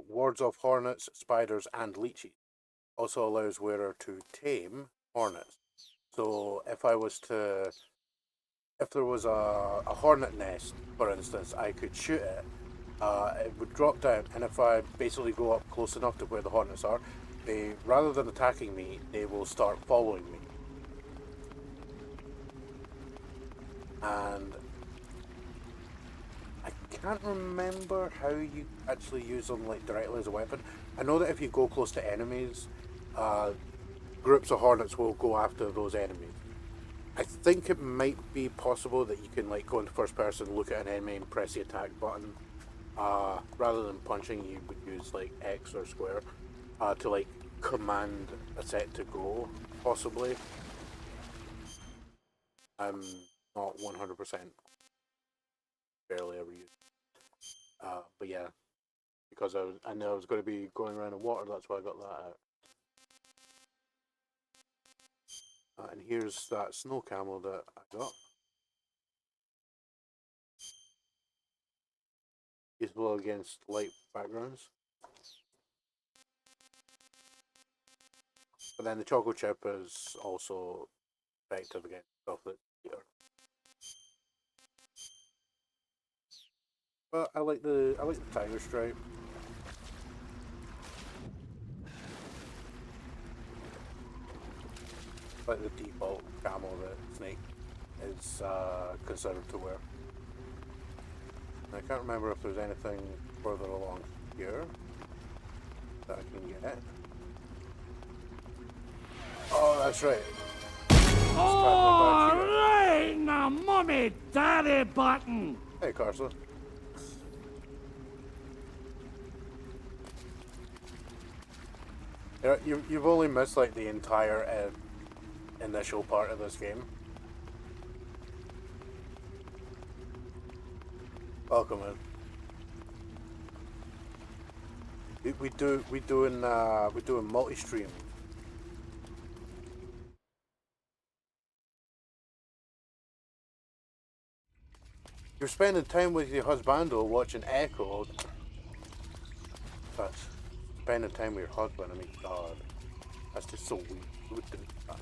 Wards off hornets, spiders, and leeches. also allows wearer to tame hornets. So if I was to, if there was a hornet nest, for instance, I could shoot it. It would drop down, and if I basically go up close enough to where the hornets are, they, rather than attacking me, they will start following me. And I can't remember how you actually use them like directly as a weapon. I know that if you go close to enemies, groups of hornets will go after those enemies. I think it might be possible that you can like go into first person, look at an enemy and press the attack button. Rather than punching, you would use like X or square to like command a set to go, possibly. I'm not 100% barely ever used. But yeah, because I know I was going to be going around in water, that's why I got that out. And here's that snow camel that I got. Useful against light backgrounds. But then the chocolate chip is also effective against stuff that's here. But I like the tiger stripe. Like the default camo that Snake is considered to wear. And I can't remember if there's anything further along here that I can get. Oh, that's right. Alright, now mummy daddy button. Hey, Carson. You've only missed like the entire initial part of this game. Welcome in. We doing multi-stream. You're spending time with your husbando watching Echo. That's spending time with your husband. I mean, God, that's just so weird. Who would do that?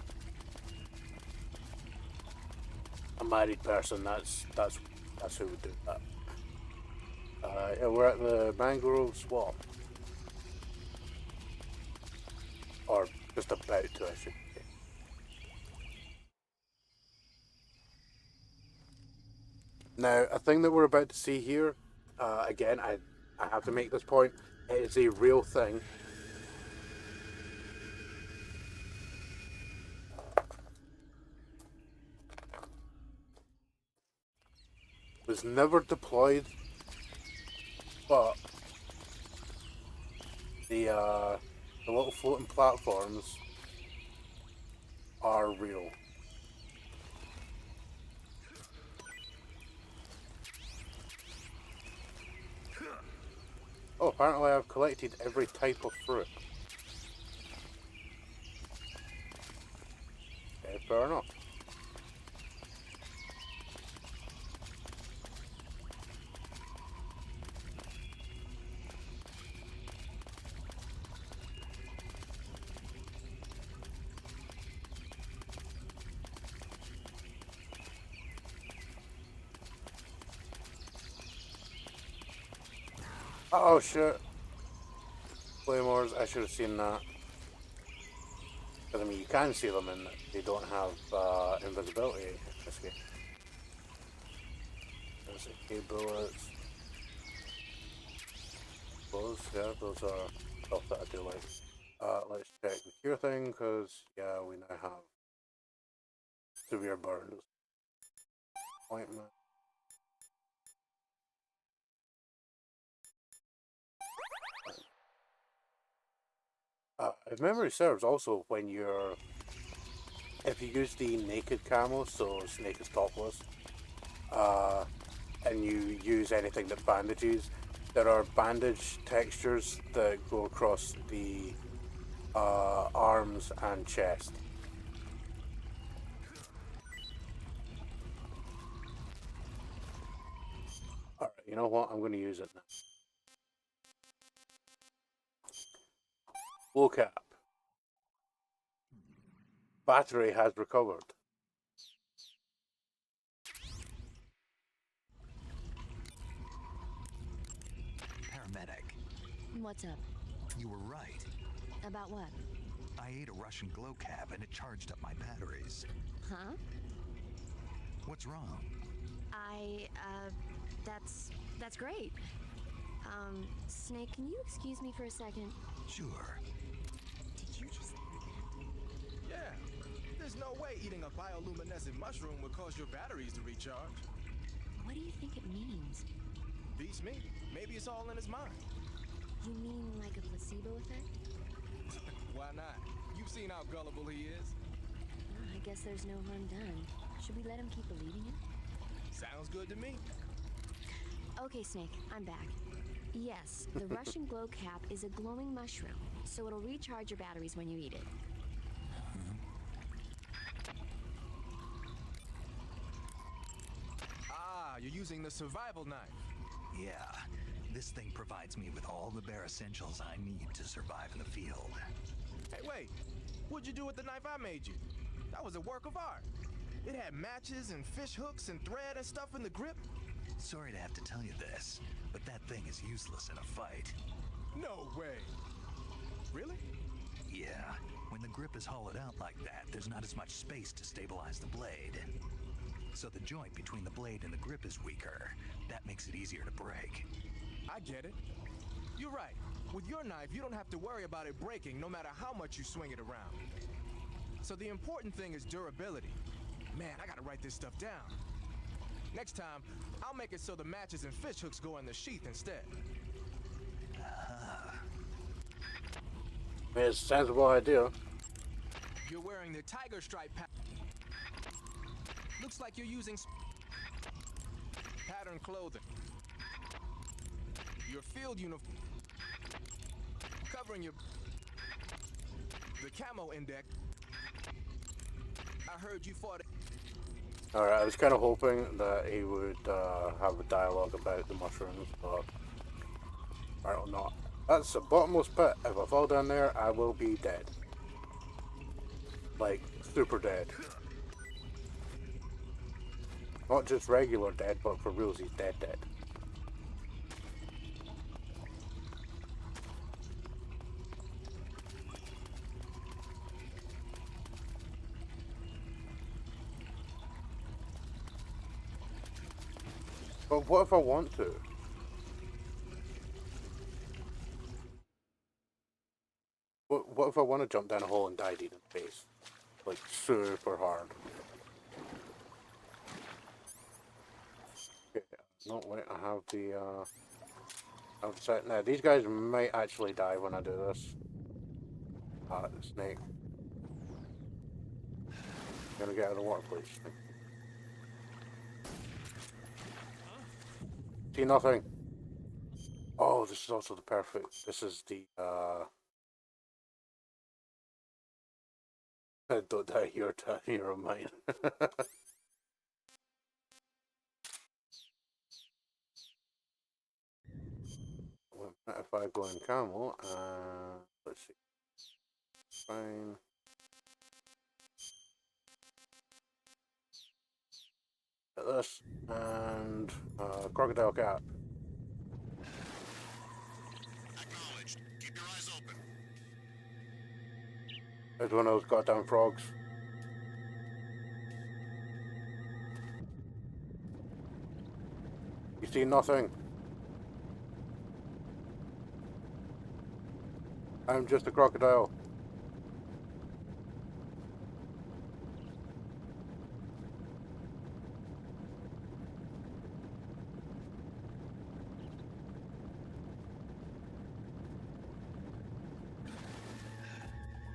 A married person. That's who would do that. Yeah, we're at the mangrove swamp, or just about to, I should say. Now, a thing that we're about to see here, again, I have to make this point, it is a real thing. Was never deployed, but the little floating platforms are real. Oh, apparently I've collected every type of fruit. Okay, fair enough. Oh shit. Claymores, I should have seen that. Because I mean, you can see them and they don't have invisibility in this game. There's AK bullets. Those, yeah, those are stuff that I do like. Let's check the cure thing, because, yeah, we now have severe burns. Ointment. If memory serves, also when you're, if you use the naked camo, so Snake is topless, and you use anything that bandages, there are bandage textures that go across the arms and chest. Alright, you know what? I'm going to use it now. Full cap. battery has recovered. Paramedic, What's up? you were right. About what? I ate a Russian glow cap and it charged up my batteries. Huh? What's wrong? That's great. Snake, can you excuse me for a second? Sure. Did you just hear that? Yeah. There's no way eating a bioluminescent mushroom would cause your batteries to recharge. What do you think it means? Beats me. Maybe it's all in his mind. You mean like a placebo effect? Why not? You've seen how gullible he is. I guess there's no harm done. Should we let him keep believing it? Sounds good to me. Okay, Snake, I'm back. Yes, the Russian glow cap is a glowing mushroom, so it'll recharge your batteries when you eat it. Ah, you're using the survival knife. Yeah, this thing provides me with all the bare essentials I need to survive in the field. Hey, wait. What'd you do with the knife I made you? That was a work of art. It had matches and fish hooks and thread and stuff in the grip. Sorry to have to tell you this, but that thing is useless in a fight. No way. Really? Yeah, when the grip is hollowed out like that, there's not as much space to stabilize the blade. So the joint between the blade and the grip is weaker. That makes it easier to break. I get it. You're right. With your knife, you don't have to worry about it breaking no matter how much you swing it around. So the important thing is durability. Man, I gotta write this stuff down. Next time, I'll make it so the matches and fish hooks go in the sheath instead. It's a sensible idea. You're wearing the tiger stripe looks like you're using pattern clothing. Your field uniform covering the camo index. I heard you fought. Alright, I was kind of hoping that he would have a dialogue about the mushrooms, but I don't know. That's a bottomless pit. If I fall down there, I will be dead. Like, super dead. Not just regular dead, but for real, he's dead. But what if I want to? What if I want to jump down a hole and die dead in the face? Like, super hard. Okay, no, wait, I have the, set. Now, these guys might actually die when I do this. Snake. Gonna get out of the water, please. See nothing. Oh, this is also the perfect. This is the don't die your time, you're mine. If I go in camel, let's see. Fine. At this and crocodile cat. Acknowledged. Keep your eyes open. There's one of those goddamn frogs. You see nothing. I'm just a crocodile.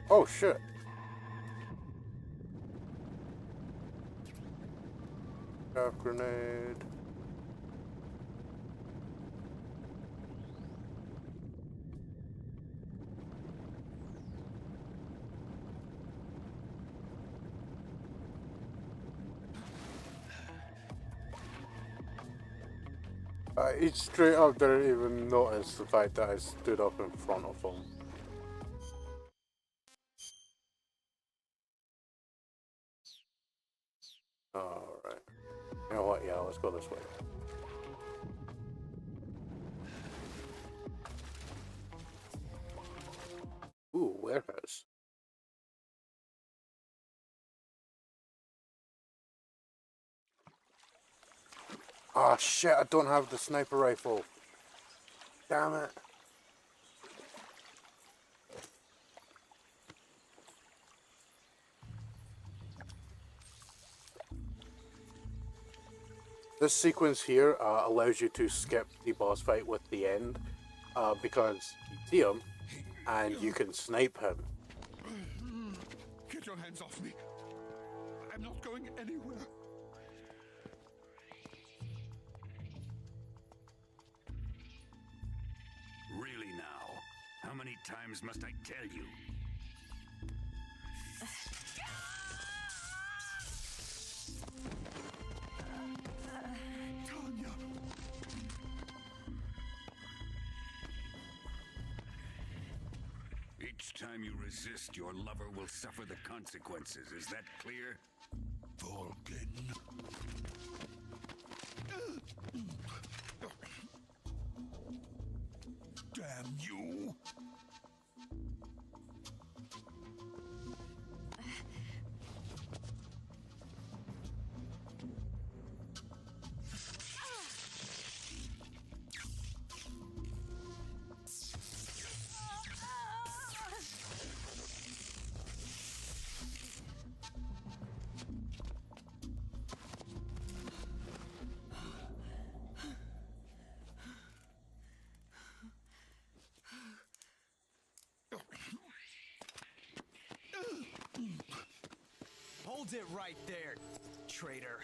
Oh shit. Half grenade. He straight up didn't even notice the fact that I stood up in front of him. Alright. You know what? Yeah, let's go this way. Ooh, warehouse. Oh shit, I don't have the sniper rifle. Damn it. This sequence here allows you to skip the boss fight with the end because you see him and you can snipe him. Get your hands off me. I'm not going anywhere. Really now? How many times must I tell you? Tanya. Each time you resist, your lover will suffer the consequences. Is that clear? Vulcan. Damn you. Hold it right there, traitor.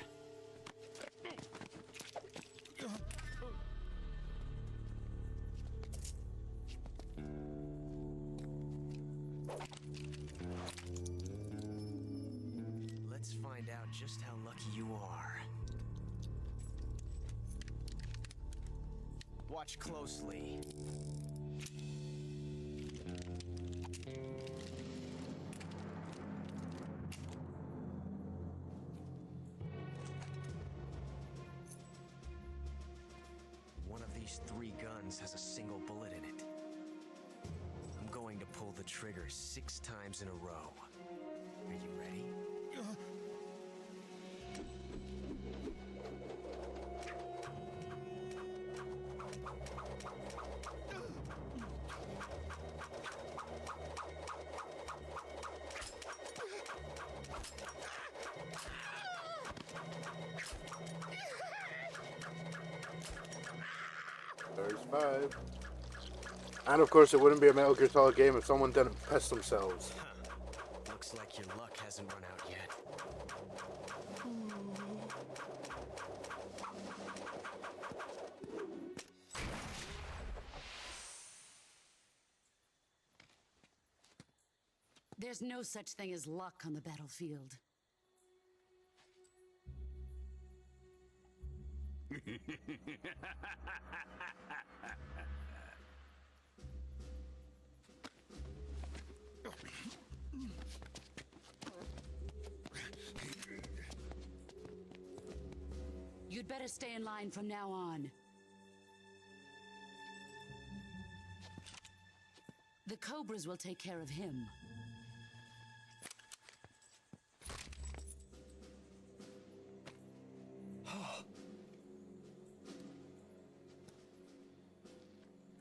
Let's find out just how lucky you are. Watch closely. One of these 3 guns has a single bullet in it. I'm going to pull the trigger 6 times in a row. Are you ready? There's 5. And of course, it wouldn't be a Metal Gear Solid game if someone didn't piss themselves. Looks like your luck hasn't run out yet. There's no such thing as luck on the battlefield. You'd better stay in line from now on. The Cobras will take care of him.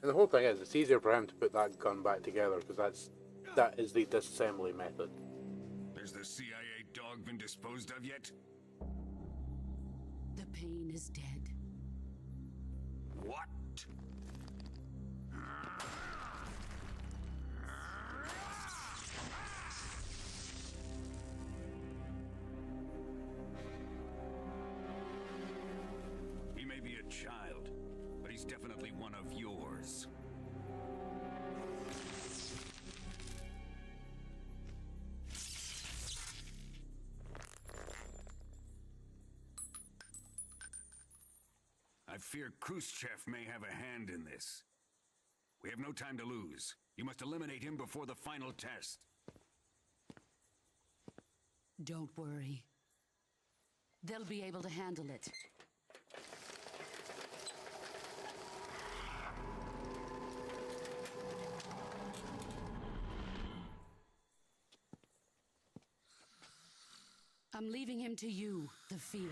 And the whole thing is, it's easier for him to put that gun back together because that is the disassembly method. Has the CIA dog been disposed of yet? The pain is dead. What? He may be a child, but he's definitely one of yours. I fear Khrushchev may have a hand in this. We have no time to lose. You must eliminate him before the final test. Don't worry. They'll be able to handle it. I'm leaving him to you, the field.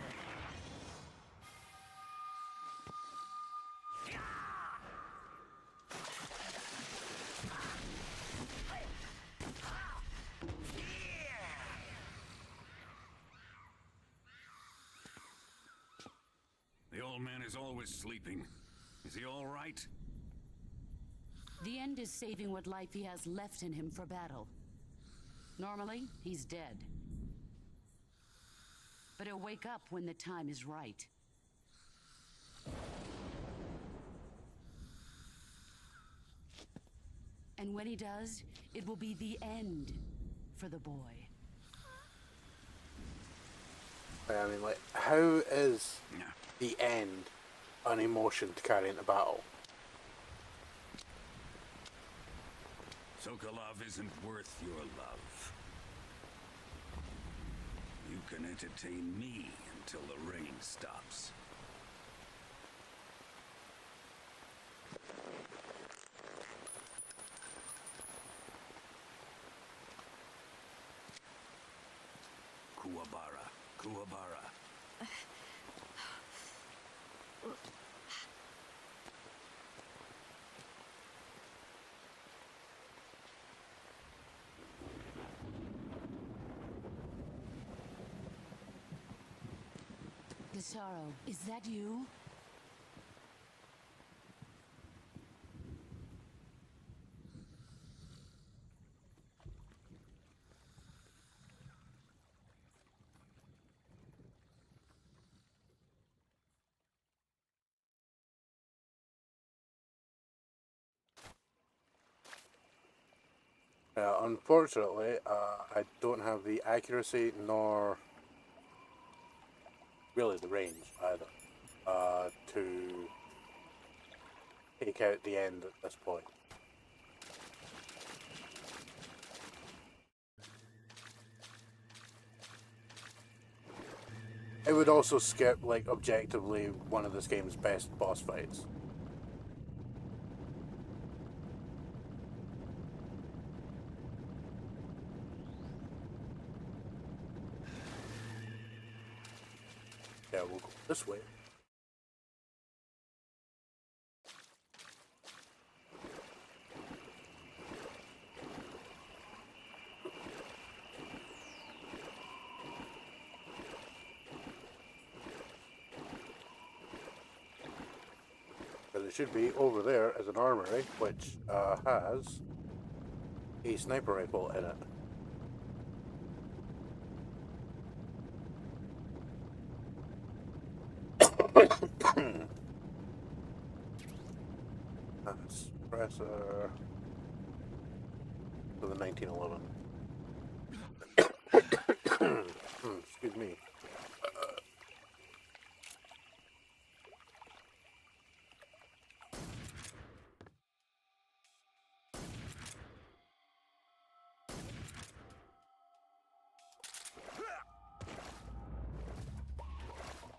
The old man is always sleeping. Is he all right? The end is saving what life he has left in him for battle. Normally, he's dead. But he'll wake up when the time is right. And when he does, it will be the end for the boy. I mean, like, how is the end an emotion to carry into battle? Sokolov isn't worth your love. You can entertain me until the rain stops. Kuwabara, Kuwabara. Gisaro, is that you? Unfortunately, I don't have the accuracy nor really the range either to take out the end at this point. It would also skip, like, objectively one of this game's best boss fights. Yeah, we'll go this way. But it should be over there as an armory, which has a sniper rifle in it. Suppressor for the 1911. Excuse me.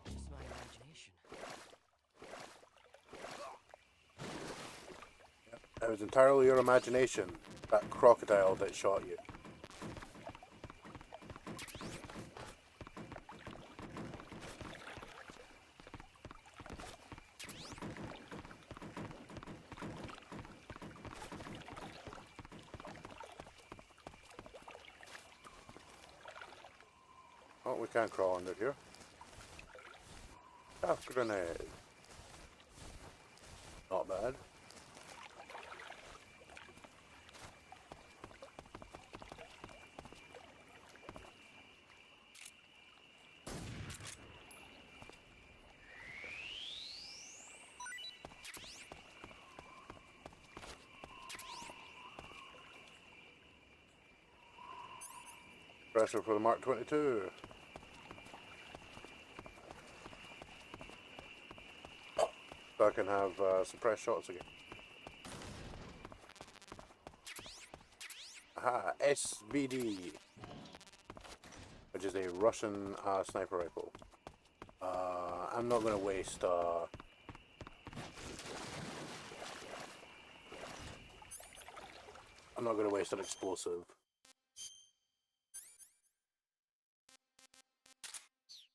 It's my imagination. It was entirely your imagination, that crocodile that shot you. Oh, we can't crawl under here. Chaff grenade. Not bad. Pressure for the Mark 22. So I can have suppressed shots again. Aha, SVD, which is a Russian sniper rifle. I'm not going to waste I'm not going to waste an explosive.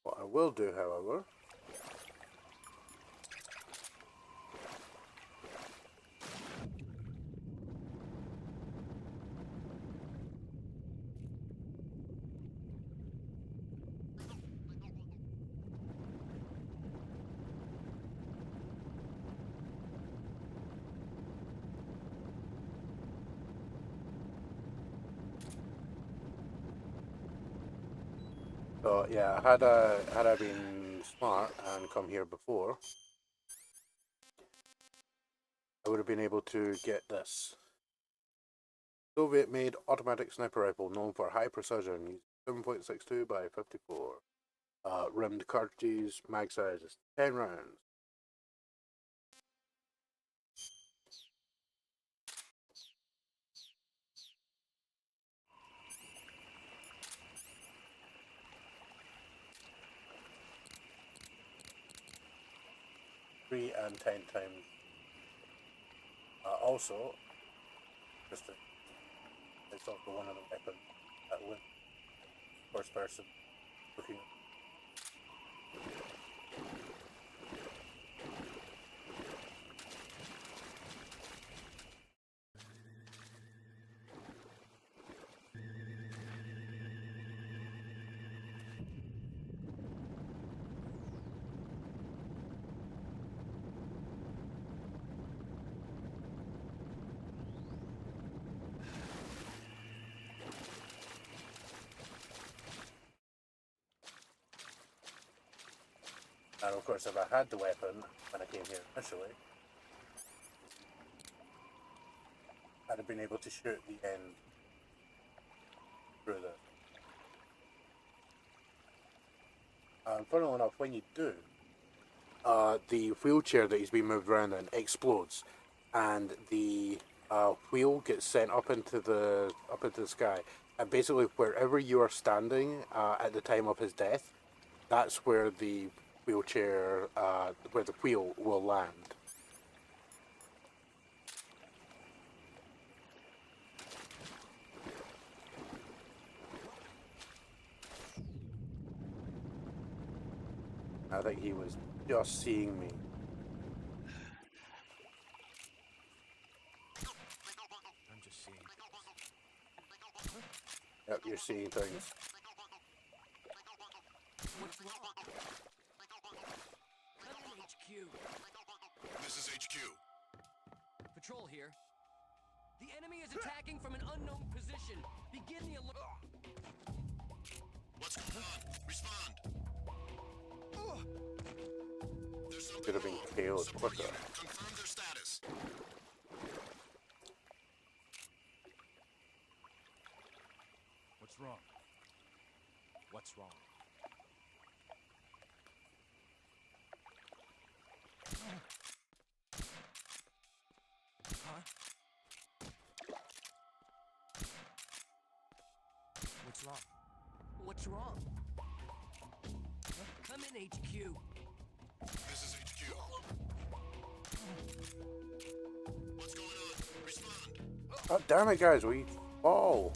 What I will do, however, so yeah, had I been smart and come here before, I would have been able to get this Soviet-made automatic sniper rifle known for high precision, 7.62 by 54. Rimmed cartridges, mag size is 10 rounds. Three and 10 times. Also, just it's also one of the weapons that went first person looking. And of course, if I had the weapon when I came here initially, I'd have been able to shoot the end through this. And funnily enough, when you do, the wheelchair that he's been moved around in explodes, and the wheel gets sent up into the sky. And basically, wherever you are standing at the time of his death, that's where the wheelchair, where the wheel will land. I think he was just seeing me. I'm just seeing. Yep, you're seeing things. What's wrong? Come in, HQ. This is HQ. Patrol here. The enemy is attacking from an unknown position. Begin the alert. What's going on? Respond. There's something Could have been wrong. killed Support quicker. unit, confirm their status. What's wrong? What's wrong? Huh? What's wrong? What's wrong? Come in, HQ. This is HQ. What's going on? Respond. Oh, damn it, guys, we fall.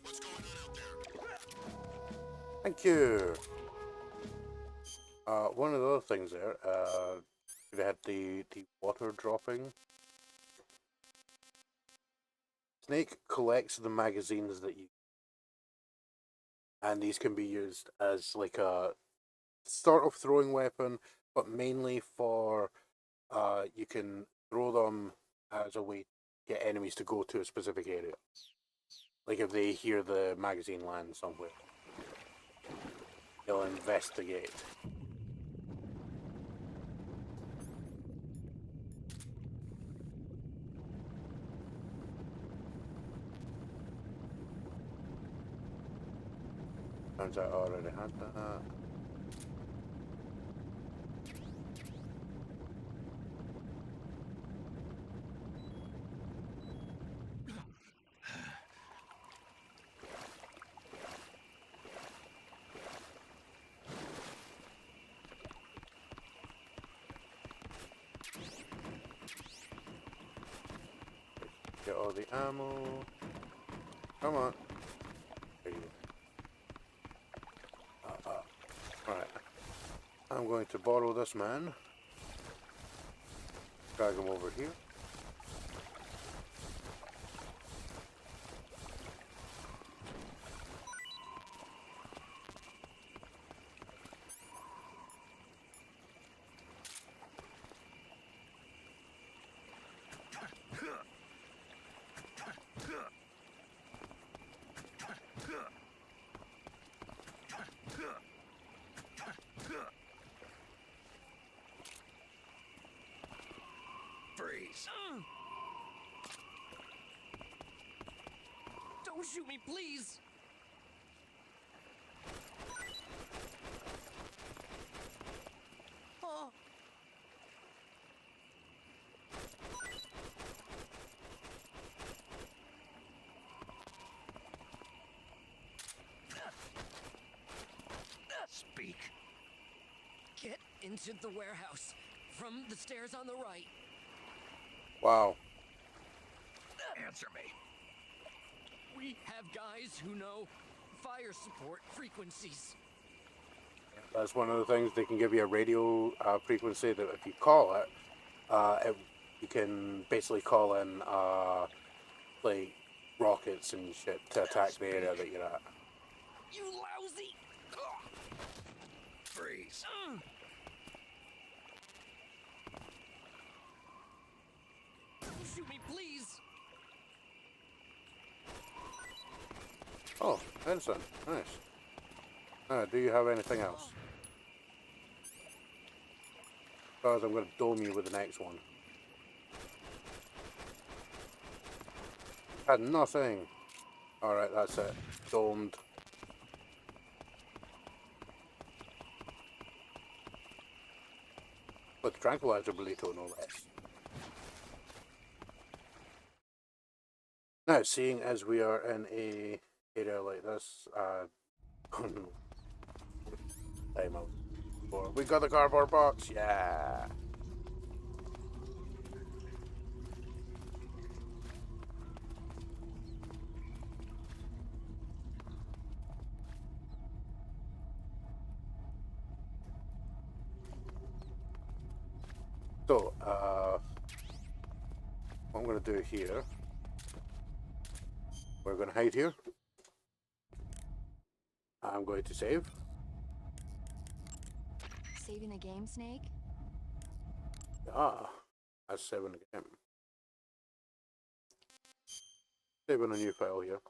What's going on out there? Thank you. One of the other things there, we had the water dropping. Snake collects the magazines that you, and these can be used as like a sort of throwing weapon, but mainly for you can throw them as a way to get enemies to go to a specific area. Like if they hear the magazine land somewhere, they'll investigate. Turns out I already had that. Get all the ammo. Come on. There you go. Alright. I'm going to borrow this man. Drag him over here. Freeze. Don't shoot me, please. Oh. Speak. Get into the warehouse from the stairs on the right. Wow. Answer me. We have guys who know fire support frequencies. That's one of the things. They can give you a radio frequency that if you call it, you can basically call in like rockets and shit to attack the area that you're at. You lousy! Freeze. Don't shoot me, please! Oh, Ensign. Nice. Do you have anything else? Otherwise, I'm going to dome you with the next one. Had nothing. Alright, that's it. Domed. With tranquilizer burrito, no less. Now, seeing as we are in a area like this, time out. We got the cardboard box, yeah. So, what I'm going to do here, we're going to hide here. I'm going to save. Saving the game, Snake? Ah, that's saving the game. Saving a new file here.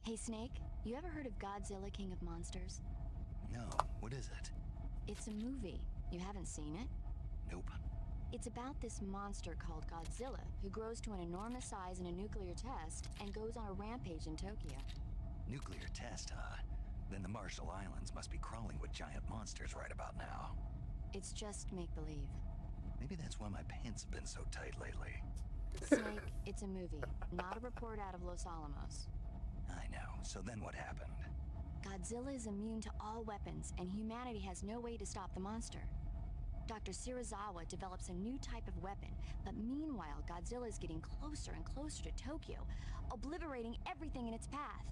Hey, Snake, you ever heard of Godzilla, King of Monsters? No, what is it? It's a movie. You haven't seen it? Nope. It's about this monster called Godzilla, who grows to an enormous size in a nuclear test and goes on a rampage in Tokyo. Nuclear test, huh? Then the Marshall Islands must be crawling with giant monsters right about now. It's just make-believe. Maybe that's why my pants have been so tight lately. Snake, it's a movie, not a report out of Los Alamos. I know. So then what happened? Godzilla is immune to all weapons, and humanity has no way to stop the monster. Dr. Shirazawa develops a new type of weapon, but meanwhile, Godzilla is getting closer and closer to Tokyo, obliterating everything in its path.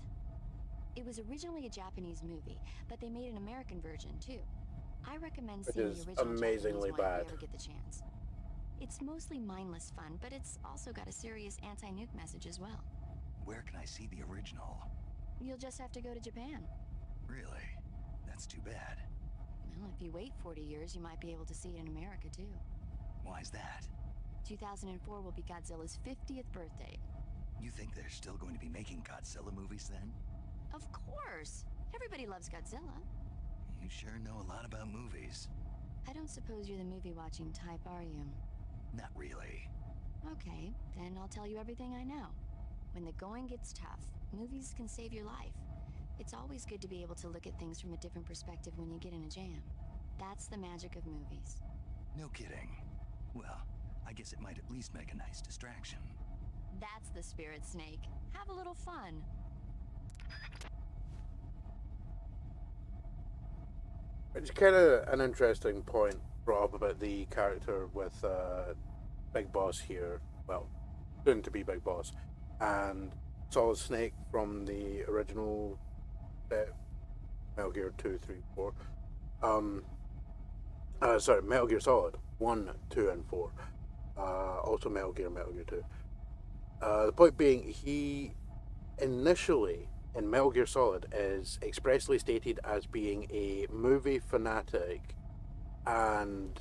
It was originally a Japanese movie, but they made an American version too. I recommend seeing the original amazingly Japanese one bad. if you ever get the chance. It's mostly mindless fun, but it's also got a serious anti-nuke message as well. Where can I see the original? You'll just have to go to Japan. Really? That's too bad. Well, if you wait 40 years, you might be able to see it in America too. Why's that? 2004 will be Godzilla's 50th birthday. You think they're still going to be making Godzilla movies then? Of course! Everybody loves Godzilla. You sure know a lot about movies. I don't suppose you're the movie-watching type, are you? Not really. Okay, then I'll tell you everything I know. When the going gets tough, movies can save your life. It's always good to be able to look at things from a different perspective when you get in a jam. That's the magic of movies. No kidding. Well, I guess it might at least make a nice distraction. That's the spirit, Snake. Have a little fun. It's kind of an interesting point brought up about the character with Big Boss here, well, soon to be Big Boss, and Solid Snake from the original set, Metal Gear 2, 3, 4. Sorry, Metal Gear Solid 1, 2, and 4. Also Metal Gear 2. The point being, he initially in Metal Gear Solid is expressly stated as being a movie fanatic, and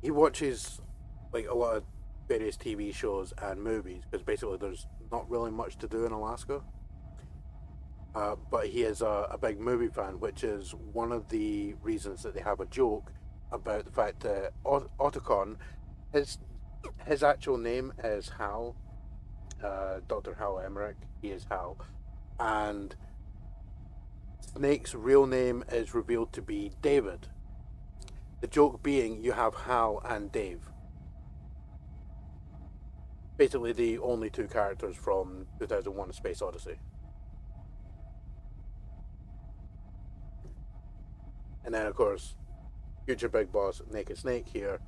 he watches like a lot of various TV shows and movies because basically there's not really much to do in Alaska. But he is a big movie fan, which is one of the reasons that they have a joke about the fact that Otacon, his actual name is Hal, Dr. Hal Emmerich. He is Hal, and Snake's real name is revealed to be David. The joke being you have Hal and Dave. Basically the only two characters from 2001: A Space Odyssey. And then, of course, future Big Boss Naked Snake here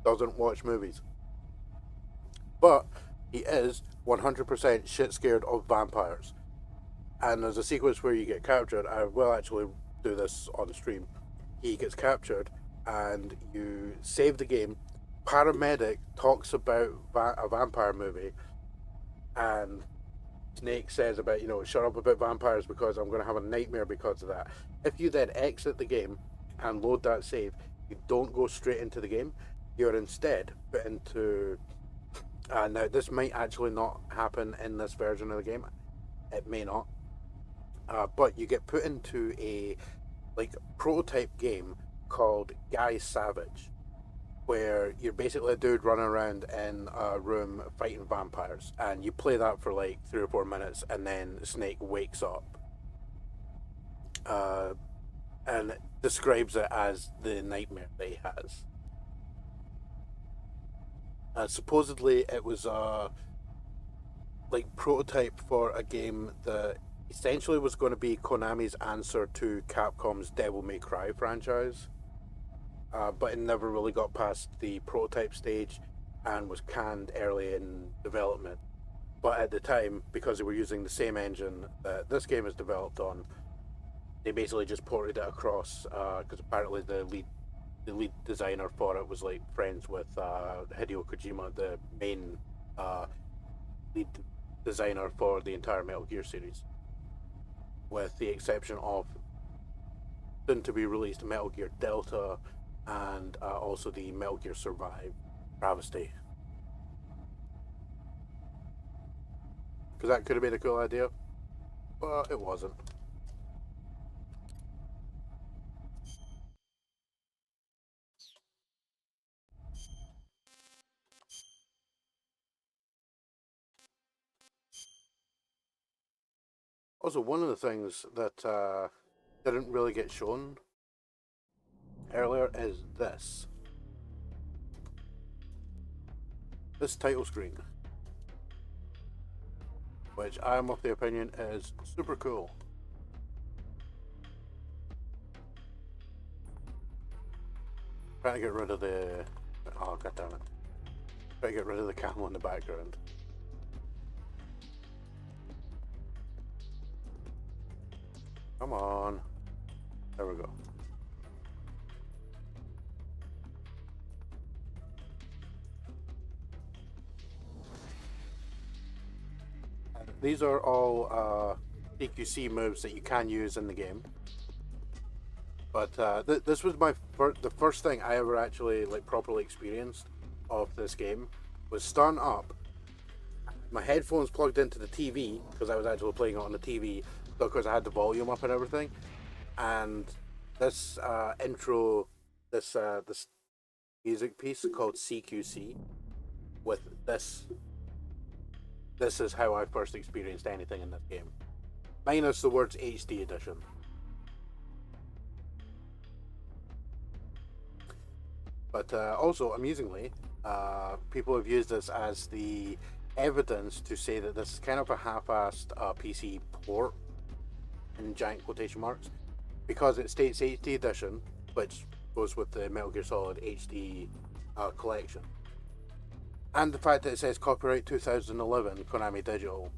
doesn't watch movies. But he is 100% shit scared of vampires. And there's a sequence where you get captured. I will actually do this on the stream. He gets captured and you save the game. Paramedic talks about a vampire movie, and Snake says about, shut up about vampires because I'm going to have a nightmare because of that. If you then exit the game and load that save, you don't go straight into the game. You're instead put into... now, this might actually not happen in this version of the game. It may not. But you get put into a prototype game called Guy Savage, where you're basically a dude running around in a room fighting vampires, and you play that for 3 or 4 minutes, and then Snake wakes up and describes it as the nightmare that he has. Supposedly it was a prototype for a game that essentially was going to be Konami's answer to Capcom's Devil May Cry franchise. But it never really got past the prototype stage and was canned early in development. But at the time, because they were using the same engine that this game is developed on, they basically just ported it across, because apparently the lead designer for it was friends with Hideo Kojima, the main lead designer for the entire Metal Gear series, with the exception of soon to be released Metal Gear Delta, and also the Metal Gear Survive travesty. Because that could have been a cool idea, but it wasn't. Also, one of the things that didn't really get shown earlier is this title screen, which I am of the opinion is super cool. Trying to get rid of the... oh, god damn it. Trying to get rid of the camel in the background. Come on. There we go. These are all CQC moves that you can use in the game. But this was the first thing I ever actually properly experienced of this game. Was starting up, my headphones plugged into the TV because I was actually playing it on the TV, because I had the volume up and everything. And this intro, this music piece called CQC, with this is how I first experienced anything in this game. Minus the words HD edition. But also, amusingly, people have used this as the evidence to say that this is kind of a half-assed PC port, in giant quotation marks, because it states HD edition, which goes with the Metal Gear Solid HD collection. And the fact that it says copyright 2011 Konami Digital.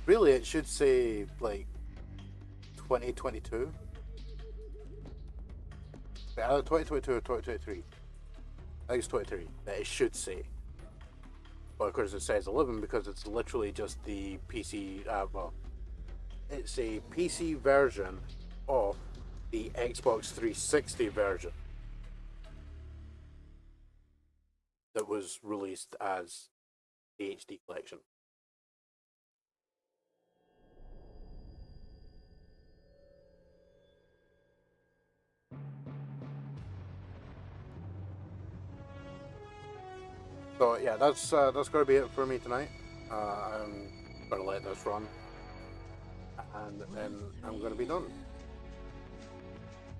Really, it should say like 2022. Either 2022 or 2023. I think it's 23 that it should say. But of course it says 11 because it's literally just the PC, it's a PC version of the Xbox 360 version that was released as the HD collection. So yeah, that's gonna be it for me tonight. I'm gonna let this run, and then I'm gonna be done.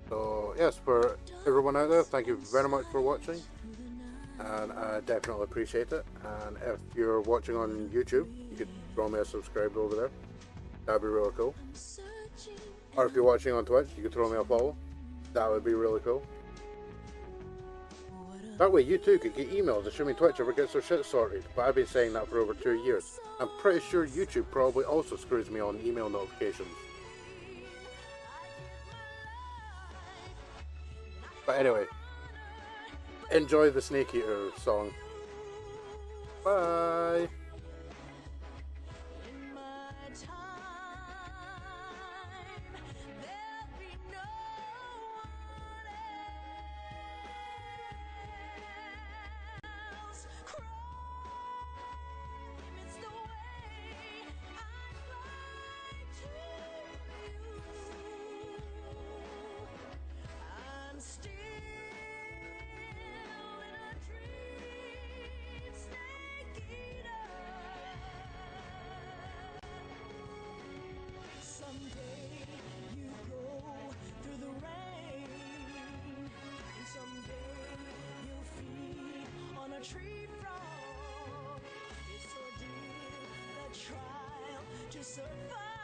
So yes, for everyone out there, thank you very much for watching, and I definitely appreciate it. And if you're watching on YouTube, you could throw me a subscribe over there. That'd be really cool. Or if you're watching on Twitch, you could throw me a follow. That would be really cool. That way you too could get emails assuming Twitch ever gets their shit sorted, but I've been saying that for over 2 years. I'm pretty sure YouTube probably also screws me on email notifications. But anyway, enjoy the Snake Eater song. Bye! Tree frog, it's so dear, the trial to survive.